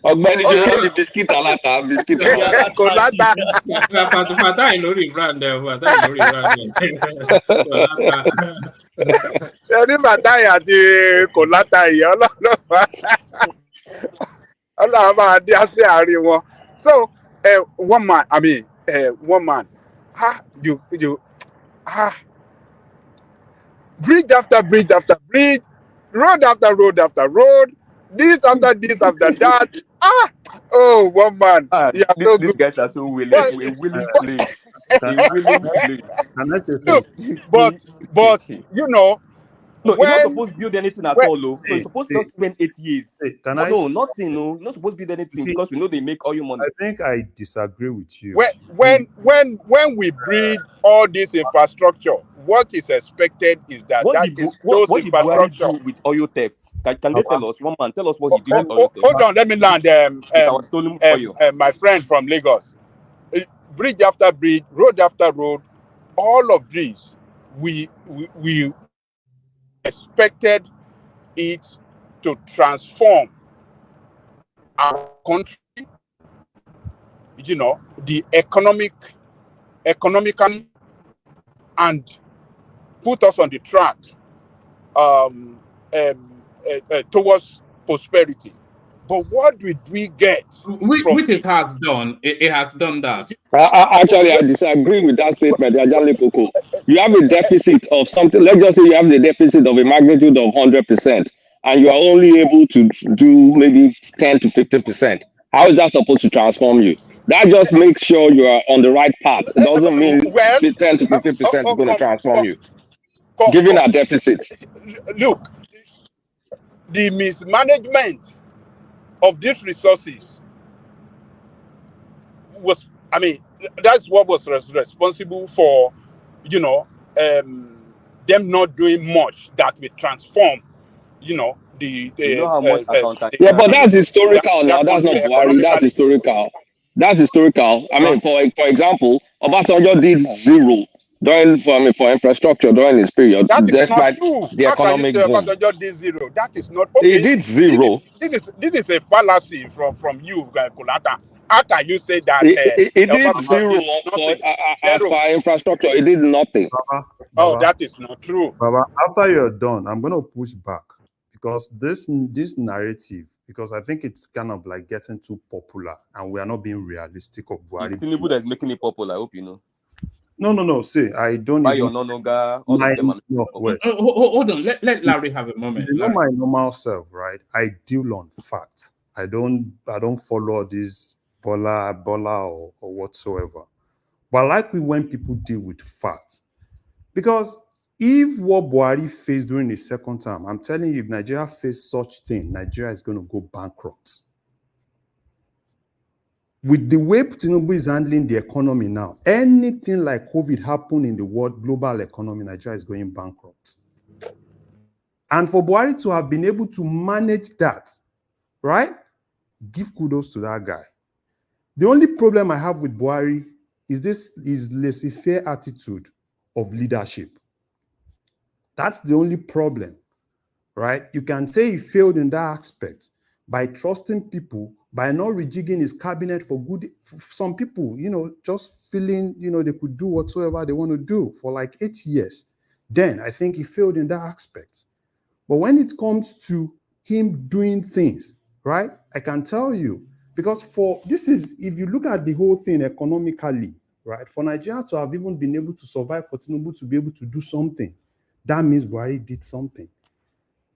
P: Ọ̀gbẹ́ni ṣe ṣe biscuit alata.
E: Kulata. Fata lórí brand
R: Ẹni bàtà yà di Kulata yìí ọlọ́run máa dé sí àárín wọn. So one man, bridge after bridge after bridge, road after road after road, this after this after that. One man.
Q: These guys are so willing. We're willing slaves.
R: But you know.
Q: No, you're not supposed to build anything at all, though. So you're supposed to just spend 8 years. Nothing. No, you're not supposed to build anything because we know they make all your money.
M: I think I disagree with you.
R: When we build all this infrastructure, what is expected is that
Q: what did Buhari do with oil theft? Can they tell us? One man, tell us what he did with oil theft.
R: Hold on, let me land.
Q: Stolen oil.
R: My friend from Lagos, bridge after bridge, road after road, all of these, we expected it to transform our country, the economically, and put us on the track towards prosperity. But what did we get?
E: Which it has done. It has done that.
P: Actually, I disagree with that statement. You have a deficit of something. Let's just say you have the deficit of a magnitude of 100%, and you are only able to do maybe 10 to 15%. How is that supposed to transform you? That just makes sure you are on the right path. It doesn't mean 10 to 15% is going to transform you. Given a deficit.
R: Look, the mismanagement of these resources was, I mean, that's what was responsible for, you know, them not doing much that will transform, you know,
Q: You know how much accountability
N: Yeah, but that's
R: their,
N: historical
R: their
N: now. That's not
R: country
N: Buhari. That's
R: economically.
N: historical. That's historical. I mean, for example, Obasanjo did zero for infrastructure during his period,
R: That is not
N: despite
R: true.
N: the
R: How can you
N: economic
R: say
N: boom.
R: Obasanjo did zero? That is not
N: He
R: okay.
N: did zero.
R: This is a fallacy from you, Kulata. How can you say that
N: He did
R: Obasanjo
N: zero
R: did
N: for
R: nothing?
N: as
R: Zero.
N: for infrastructure. He did nothing.
R: Oh,
M: Baba,
R: that is not true.
M: Baba, after you're done, I'm going to push back because this narrative, because I think it's kind of like getting too popular and we are not being realistic of
Q: It's
M: Buhari.
Q: Tinubu that is making it popular. I hope you know.
M: No. See, I don't
Q: By
M: even.
Q: your Nonoga, all of them are
M: No, wait.
E: Hold on. Let Larry have a moment.
M: You know
E: Larry.
M: my normal self, right? I deal on facts. I don't follow this Bola or whatsoever. But I like when people deal with facts. Because if what Buhari faced during his second term, I'm telling you, if Nigeria faced such thing, Nigeria is going to go bankrupt. With the way Tinubu is handling the economy now, anything like COVID happen in the world, global economy, Nigeria is going bankrupt. And for Buhari to have been able to manage that, right? Give kudos to that guy. The only problem I have with Buhari is his laissez-faire attitude of leadership. That's the only problem, right? You can say he failed in that aspect by trusting people, by not rejigging his cabinet for good. Some people, just feeling, they could do whatsoever they want to do for like 8 years. Then I think he failed in that aspect. But when it comes to him doing things, right? I can tell you, because if you look at the whole thing economically, right? For Nigeria to have even been able to survive, for Tinubu to be able to do something, that means Buhari did something.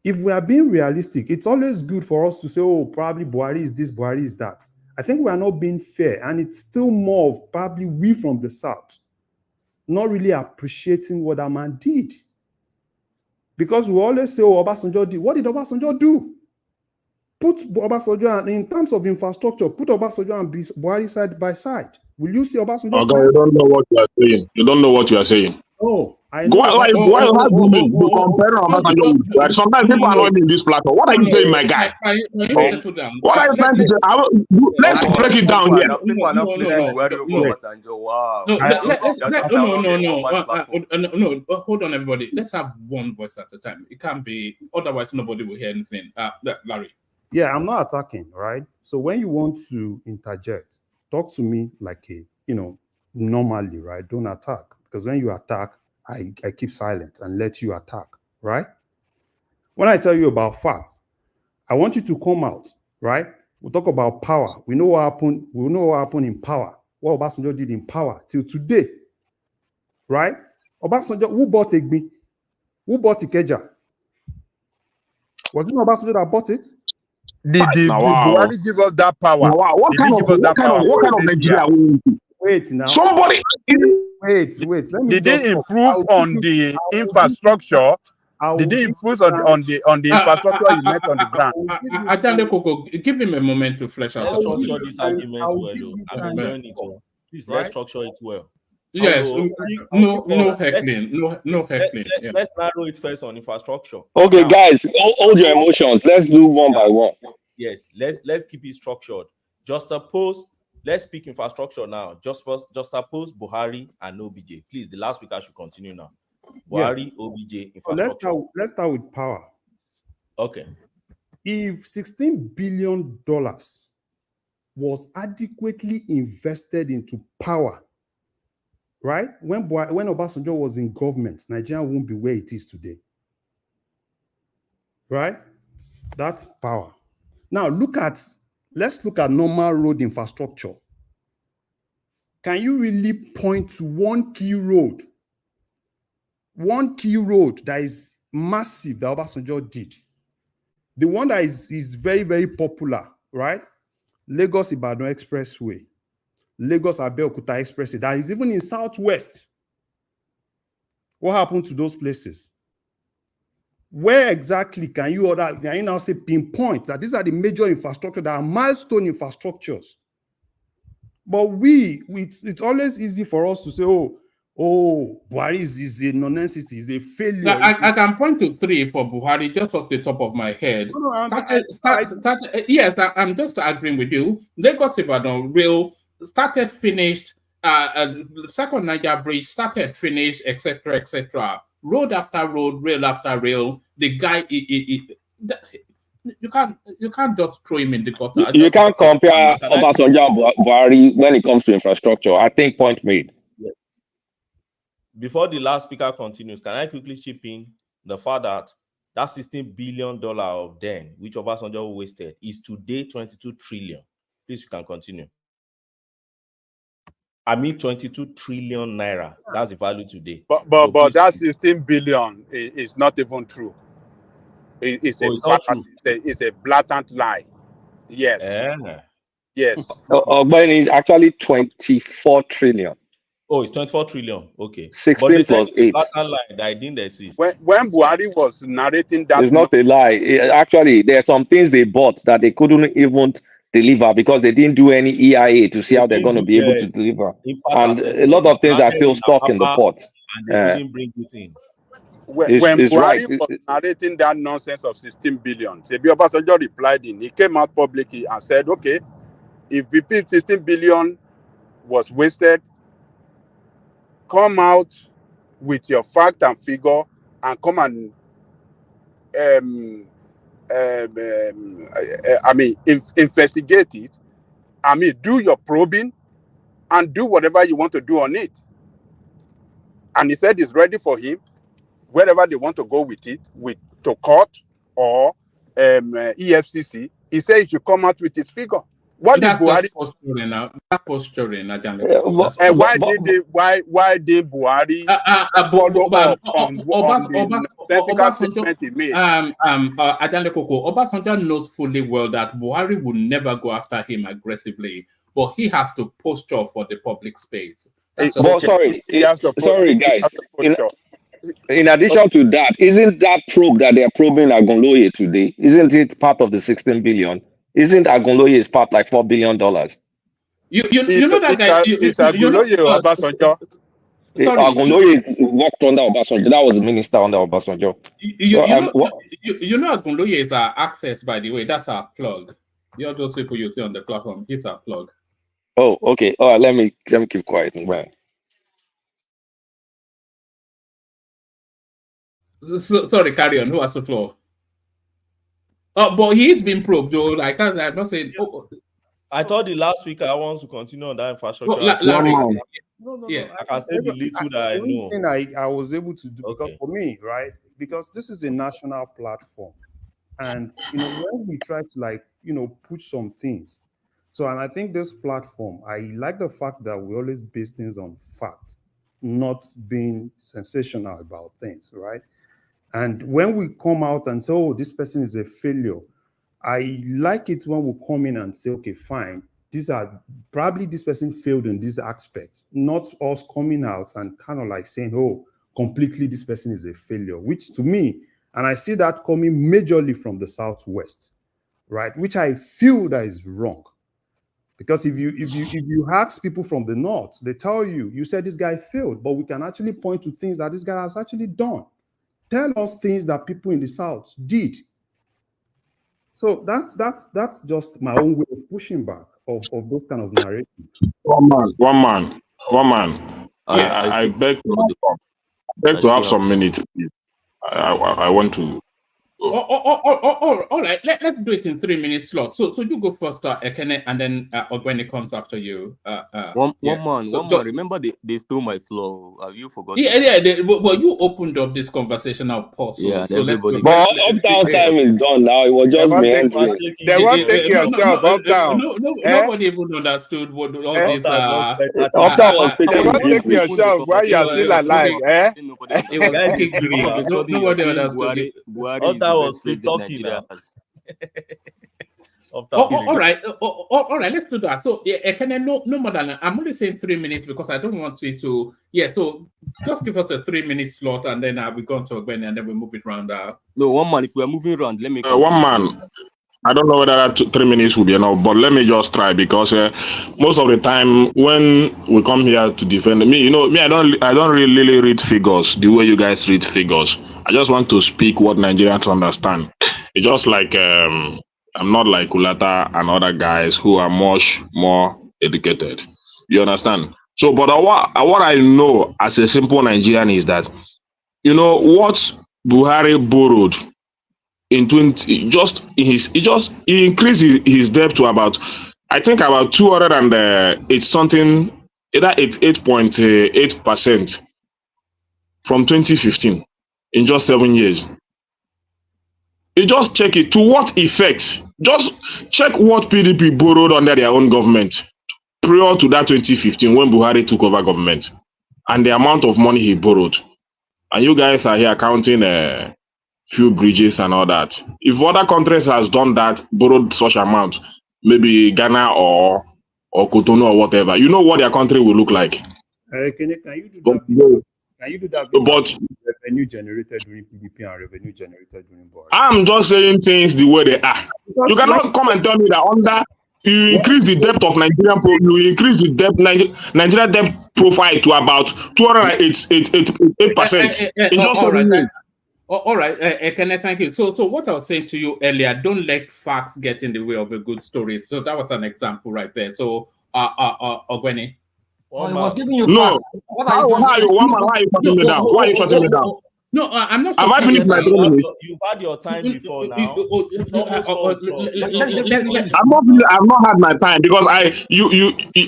M: If we are being realistic, it's always good for us to say, oh, probably Buhari is this, Buhari is that. I think we are not being fair, and it's still more of probably we from the South not really appreciating what that man did. Because we always say, oh, Obasanjo did. What did Obasanjo do? Put Obasanjo, in terms of infrastructure, put Obasanjo and Buhari side by side. Will you see Obasanjo?
P: Okay, you don't know what you are saying. You don't know what you are saying.
M: Oh, I know.
P: Why how do you mean you compare Obasanjo with Buhari? Sometimes people are not in this platform. What are you saying, my guy?
E: Settle down.
P: What are you trying to say? Let's break it down here.
Q: People are not placing Buhari over Obasanjo. Wow.
E: No. Hold on, everybody. Let's have one voice at a time. It can't be, otherwise nobody will hear anything. Larry.
M: Yeah, I'm not attacking, right? So when you want to interject, talk to me like normally, right? Don't attack. Because when you attack, I keep silent and let you attack, right? When I tell you about facts, I want you to come out, right? We'll talk about power. We know what happened. We know what happened in power. What Obasanjo did in power till today, right? Obasanjo, who bought Egbi? Who bought Ikeja? Was it not Obasanjo that bought it?
R: Did Buhari give us that power?
P: Now, wow. What kind of Nigeria are we into?
M: Wait now.
P: Somebody.
M: Wait. Let me.
R: Did they improve on the infrastructure? Did they improve on the infrastructure he met on the ground?
E: Ajande Koko, give him a moment to flesh out.
S: Let's structure this argument well, though. I'm enjoying it. Please, let's structure it well.
E: Yes, no heckling. No heckling.
S: Let's narrow it first on infrastructure.
N: Okay, now, guys, hold your emotions. Let's do one by one.
S: Yes, let's keep it structured. Just oppose. Let's speak infrastructure now. Just oppose Buhari and OBJ. Please, the last speaker should continue now. Buhari, OBJ, infrastructure.
M: Let's start with power.
S: Okay.
M: If $16 billion was adequately invested into power, right? When Obasanjo was in government, Nigeria won't be where it is today. Right? That's power. Now let's look at normal road infrastructure. Can you really point to one key road that is massive that Obasanjo did? The one that is very, very popular, right? Lagos-Ibadan Expressway, Lagos-Abeokuta Expressway, that is even in Southwest. What happened to those places? Where exactly can you now say pinpoint that these are the major infrastructure that are milestone infrastructures? But it's always easy for us to say, Buhari is a non-entity, is a failure.
E: I can point to 3 for Buhari just off the top of my head. Yes, I'm just agreeing with you. Lagos Ibadan rail started, finished. Second Niger Bridge started, finished, etc., etc. Road after road, rail after rail. The guy, you can't just throw him in the gutter.
G: You can't compare Obasanjo and Buhari when it comes to infrastructure. I think point made.
S: Yeah. Before the last speaker continues, can I quickly chip in the fact that $16 billion of then, which Obasanjo wasted, is today 22 trillion. Please, you can continue. I mean 22 trillion naira. That's the value today.
R: But that 16 billion is not even true. It's a blatant lie. Yes. Yes.
G: But it's actually 24 trillion.
S: Oh, it's 24 trillion. Okay.
G: 16 plus 8.
S: Blatant lie that I didn't exist.
R: When Buhari was narrating that,
G: it's not a lie. Actually, there are some things they bought that they couldn't even deliver because they didn't do any EIA to see how they're going to be able to deliver. And a lot of things are still stuck in the port.
S: And they didn't bring it in.
R: When Buhari was narrating that nonsense of 16 billion, Sebi Obasanjo replied he came out publicly and said, okay, if BP 16 billion was wasted, come out with your fact and figure and come and investigate it. Do your probing and do whatever you want to do on it. And he said it's ready for him, wherever they want to go with it, to court or EFCC. He said he should come out with his figure. What did Buhari?
E: That's posturing.
R: Why did Buhari follow up on the technical statement he made?
E: Obasanjo knows fully well that Buhari will never go after him aggressively, but he has to posture for the public space.
G: Sorry, guys. In addition to that, isn't that probe that they're probing Agunloye today? Isn't it part of the 16 billion? Isn't Agunloye's part like $4 billion?
E: You know that guy.
R: It's Agunloye or Obasanjo.
G: Agunloye worked under Obasanjo. That was the minister under Obasanjo.
E: You know Agunloye is our access, by the way. That's our plug. You're those people you see on the platform. It's our plug.
G: Oh, okay. All right, let me keep quiet. Man.
E: Sorry, carry on. Who has the floor? But he's been probed, though. I'm not saying.
S: I thought the last speaker wants to continue on that infrastructure.
M: No.
S: I can say the little that I know.
M: Thing I was able to do, because for me, right, because this is a national platform, and when we try to push some things. So, and I think this platform, I like the fact that we always base things on facts, not being sensational about things, right? And when we come out and say, oh, this person is a failure, I like it when we come in and say, okay, fine, this person failed in these aspects, not us coming out and kind of like saying, oh, completely this person is a failure, which to me, and I see that coming majorly from the Southwest, right? Which I feel that is wrong. Because if you ask people from the North, they tell you said this guy failed, but we can actually point to things that this guy has actually done. Tell us things that people in the South did. So that's just my own way of pushing back of those kind of narratives.
P: One man. I beg to have some minutes, please. I want to.
E: All right. Let's do it in 3 minute slot. So you go first, Ekene, and then when it comes after you.
Q: One man. Remember they stole my floor. Have you forgotten?
E: Well, you opened up this conversation now, Paul. So let's go.
G: But uptown time is done now. It was just meandering.
R: They won't take yourself uptown.
E: Nobody even understood what all this.
G: Uptown was
R: they won't take yourself while you are still alive.
E: It was nobody understood.
S: That was talking.
E: All right. All right. Let's do that. So, can I no more than I'm only saying 3 minutes because I don't want you to. Yeah. So, just give us a 3-minute slot, and then we go on to Ogben, and then we move it around.
Q: No, 1 man. If we are moving around, let me.
P: One man. I don't know whether that 3 minutes will be enough, but let me just try because most of the time when we come here to defend me, I don't really read figures the way you guys read figures. I just want to speak what Nigerians understand. It's just like I'm not like Kulata and other guys who are much more educated. You understand? So, but what I know as a simple Nigerian is that what Buhari borrowed in 20 he increased his debt to about, I think, about 200 and it's something, either it's 8.8% from 2015 in just 7 years. You just check it. To what effect? Just check what PDP borrowed under their own government prior to that 2015 when Buhari took over government, and the amount of money he borrowed. And you guys are here counting few bridges and all that. If other countries has done that, borrowed such amount, maybe Ghana or Cotonou or whatever, you know what their country will look like.
M: Can you do that? Can you do that? But revenue generated during PDP and revenue generated during Buhari.
P: I'm just saying things the way they are. You cannot come and tell me that under you increase the depth of Nigerian you increase the depth Nigeria debt profile to about 208% in just 7 years.
E: All right, Kenneth, thank you. So what I was saying to you earlier, don't let facts get in the way of a good story. So that was an example right there. So, Ogweni.
T: I was giving you
P: no.
T: What
P: are you shutting me down? Why are you shutting me down?
E: No, I'm not.
P: Have I finished my 3 minutes?
S: You've had your time before now.
P: I've not had my time because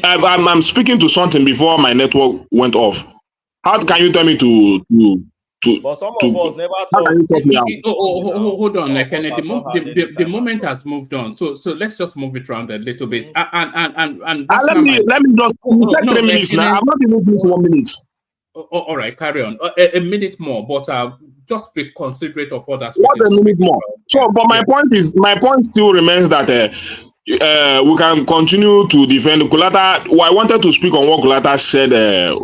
P: I'm speaking to something before my network went off. How can you tell me to
S: but some of us never thought.
E: Hold on, Kenneth. The moment has moved on, so let's just move it around a little bit. And
P: let me just 3 minutes now. I'm not even doing 1 minute.
E: All right, carry on. A minute more, but just be considerate of others.
P: What a minute more? So, but my point still remains that we can continue to defend Kulata. Well, I wanted to speak on what Kulata said.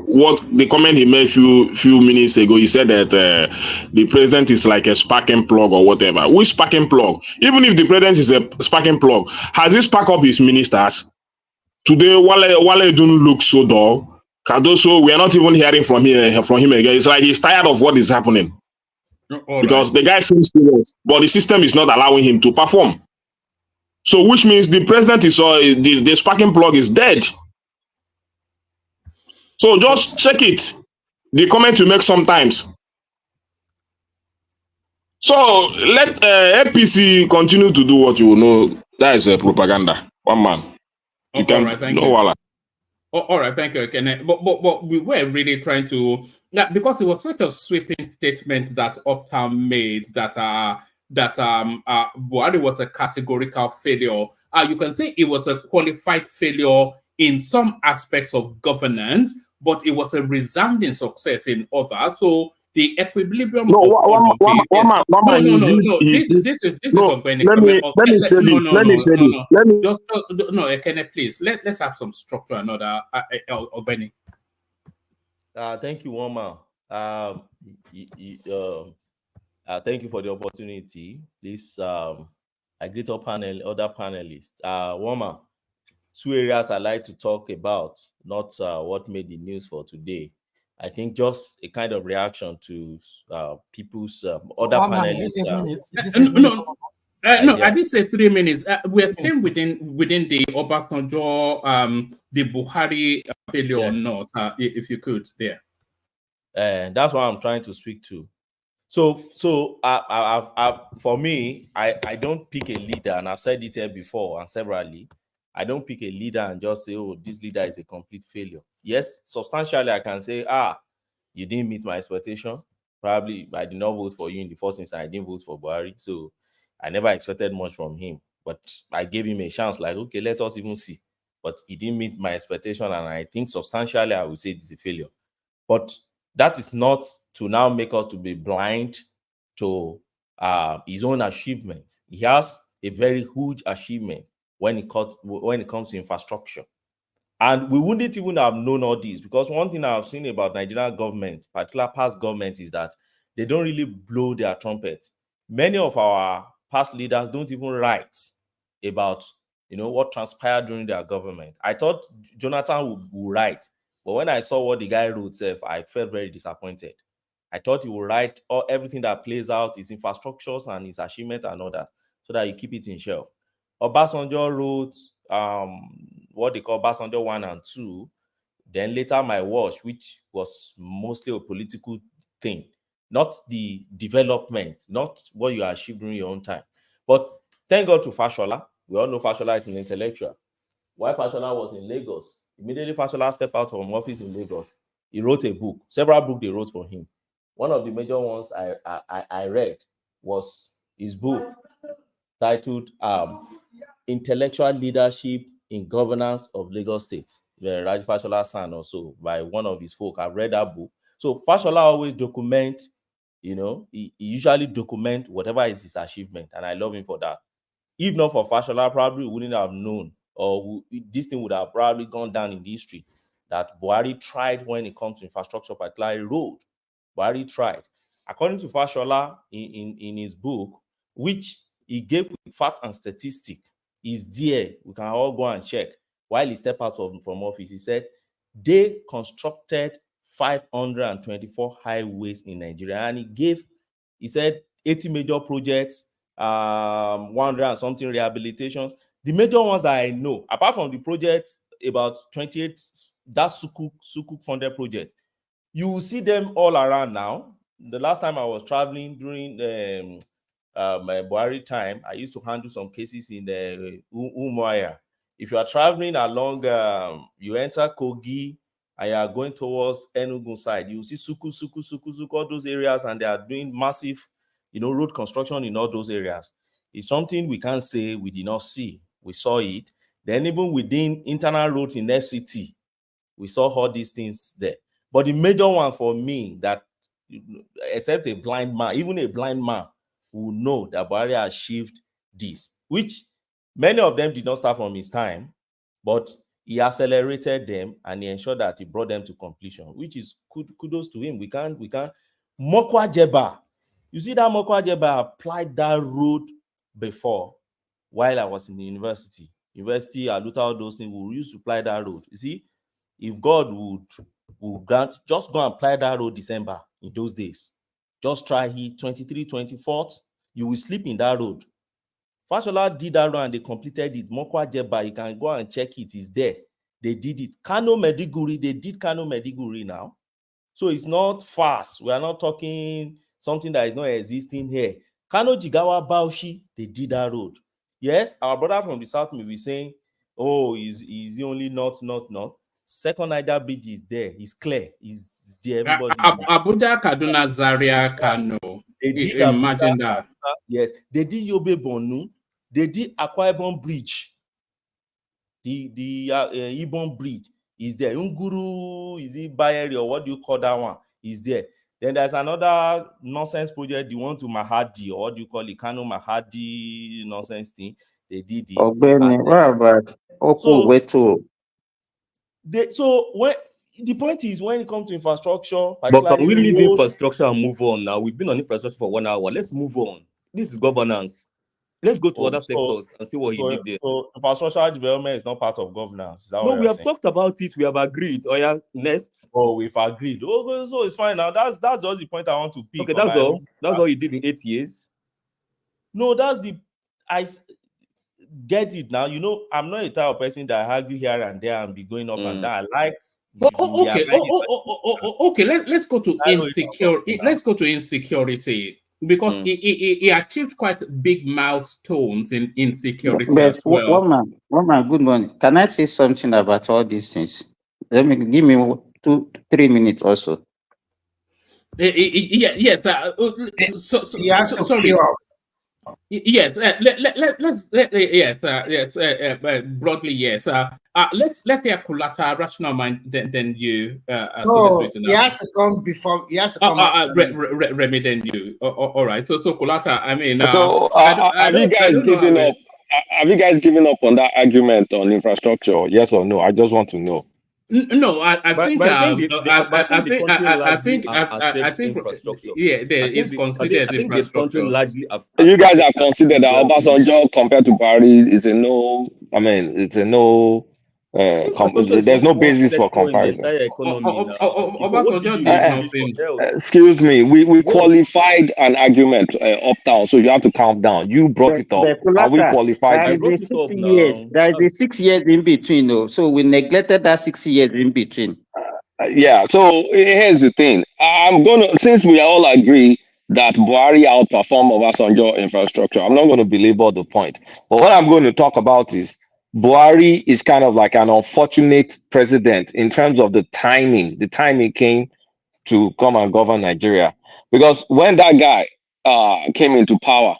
P: What the comment he made few minutes ago. He said that the president is like a sparking plug or whatever. Which sparking plug? Even if the president is a sparking plug, has he sparked up his ministers? Today, Wale don't look so dull. Cardoso, we are not even hearing from him again. It's like he's tired of what is happening. Because the guy seems serious, but the system is not allowing him to perform. So, which means the president is the sparking plug is dead. So just check it. The comment you make sometimes. So let APC continue to do what you know. That is propaganda. One man. You can
E: all right, thank you, Kenneth. But we were really trying to, because it was such a sweeping statement that Uptown made that Buhari was a categorical failure. You can say it was a qualified failure in some aspects of governance, but it was a resounding success in others. So the equilibrium.
P: No,
E: Kenneth, please let's have some structure. Another Benny.
S: Thank you, Woma. Thank you for the opportunity. Please, I greet our other panelists. Woma, 2 areas I like to talk about, not what made the news for today. I think just a kind of reaction to people's other panelists.
E: No, I did say 3 minutes. We're still within the Obasanjo, the Buhari failure or not, if you could there.
S: That's what I'm trying to speak to. So for me, I don't pick a leader, and I've said it here before and severally. I don't pick a leader and just say, oh, this leader is a complete failure. Yes, substantially, I can say, you didn't meet my expectation. Probably I did not vote for you in the first instance. I didn't vote for Buhari. So I never expected much from him. But I gave him a chance, like, okay, let us even see. But he didn't meet my expectation. And I think substantially, I would say it is a failure. But that is not to now make us to be blind to his own achievement. He has a very huge achievement. when it comes to infrastructure. And we wouldn't even have known all this, because one thing I've seen about Nigerian government, particular past government, is that they don't really blow their trumpet. Many of our past leaders don't even write about, what transpired during their government. I thought Jonathan would write, but when I saw what the guy wrote, I felt very disappointed. I thought he would write everything that plays out, his infrastructures and his achievement and all that, so that you keep it in shelf. Obasanjo wrote what they call Obasanjo 1 and 2. Then later my watch, which was mostly a political thing, not the development, not what you achieved during your own time. But thank God to Fashola. We all know Fashola is an intellectual. While Fashola was in Lagos, immediately Fashola stepped out from office in Lagos. He wrote a book, several books they wrote for him. One of the major ones I read was his book titled Intellectual Leadership in Governance of Lagos State. Raj Fashola son also, by one of his folk. I've read that book. So Fashola always document, he usually document whatever is his achievement, and I love him for that. If not for Fashola, probably wouldn't have known, or this thing would have probably gone down in history, that Buhari tried when it comes to infrastructure, particularly road. Buhari tried. According to Fashola, in his book, which he gave with fact and statistic, is there. We can all go and check. While he stepped out from office, he said they constructed 524 highways in Nigeria, and he said 80 major projects, 100 and something rehabilitations. The major ones that I know, apart from the projects, about 28, that Sukuk funded project, you will see them all around now. The last time I was traveling during my Buhari time, I used to handle some cases in the Umuahia. If you are traveling along, you enter Kogi and you are going towards Enugu side, you see Suku, all those areas, and they are doing massive, road construction in all those areas. It's something we can't say we did not see. We saw it. Then even within internal roads in FCT, we saw all these things there. But the major one for me, that except a blind man, even a blind man will know that Buhari achieved this, which many of them did not start from his time, but he accelerated them and he ensured that he brought them to completion, which is kudos to him. We can't. Mokwa Jeba. You see that Mokwa Jeba applied that road before while I was in the university. Aluta, all those things, we used to apply that road. You see, if God would grant, just go and apply that road December in those days. Just try it, 23, 24th, you will sleep in that road. Fashola did that road and they completed it. Mokwa Jeba, you can go and check it, it's there. They did it. Kano Mediguri, they did Kano Mediguri now. So it's not fast. We are not talking something that is not existing here. Kano Jigawa Bauchi, they did that road. Yes, our brother from the south may be saying, oh, is he only north? Second Niger Bridge is there. It's clear. It's there. Everybody.
E: Abuja, Kaduna, Zaria, Kano.
S: They did
E: imagine that.
S: Yes, they did Yobe Bonu. They did Akwa Ibom Bridge. The Ibom Bridge is there. Unguru, is it Bayeri, or what do you call that one? Is there. Then there's another nonsense project, the one to Mahadi, or what do you call it? Kano Mahadi nonsense thing. They did it.
T: What about Oku Wetu?
S: So when the point is, when it comes to infrastructure,
Q: but can we leave infrastructure and move on now? We've been on infrastructure for 1 hour. Let's move on. This is governance. Let's go to other sectors and see what he did there.
S: So infrastructural development is not part of governance. Is that
Q: no, we have talked about it. We have agreed. Oh yeah, next.
S: Oh, we've agreed. Oh, so it's fine now. That's just the point I want to pick.
Q: Okay, that's all. That's all you did in 8 years.
S: No, I get it now. I'm not a type of person that argue here and there and be going up and down. I like.
E: Okay. Let's go to insecurity. Let's go to insecurity, because he achieved quite big milestones in insecurity as well.
T: One man, good morning. Can I say something about all these things? Give me 2-3 minutes also.
E: Yes. Sorry. Yes, broadly, yes. Let's hear Kulata, rational mind, then you.
U: No, he has to come before. He has to come.
E: Remy, then you. All right. So Kulata, I mean,
V: so are you guys giving up?
J: have you guys given up on that argument on infrastructure? Yes or no? I just want to know.
E: No, I think
S: But I think the country
E: I
S: largely
E: think I
S: accepts
E: think
S: infrastructure.
E: yeah, there
S: I
E: is
S: think
E: considered
S: I think the country
E: infrastructure.
S: largely
J: You guys have
S: accepts
J: considered that
S: well.
J: Obasanjo compared to Buhari is a no. I mean, it's a no.
S: Infrastructure is
J: There's
S: just
J: no
S: one
J: basis for
S: sector in the
J: comparison.
S: entire economy now. Okay, so what did
E: Obasanjo
S: you
E: did
S: even use for
E: nothing.
S: health?
J: Excuse me, we
S: What?
J: qualified an argument up down, so you have to count down. You brought it up,
T: But
J: and we
T: Kulaka,
J: qualified
T: there
S: I
J: it.
T: is a
S: brought it
T: six
S: up
T: years.
S: now.
T: There is a 6 years in between, though. So we neglected that 6 years in between.
J: Yeah. So here's the thing. I'm gonna, since we all agree that Buhari outperformed Obasanjo infrastructure, I'm not going to belabor the point. But what I'm going to talk about is Buhari is kind of like an unfortunate president in terms of the timing. The time he came to come and govern Nigeria, because when that guy came into power,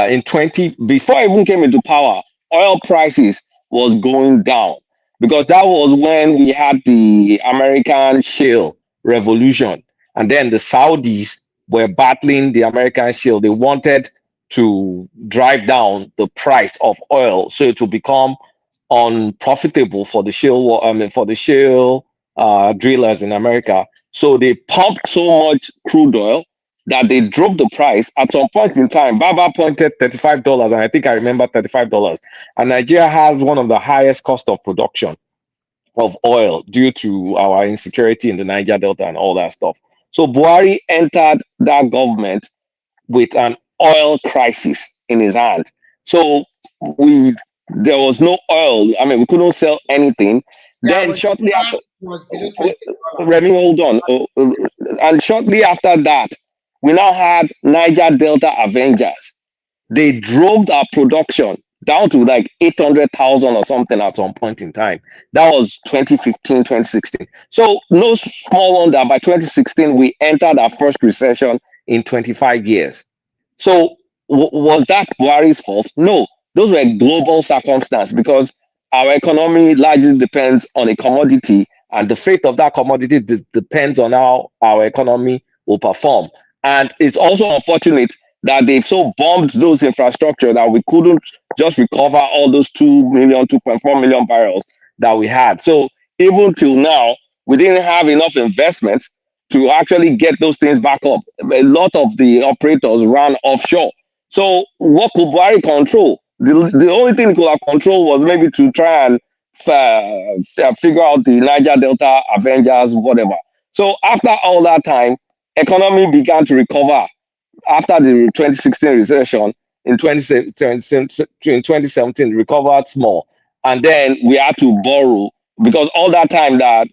J: in 20 before I even came into power, oil prices was going down, because that was when we had the American shale revolution, and then the Saudis were battling the American shale. They wanted to drive down the price of oil so it will become unprofitable for the for the shale drillers in America. So they pumped so much crude oil that they drove the price. At some point in time, Baba pointed $35, and I think I remember $35. And Nigeria has one of the highest cost of production of oil due to our insecurity in the Niger Delta and all that stuff. So Buhari entered that government with an oil crisis in his hand. So we there was no oil. I mean, we couldn't sell anything.
U: That
J: Then
U: was
J: shortly after,
U: was below $20.
J: Remy, hold on. And shortly after that, we now had Niger Delta Avengers. They drove our production down to like 800,000 or something at some point in time. That was 2015, 2016. So no small wonder by 2016, we entered our first recession in 25 years. So was that Buhari's fault? No, those were global circumstances, because our economy largely depends on a commodity, and the fate of that commodity depends on how our economy will perform. And it's also unfortunate that they've so bombed those infrastructure that we couldn't just recover all those 2 million, 2.4 million barrels that we had. So even till now, we didn't have enough investments to actually get those things back up. A lot of the operators ran offshore. So what could Buhari control? The only thing he could have control was maybe to try and figure out the Niger Delta Avengers, whatever. So after all that time, economy began to recover after the 2016 recession. In 2017 recovered small, and then we had to borrow, because all that time that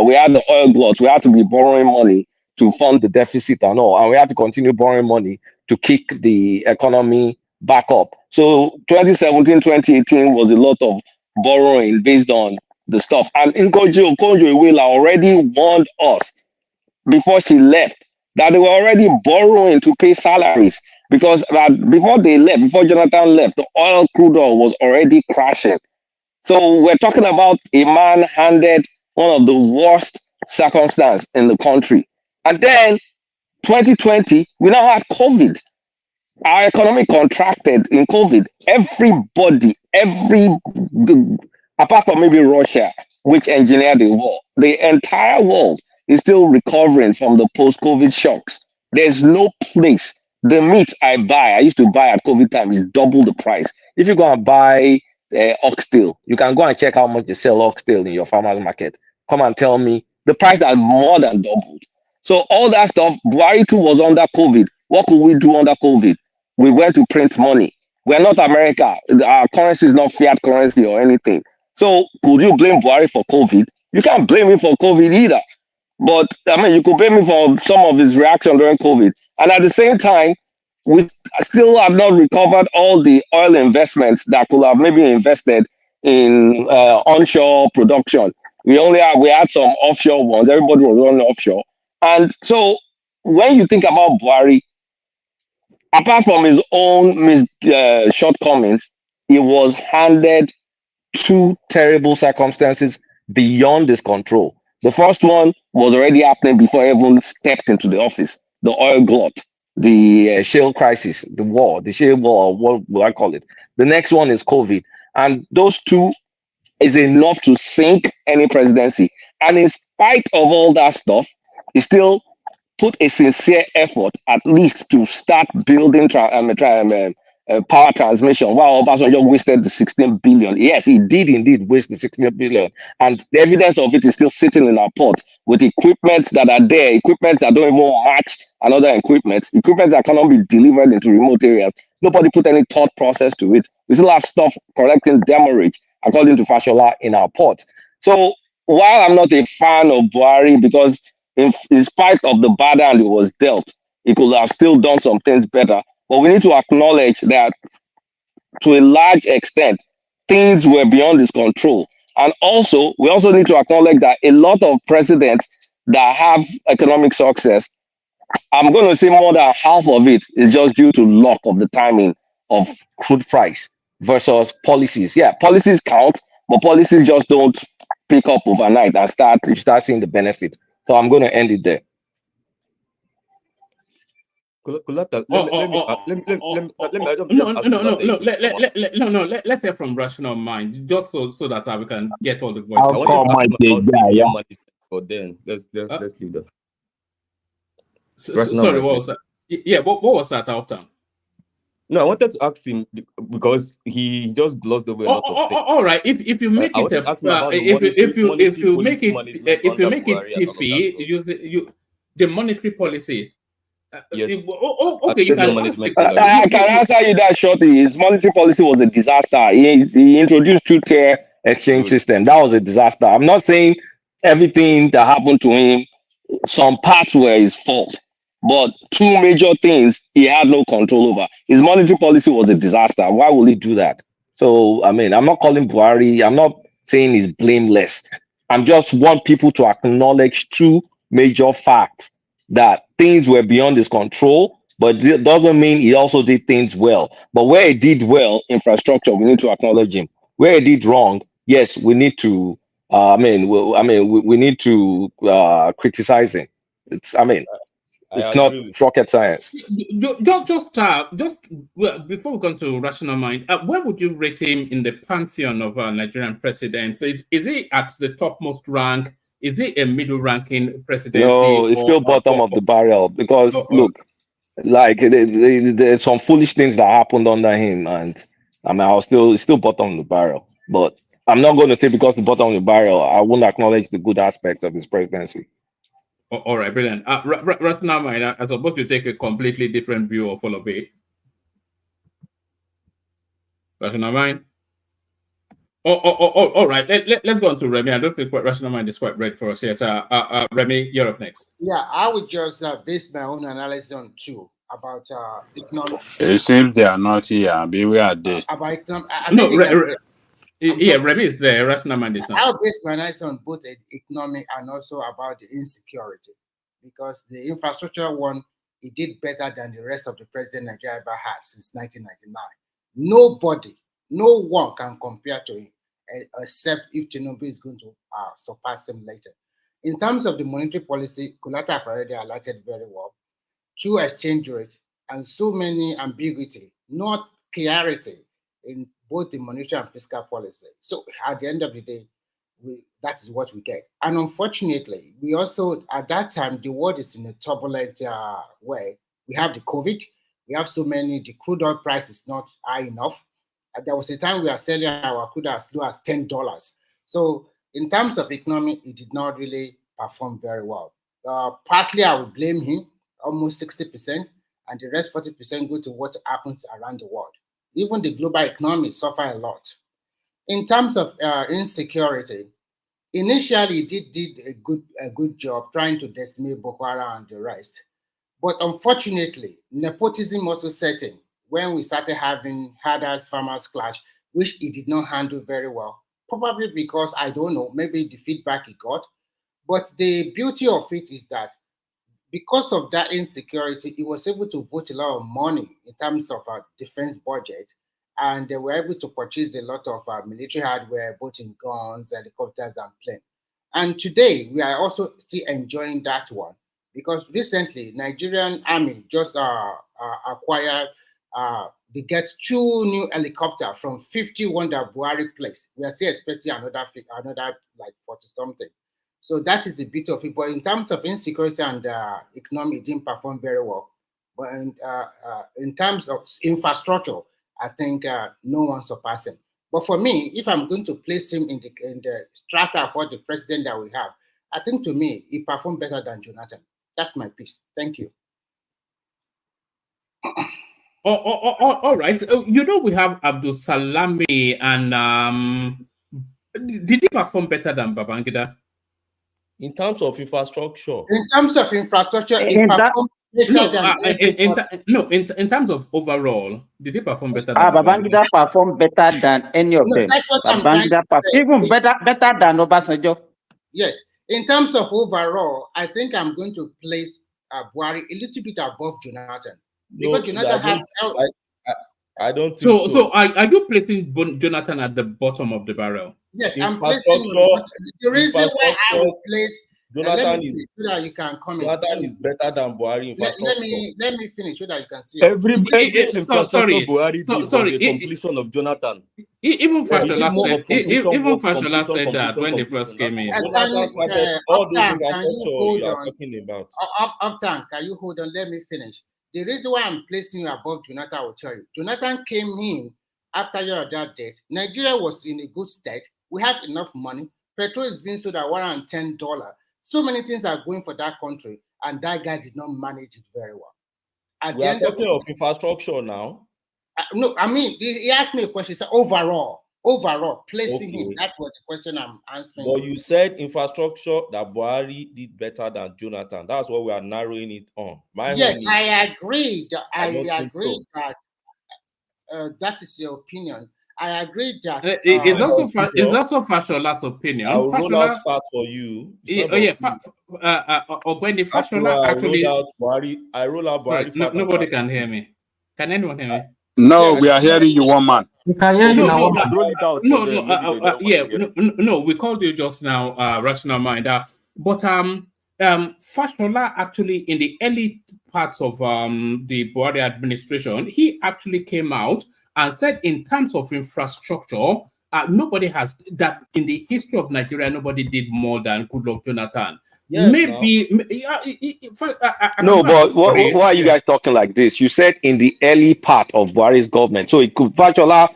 J: we had the oil glut, we had to be borrowing money to fund the deficit and all, and we had to continue borrowing money to kick the economy back up. So 2017 2018 was a lot of borrowing based on the stuff. And Nkoji Okonjo-Iweala already warned us before she left that they were already borrowing to pay salaries, because before they left, before Jonathan left, the crude oil was already crashing. So we're talking about a man handed one of the worst circumstances in the country. And then 2020, we now had COVID. Our economy contracted in COVID. Everybody, apart from maybe Russia, which engineered the war, the entire world is still recovering from the post-COVID shocks. There's no place. The meat I used to buy at COVID time is double the price. If you go and buy oxtail, you can go and check how much they sell oxtail in your farmer's market. Come and tell me the price has more than doubled. So all that stuff, Buhari too was under COVID. What could we do under COVID? We went to print money. We're not America. Our currency is not fiat currency or anything. So could you blame Buhari for COVID? You can't blame him for COVID either. But I mean, you could blame him for some of his reaction during COVID. And at the same time, we still have not recovered all the oil investments that could have maybe invested in onshore production. We had some offshore ones. Everybody was running offshore. And so when you think about Buhari, apart from his own shortcomings, he was handed two terrible circumstances beyond his control. The first one was already happening before he even stepped into the office: the oil glut, the shale crisis, the war, the shale war, what will I call it?
N: The next one is COVID. And those two is enough to sink any presidency. And in spite of all that stuff, he still put a sincere effort at least to start building power transmission while Obasanjo wasted the 16 billion. Yes, he did indeed waste the 16 billion. And the evidence of it is still sitting in our ports with equipment that are there, equipment that don't even match another equipment that cannot be delivered into remote areas. Nobody put any thought process to it. We still have stuff collecting demurrage, according to Fashola, in our ports. So while I'm not a fan of Buhari, because in spite of the bad hand he was dealt, he could have still done some things better. But we need to acknowledge that to a large extent, things were beyond his control. And also, we also need to acknowledge that a lot of presidents that have economic success, I'm going to say more than half of it is just due to luck of the timing of crude price versus policies. Yeah, policies count, but policies just don't pick up overnight and you start seeing the benefit. So I'm going to end it there.
Q: Kulata,
E: Let's hear from Rational Mind, just so that we can get all the voices.
P: I'll call my
Q: yeah. But then let's leave that.
E: Sorry, what was that? Yeah, what was that after?
Q: No, I wanted to ask him because he just glossed over a lot of things.
E: All right, if you make it if you make it iffy, the monetary policy.
Q: Yes.
N: Okay, you can I can answer you that shortly. His monetary policy was a disaster. He introduced two-tier exchange system. That was a disaster. I'm not saying everything that happened to him, some parts were his fault, but two major things he had no control over. His monetary policy was a disaster. Why will he do that? So, I mean, I'm not calling Buhari, I'm not saying he's blameless. I'm just want people to acknowledge two major facts that things were beyond his control, but it doesn't mean he also did things well. But where he did well, infrastructure, we need to acknowledge him. Where he did wrong, yes, we need to. We need to criticize him. It's not rocket science.
E: Just before we go to Rational Mind, where would you rate him in the pantheon of Nigerian presidents? Is he at the topmost rank? Is he a middle ranking presidency?
N: No, it's still bottom of the barrel because look, like there's some foolish things that happened under him, and I mean, it's still bottom of the barrel. But I'm not going to say because the bottom of the barrel, I won't acknowledge the good aspects of his presidency.
E: All right, brilliant. Rational Mind, I suppose you take a completely different view of all of it. Rational Mind. All right. Let's go on to Remy. I don't think Rational Mind is quite ready for us. Yes, Remy, you're up next.
B: Yeah, I would just base my own analysis on two about economic.
R: It seems they are not here. Beware there.
B: About economic.
E: Remy is there. Rational Mind is not.
B: I'll base my analysis on both economic and also about the insecurity, because the infrastructure one, it did better than the rest of the president Nigeria ever had since 1999. No one can compare to him, except if Tinubu is going to surpass him later. In terms of the monetary policy, Kulata have already highlighted very well. Two exchange rate and so many ambiguity, not clarity in both the monetary and fiscal policy. So at the end of the day, that is what we get. And unfortunately, we also, at that time, the world is in a turbulent way. We have the COVID, we have so many, the crude oil price is not high enough. There was a time we were selling our crude as low as $10. So in terms of economy, it did not really perform very well. Partly I would blame him, almost 60%, and the rest 40% go to what happens around the world. Even the global economy suffer a lot. In terms of insecurity, initially he did a good job trying to decimate Boko Haram and the rest. But unfortunately, nepotism also set in when we started having herders-farmers clash, which he did not handle very well. Probably because, I don't know, maybe the feedback he got. But the beauty of it is that because of that insecurity, he was able to vote a lot of money in terms of our defense budget, and they were able to purchase a lot of military hardware, both in guns, helicopters, and planes. And today, we are also still enjoying that one, because recently, Nigerian Army just acquired they get 2 new helicopters from 51 that Buhari placed. We are still expecting another like 40 something. So that is the bit of it. But in terms of insecurity and economy, it didn't perform very well. But in terms of infrastructure, I think no one surpassed him. But for me, if I'm going to place him in the strata for the president that we have, I think to me, he performed better than Jonathan. That's my piece. Thank you.
E: All right. You know, we have Abdul Salami, and did he perform better than Babangida?
S: In terms of infrastructure.
B: In terms of infrastructure, he performed better than.
E: In terms of overall, did he perform better than
T: Babangida performed better than any of them.
B: That's what I'm trying to say.
T: Even better than Obasanjo.
B: Yes. In terms of overall, I think I'm going to place Buhari a little bit above Jonathan. Because Jonathan
S: I don't think so.
E: So are you placing Jonathan at the bottom of the barrel?
B: Yes, I'm placing the reason why I would place
S: Jonathan is
B: so that you can comment.
S: Jonathan is better than Buhari infrastructure.
B: Let me finish so that you can see.
S: Every infrastructure Buhari did was a completion of Jonathan.
E: Even Fashola said that when they first came in.
S: Jonathan started all those infrastructure you are talking about.
B: Uptown, can you hold on? Let me finish. The reason why I'm placing you above Jonathan, I will tell you. Jonathan came in after your death. Nigeria was in a good state. We have enough money. Petrol is being sold at $110. So many things are going for that country, and that guy did not manage it very well.
S: We are talking of infrastructure now.
B: No, I mean, he asked me a question. He said, overall, placing him. That was the question I'm answering.
S: But you said infrastructure that Buhari did better than Jonathan. That's what we are narrowing it on.
B: Yes, I agree. I agree that that is your opinion. I agree that
E: it's also Fashola's opinion.
S: I will roll out facts for you.
E: When Fashola actually
S: I roll out Buhari.
E: Nobody can hear me. Can anyone hear me?
R: No, we are hearing you, one man.
A: We can hear you now.
S: Roll it out.
E: No, we called you just now, Rational Mind. But Fashola actually, in the early parts of the Buhari administration, he actually came out and said, in terms of infrastructure, nobody has that in the history of Nigeria. Nobody did more than Goodluck Jonathan.
G: Yes,
E: maybe.
G: No, but why are you guys talking like this? You said in the early part of Buhari's government, so it could Fashola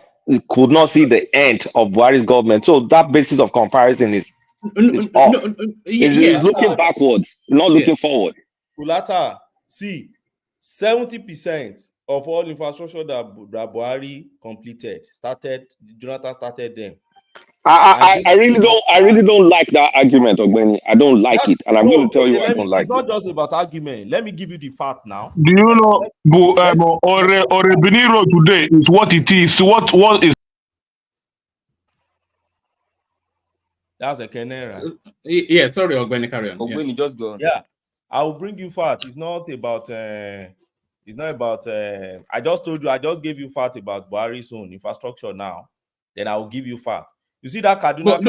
G: could not see the end of Buhari's government. So that basis of comparison is off. It's looking backwards, not looking forward.
S: Kulata, see, 70% of all infrastructure that Buhari completed Jonathan started them.
G: I really don't like that argument, Ogbeni. I don't like it, and I'm going to tell you why I don't like it.
S: It's not just about argument. Let me give you the fact now.
J: Do you know Orebini Road today is what it is? What is?
S: That's a Kenera.
E: Yeah, sorry, Ogbeni, carry on.
Q: Ogbeni, just go on.
S: Yeah, I will bring you fact. It's not about. It's not about. I just told you. I just gave you fact about Buhari's own infrastructure now. Then I will give you fact. You see that Kaduna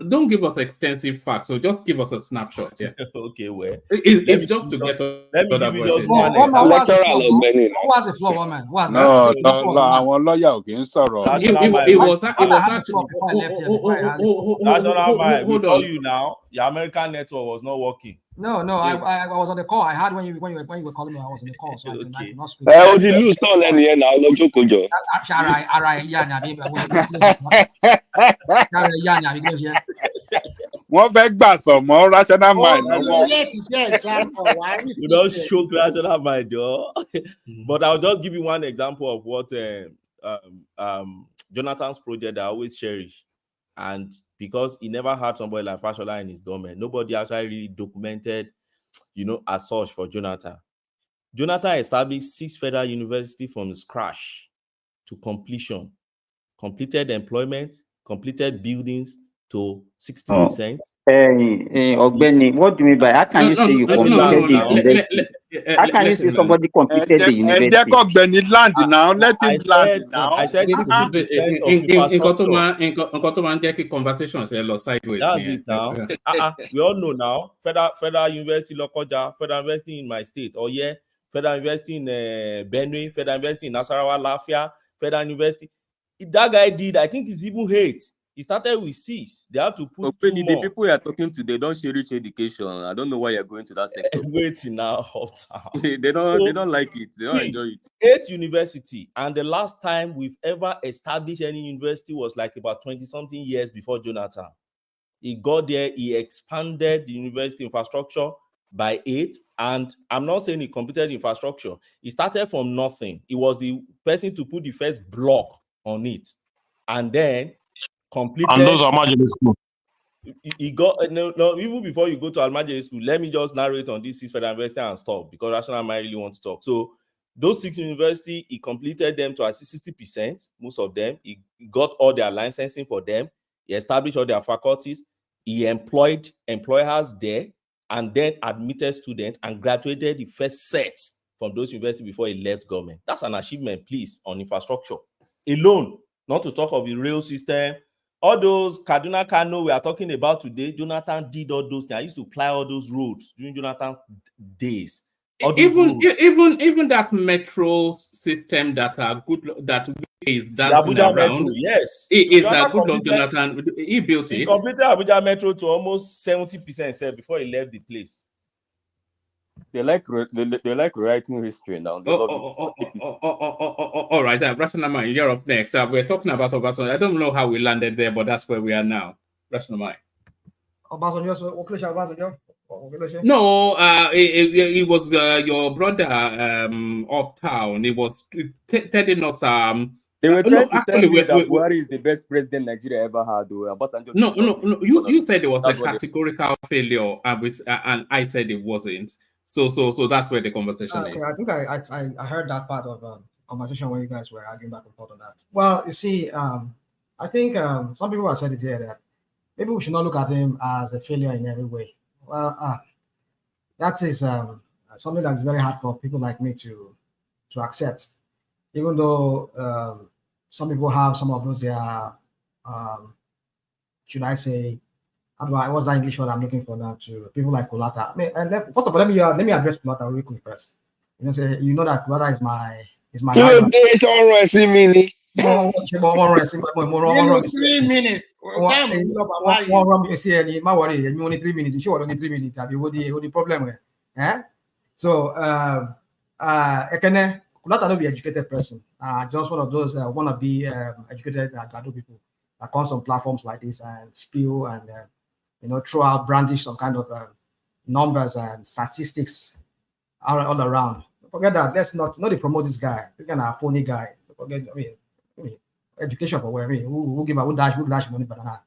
E: don't give us extensive facts. So just give us a snapshot. Yeah.
S: Okay. Well,
E: it's just to get.
S: Let me give you just
A: one what's the floor, woman?
R: No, our lawyer again. Sorry.
S: It was actually. National Mind. We tell you now. Your American network was not working.
A: No, I was on the call. I had when you were calling me. I was on the call, so I could not speak.
G: You lose all in here now.
R: Wọ́n fẹ́ gbà sọ̀mọ́ Rational Mind.
S: You don't show Rational Mind, Joe. But I'll just give you one example of what Jonathan's project I always cherish. And because he never had somebody like Fashola in his government, nobody actually really documented, as such for Jonathan. Jonathan established 6 federal universities from scratch to completion, completed employment, completed buildings to 60%.
T: Ogbeni, what do you mean by how can you say you completed the university? How can you say somebody completed the university?
R: Ogbeni land now. Let him land now.
S: I said 60% of infrastructure.
E: Conversations sideways.
S: That's it now. We all know now. Federal University Lokoja, Federal University in my state. Federal University in Benue, Federal University in Nasarawa, Lafia, Federal University. That guy did, I think it's even 8. He started with 6. They have to put 2
Q: the
S: more.
Q: people you are talking to, they don't share rich education. I don't know why you're going to that sector.
S: Wait now.
Q: they don't like it. They don't enjoy it.
S: 8 university, and the last time we've ever established any university was like about 20-something years before Jonathan. He got there, he expanded the university infrastructure by 8, and I'm not saying he completed infrastructure. He started from nothing. He was the person to put the first block on it, and then completed.
P: And those are marginal schools.
S: He got no, even before you go to Almajiri school, let me just narrate on this 6 Federal University and stop, because Rational might really want to talk. So those 6 universities, he completed them to 60%, most of them. He got all their licensing for them. He established all their faculties. He employed employers there, and then admitted students and graduated the first set from those universities before he left government. That's an achievement, please, on infrastructure alone, not to talk of the rail system. All those Kaduna Kano we are talking about today, Jonathan did all those things. I used to ply all those roads during Jonathan's days.
E: Even that metro system that are good, that is dancing
S: Abuja
E: around.
S: Metro, yes,
E: it is a good of Jonathan. He built it.
S: He completed Abuja Metro to almost 70% before he left the place.
Q: They like writing history now.
E: All right, Rational Mind, you're up next. We're talking about Obasanjo. I don't know how we landed there, but that's where we are now. Rational Mind. No, it was your brother uptown. It was telling us
Q: they were trying to tell me that Buhari is the best president Nigeria ever had.
E: No. You said it was a categorical failure, and I said it wasn't. So that's where the conversation is.
A: I think I heard that part of conversation when you guys were arguing back and forth on that. Well, you see, I think some people have said it here that maybe we should not look at him as a failure in every way. Well, that is something that is very hard for people like me to accept, even though some people have some of those should I say, what's that English word I'm looking for now? To people like Kulata. I mean, and first of all, let me address Kulata really quick first. You know that Kulata is my.
N: You days on 3 minutes.
A: 3 minutes. Only 3 minutes. You sure only 3 minutes? What the problem? So, Kulata not be educated person. Just one of those wanna be educated people that comes on platforms like this and spill and throw out, brandish some kind of numbers and statistics all around. Forget that. Let's not promote this guy. This kind of phony guy. Forget. I mean, education for where? I mean, who dash money banana?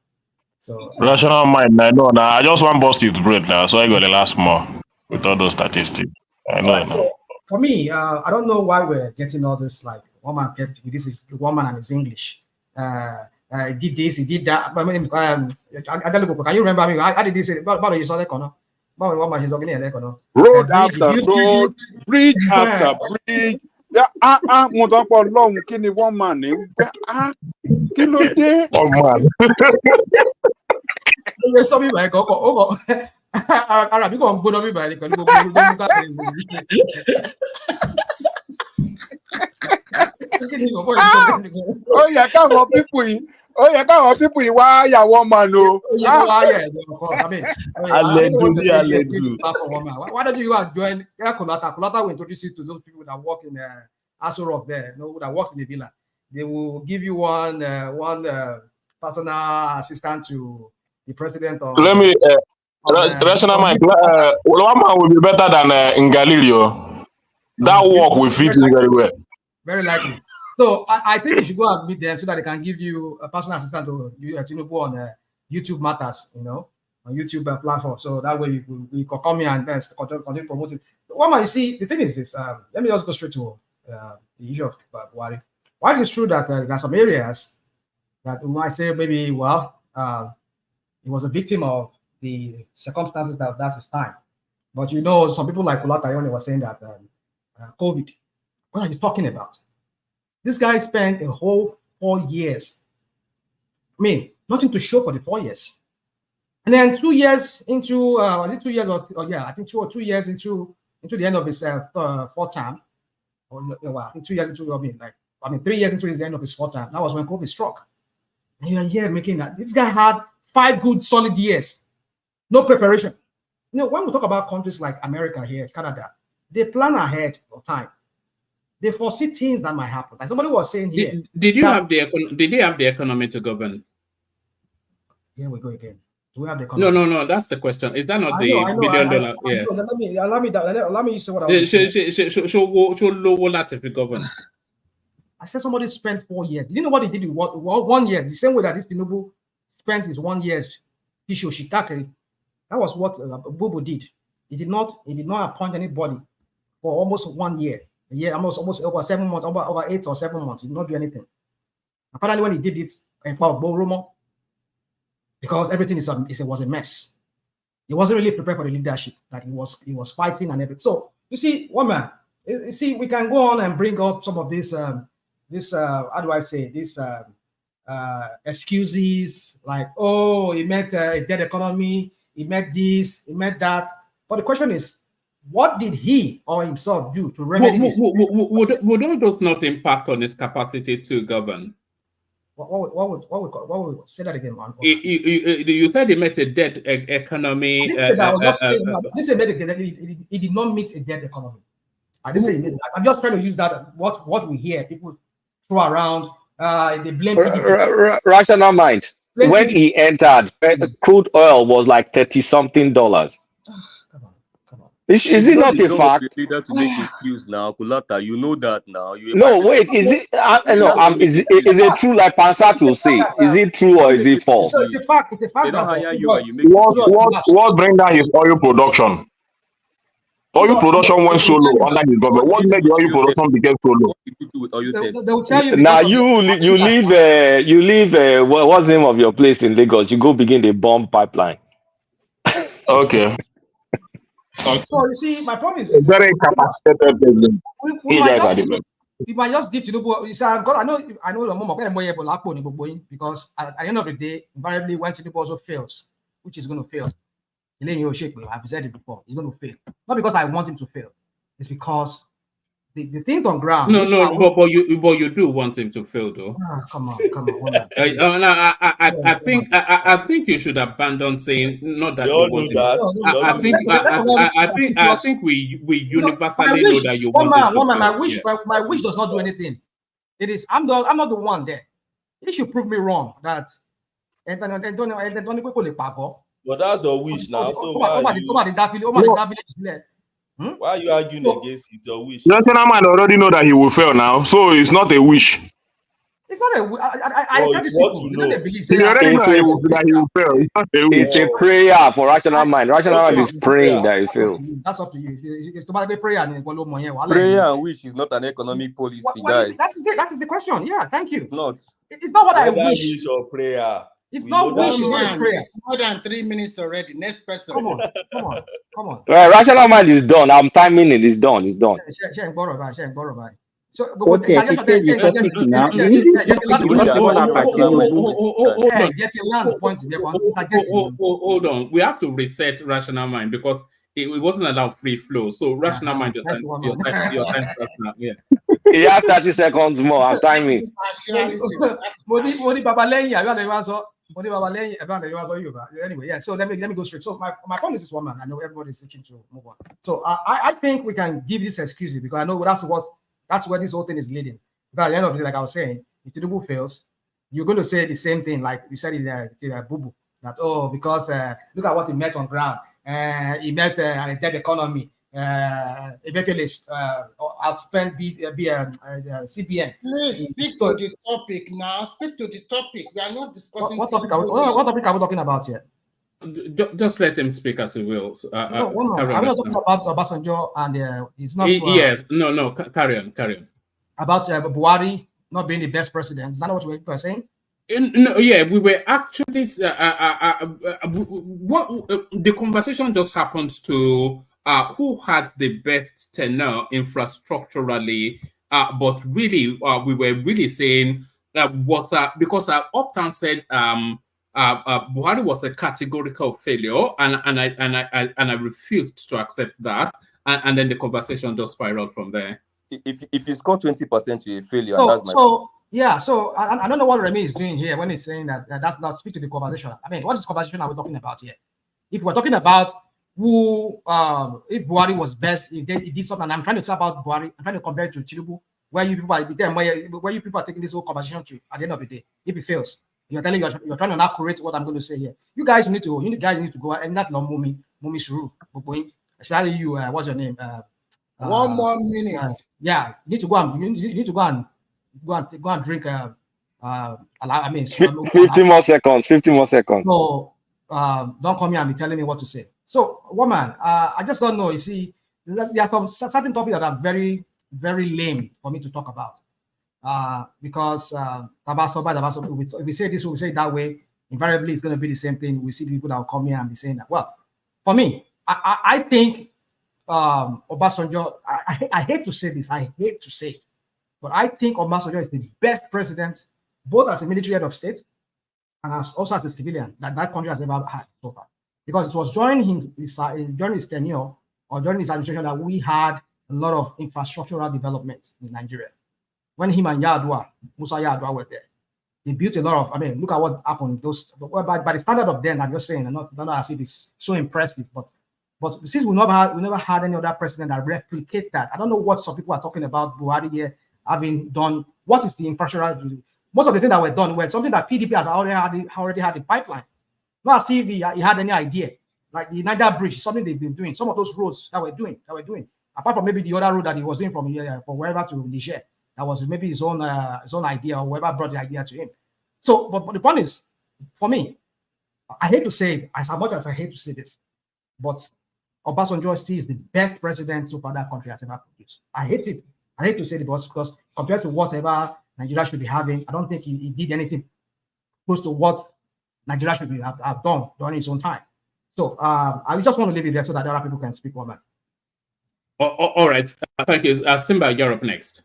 A: So
P: Rational Mind. I know now. I just want bust it bread now, so I got the last more with all those statistics. I know.
A: So for me, I don't know why we're getting all this like one man kept. This is one man and his English. He did this, he did that. I mean, can you remember? I mean, how did he say? But you saw that corner. Road
R: after road, bridge after bridge. Mo tọ́ pọ̀ lọ́hùn kí ni wọ́n máa ní kí ló dé?
A: Ó sọ mi báyìí kọ́kọ́ ara mi kò ń gbóná mi báyìí pẹ̀lú gbogbo
R: ó yẹ káwọn pípù yìí wá yàwó ọmọ nù.
A: Why don't you join Kulata? Kulata will introduce you to those people that work in Aso Rock there, that works in the villa. They will give you one personal assistant to the president.
P: Let me Rational Mind. One man will be better than Ngalilio. That work will fit in very well.
A: Very likely. So I think you should go and meet them so that they can give you a personal assistant to Tinubu on YouTube matters, on YouTube platform. So that way you can come here and then continue promoting. One man, you see, the thing is this. Let me just go straight to the issue of Buhari. While it's true that there are some areas that we might say maybe, he was a victim of the circumstances that's his time. But some people like Kulata were saying that COVID. What are you talking about? This guy spent a whole 4 years. I mean, nothing to show for the 4 years. And then 2 years into, was it 2 years or yeah, I think 2 or 2 years into into the end of his fourth term, or well, I think 2 years into 3 years into the end of his fourth term. That was when COVID struck. And you're here making that. This guy had 5 good solid years, no preparation. You know, when we talk about countries like America here, Canada, they plan ahead of time. They foresee things that might happen. Like somebody was saying here.
E: Did they have the economy to govern?
A: Here we go again. Do we have the economy?
E: No. That's the question. Is that not the $1 billion? Yeah.
A: Let me say what I was saying.
E: So govern.
A: I said somebody spent 4 years. Did you know what he did in 1 year? The same way that this Tinubu spent his 1 year's issue Shikake. That was what Bubu did. He did not appoint anybody for almost 1 year. A year, almost over 7 months, over 8 or 7 months. He did not do anything. Apparently, when he did it, because everything was a mess. He wasn't really prepared for the leadership that he was fighting and everything. So you see, woman, you see, we can go on and bring up some of these how do I say this excuses like, oh, he met a dead economy, he met this, he met that. But the question is, what did he or himself do to remedy this?
E: Would all those not impact on his capacity to govern?
A: What would say that again, man?
E: You said he met a dead economy.
A: I didn't say he did not meet a dead economy. I didn't say he made it. I'm just trying to use that what we hear people throw around. They blame
D: rational mind. When he entered, crude oil was like $30-something. Is it not a fact?
Q: Leader to make excuse now, Kulata. You know that now.
D: No, wait. Is it? Is it true? Like Pansat will say, is it true or is it false?
A: It's a fact. It's a fact.
Q: They don't hire you and you make
P: what bring down his oil production? Oil production went so low under his government. What made the oil production become so low?
A: They will tell you.
D: Now you leave. What's the name of your place in Lagos? You go begin the bomb pipeline.
P: Okay.
A: So you see, my point is
P: very capacitated president.
A: We might just give Tinubu. You see, I know the moment because at the end of the day, invariably when Tinubu also fails, which is going to fail, I've said it before, he's going to fail. Not because I want him to fail, it's because the things on ground.
E: But you do want him to fail, though.
A: Come on.
E: I think you should abandon saying not that you want him. I think we universally know that you want him to fail.
A: My wish does not do anything. It is I'm not the one there. He should prove me wrong that.
S: But that's your wish now. So why are you arguing against his your wish?
P: National man already know that he will fail now, so it's not a wish.
A: It's not a.
S: It's what you know.
P: He already know that he will fail. It's not a wish.
D: It's a prayer for rational mind. Rational mind is praying that he fails.
A: That's up to you. It's about prayer and
Q: prayer and wish is not an economic policy, guys.
A: That is the question. Yeah, thank you.
Q: It's
A: not what I wish.
S: Wish or prayer.
A: It's not wish.
B: It's more than 3 minutes already. Next person.
A: Come on.
D: Rational mind is done. I'm timing it. It's done.
A: So,
T: okay, to change the topic now.
E: Hold on. We have to reset rational mind because it wasn't allowed free flow. So rational mind, your time starts now. Yeah.
D: He has 30 seconds more. I'm timing.
A: Anyway, yeah. So let me go straight. So my point is this one, man. I know everybody's itching to move on. So I think we can give this excuses because I know that's where this whole thing is leading. Because at the end of the day, like I was saying, if Tinubu fails, you're going to say the same thing like you said in Bubu, that because look at what he met on ground. He met a dead economy. Eventually, I'll spend CBN.
B: Please speak to the topic now. Speak to the topic. We are not discussing.
A: What topic are we talking about here?
E: Just let him speak as he will.
A: I'm not talking about Obasanjo and he's not.
E: Yes, no. Carry on.
A: About Buhari not being the best president. Is that what we were saying?
E: No, yeah, we were actually. The conversation just happened to who had the best tenure infrastructurally, but really, we were really saying because Uptown said. Buhari was a categorical failure, and I refused to accept that. and then the conversation just spiraled from there.
Q: If you score 20%, you're a failure. And that's my
A: So I don't know what Remy is doing here when he's saying that that's not speak to the conversation. I mean, what is conversation are we talking about here? If we're talking about who, if Buhari was best, if he did something, and I'm trying to say about Buhari, I'm trying to compare it to Tinubu, where you people are where you people are taking this whole conversation to at the end of the day. If it fails, you're telling you're trying to now correct what I'm going to say here. You guys need to go and not long Mumi Suru, especially you. What's your name?
B: 1 more minute.
A: Yeah, you need to go and drink. I mean,
D: 50 more seconds. 50 more seconds.
A: So don't come here and be telling me what to say. So, woman, I just don't know. You see, there are some certain topics that are very, very lame for me to talk about. Because if we say this, we say it that way, invariably it's going to be the same thing. We see people that will come here and be saying that. Well, for me, I think Obasanjo, I hate to say this, I hate to say it, but I think Obasanjo is the best president, both as a military head of state and also as a civilian that country has ever had so far. Because it was during his tenure or during his administration that we had a lot of infrastructural developments in Nigeria. When him and Musa Yar'Adua were there, they built a lot of. I mean, look at what happened. By the standard of them, I'm just saying, not as if it's so impressive, but since we never had any other president that replicate that. I don't know what some people are talking about Buhari here having done. What is the infrastructure? Most of the things that were done were something that PDP has already had in pipeline. Not as if he had any idea. Like the Niger Bridge, something they've been doing. Some of those roads that we're doing. Apart from maybe the other road that he was doing from here, from wherever to Niger, that was maybe his own idea, or whoever brought the idea to him. So, but the point is, for me, I hate to say it, as much as I hate to say this, but Obasanjo still is the best president so far that country has ever produced. I hate it. I hate to say it because compared to whatever Nigeria should be having, I don't think he did anything close to what Nigeria should have done during his own time. So I just want to leave it there so that other people can speak on that.
E: All right. Thank you. Simba, you're up next.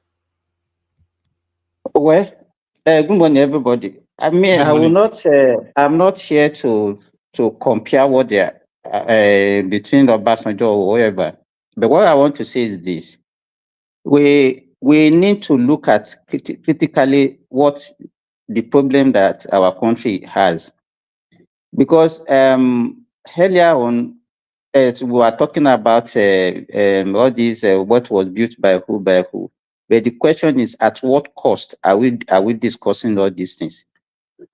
T: Well, good morning, everybody. I mean, I will not. I'm not here to compare what they are between Obasanjo or whatever. But what I want to say is this: we need to look at critically what the problem that our country has, because earlier on we were talking about all these what was built by who. But the question is, at what cost are we discussing all these things?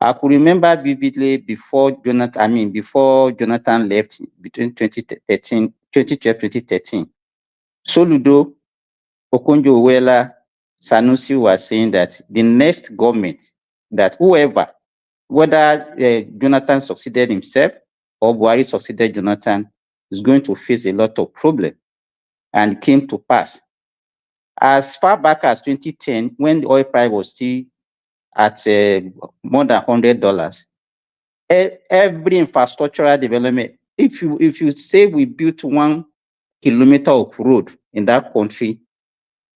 T: I could remember vividly before Jonathan left between 2012, 2013. Soludo, Okonjo-Iweala, Sanusi was saying that the next government, that whether Jonathan succeeded himself or Buhari succeeded Jonathan, is going to face a lot of problems, and came to pass. As far back as 2010, when the oil price was still at more than $100, every infrastructural development, if you say we built 1 kilometer of road in that country,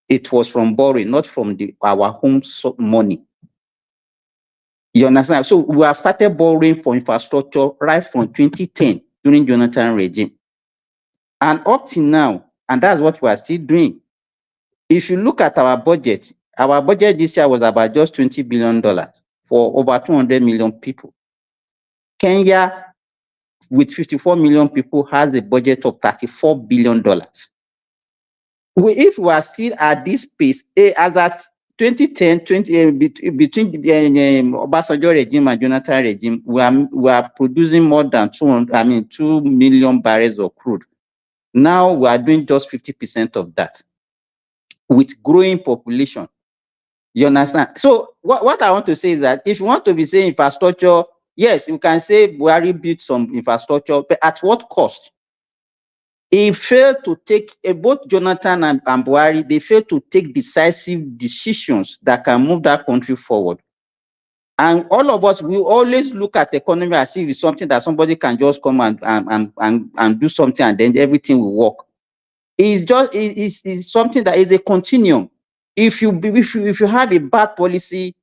T: it was from borrowing, not from our home money. You understand? So we have started borrowing for infrastructure right from 2010 during Jonathan regime, and up to now, and that's what we are still doing. If you look at our budget this year was about just $20 billion for over 200 million people. Kenya, with 54 million people, has a budget of $34 billion. If we are still at this pace, as at 2010, between Obasanjo regime and Jonathan regime, we are producing more than 2 million barrels of crude. Now we are doing just 50% of that, with growing population. You understand? So what I want to say is that if you want to be saying infrastructure, yes, you can say Buhari built some infrastructure, but at what cost? He failed to take, both Jonathan and Buhari, they failed to take decisive decisions that can move that country forward. And all of us, we always look at the economy as if it's something that somebody can just come and do something and then everything will work. It's something that is a continuum. If you have a bad policy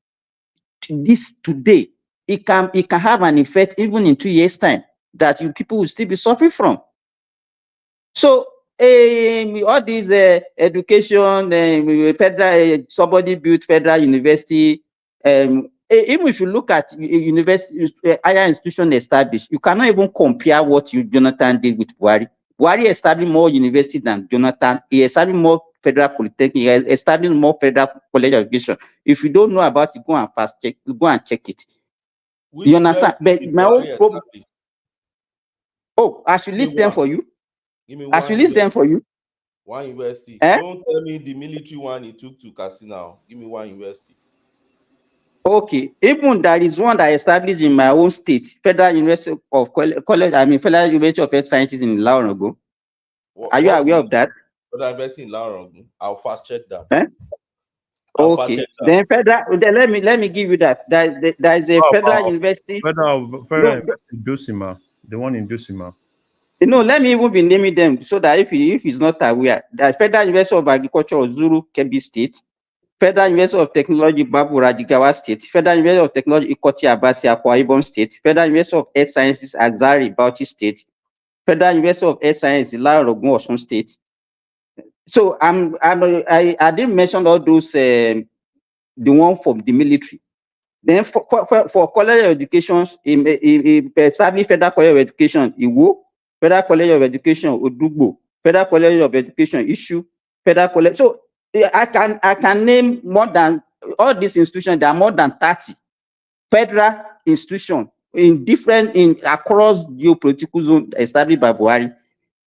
T: today, it can have an effect even in 2 years' time that people will still be suffering from. So all these education, federal, somebody built federal university. Even if you look at university, higher institution established, you cannot even compare what Jonathan did with Buhari. Buhari established more university than Jonathan. He established more federal polytechnic. He established more federal college of education. If you don't know about it, go and check it.
S: Which
T: You understand?
S: university
T: But my own problem. Oh, I should list them for you.
S: Give me
T: I
S: one
T: should list them for you.
S: One university.
T: Eh?
S: Don't tell me the military one he took to Casino. Give me one university.
T: Okay, even there is one that established in my own state, Federal University of Federal University of Health Sciences in Laorongo. Are you aware of that?
S: Federal University in Laorongo. I'll fast check that.
T: Eh? Okay, then federal. Then let me give you that. There is a federal university.
M: Federal University Dosima, the one in Dosima.
T: You know, let me even be naming them so that if he's not aware, that Federal University of Agriculture of Zuru, Kebbi State, Federal University of Technology, Babu Rajigawa State, Federal University of Technology, Ikoti Abasi, Akwa Ibom State, Federal University of Earth Sciences, Azari, Bauchi State, Federal University of Earth Sciences, Laorongo, Osun State. So I didn't mention all those, the one from the military. Then for college of education, established Federal College of Education, Iwo, Federal College of Education, Odugbo, Federal College of Education, Issue, Federal College. So I can name more than all these institutions. There are more than 30 federal institutions across geopolitical zone established by Buhari.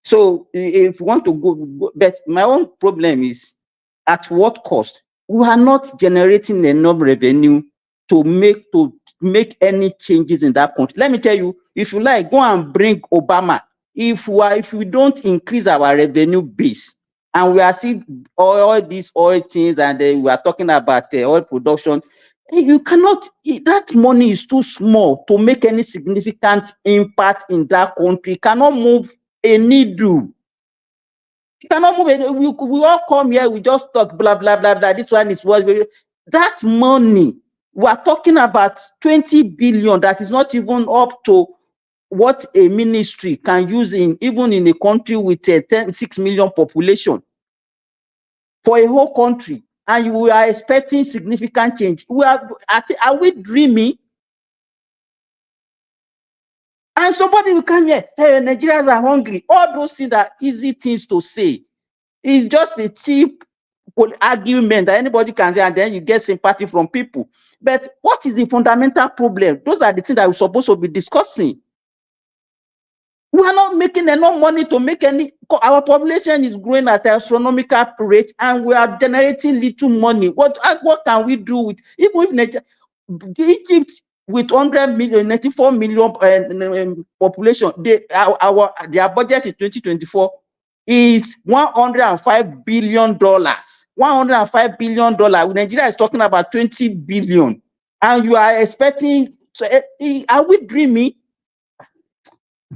T: So if you want to go, but my own problem is at what cost? We are not generating enough revenue to make any changes in that country. Let me tell you, if you like, go and bring Obama. If we don't increase our revenue base, and we are seeing all these oil things, and we are talking about oil production, you cannot. That money is too small to make any significant impact in that country. Cannot move a needle. You cannot move it. We all come here, we just talk blah blah blah blah. This one is what that money. We are talking about 20 billion. That is not even up to what a ministry can use even in a country with a 6 million population for a whole country, and we are expecting significant change. Are we dreaming? And somebody will come here, hey, Nigerians are hungry. All those things are easy things to say. It's just a cheap argument that anybody can say, and then you get sympathy from people. But what is the fundamental problem? Those are the things that we're supposed to be discussing. We are not making enough money to make any. Our population is growing at an astronomical rate, and we are generating little money. What can we do with even if Egypt with 100 million, 94 million population? Their budget in 2024 is $105 billion. $105 billion. Nigeria is talking about 20 billion, and you are expecting. So, are we dreaming?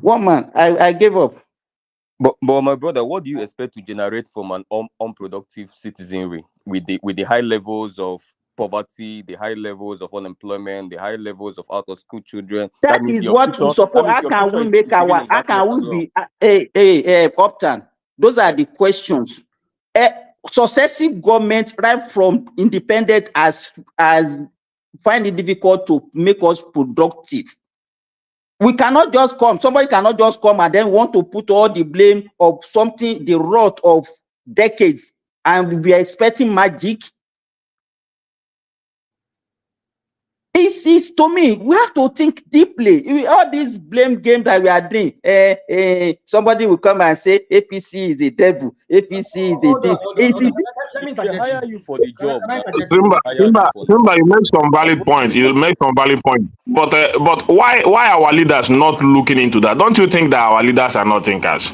T: One man, I gave up.
Q: But my brother, what do you expect to generate from an unproductive citizenry with the high levels of poverty, the high levels of unemployment, the high levels of out of school children?
T: That is what we support. How can we make our? How can we be? Upton. Those are the questions. Successive governments, right from independent, as find it difficult to make us productive. We cannot just come. Somebody cannot just come and then want to put all the blame of something, the rot of decades, and we are expecting magic. It's to me, we have to think deeply. All these blame games that we are doing, somebody will come and say APC is a devil, APC is a thief.
Q: Let me hire you for the job.
P: Simba, you make some valid point. You make some valid point. But why our leaders not looking into that? Don't you think that our leaders are not thinkers?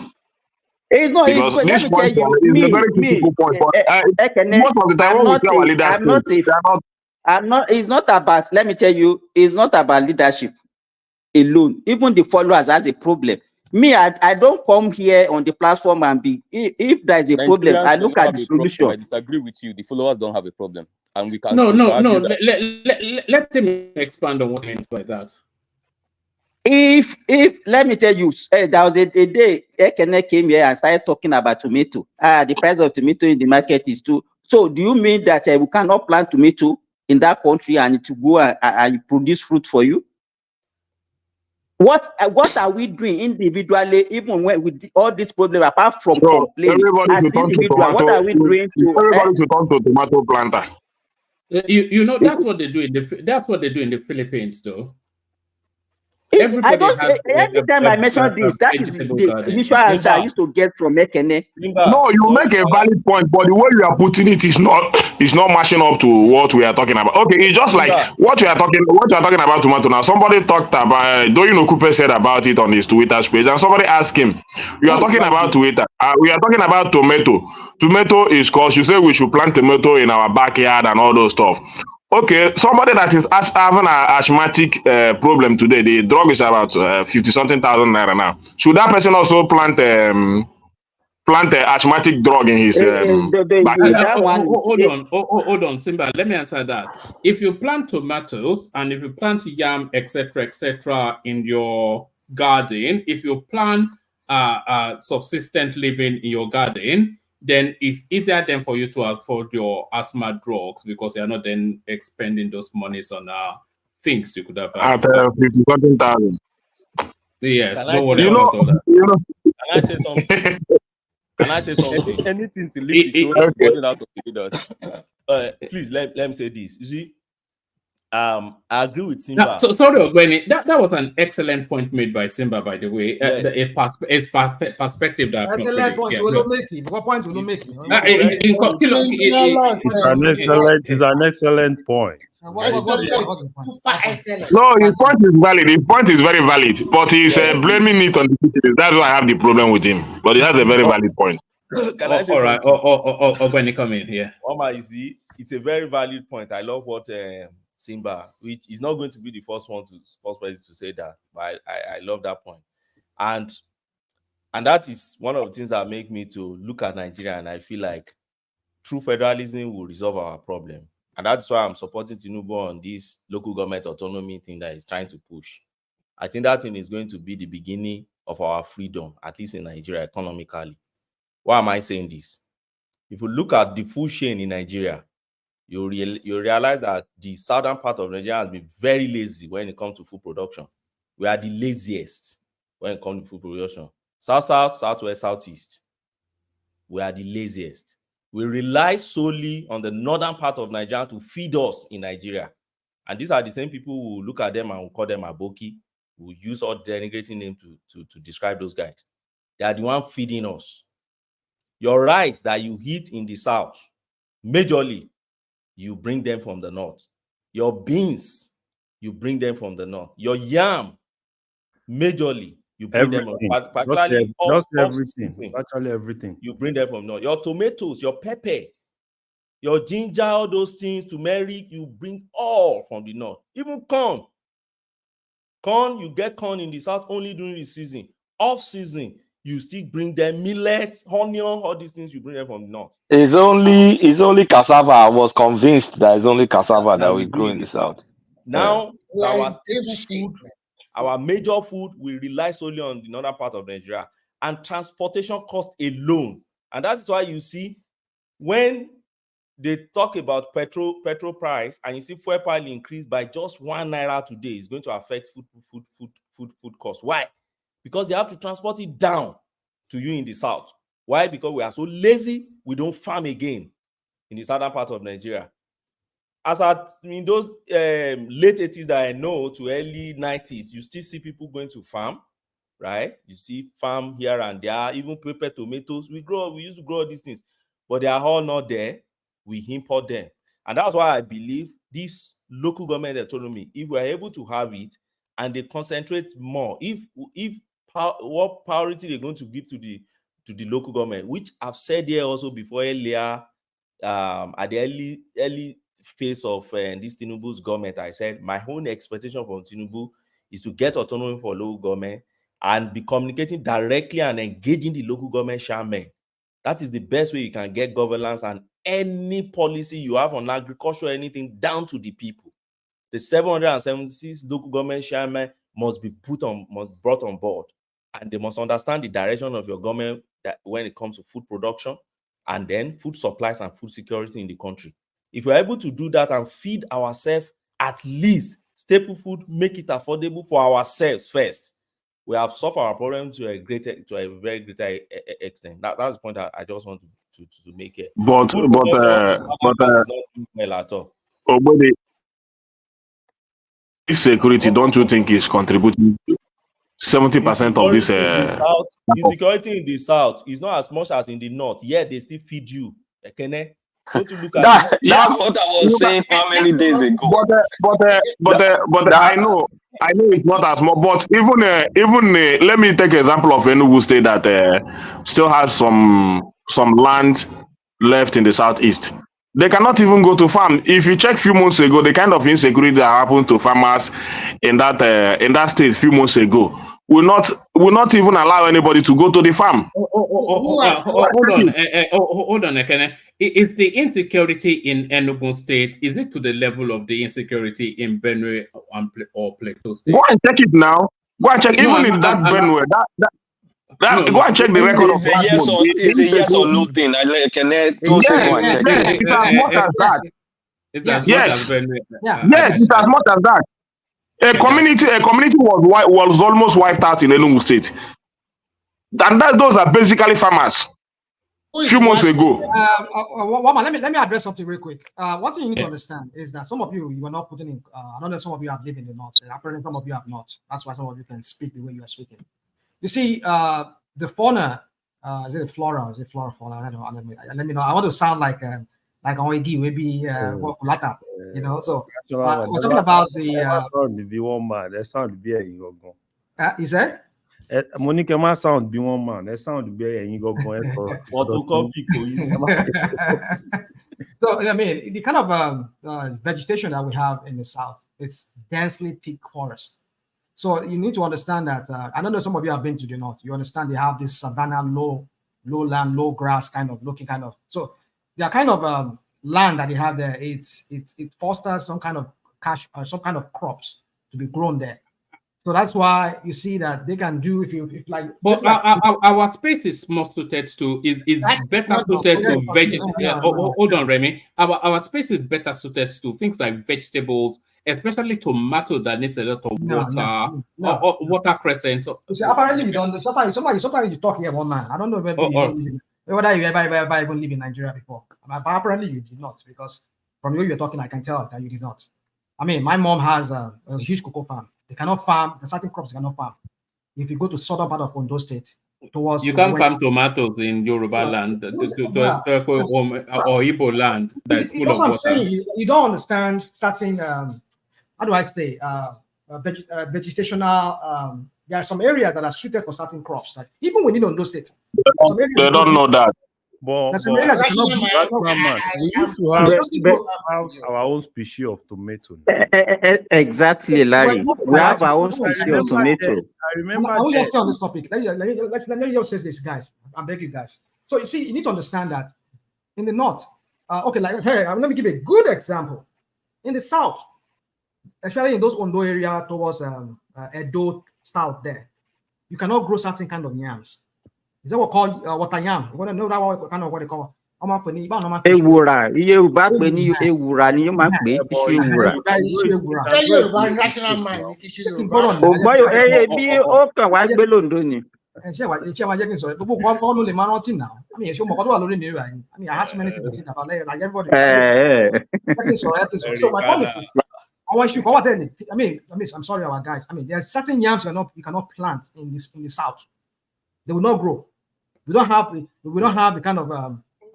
P: Because this point is a very critical point. Most of the time when we tell our leaders,
T: it's not about, let me tell you, it's not about leadership alone. Even the followers has a problem. Me, I don't come here on the platform and be, if there is a problem, I look at the solution.
Q: I disagree with you. The followers don't have a problem. And we can
E: No. Let him expand on what he means by that.
T: If let me tell you, there was a day Ekene came here and started talking about tomato. The price of tomato in the market is too. So do you mean that we cannot plant tomato in that country and it to go and produce fruit for you? What are we doing individually, even when with all this problem, apart from
P: So
T: complaining
P: everybody
T: as
P: should turn to
T: individual? What
P: tomato.
T: are we doing to?
P: Everybody should turn to tomato planter.
E: You know that's what they do in the Philippines, though.
T: I
E: Everybody
T: don't.
E: has
T: Every time I mention this, that is
E: vegetable
T: the
E: garden.
T: initial answer I used to get from Ekene.
P: No, you make a valid point, but the way you are putting it is not matching up to what we are talking about. Okay, it's just like what you are talking about tomato now. Somebody talked about Doyin Okupe said about it on his Twitter page, and somebody asked him, "You are talking about Twitter? We are talking about tomato. Tomato is cause you say we should plant tomato in our backyard and all those stuff." Okay, somebody that is having an asthmatic problem today, the drug is about 50-something thousand naira now. Should that person also plant an asthmatic drug in his backyard?
E: Hold on, Simba. Let me answer that. If you plant tomatoes and if you plant yam, etc., in your garden, if you plant subsistent living in your garden, then it's easier then for you to afford your asthma drugs because you're not then expending those monies on things you could have.
P: At 50-something thousand.
E: Yes,
S: Can I
E: don't
S: say
E: worry about all that.
S: Can I say something? Can I say something? Anything to leave the show running out of the leaders. Please let me say this. You see, I agree with Simba.
E: Sorry, Ogweni, that was an excellent point made by Simba, by the way.
S: Yes.
E: Perspective that
A: excellent point.
E: yeah,
A: We're not making. What point will you make?
M: It's an excellent point.
P: No, his point is valid. His point is very valid, but he's blaming it on the citizens. That's why I have the problem with him. But he has a very valid point.
S: Can I say
E: all right.
S: something?
E: When you come in here.
S: Oma, you see, it's a very valid point. I love what Simba, which is not going to be the first person to say that, but I love that point. And that is one of the things that make me to look at Nigeria and I feel like true federalism will resolve our problem. And that's why I'm supporting Tinubu on this local government autonomy thing that he's trying to push. I think that thing is going to be the beginning of our freedom, at least in Nigeria, economically. Why am I saying this? If you look at the food chain in Nigeria, you realize that the southern part of Nigeria has been very lazy when it comes to food production. We are the laziest when it comes to food production. South, southwest, southeast. We are the laziest. We rely solely on the northern part of Nigeria to feed us in Nigeria. And these are the same people who look at them and will call them aboki, who use all denigrating names to describe those guys. They are the one feeding us. Your rice that you eat in the south, majorly, you bring them from the north. Your beans, you bring them from the north. Your yam, majorly, you bring them, particularly
M: virtually everything.
S: You bring them from north. Your tomatoes, your pepper, your ginger, all those things, turmeric, you bring all from the north. Even corn. Corn, you get corn in the south only during the season. Off season, you still bring them millet, onion, all these things you bring them from the north.
D: It's only cassava. I was convinced that it's only cassava that we grow in the south.
S: Now, our food, our major food, we rely solely on the northern part of Nigeria and transportation cost alone. And that's why you see when they talk about petrol price and you see fuel price increase by just 1 naira today, it's going to affect food cost. Why? Because they have to transport it down to you in the south. Why? Because we are so lazy, we don't farm again in the southern part of Nigeria. As in those late 80s that I know to early 90s, you still see people going to farm, right? You see farm here and there, even pepper, tomatoes. We used to grow all these things, but they are all not there. We import them. And that's why I believe this local government autonomy, if we're able to have it and they concentrate more, what priority they're going to give to the local government, which I've said here also before earlier, at the early phase of this Tinubu's government, I said my own expectation from Tinubu is to get autonomy for local government and be communicating directly and engaging the local government chairman. That is the best way you can get governance and any policy you have on agriculture, anything down to the people. The 776 local government chairman must be brought on board, and they must understand the direction of your government that when it comes to food production and then food supplies and food security in the country. If we're able to do that and feed ourselves at least staple food, make it affordable for ourselves first, we have solved our problem to a very greater extent. That's the point that I just want to make here.
P: But
S: Food production is not doing well at all.
P: Insecurity, don't you think is contributing to 70% of this?
S: Insecurity in the south is not as much as in the north. Yet they still feed you. Ekene, don't you look at
G: That's what I was saying how many days ago.
P: But I know it's not as much. But even let me take an example of Enugu State that still has some land left in the southeast. They cannot even go to farm. If you check a few months ago, the kind of insecurity that happened to farmers in that state a few months ago will not even allow anybody to go to the farm.
E: Hold on, Ekene. Is the insecurity in Enugu State, is it to the level of the insecurity in Benue or Plateau State?
P: Go and check it now. Go and check. Even in that Benue, go and check the record of that.
G: It's a yes or no thing. Don't say go and check.
P: It's as much as that.
E: It's as
P: Yes.
E: much as Benue.
P: Yes, it's as much as that. A community was almost wiped out in Enugu State. And those are basically farmers. A few months ago.
A: Let me address something real quick. One thing you need to understand is that some of you are not putting in. I don't know if some of you have lived in the north. Apparently, some of you have not. That's why some of you can speak the way you are speaking. You see, the fauna. Is it flora? Is it flora? Fauna? I don't know. Let me know. I want to sound like Oigi, maybe Kulata. You know. So we're talking about the.
I: Be one man. That sound be a go.
A: Is that?
I: Monica, my sound be one man. That sound be a go.
S: Photocopy.
A: So I mean, the kind of vegetation that we have in the south, it's densely thick forest. So you need to understand that. I don't know, some of you have been to the north. You understand they have this savanna, low land, low grass kind of looking kind of. So they are kind of land that they have there. It fosters some kind of cash or some kind of crops to be grown there. So that's why you see that they can do if like.
E: But our space is more suited to is better suited to vegetable. Hold on, Remy. Our space is better suited to things like vegetables, especially tomato that needs a lot of water or water crescent.
A: See, apparently we don't. Sometimes you talk here one man. I don't know whether you ever even live in Nigeria before. But apparently you did not, because from the way you're talking, I can tell that you did not. I mean, my mom has a huge cocoa farm. They cannot farm the certain crops. They cannot farm. If you go to southern part of Ondo State, towards
E: you can't farm tomatoes in Yoruba land or Igbo land that's full of water.
A: Saying, you don't understand certain. How do I say? Vegetational. There are some areas that are suited for certain crops. Like even within Ondo State,
P: they don't know that.
I: But we used to have our own species of tomato.
T: Exactly, Larry. We have our own species of tomato.
I: I remember.
A: I will just stay on this topic. Let me just say this, guys. I beg you guys. So you see, you need to understand that in the north, okay, like hey, let me give a good example. In the south, especially in those Ondo area towards Edo south, there, you cannot grow certain kind of yams. Is that what called water yam? You want to know that what kind of what they call?
T: Ewura, Yoruba pe ni ewura ni yo ma pe isi ewura. Ogboyo bi o kan wa gbe londo ni.
A: Ṣé wàá jẹ́ kí n sọ gbogbo kọ́ ló lè máa rántí náà. I mean, ṣé mo kọ́ tó wà lórí mi rà yín? I mean, I have so many things to think about like everybody. So my point is, I want you to what then? I mean, I'm sorry, our guys. I mean, there are certain yams you cannot plant in the south. They will not grow. We don't have the kind of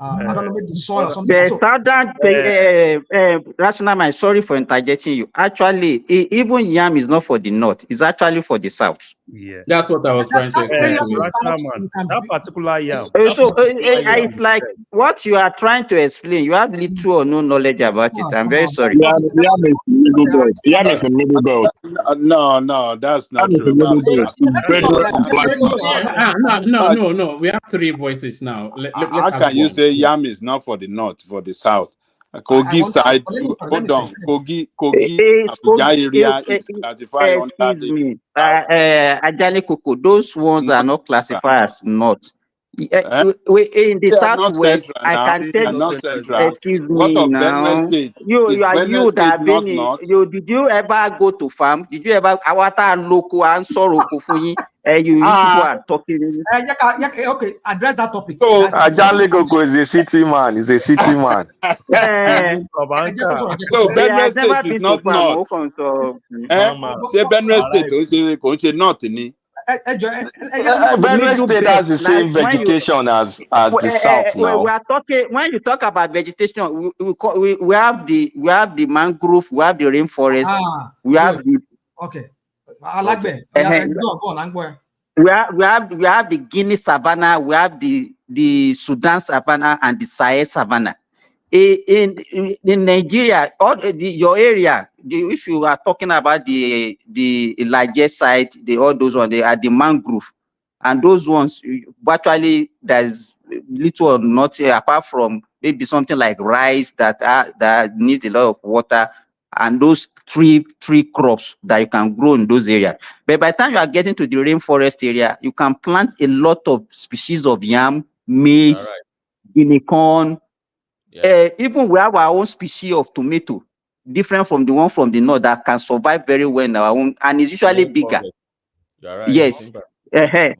A: I don't know, maybe the soil or something.
T: The southern rational mind, sorry for interjecting you. Actually, even yam is not for the north, it's actually for the south.
I: Yeah,
E: that's what I was trying to explain.
I: That particular yam.
T: So it's like what you are trying to explain. You have little or no knowledge about it. I'm very sorry.
P: Yam is a middle belt.
R: No, that's not true.
E: No. We have three voices now.
R: How can you say yam is not for the north, for the south? Kogi
A: want
R: side,
A: let me
R: hold on.
A: say.
R: Kogi, Abidjan
T: Excuse
R: area is classified under the
T: me,
R: south.
T: Ajani Koko, those ones are
R: Not
T: not
R: central.
T: classified as north.
R: Eh?
T: In the
R: They are not
T: southwest,
R: central
T: I
R: now.
T: can
R: They
T: tell
R: are
T: you.
R: not central.
T: Excuse
R: What
T: me
R: of Benue
T: now.
R: State?
T: You
R: Is
T: are
R: Benue
T: you that
R: State
T: have been
R: not north?
T: did you ever go to farm? Did you ever awata local and soroko funyi? You people are talking.
A: Okay, address that topic.
R: So
D: Ajale Koko is a city man. He's a city man.
R: so
T: He has
R: Benue
T: never
R: State is
T: been to
R: not
T: farm.
R: north. Eh? Say Benue State, don't say north ni.
D: Benue State has the same vegetation as the south
T: We
D: now.
T: are talking when you talk about vegetation. We have the mangrove, we have the rainforest, we have the
A: Okay. I like that. Go on, go on.
T: we have the Guinea savanna, we have the Sudan savanna and the Sahel savanna. In Nigeria, your area, if you are talking about the largest side, all those ones, they are the mangrove, and those ones virtually there's little or nothing apart from maybe something like rice that needs a lot of water, and those three crops that you can grow in those areas. But by the time you are getting to the rainforest area, you can plant a lot of species of yam, maize, guinea corn. Even we have our own species of tomato, different from the one from the north, that can survive very well in our own, and is usually bigger. Yes.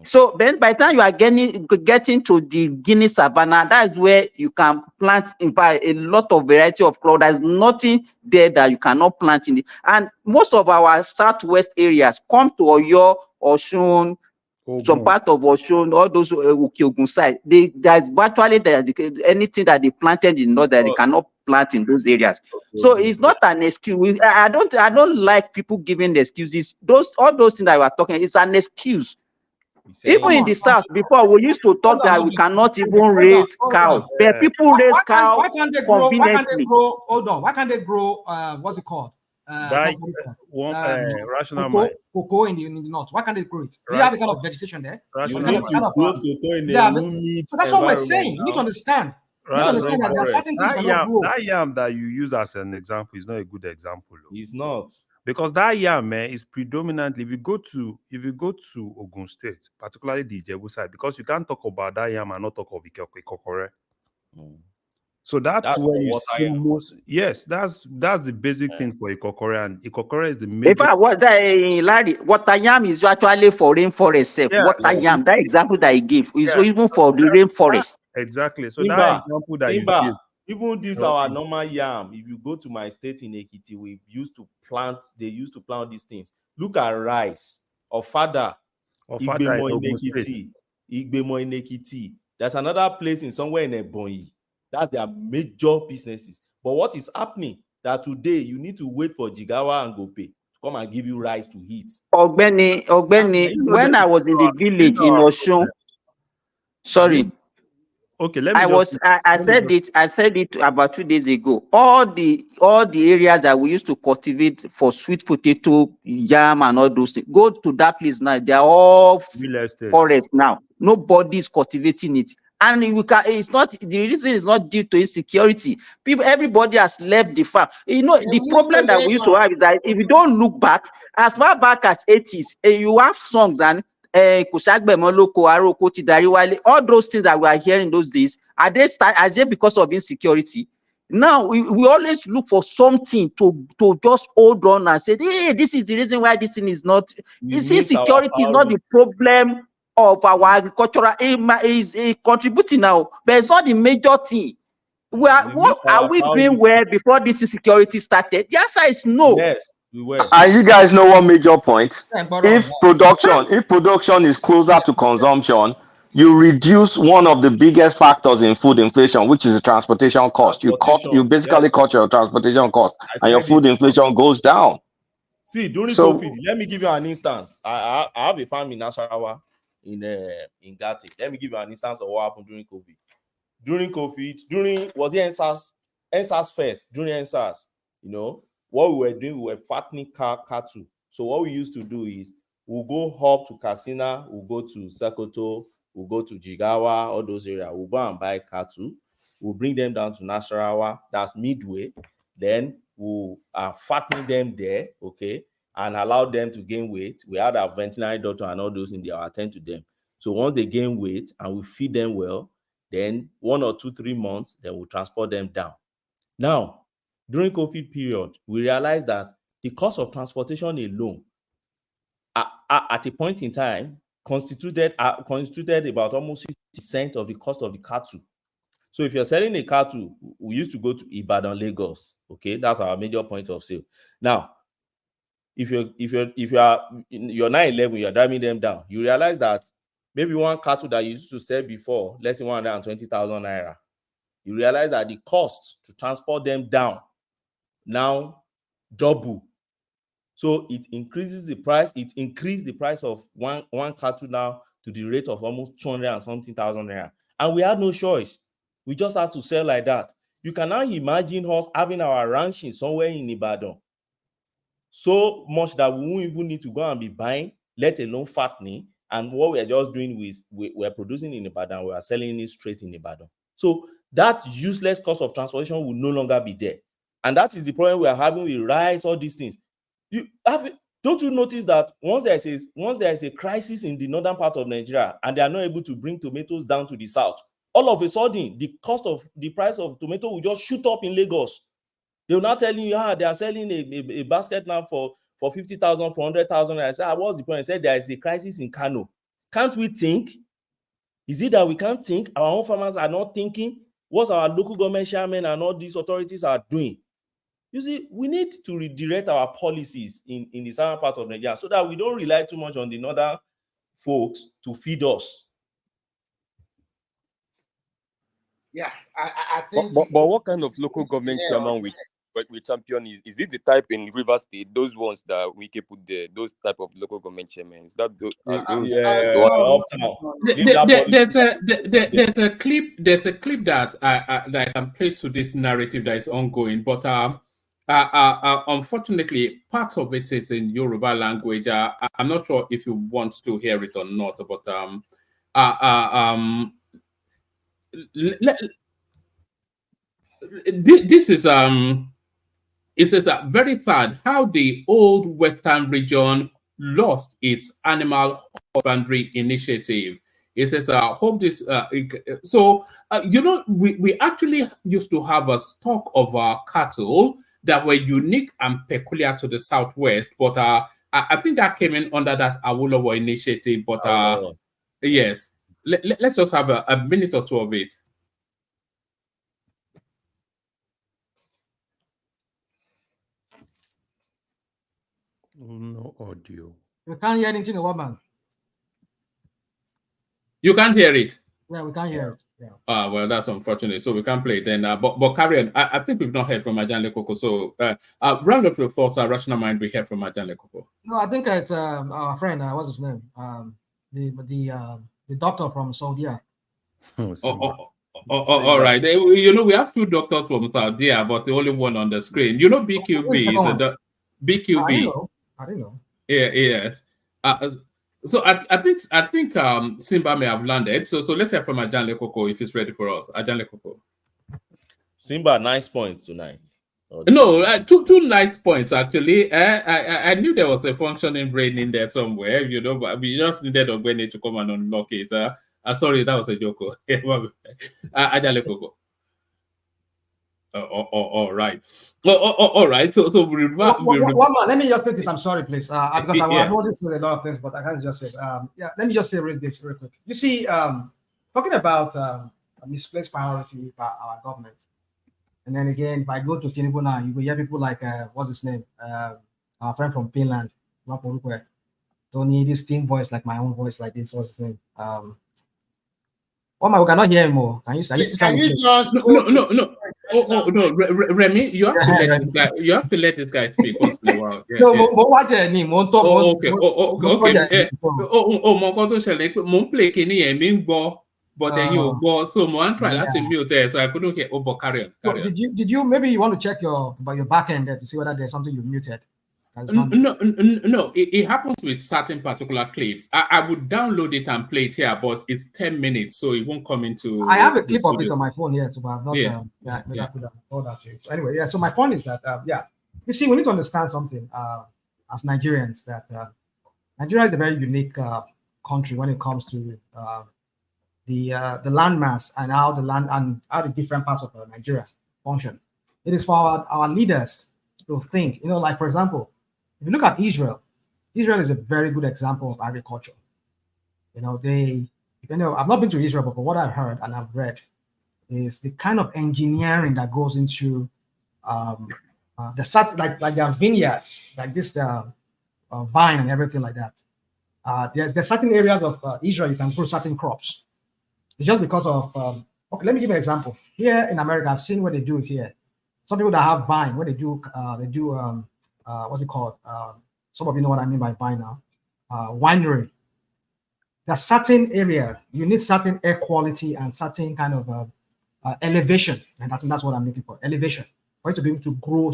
T: So then by the time you are getting to the Guinea savanna, that's where you can plant in fact a lot of variety of crops. There's nothing there that you cannot plant in it. And most of our southwest areas come to Oyo, Osun, some part of Osun, all those Ogun side. There's virtually anything that they planted in north that they cannot plant in those areas. So it's not an excuse. I don't like people giving the excuses. All those things that we are talking, it's an excuse. Even in the south, before we used to talk that we cannot even raise cow, but people raise cow conveniently.
A: Hold on. Why can't they grow? What's it called?
I: Rational
A: cocoa in the north. Why can't they grow it? Do you have a kind of vegetation there?
S: You need to grow cocoa in a humid
A: so that's what we're saying. You need to understand. That there are certain things
I: that yam that you use as an example is not a good example.
S: It's not.
I: Because that yam is predominantly, if you go to Ogun State, particularly the Ijebu side, because you can't talk about that yam and not talk of Ikokore. So that's where you see most. Yes, that's the basic thing for Ikokore, and Ikokore is the major.
T: In fact, Larry, water yam is actually for rainforest. Water yam, that example that he gave is even for the rainforest.
I: Exactly. So that example that you give.
S: Even this our normal yam, if you go to my state in Ekiti, they used to plant these things. Look at rice, Ofada Igbemo in Ekiti. There's another place in somewhere in Ebonyi. That's their major businesses. But what is happening that today you need to wait for Jigawa and Gope to come and give you rice to eat.
T: Ogbeni, when I was in the village in Osun, sorry.
I: Okay,
T: I said it about 2 days ago. All the areas that we used to cultivate for sweet potato, yam, and all those things, go to that place now. They are all forest now. Nobody is cultivating it. And it's not, the reason is not due to insecurity. Everybody has left the farm. The problem that we used to have is that if you don't look back, as far back as 80s, you have songs and all those things that we are hearing those days, are they because of insecurity? Now we always look for something to just hold on and say, hey, this is the reason why this thing is not. Insecurity is not the problem of our agricultural. Is contributing now, but it's not the major thing. What are we doing well before this insecurity started? The answer is no.
S: Yes, we were.
D: And you guys know one major point. If production is closer to consumption, you reduce one of the biggest factors in food inflation, which is the transportation cost. You basically cut your transportation cost, and your food inflation goes down.
S: See, during COVID, let me give you an instance. I have a farm in Nasarawa in Gati. Let me give you an instance of what happened during COVID. During COVID, was the NSAS first, during NSAS, what we were doing, we were fattening cattle. So what we used to do is we'll go up to Katsina, we'll go to Sokoto, we'll go to Jigawa, all those areas. We'll go and buy cattle. we'll bring them down to Nasarawa, that's midway. Then we'll fatten them there, okay, and allow them to gain weight. We had our veterinary doctor and all those in there, attend to them. So once they gain weight and we feed them well, then 1 or 2, 3 months, then we'll transport them down. Now, during COVID period, we realized that the cost of transportation alone at a point in time constituted about almost 50% of the cost of the cattle. So if you're selling a cattle, we used to go to Ibadan, Lagos. Okay, that's our major point of sale. Now, if you're 911, you're driving them down, you realize that maybe one cattle that you used to sell before, let's say 120,000 naira, you realize that the cost to transport them down now double. So it increases the price. It increased the price of one cattle now to the rate of almost 200 and something thousand naira. And we had no choice. We just had to sell like that. You can now imagine us having our ranching somewhere in Ibadan so much that we won't even need to go and be buying, let alone fattening. And what we are just doing is we're producing in Ibadan, we are selling it straight in Ibadan. So that useless cost of transportation will no longer be there. And that is the problem we are having with rice, all these things. Don't you notice that once there is a crisis in the northern part of Nigeria and they are not able to bring tomatoes down to the south, all of a sudden the price of tomato will just shoot up in Lagos. They will not tell you, they are selling a basket now for 50,000, for 100,000. I said, what's the point? I said, there is a crisis in Kano. Can't we think? Is it that we can't think? Our own farmers are not thinking? What our local government chairmen and all these authorities are doing? You see, we need to redirect our policies in the southern part of Nigeria so that we don't rely too much on the northern folks to feed us.
B: Yeah, I think.
K: But what kind of local government chairman we champion is it the type in River State, those ones that we can put there, those type of local government chairmen? Is that those?
E: There's a clip that I can play to this narrative that is ongoing, but unfortunately, part of it is in Yoruba language. I'm not sure if you want to hear it or not, but this is it says that very sad how the old Western region lost its animal husbandry initiative. It says, I hope this. We actually used to have a stock of our cattle that were unique and peculiar to the Southwest, but I think that came in under that Awolowo initiative. But yes, let's just have a minute or two of it.
I: No audio.
A: We can't hear anything, woman.
E: You can't hear it?
A: Yeah, we can't hear it. Yeah.
E: Well, that's unfortunate. So we can't play it then. But carry on. I think we've not heard from Ajan Lekoko. So round of your thoughts, rational mind, we hear from Ajan Lekoko.
A: No, I think it's our friend. What's his name? The doctor from Saudi.
E: All right. We have two doctors from Saudi, but the only one on the screen. BQB is BQB.
A: I don't know.
E: Yeah. Yes. So I think Simba may have landed. So let's hear from Ajan Lekoko if he's ready for us. Ajan Lekoko.
S: Simba, nice points tonight.
E: No, two nice points actually. I knew there was a functioning brain in there somewhere, but we just needed Ogwene to come and unlock it. Sorry, that was a joke. Ajan Lekoko. All right. All right. So
A: let me just take this. I'm sorry, please. Because I wanted to say a lot of things, but I can't just say. Let me just say this real quick. You see, talking about misplaced priority by our government, and then again, if I go to Tinubu now, you will hear people like what's his name? Our friend from Finland, don't need this thin voice like my own voice, like this. What's his name? We cannot hear him more. Can you just
E: no. No, Remy, you have to let this guy. You have to let this guy speak once in a while.
A: No, but what do you mean?
E: Okay. Play Kenny but then you go. So one try to mute there, so I couldn't hear. But carry on.
A: Did you maybe you want to check your back end there to see whether there's something you muted?
E: No. It happens with certain particular clips. I would download it and play it here, but it's 10 minutes, so it won't come into.
A: I have a clip of it on my phone here, so I've not.
E: Yeah.
A: I could have told that to you. So anyway, So my point is that, you see, we need to understand something as Nigerians, that Nigeria is a very unique country when it comes to the landmass and how the different parts of Nigeria function. It is for our leaders to think. Like, for example, if you look at Israel is a very good example of agriculture. I've not been to Israel, but from what I've heard and I've read, is the kind of engineering that goes into like their vineyards, like this vine and everything like that. There's certain areas of Israel you can grow certain crops. It's just because of okay, let me give you an example. Here in America, I've seen what they do it here. Some people that have vine, what they do what's it called? Some of you know what I mean by vine now. Winery. There's certain area you need certain air quality and certain kind of elevation, and that's what I'm looking for. Elevation for you to be able to grow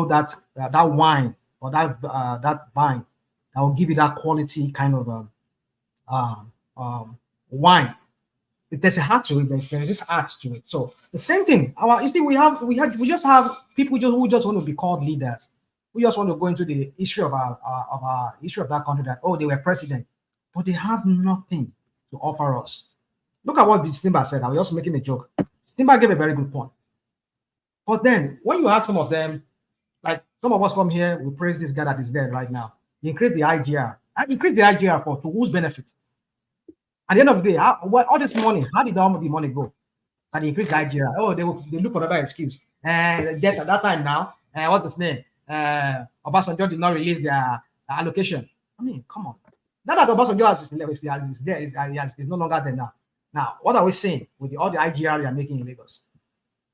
A: that wine or that vine that will give you that quality kind of wine. There's a heart to it. There's this art to it. So the same thing. You see, we just have people who just want to be called leaders. We just want to go into the history of our history of that country, that they were president, but they have nothing to offer us. Look at what Simba said. I was just making a joke. Simba gave a very good point. But then when you ask some of them, like some of us come here, we praise this guy that is there right now. He increased the IGR. Increase the IGR to whose benefit? At the end of the day, all this money, how did all the money go? And increase the IGR. Oh, they look for another excuse. And at that time now, what's his name? Obasanjo did not release their allocation. I mean, come on. Now that Obasanjo is no longer there now. Now, what are we saying with all the IGR we are making in Lagos?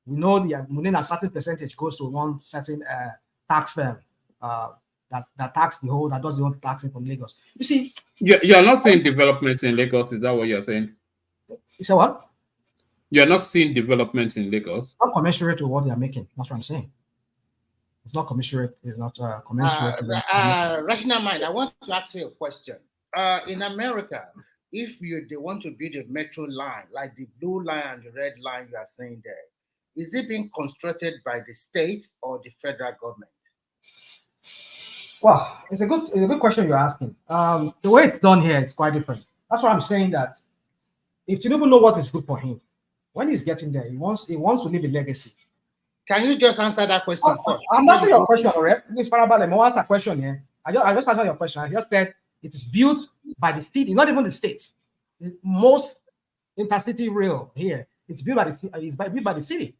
A: We know a certain percentage goes to one certain tax firm that tax the whole, that does the whole taxing from Lagos. You see,
E: you're not seeing developments in Lagos. Is that what you're saying?
A: You say what?
E: You're not seeing developments in Lagos.
A: Not commensurate to what they are making. That's what I'm saying. It's not commensurate. It's not commensurate.
B: Rational mind, I want to ask you a question. In America, if they want to build a metro line, like the blue line and the red line you are saying there, is it being constructed by the state or the federal government?
A: Well, it's a good question you're asking. The way it's done here is quite different. That's why I'm saying that if Tinubu knows what is good for him, when he's getting there, he wants to leave a legacy.
B: Can you just answer that question first?
A: I'm answering your question, already. It's parallel. I'm asking a question here. I just answered your question. I just said it is built by the city, not even the state. Most intercity rail here, it's built by the city.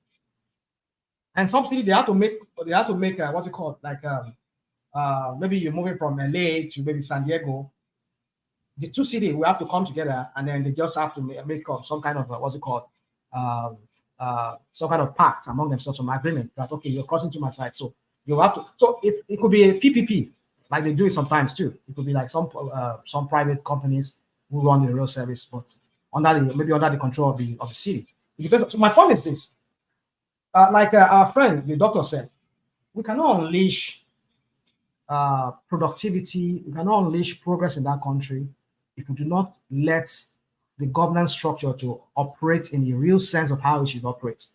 A: And some city they have to make what's it called, like maybe you're moving from LA to maybe San Diego. The two cities will have to come together, and then they just have to make some kind of what's it called, some kind of pact among themselves, some agreement that okay, you're crossing to my side, so you have to. So it could be a PPP, like they do it sometimes too. It could be like some private companies who run the rail service, but under the control of the city. It depends. So my point is this: like our friend, the doctor said, we cannot unleash productivity, we cannot unleash progress in that country if we do not let the governance structure to operate in the real sense of how it should operate.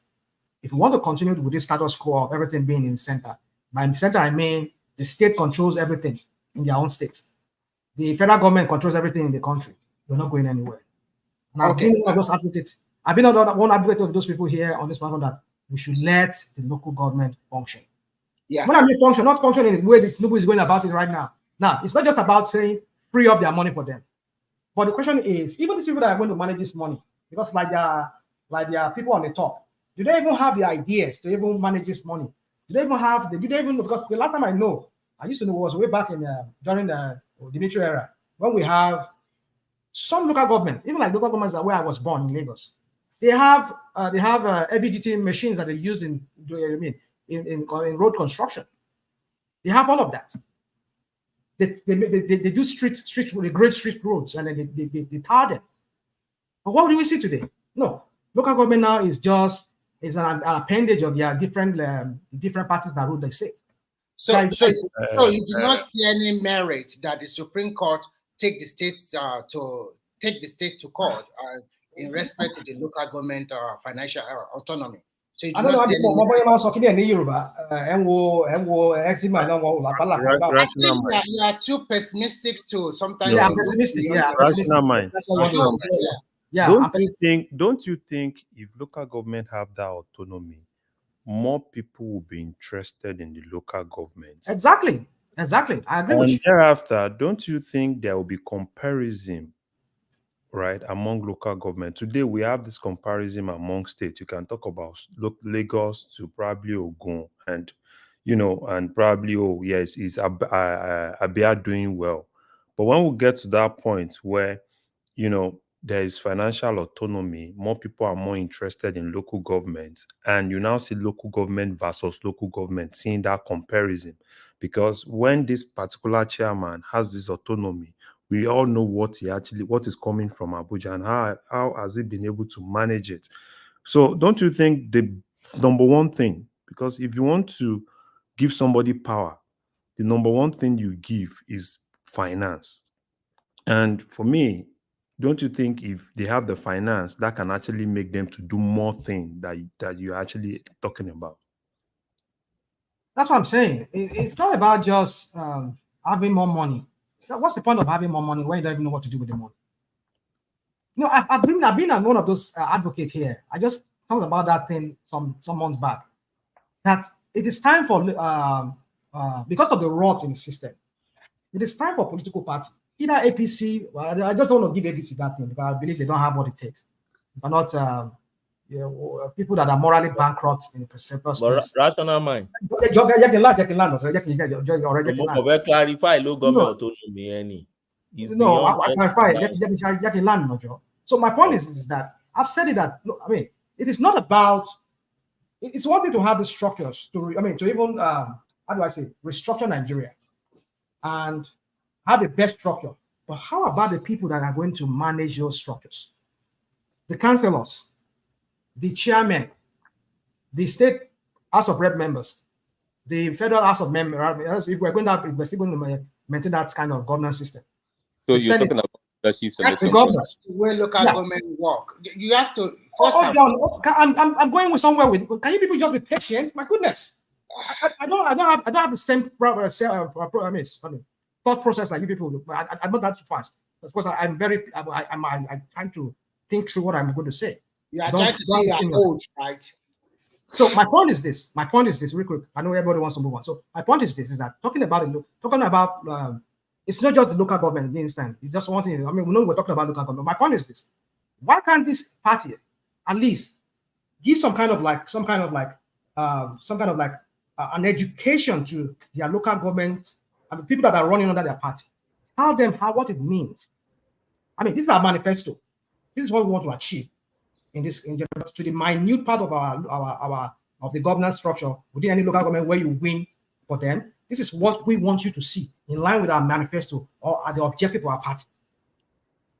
A: If we want to continue with this status quo of everything being in the center, by the center I mean the state controls everything in their own state. The federal government controls everything in the country. We're not going anywhere. And I've been one advocate of those people here on this platform that we should let the local government function. Yeah. When I mean function, not function in the way that Tinubu is going about it right now. Now, it's not just about saying free up their money for them. But the question is, even these people that are going to manage this money, because like there are people on the top, do they even have the ideas to even manage this money? Do they even know? Because the last time I used to know was way back in during the Dimitri era, when we have some local governments, even like local governments where I was born in Lagos, they have heavy duty machines that they use in road construction. They have all of that. They do great street roads, and then they tar them. But what do we see today? No, local government now is an appendage of their different parties that rule the state.
B: So you do not see any merit that the Supreme Court take the states to court in respect to the local government financial autonomy. So you do not see I think you are too pessimistic to sometimes.
I: No.
B: Pessimistic.
I: Rational mind.
B: Yeah.
I: Don't you think if local government have that autonomy, more people will be interested in the local government?
A: Exactly. I agree with you.
I: And thereafter, don't you think there will be comparison, right, among local government? Today we have this comparison among states. You can talk about Lagos to probably Ogun, and and probably is Abia doing well. But when we get to that point where there is financial autonomy, more people are more interested in local government, and you now see local government versus local government, seeing that comparison. Because when this particular chairman has this autonomy, we all know what is coming from Abuja and how has he been able to manage it. So don't you think the number one thing, because if you want to give somebody power, the number one thing you give is finance. And for me, don't you think if they have the finance, that can actually make them to do more things that you're actually talking about?
A: That's what I'm saying. It's not about just having more money. What's the point of having more money when you don't even know what to do with the money? I've been one of those advocates here. I just talked about that thing some months back. That it is time for because of the rot in the system, it is time for political party, either APC. Well, I just want to give APC that thing because I believe they don't have what it takes. They're not people that are morally bankrupt in the first place.
S: Rational mind. Clarify low government autonomy any.
A: No, I clarify. So my point is that I've said it that look, it is not about. It's one thing to have the structures to even how do I say restructure Nigeria and have the best structure. But how about the people that are going to manage those structures? The councillors, the chairman, the state House of Rep members, the federal House of members. If we're still going to maintain that kind of governance system.
K: So you're talking about leadership
B: selection. That's the way local government work. You have to.
A: I'm going with somewhere with. Can you people just be patient? My goodness, I don't have the same thought process like you people. I'm not that too fast. Of course, I'm trying to think through what I'm going to say.
B: You are trying to say you're old, right?
A: So my point is this, real quick. I know everybody wants to move on. So my point is this: is that talking about it's not just the local government in the instant. It's just one thing. We know we're talking about local government. My point is this: why can't this party at least give some kind of an education to their local government and the people that are running under their party? Tell them what it means. This is our manifesto. This is what we want to achieve to the minute part of our the governance structure within any local government where you win for them. This is what we want you to see in line with our manifesto or the objective of our party.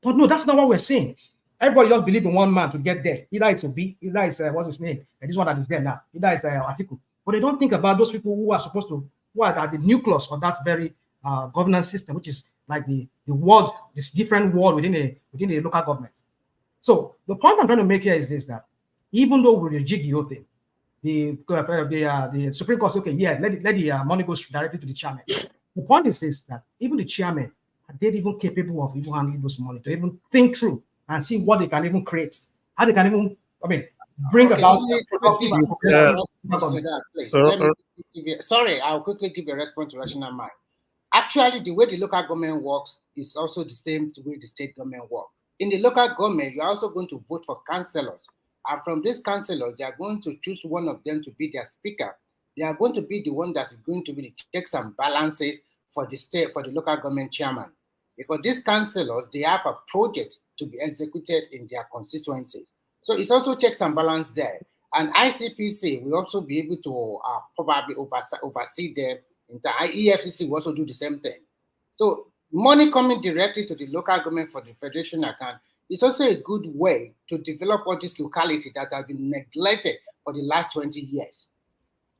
A: But no, that's not what we're saying. Everybody just believes in one man to get there. Either it's Obi, either it's what's his name, and this one that is there now. Either it's Atiku. But they don't think about those people who are the nucleus of that very governance system, which is like the world, this different world within a local government. So the point I'm trying to make here is this: that even though we rejig the whole thing, the Supreme Court says, okay, yeah, let the money go directly to the chairman. The point is this: that even the chairman, are they even capable of even handling those money to even think through and see what they can even create, how they can even, bring about.
B: Sorry, I'll quickly give a response to rational mind. Actually, the way the local government works is also the same way the state government works. In the local government, you're also going to vote for councillors. And from these councillors, they are going to choose one of them to be their speaker. They are going to be the one that is going to be the checks and balances for the state, for the local government chairman. Because these councillors, they have a project to be executed in their constituencies. So it's also checks and balance there. And ICPC will also be able to probably oversee them. The EFCC will also do the same thing. So money coming directly to the local government for the federation account is also a good way to develop all this locality that has been neglected for the last 20 years.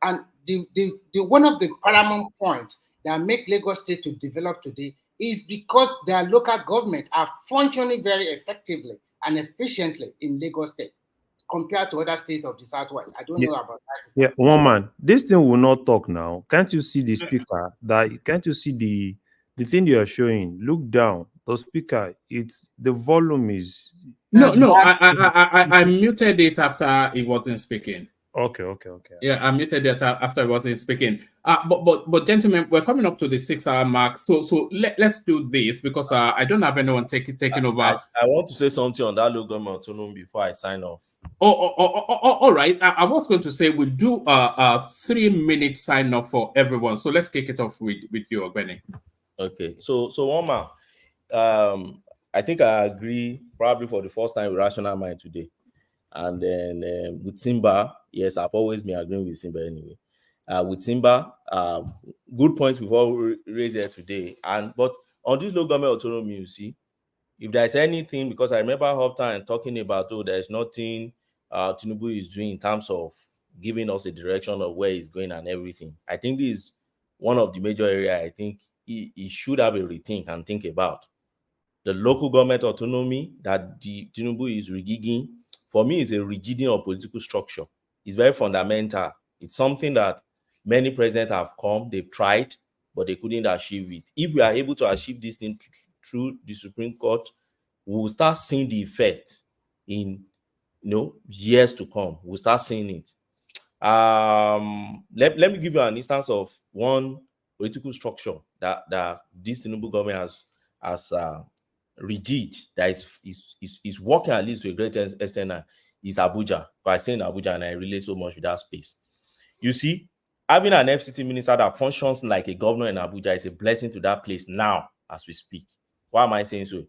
B: And the one of the paramount points that make Lagos State to develop today is because their local government are functioning very effectively and efficiently in Lagos State compared to other states of the Southwest. I don't know about that.
M: Yeah, one man. This thing will not talk now. Can't you see the speaker? Can't you see the thing you are showing? Look down. The speaker. It's the volume is.
E: No. I muted it after he wasn't speaking.
M: Okay.
E: Yeah, I muted it after I wasn't speaking. But gentlemen, we're coming up to the 6-hour mark. So let's do this because I don't have anyone taking over.
S: I want to say something on that local government autonomy before I sign off.
E: All right. I was going to say we'll do a 3-minute sign off for everyone. So let's kick it off with you, Ogbeni.
S: Okay. So one man, I think I agree probably for the first time with Rational Mind today. And then with Simba, yes, I've always been agreeing with Simba anyway. With Simba, good points we've all raised here today. But on this local government autonomy, you see, if there's anything, because I remember Hoptown talking about, there's nothing Tinubu is doing in terms of giving us a direction of where he's going and everything. I think this is one of the major areas I think he should have a rethink and think about. The local government autonomy that the Tinubu is regigging, for me, is a rigging of political structure. It's very fundamental. It's something that many presidents have come, they've tried, but they couldn't achieve it. If we are able to achieve this thing through the Supreme Court, we will start seeing the effect in years to come. We'll start seeing it. Let me give you an instance of one political structure that this Tinubu government has rigid, that is working at least to a great extent, is Abuja. But I stay in Abuja and I relate so much with that space. You see, having an FCT minister that functions like a governor in Abuja is a blessing to that place now as we speak. Why am I saying so?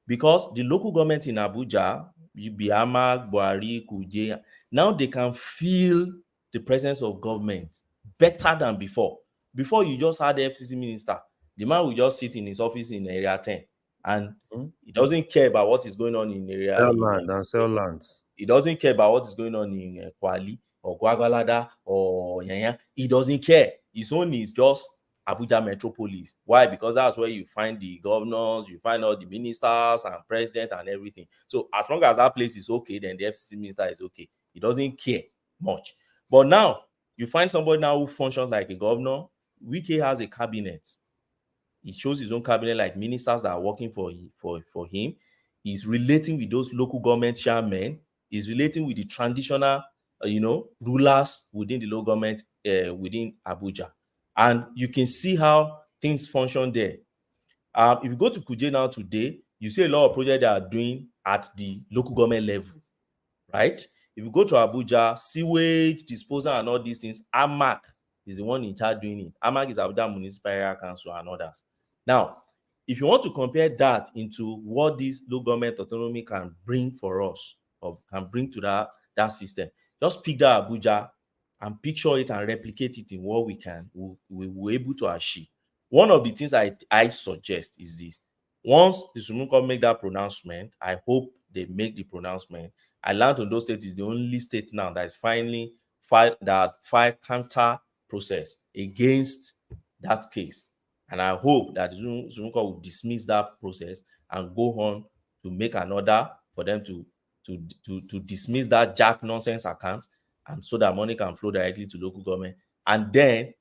S: Because the local government in Abuja, Amag, Buhari, Kuje, now they can feel the presence of government better than before. Before, you just had the FCC minister. The man will just sit in his office in Area 10 and he doesn't care about what is going on in Area.
M: Sell lands.
S: He doesn't care about what is going on in Kwali or Gwagwalada or Yanya. He doesn't care. His own is just Abuja metropolis. Why? Because that's where you find the governors, you find all the ministers and president and everything. So as long as that place is okay, then the FCC minister is okay. He doesn't care much. But now you find somebody now who functions like a governor. Wike has a cabinet. He shows his own cabinet, like ministers that are working for him. He's relating with those local government chairmen. He's relating with the traditional, rulers within the local government within Abuja. And you can see how things function there. If you go to Kuje now today, you see a lot of projects they are doing at the local government level, right? If you go to Abuja, sewage disposal and all these things, AMAC is the one in charge doing it. AMAC is Abuja Municipal Area Council and others. Now, if you want to compare that into what this local government autonomy can bring for us, or can bring to that system, just pick that Abuja and picture it and replicate it in what we're able to achieve. One of the things I suggest is this. Once the Supreme Court make that pronouncement, I hope they make the pronouncement. I learned Ondo State is the only state now that is finally filed counter process against that case. And I hope that the Supreme Court will dismiss that process and go on to make an order for them to dismiss that jack nonsense account, and so that money can flow directly to local government. And then,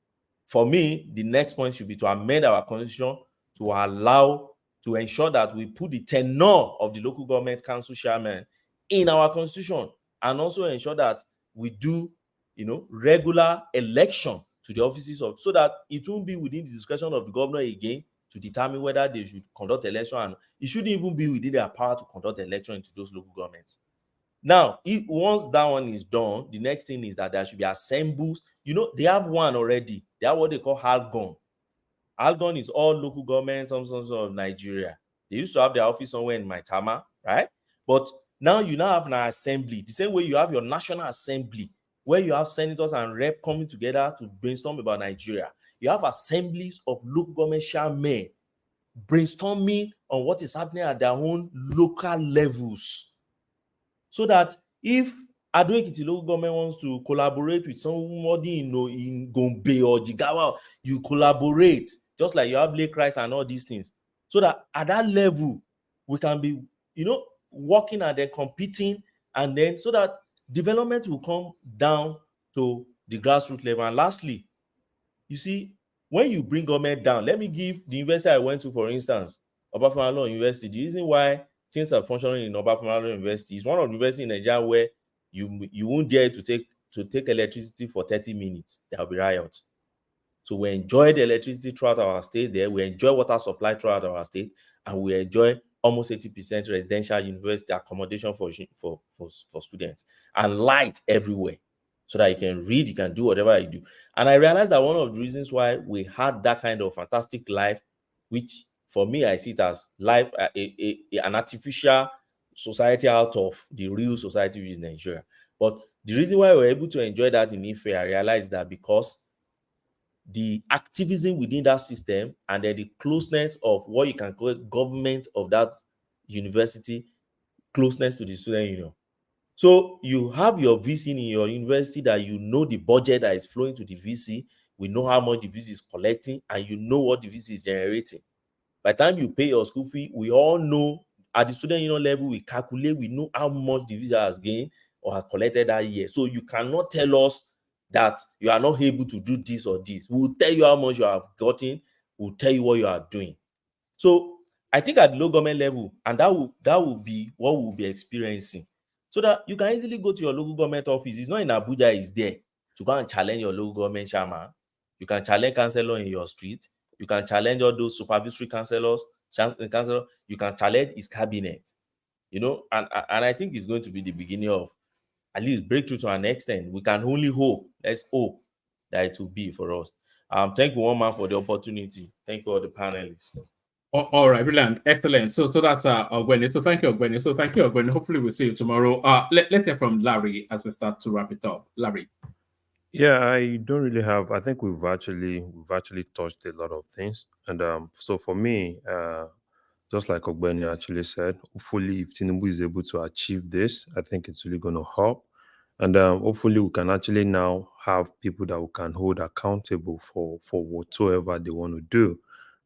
S: for me, the next point should be to amend our constitution to ensure that we put the tenure of the local government council chairman in our constitution, and also ensure that we do, regular election to the offices of, so that it won't be within the discretion of the governor again to determine whether they should conduct election, and it shouldn't even be within their power to conduct election into those local governments. Now, once that one is done, the next thing is that there should be assemblies. They have one already. They have what they call Algon. Algon is all local governments, some sort of Nigeria. They used to have their office somewhere in Maitama, right? But now you now have an assembly. The same way you have your National Assembly, where you have senators and rep coming together to brainstorm about Nigeria. You have assemblies of local government chairmen brainstorming on what is happening at their own local levels. So that if Ado-Ekiti local government wants to collaborate with somebody in Gombe or Jigawa, you collaborate, just like you have Lake Rice and all these things, so that at that level we can be, working and then competing, and then so that development will come down to the grassroots level. And lastly, you see, when you bring government down, let me give the university I went to, for instance, Obafemi University. The reason why things are functioning in Obafemi University is one of the universities in Nigeria where you won't dare to take electricity for 30 minutes. There will be riots. So we enjoy the electricity throughout our state there. We enjoy water supply throughout our state, and we enjoy almost 80% residential university accommodation for students, and light everywhere, so that you can read, you can do whatever you do. And I realized that one of the reasons why we had that kind of fantastic life, which for me I see it as life, an artificial society out of the real society, which is Nigeria. But the reason why we're able to enjoy that in Ife, I realized that because the activism within that system, and then the closeness of what you can call government of that university, closeness to the student union. So you have your VC in your university, that you know the budget that is flowing to the VC, we know how much the VC is collecting, and you know what the VC is generating. By the time you pay your school fee, we all know at the student union level, we calculate, we know how much the VC has gained or has collected that year. So you cannot tell us that you are not able to do this or this. We will tell you how much you have gotten, we'll tell you what you are doing. So I think at the local government level, and that will be what we'll be experiencing, so that you can easily go to your local government office. It's not in Abuja, it's there, to go and challenge your local government chairman. You can challenge councillor in your street. You can challenge all those supervisory councillors. You can challenge his cabinet. And I think it's going to be the beginning of at least breakthrough to an extent. We can only hope. Let's hope that it will be for us. Thank you, one man, for the opportunity. Thank you, all the panelists.
E: All right, brilliant, excellent. So that's Ogwene. So thank you, Ogwene. So thank you, Ogwene. Hopefully we'll see you tomorrow. Let's hear from Larry as we start to wrap it up. Larry.
I: Yeah, I don't really have. I think we've actually touched a lot of things, and so for me, just like Ogbeni actually said, hopefully if Tinubu is able to achieve this, I think it's really going to help, and hopefully we can actually now have people that we can hold accountable for whatsoever they want to do,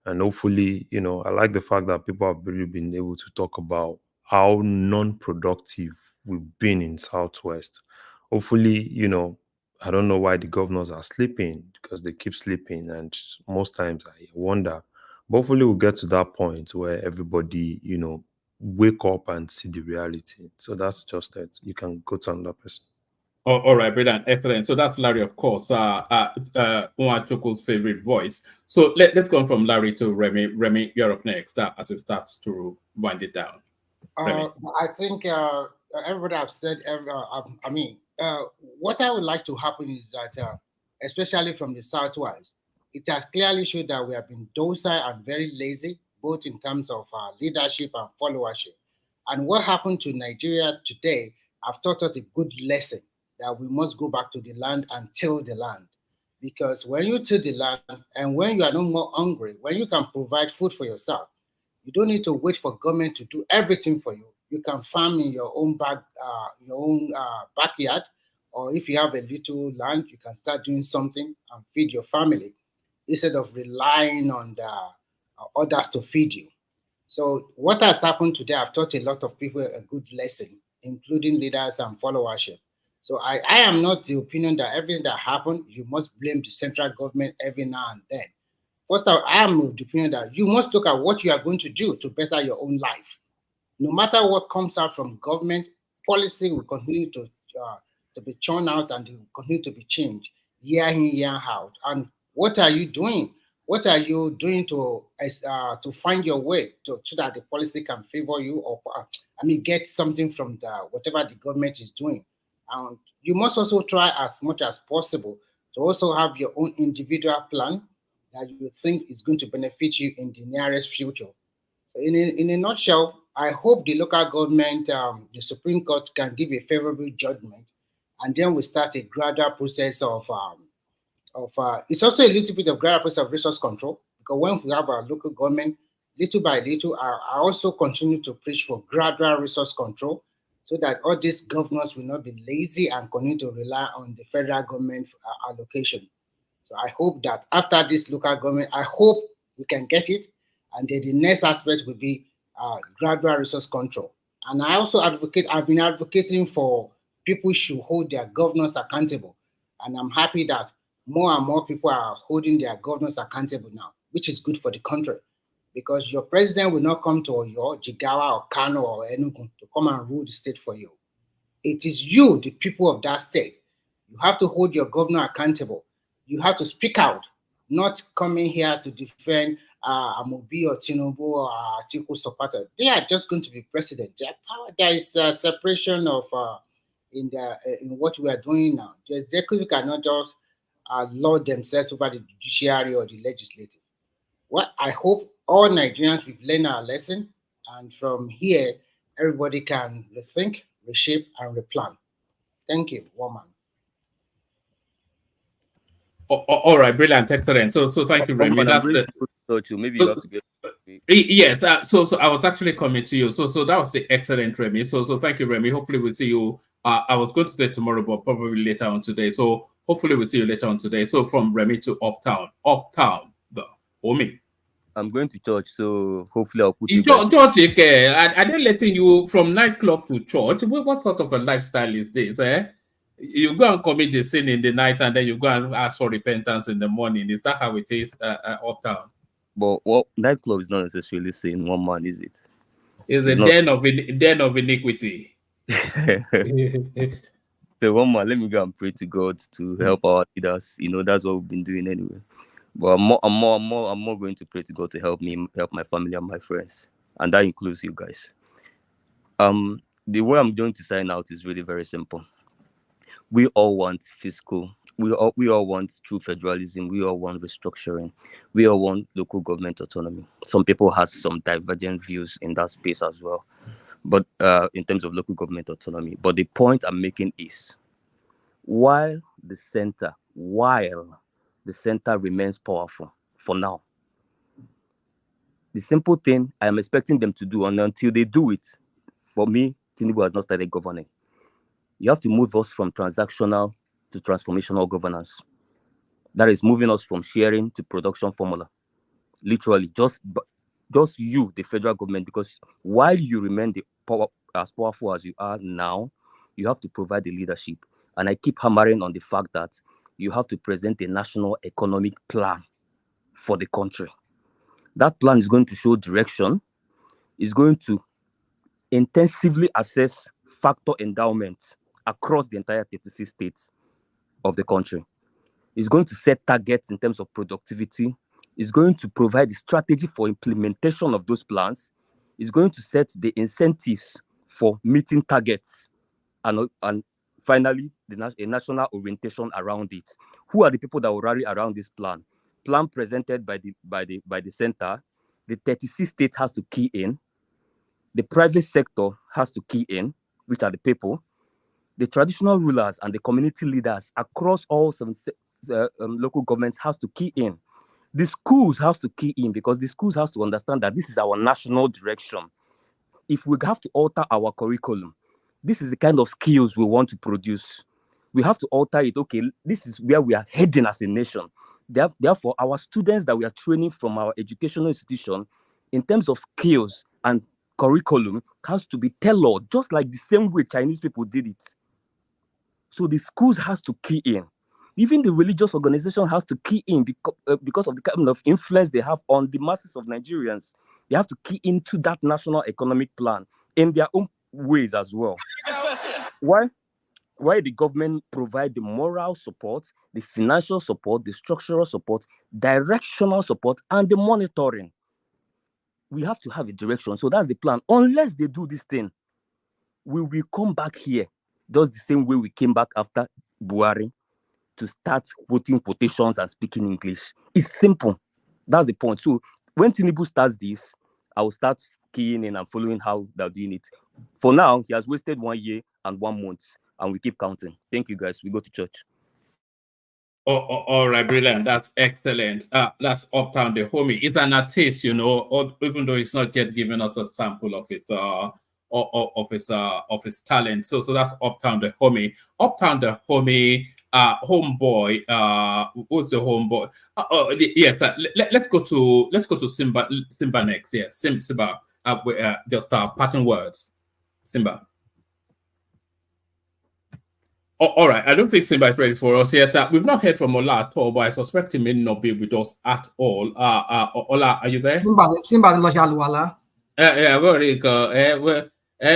I: and hopefully, I like the fact that people have really been able to talk about how non-productive we've been in Southwest. Hopefully, I don't know why the governors are sleeping, because they keep sleeping, and most times I wonder. But hopefully we'll get to that point where everybody, wake up and see the reality. So that's it. You can go to another person.
E: All right, brilliant, excellent. So that's Larry, of course, Nwachukwu's favorite voice. So let's go from Larry to Remy. Remy, you're up next as it starts to wind it down.
B: I think everybody have said. What I would like to happen is that, especially from the Southwest, it has clearly showed that we have been docile and very lazy, both in terms of leadership and followership. And what happened to Nigeria today have taught us a good lesson, that we must go back to the land and till the land. Because when you till the land, and when you are no more hungry, when you can provide food for yourself, you don't need to wait for government to do everything for you. You can farm in your own backyard, or if you have a little land, you can start doing something and feed your family instead of relying on the others to feed you. So what has happened today, I've taught a lot of people a good lesson, including leaders and followership. So I am not the opinion that everything that happened, you must blame the central government every now and then. First of all, I am of the opinion that you must look at what you are going to do to better your own life. No matter what comes out from government, policy will continue to be churned out and will continue to be changed year in, year out. And what are you doing? What are you doing to find your way so that the policy can favor you, or get something from whatever the government is doing? And you must also try as much as possible to also have your own individual plan that you think is going to benefit you in the nearest future. So in a nutshell, I hope the local government, the Supreme Court can give a favorable judgment, and then we start a gradual process of it's also a little bit of gradual process of resource control, because when we have our local government, little by little, I also continue to preach for gradual resource control, so that all these governors will not be lazy and continue to rely on the federal government allocation. So I hope that after this local government, I hope we can get it, and then the next aspect will be gradual resource control. And I also advocate, I've been advocating for people should hold their governors accountable. And I'm happy that more and more people are holding their governors accountable now, which is good for the country. Because your president will not come to your Jigawa or Kano or Enugu to come and rule the state for you. It is you, the people of that state. You have to hold your governor accountable. You have to speak out, not coming here to defend Amobi or Tinubu or Atiku Abubakar. They are just going to be president. There is a separation of in what we are doing now. The executive cannot just lord themselves over the judiciary or the legislative. Well, I hope all Nigerians will learn our lesson, and from here, everybody can rethink, reshape, and replan. Thank you, woman.
E: All right, brilliant, excellent. So thank you, Remy. That's
Q: maybe you have to get.
E: Yes. So I was actually coming to you. So that was the excellent, Remy. So thank you, Remy. Hopefully we'll see you. I was going to say tomorrow, but probably later on today. So hopefully we'll see you later on today. So from Remy to Uptown, the homie.
Q: I'm going to church, so hopefully I'll put you.
E: Church, okay. Are they letting you from nightclub to church? What sort of a lifestyle is this? You go and commit the sin in the night, and then you go and ask for repentance in the morning. Is that how it is Uptown?
Q: But nightclub is not necessarily sin, one man, is it?
E: It's a den of iniquity.
Q: So one man, let me go and pray to God to help our leaders. That's what we've been doing anyway. But I'm more going to pray to God to help me, help my family and my friends, and that includes you guys. The way I'm going to sign out is really very simple. We all want fiscal. We all want true federalism. We all want restructuring. We all want local government autonomy. Some people have some divergent views in that space as well, but in terms of local government autonomy. But the point I'm making is, while the center remains powerful for now, the simple thing I am expecting them to do, and until they do it, for me, Tinubu has not started governing. You have to move us from transactional to transformational governance. That is moving us from sharing to production formula. Literally, just you, the federal government, because while you remain as powerful as you are now, you have to provide the leadership. And I keep hammering on the fact that you have to present a national economic plan for the country. That plan is going to show direction, is going to intensively assess factor endowment across the entire 36 states of the country. It's going to set targets in terms of productivity. It's going to provide a strategy for implementation of those plans. It's going to set the incentives for meeting targets. And finally, a national orientation around it. Who are the people that will rally around this plan? Plan presented by the center. The 36 states has to key in. The private sector has to key in, which are the people. The traditional rulers and the community leaders across all local governments has to key in. The schools have to key in, because the schools has to understand that this is our national direction. If we have to alter our curriculum, this is the kind of skills we want to produce. We have to alter it. Okay, this is where we are heading as a nation. Therefore, our students that we are training from our educational institution, in terms of skills and curriculum, has to be tailored, just like the same way Chinese people did it. So the schools has to key in. Even the religious organization has to key in because of the kind of influence they have on the masses of Nigerians. They have to key into that national economic plan in their own ways as well. Why the government provide the moral support, the financial support, the structural support, directional support, and the monitoring. We have to have a direction. So that's the plan. Unless they do this thing, we will come back here just the same way we came back after Buhari, to start quoting quotations and speaking English. It's simple. That's the point. So when Tinubu starts this, I will start keying in and following how they're doing it. For now, he has wasted 1 year and 1 month, and we keep counting. Thank you, guys. We go to church.
E: All right, brilliant. That's excellent. That's Uptown, the homie. It's an artist, even though it's not yet giving us a sample of his of his talent. So that's Uptown the Homie. Uptown the Homie, Homeboy. Who's the Homeboy? Yes. Let's go to Simba next. Yeah, Simba. Just parting words. Simba. All right. I don't think Simba is ready for us yet. We've not heard from Ola at all, but I suspect he may not be with us at all. Ola, are you there?
A: Simba Luwala.
E: Yeah, very good. Do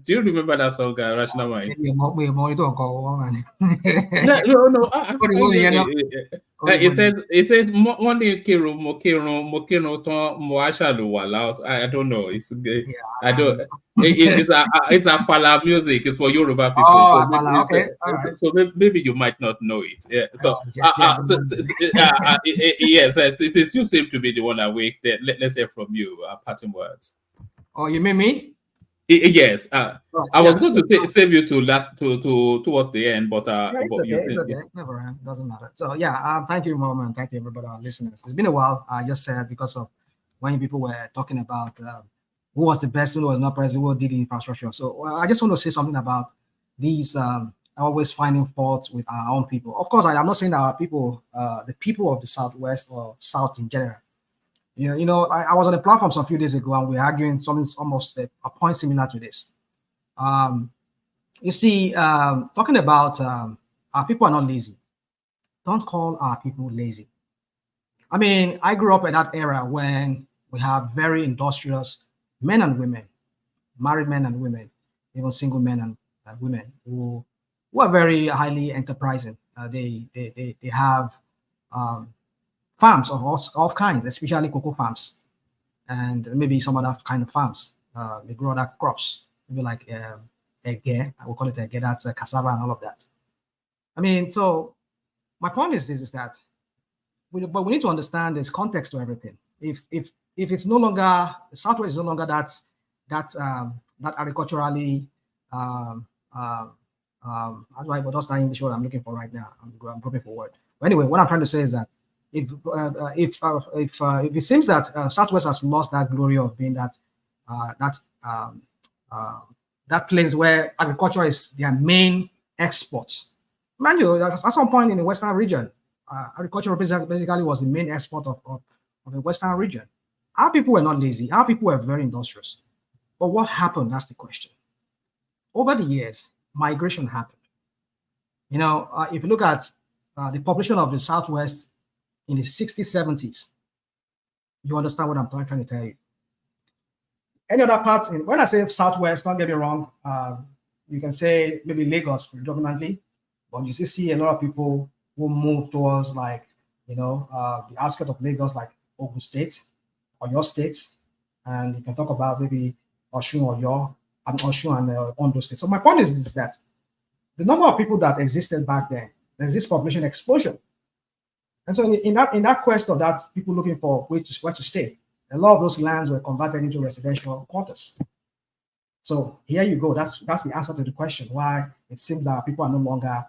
E: you remember that song, Rational Mind? No. It says money kiro I don't know. It's a pala music. It's for Yoruba people.
A: Oh, okay. All right.
E: So maybe you might not know it. Yeah. So yes, since you seem to be the one awake, let's hear from you. Parting words.
A: Oh, you mean me?
E: Yes. I was going to save you towards the end, but
A: it's okay. Never doesn't matter. So yeah, thank you, Mom, and thank you, everybody, our listeners. It's been a while. I just said because of when people were talking about who was the best, who was not president, who did the infrastructure. So I just want to say something about these always finding fault with our own people. Of course, I'm not saying that our people, the people of the Southwest or South in general. You know, I was on a platform some few days ago and we were arguing something almost a point similar to this. You see, talking about our people are not lazy. Don't call our people lazy. I mean, I grew up in that era when we have very industrious men and women, married men and women, even single men and women who are very highly enterprising. They have farms of all kinds, especially cocoa farms, and maybe some other kind of farms. They grow other crops, maybe like egg, I will call it egg, that's cassava and all of that. I mean, so my point is this: is that we need to understand there's context to everything. If it's no longer the Southwest is no longer that agriculturally what's that English word I'm looking for right now? I'm hoping for word. But anyway, what I'm trying to say is that if it seems that Southwest has lost that glory of being that place where agriculture is their main export. Mind you, at some point in the Western region, agriculture basically was the main export of the Western region. Our people were not lazy. Our people were very industrious. But what happened? That's the question. Over the years, migration happened. You know, if you look at the population of the Southwest in the 60s, 70s, you understand what I'm trying to tell you. Any other parts, when I say Southwest, don't get me wrong, you can say maybe Lagos predominantly, but you still see a lot of people who move towards the outskirts of Lagos, like Ogun State or your state, and you can talk about maybe Osun and Ondo State. So my point is that the number of people that existed back then, there's this population explosion. And so in that quest of that, people looking for where to stay, a lot of those lands were converted into residential quarters. So here you go. That's the answer to the question why it seems that people are no longer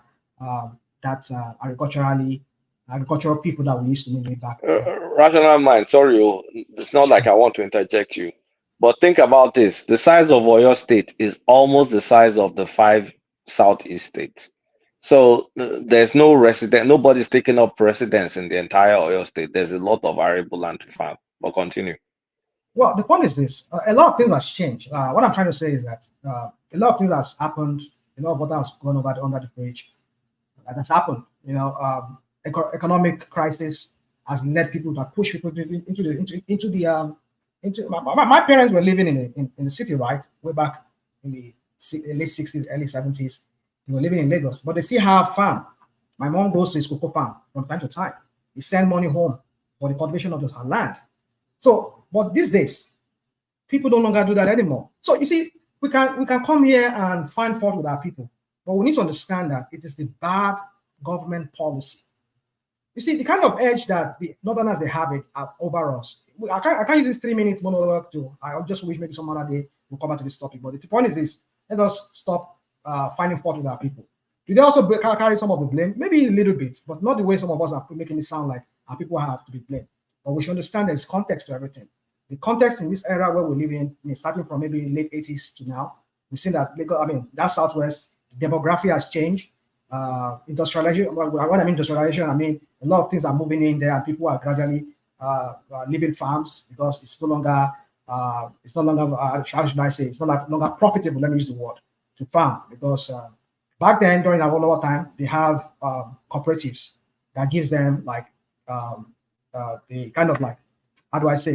A: agricultural people that we used to meet back.
D: Rational mind, sorry, it's not like I want to interject you, but think about this. The size of Oyo State is almost the size of the 5 Southeast states. So there's no resident, nobody's taking up residence in the entire Oyo State. There's a lot of arable land to farm, but continue.
A: Well, the point is this, a lot of things has changed. What I'm trying to say is that a lot of things has happened, a lot of water has gone under the bridge. That has happened. You know, economic crisis has led people to push people into my parents were living in the city, right? Way back in the late 60s, early 70s. They were living in Lagos, but they still have farm. My mom goes to his cocoa farm from time to time. He send money home for the cultivation of her land. So, but these days, people no longer do that anymore. So you see, we can come here and find fault with our people, but we need to understand that it is the bad government policy. You see, the kind of edge that the Northerners they have it over us. I can't use this 3 minutes monologue to. I just wish maybe some other day we'll come back to this topic. But the point is this: let us stop finding fault with our people. Do they also carry some of the blame? Maybe a little bit, but not the way some of us are making it sound like our people have to be blamed. but we should understand there's context to everything. The context in this era where we live in, starting from maybe late 80s to now, we've seen that that Southwest, the demography has changed. Industrialization, when I mean industrialization, I mean a lot of things are moving in there and people are gradually leaving farms because it's no longer, how should I say, it's not longer profitable, let me use the word, to farm, because back then during our lower time, they have cooperatives that gives them like the kind of like, how do I say,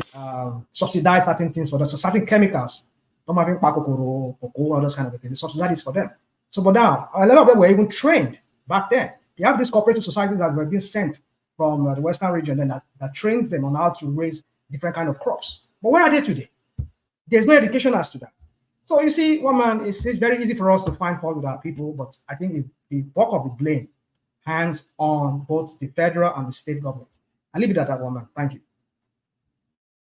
A: subsidize certain things for them. So certain chemicals, not having cocoa, all those kind of things, subsidize for them. So, but now a lot of them were even trained back then. You have these cooperative societies that were being sent from the Western region and that trains them on how to raise different kind of crops. But where are they today? There's no education as to that. So you see, one man, it's very easy for us to find fault with our people, but I think the bulk of the blame hangs on both the federal and the state government. I'll leave it at that, one man. Thank you.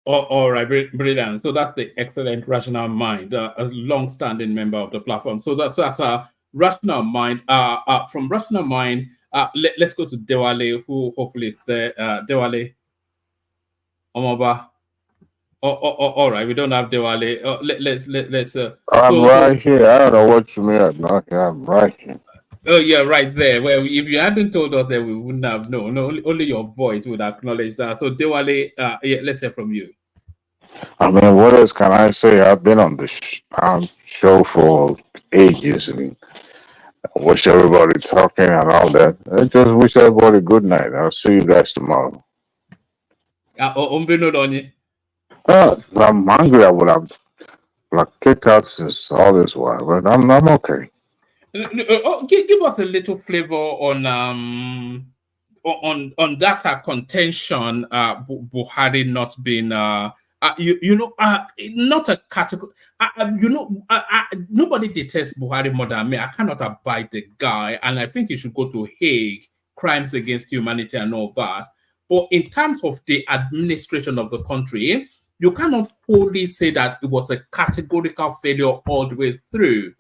E: All right, brilliant. So that's the excellent Rational Mind, a long-standing member of the platform. So that's a Rational Mind. From Rational Mind, let's go to Dewale, who hopefully is there. Dewale, Omoba. All right, we don't have Dewale. Let's.
O: I'm right here. I don't know what you mean. I'm right here.
E: Oh yeah, right there. Well, if you hadn't told us that, we wouldn't have known. Only your voice would acknowledge that. So Dewale, yeah, let's hear from you.
O: I mean, what else can I say? I've been on the show for ages. I mean, I wish everybody talking and all that. I just wish everybody good night. I'll see you guys tomorrow.
E: I'm
O: hungry. I would have kicked out since all this while, but I'm okay.
E: Give us a little flavor on that contention. Buhari not being not a category. Nobody detests Buhari more than me. I cannot abide the guy, and I think he should go to Hague, crimes against humanity and all that. But in terms of the administration of the country, you cannot wholly say that it was a categorical failure all the way through,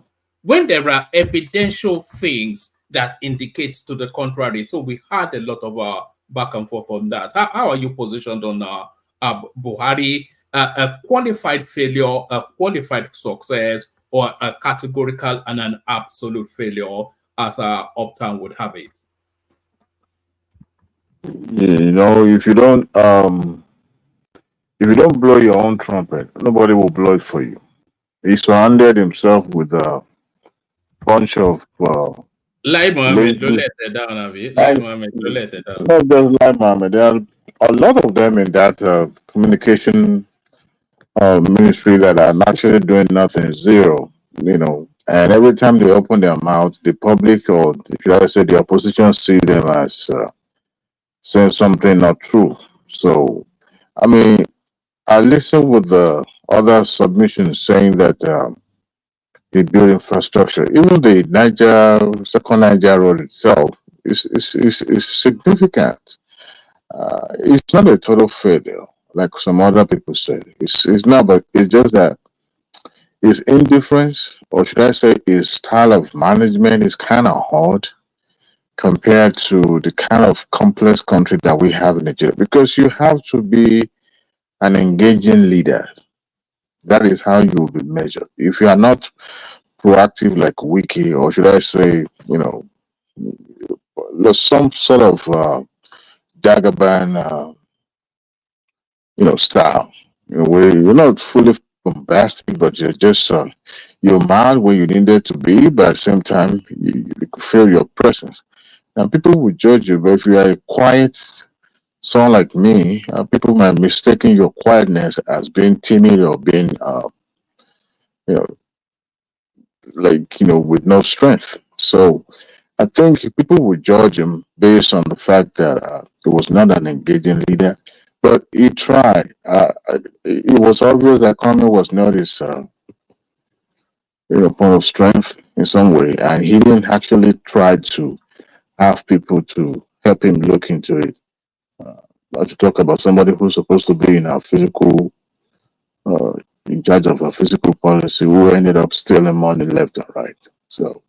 E: when there are evidential things that indicate to the contrary. So we had a lot of back and forth on that. How are you positioned on Buhari, a qualified failure, a qualified success, or a categorical and an absolute failure, as Uptown would have it?
O: If you don't blow your own trumpet, nobody will blow it for you. He surrounded himself with a bunch of
E: Lai Mohammed, don't let it down, Abi. Lai Mohammed, don't let it down.
O: Not just Lai Mohammed. There are a lot of them in that communication ministry that are actually doing nothing, zero. And every time they open their mouths, the public, or should I say the opposition, see them as saying something not true. So, I mean, I listened with the other submissions saying that they build infrastructure. Even the second Niger road itself is significant. It's not a total failure, like some other people said. It's not, but it's just that his indifference, or should I say his style of management, is kind of hard compared to the kind of complex country that we have in Nigeria. Because you have to be an engaging leader. That is how you will be measured. If you are not proactive like Wiki, or should I say, there's some sort of Jagaban, style, where you're not fully bombastic, but you're just you're mad where you needed to be, but at the same time, you could feel your presence. And people will judge you, but if you are a quiet someone like me, people might mistaken your quietness as being timid or being, with no strength. So I think people would judge him based on the fact that he was not an engaging leader, but he tried. It was obvious that Kwame was not his point of strength in some way, and he didn't actually try to have people to help him look into it. Not to talk about somebody who's supposed to be in our physical, in charge of our physical policy, who ended up stealing money left and right. So,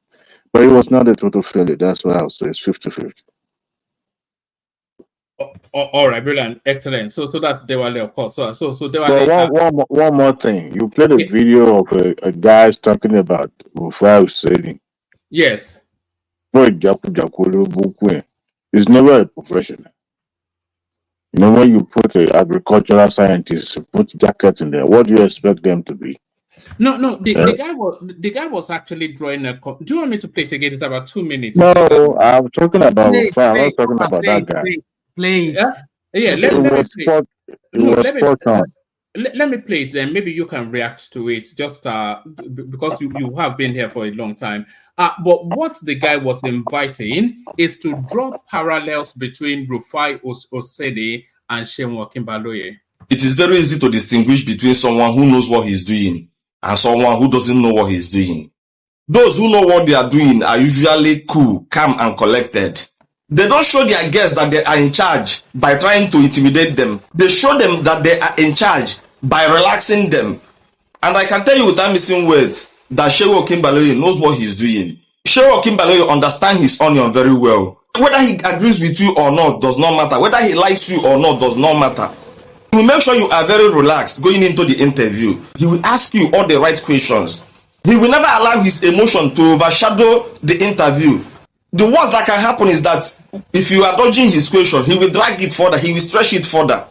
O: but it was not a total failure. That's why I'll say it's 50-50.
E: All right, brilliant, excellent. So that's Dewale, of course. So
O: But
E: Dewale.
O: one more thing. You played a video of a guy talking about Rufai Husseini.
E: Yes.
O: It's never a professional. You know, when you put an agricultural scientist, put jacket in there, what do you expect them to be?
E: No. The guy was actually drawing a. Do you want me to play it again? It's about 2 minutes.
O: No, I'm talking about Rufai. I'm not talking about that guy.
A: Play it.
E: Yeah,
O: Let me play it.
E: Let me play it then. Maybe you can react to it just because you have been here for a long time. But what the guy was inviting is to draw parallels between Rufai Osede and Seun Okinbaloye.
L: It is very easy to distinguish between someone who knows what he's doing and someone who doesn't know what he's doing. Those who know what they are doing are usually cool, calm, and collected. They don't show their guests that they are in charge by trying to intimidate them. They show them that they are in charge by relaxing them. And I can tell you without missing words that Seun Okinbaloye knows what he's doing. Seun Okinbaloye understands his onion very well. Whether he agrees with you or not does not matter. Whether he likes you or not does not matter. He will make sure you are very relaxed going into the interview. He will ask you all the right questions. He will never allow his emotion to overshadow the interview. The worst that can happen is that if you are dodging his question, he will drag it further, he will stretch it further.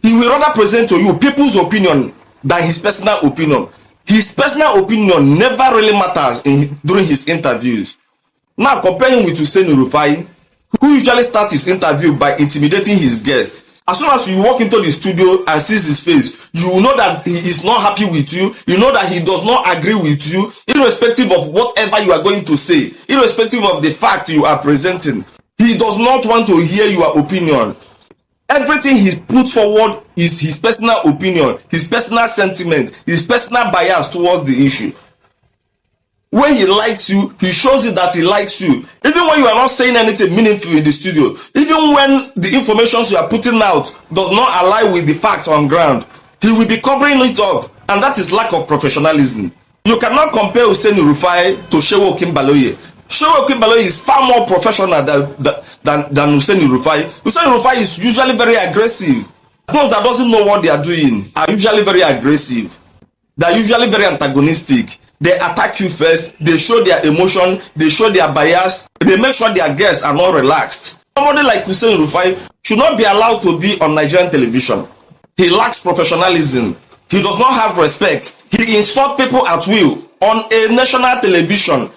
L: He will rather present to you people's opinion than his personal opinion. His personal opinion never really matters during his interviews. Now compare him with Hussein Rufai, who usually starts his interview by intimidating his guest. As soon as you walk into the studio and sees his face, you will know that he is not happy with you. You know that he does not agree with you, irrespective of whatever you are going to say, irrespective of the fact you are presenting. He does not want to hear your opinion. Everything he put forward is his personal opinion, his personal sentiment, his personal bias towards the issue. When he likes you, he shows it that he likes you. Even when you are not saying anything meaningful in the studio, even when the information you are putting out does not align with the facts on ground, he will be covering it up, and that is lack of professionalism. You cannot compare Hussein Rufai to Seun Okinbaloye. Seun Okinbaloye is far more professional than Hussein Rufai. Hussein Rufai is usually very aggressive. Those that doesn't know what they are doing are usually very aggressive. They are usually very antagonistic. They attack you first, they show their emotion, they show their bias, they make sure their guests are not relaxed. Somebody like Hussein Rufai should not be allowed to be on Nigerian television. He lacks professionalism. He does not have respect. He insults people at will on a national television.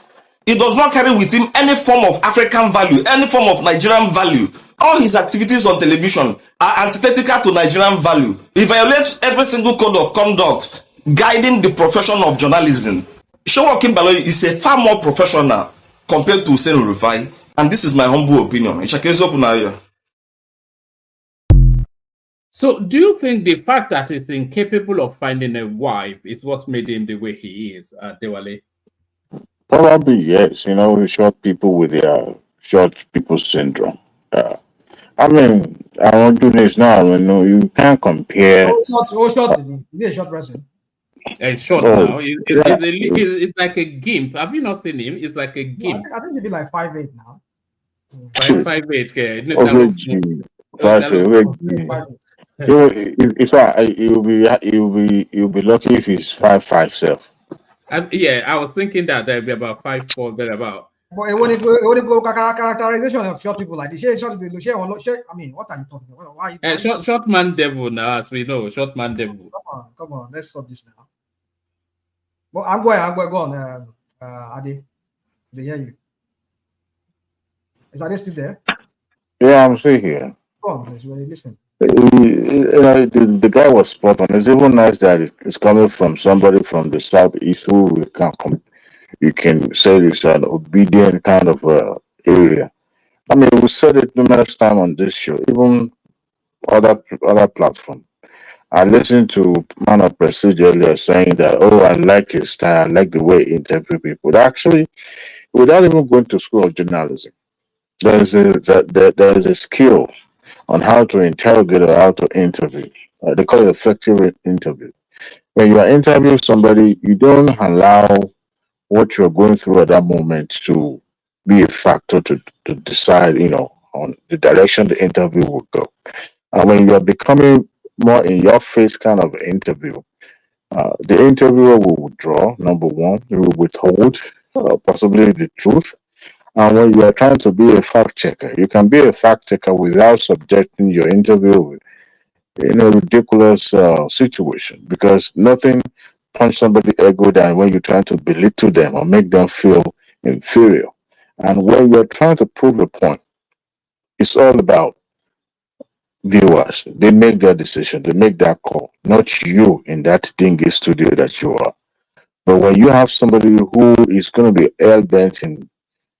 L: He does not carry with him any form of African value, any form of Nigerian value. All his activities on television are antithetical to Nigerian value. He violates every single code of conduct guiding the profession of journalism. Seun Okinbaloye is a far more professional compared to Hussein Rufai, and this is my humble opinion.
E: So, do you think the fact that he's incapable of finding a wife is what made him the way he is, Dewale?
O: Probably yes. You know, short people with their short people syndrome. I mean, I won't do this now. You know, you can't compare.
A: Short. Is he a short person?
E: It's short now. It's like a gimp. Have you not seen him? It's like a gimp.
A: I think he'll be like 5'8" now.
E: 5'8".
O: You'll be lucky if he's 5'5" self.
E: Yeah, I was thinking that there'll be about 5'4" thereabout.
A: But when it go characterization of short people like this, short people, I mean, what are you talking about? Why
E: short man devil now, as we know, short man devil.
A: Come on, let's stop this now. Well, I'm going go on. Ade, they hear you. Is Ade still there?
O: Yeah, I'm still here.
A: Go on, please. We're listening.
O: The guy was spot on. It's even nice that it's coming from somebody from the southeast who you can say it's an obedient kind of area. I mean, we said it numerous times on this show, even other platforms. I listened to Man of Prestige earlier saying that, oh, I like his style, I like the way he interviews people. Actually, without even going to school of journalism, there's a skill on how to interrogate or how to interview. They call it effective interview. When you are interviewing somebody, you don't allow what you're going through at that moment to be a factor to decide, on the direction the interview will go. And when you are becoming more in your face kind of interview, the interviewer will withdraw, number one, he will withhold possibly the truth. And when you are trying to be a fact checker, you can be a fact checker without subjecting your interview with ridiculous situation, because nothing punch somebody ego than when you're trying to belittle them or make them feel inferior. And when you're trying to prove a point, it's all about viewers. They make their decision, they make that call, not you in that dingy studio that you are. But when you have somebody who is going to be hell bent in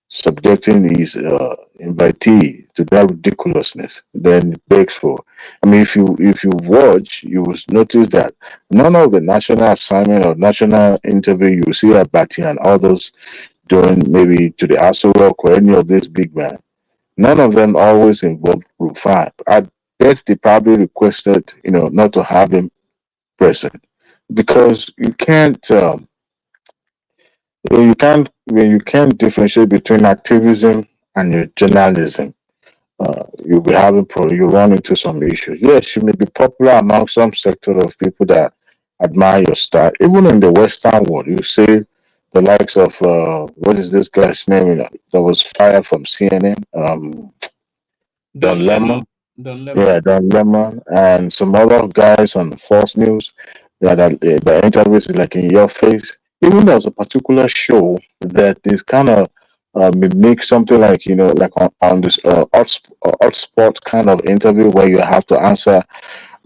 O: subjecting his invitee to that ridiculousness, then it begs for. I mean, if you watch, you will notice that none of the national assignment or national interview you see Abati and others doing, maybe to the Aso Rock or any of these big men, none of them always involve Group 5. I bet they probably requested, not to have him present, because you can't differentiate between activism and your journalism. You'll be you run into some issues. Yes, you may be popular among some sector of people that admire your style. Even in the Western world, you see the likes of what is this guy's name that was fired from CNN? Don Lemon.
E: Don Lemon.
O: Yeah, Don Lemon and some other guys on Fox News that the interviews is like in your face. Even there's a particular show that is kind of mimic something like like on this hotspot kind of interview where you have to answer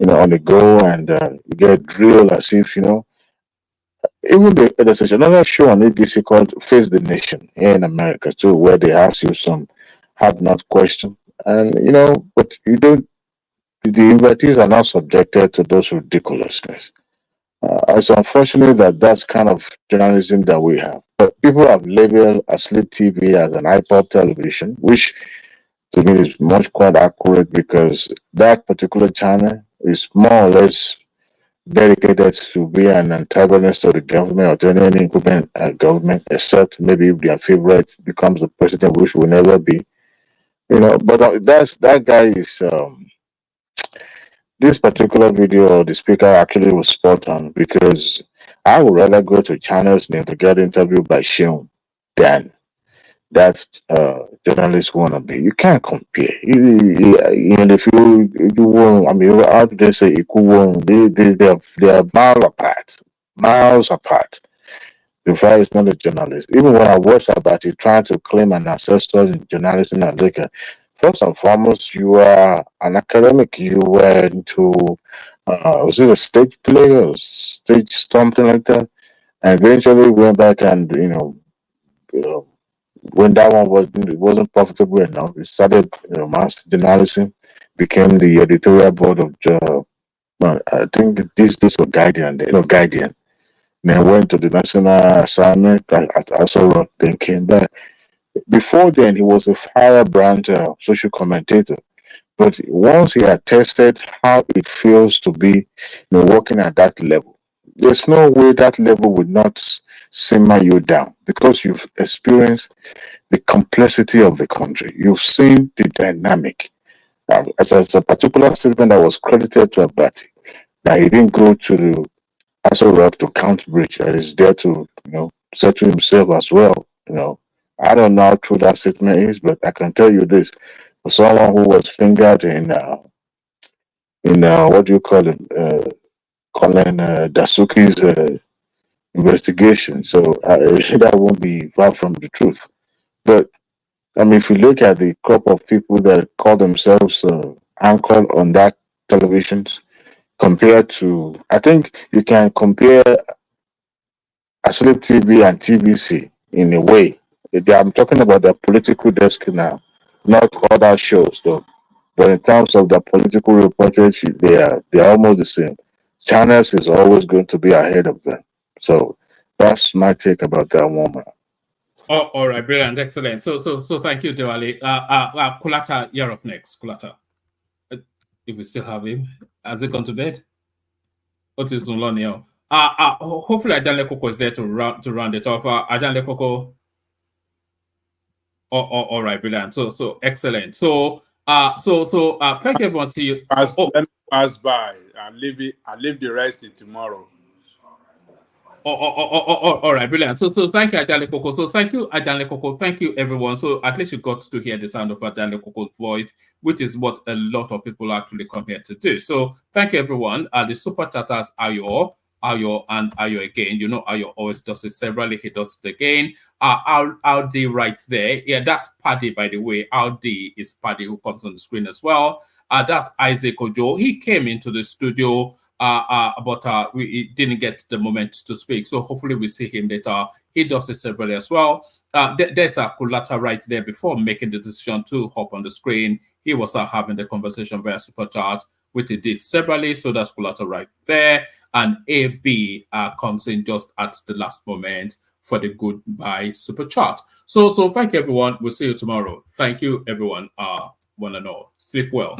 O: on the go, and you get drilled as if even there's another show on ABC called Face the Nation here in America too, where they ask you some hard nut question, and but you don't. The invitees are not subjected to those ridiculousness. It's unfortunate that that's kind of journalism that we have. But people have labeled Asleep TV as an iPod television, which to me is much quite accurate, because that particular channel is more or less dedicated to be an antagonist to the government or to any incumbent government, except maybe if their favorite becomes the president, which will never be. But that guy is. This particular video, the speaker actually was spot on, because I would rather go to channels name to get interviewed by Shion than that journalist wannabe. You can't compare. If you won't, I mean, how do they say equal? They are miles apart, miles apart. The fire is not a journalist. Even when I watched about it trying to claim an ancestor in journalism and like, first and foremost, you are an academic. You were into was it a stage play or stage something like that? And eventually went back and when that one wasn't profitable enough, it started mass journalism, became the editorial board of I think this was Guardian, Guardian. Then went to the national assignment at Aso Rock, then came back. Before then, he was a firebrand social commentator. But once he had tested how it feels to be working at that level, there's no way that level would not simmer you down, because you've experienced the complexity of the country. You've seen the dynamic. As a particular statement that was credited to Abati, that he didn't go to the Aso Rock to count bridge, that is there to settle himself as well. I don't know how true that statement is, but I can tell you this: for someone who was fingered in what do you call it, Colin Dasuki's investigation, so that won't be far from the truth. But I mean, if you look at the crop of people that call themselves anchored on that televisions, compared to, I think you can compare Asleep TV and TVC in a way. I'm talking about the political desk now, not other shows though. But in terms of the political reportage, they are almost the same. Channels is always going to be ahead of them. So that's my take about that woman.
E: Oh, all right, brilliant, excellent. So thank you, Diwali. Kulata, you're up next. Kulata, if we still have him, has he gone to bed? What is Nulonio? Hopefully Ajan Lekoko is there to round it off. Ajan Lekoko. All right, brilliant. So excellent. So thank you, everyone. See you.
R: Let me pass by and leave it. I leave the rest till tomorrow.
E: All right, brilliant. So thank you, Ajale Koko. So thank you, Ajale Koko. Thank you, everyone. So at least you got to hear the sound of Ajale Koko's voice, which is what a lot of people actually come here to do. So thank you, everyone. The super chatters Ayo again. You know, Ayo always does it severally. He does it again. Aldi right there. Yeah, that's Paddy, by the way. Aldi is Paddy who comes on the screen as well. That's Isaac Ojo. He came into the studio. But we didn't get the moment to speak. So hopefully we see him later. He does it severally as well. There's a Kulata right there before making the decision to hop on the screen. He was having the conversation via super chat, which he did severally. So that's Kulata right there. And AB comes in just at the last moment for the goodbye super chat. So thank you, everyone. We'll see you tomorrow. Thank you, everyone. One and all. Sleep well.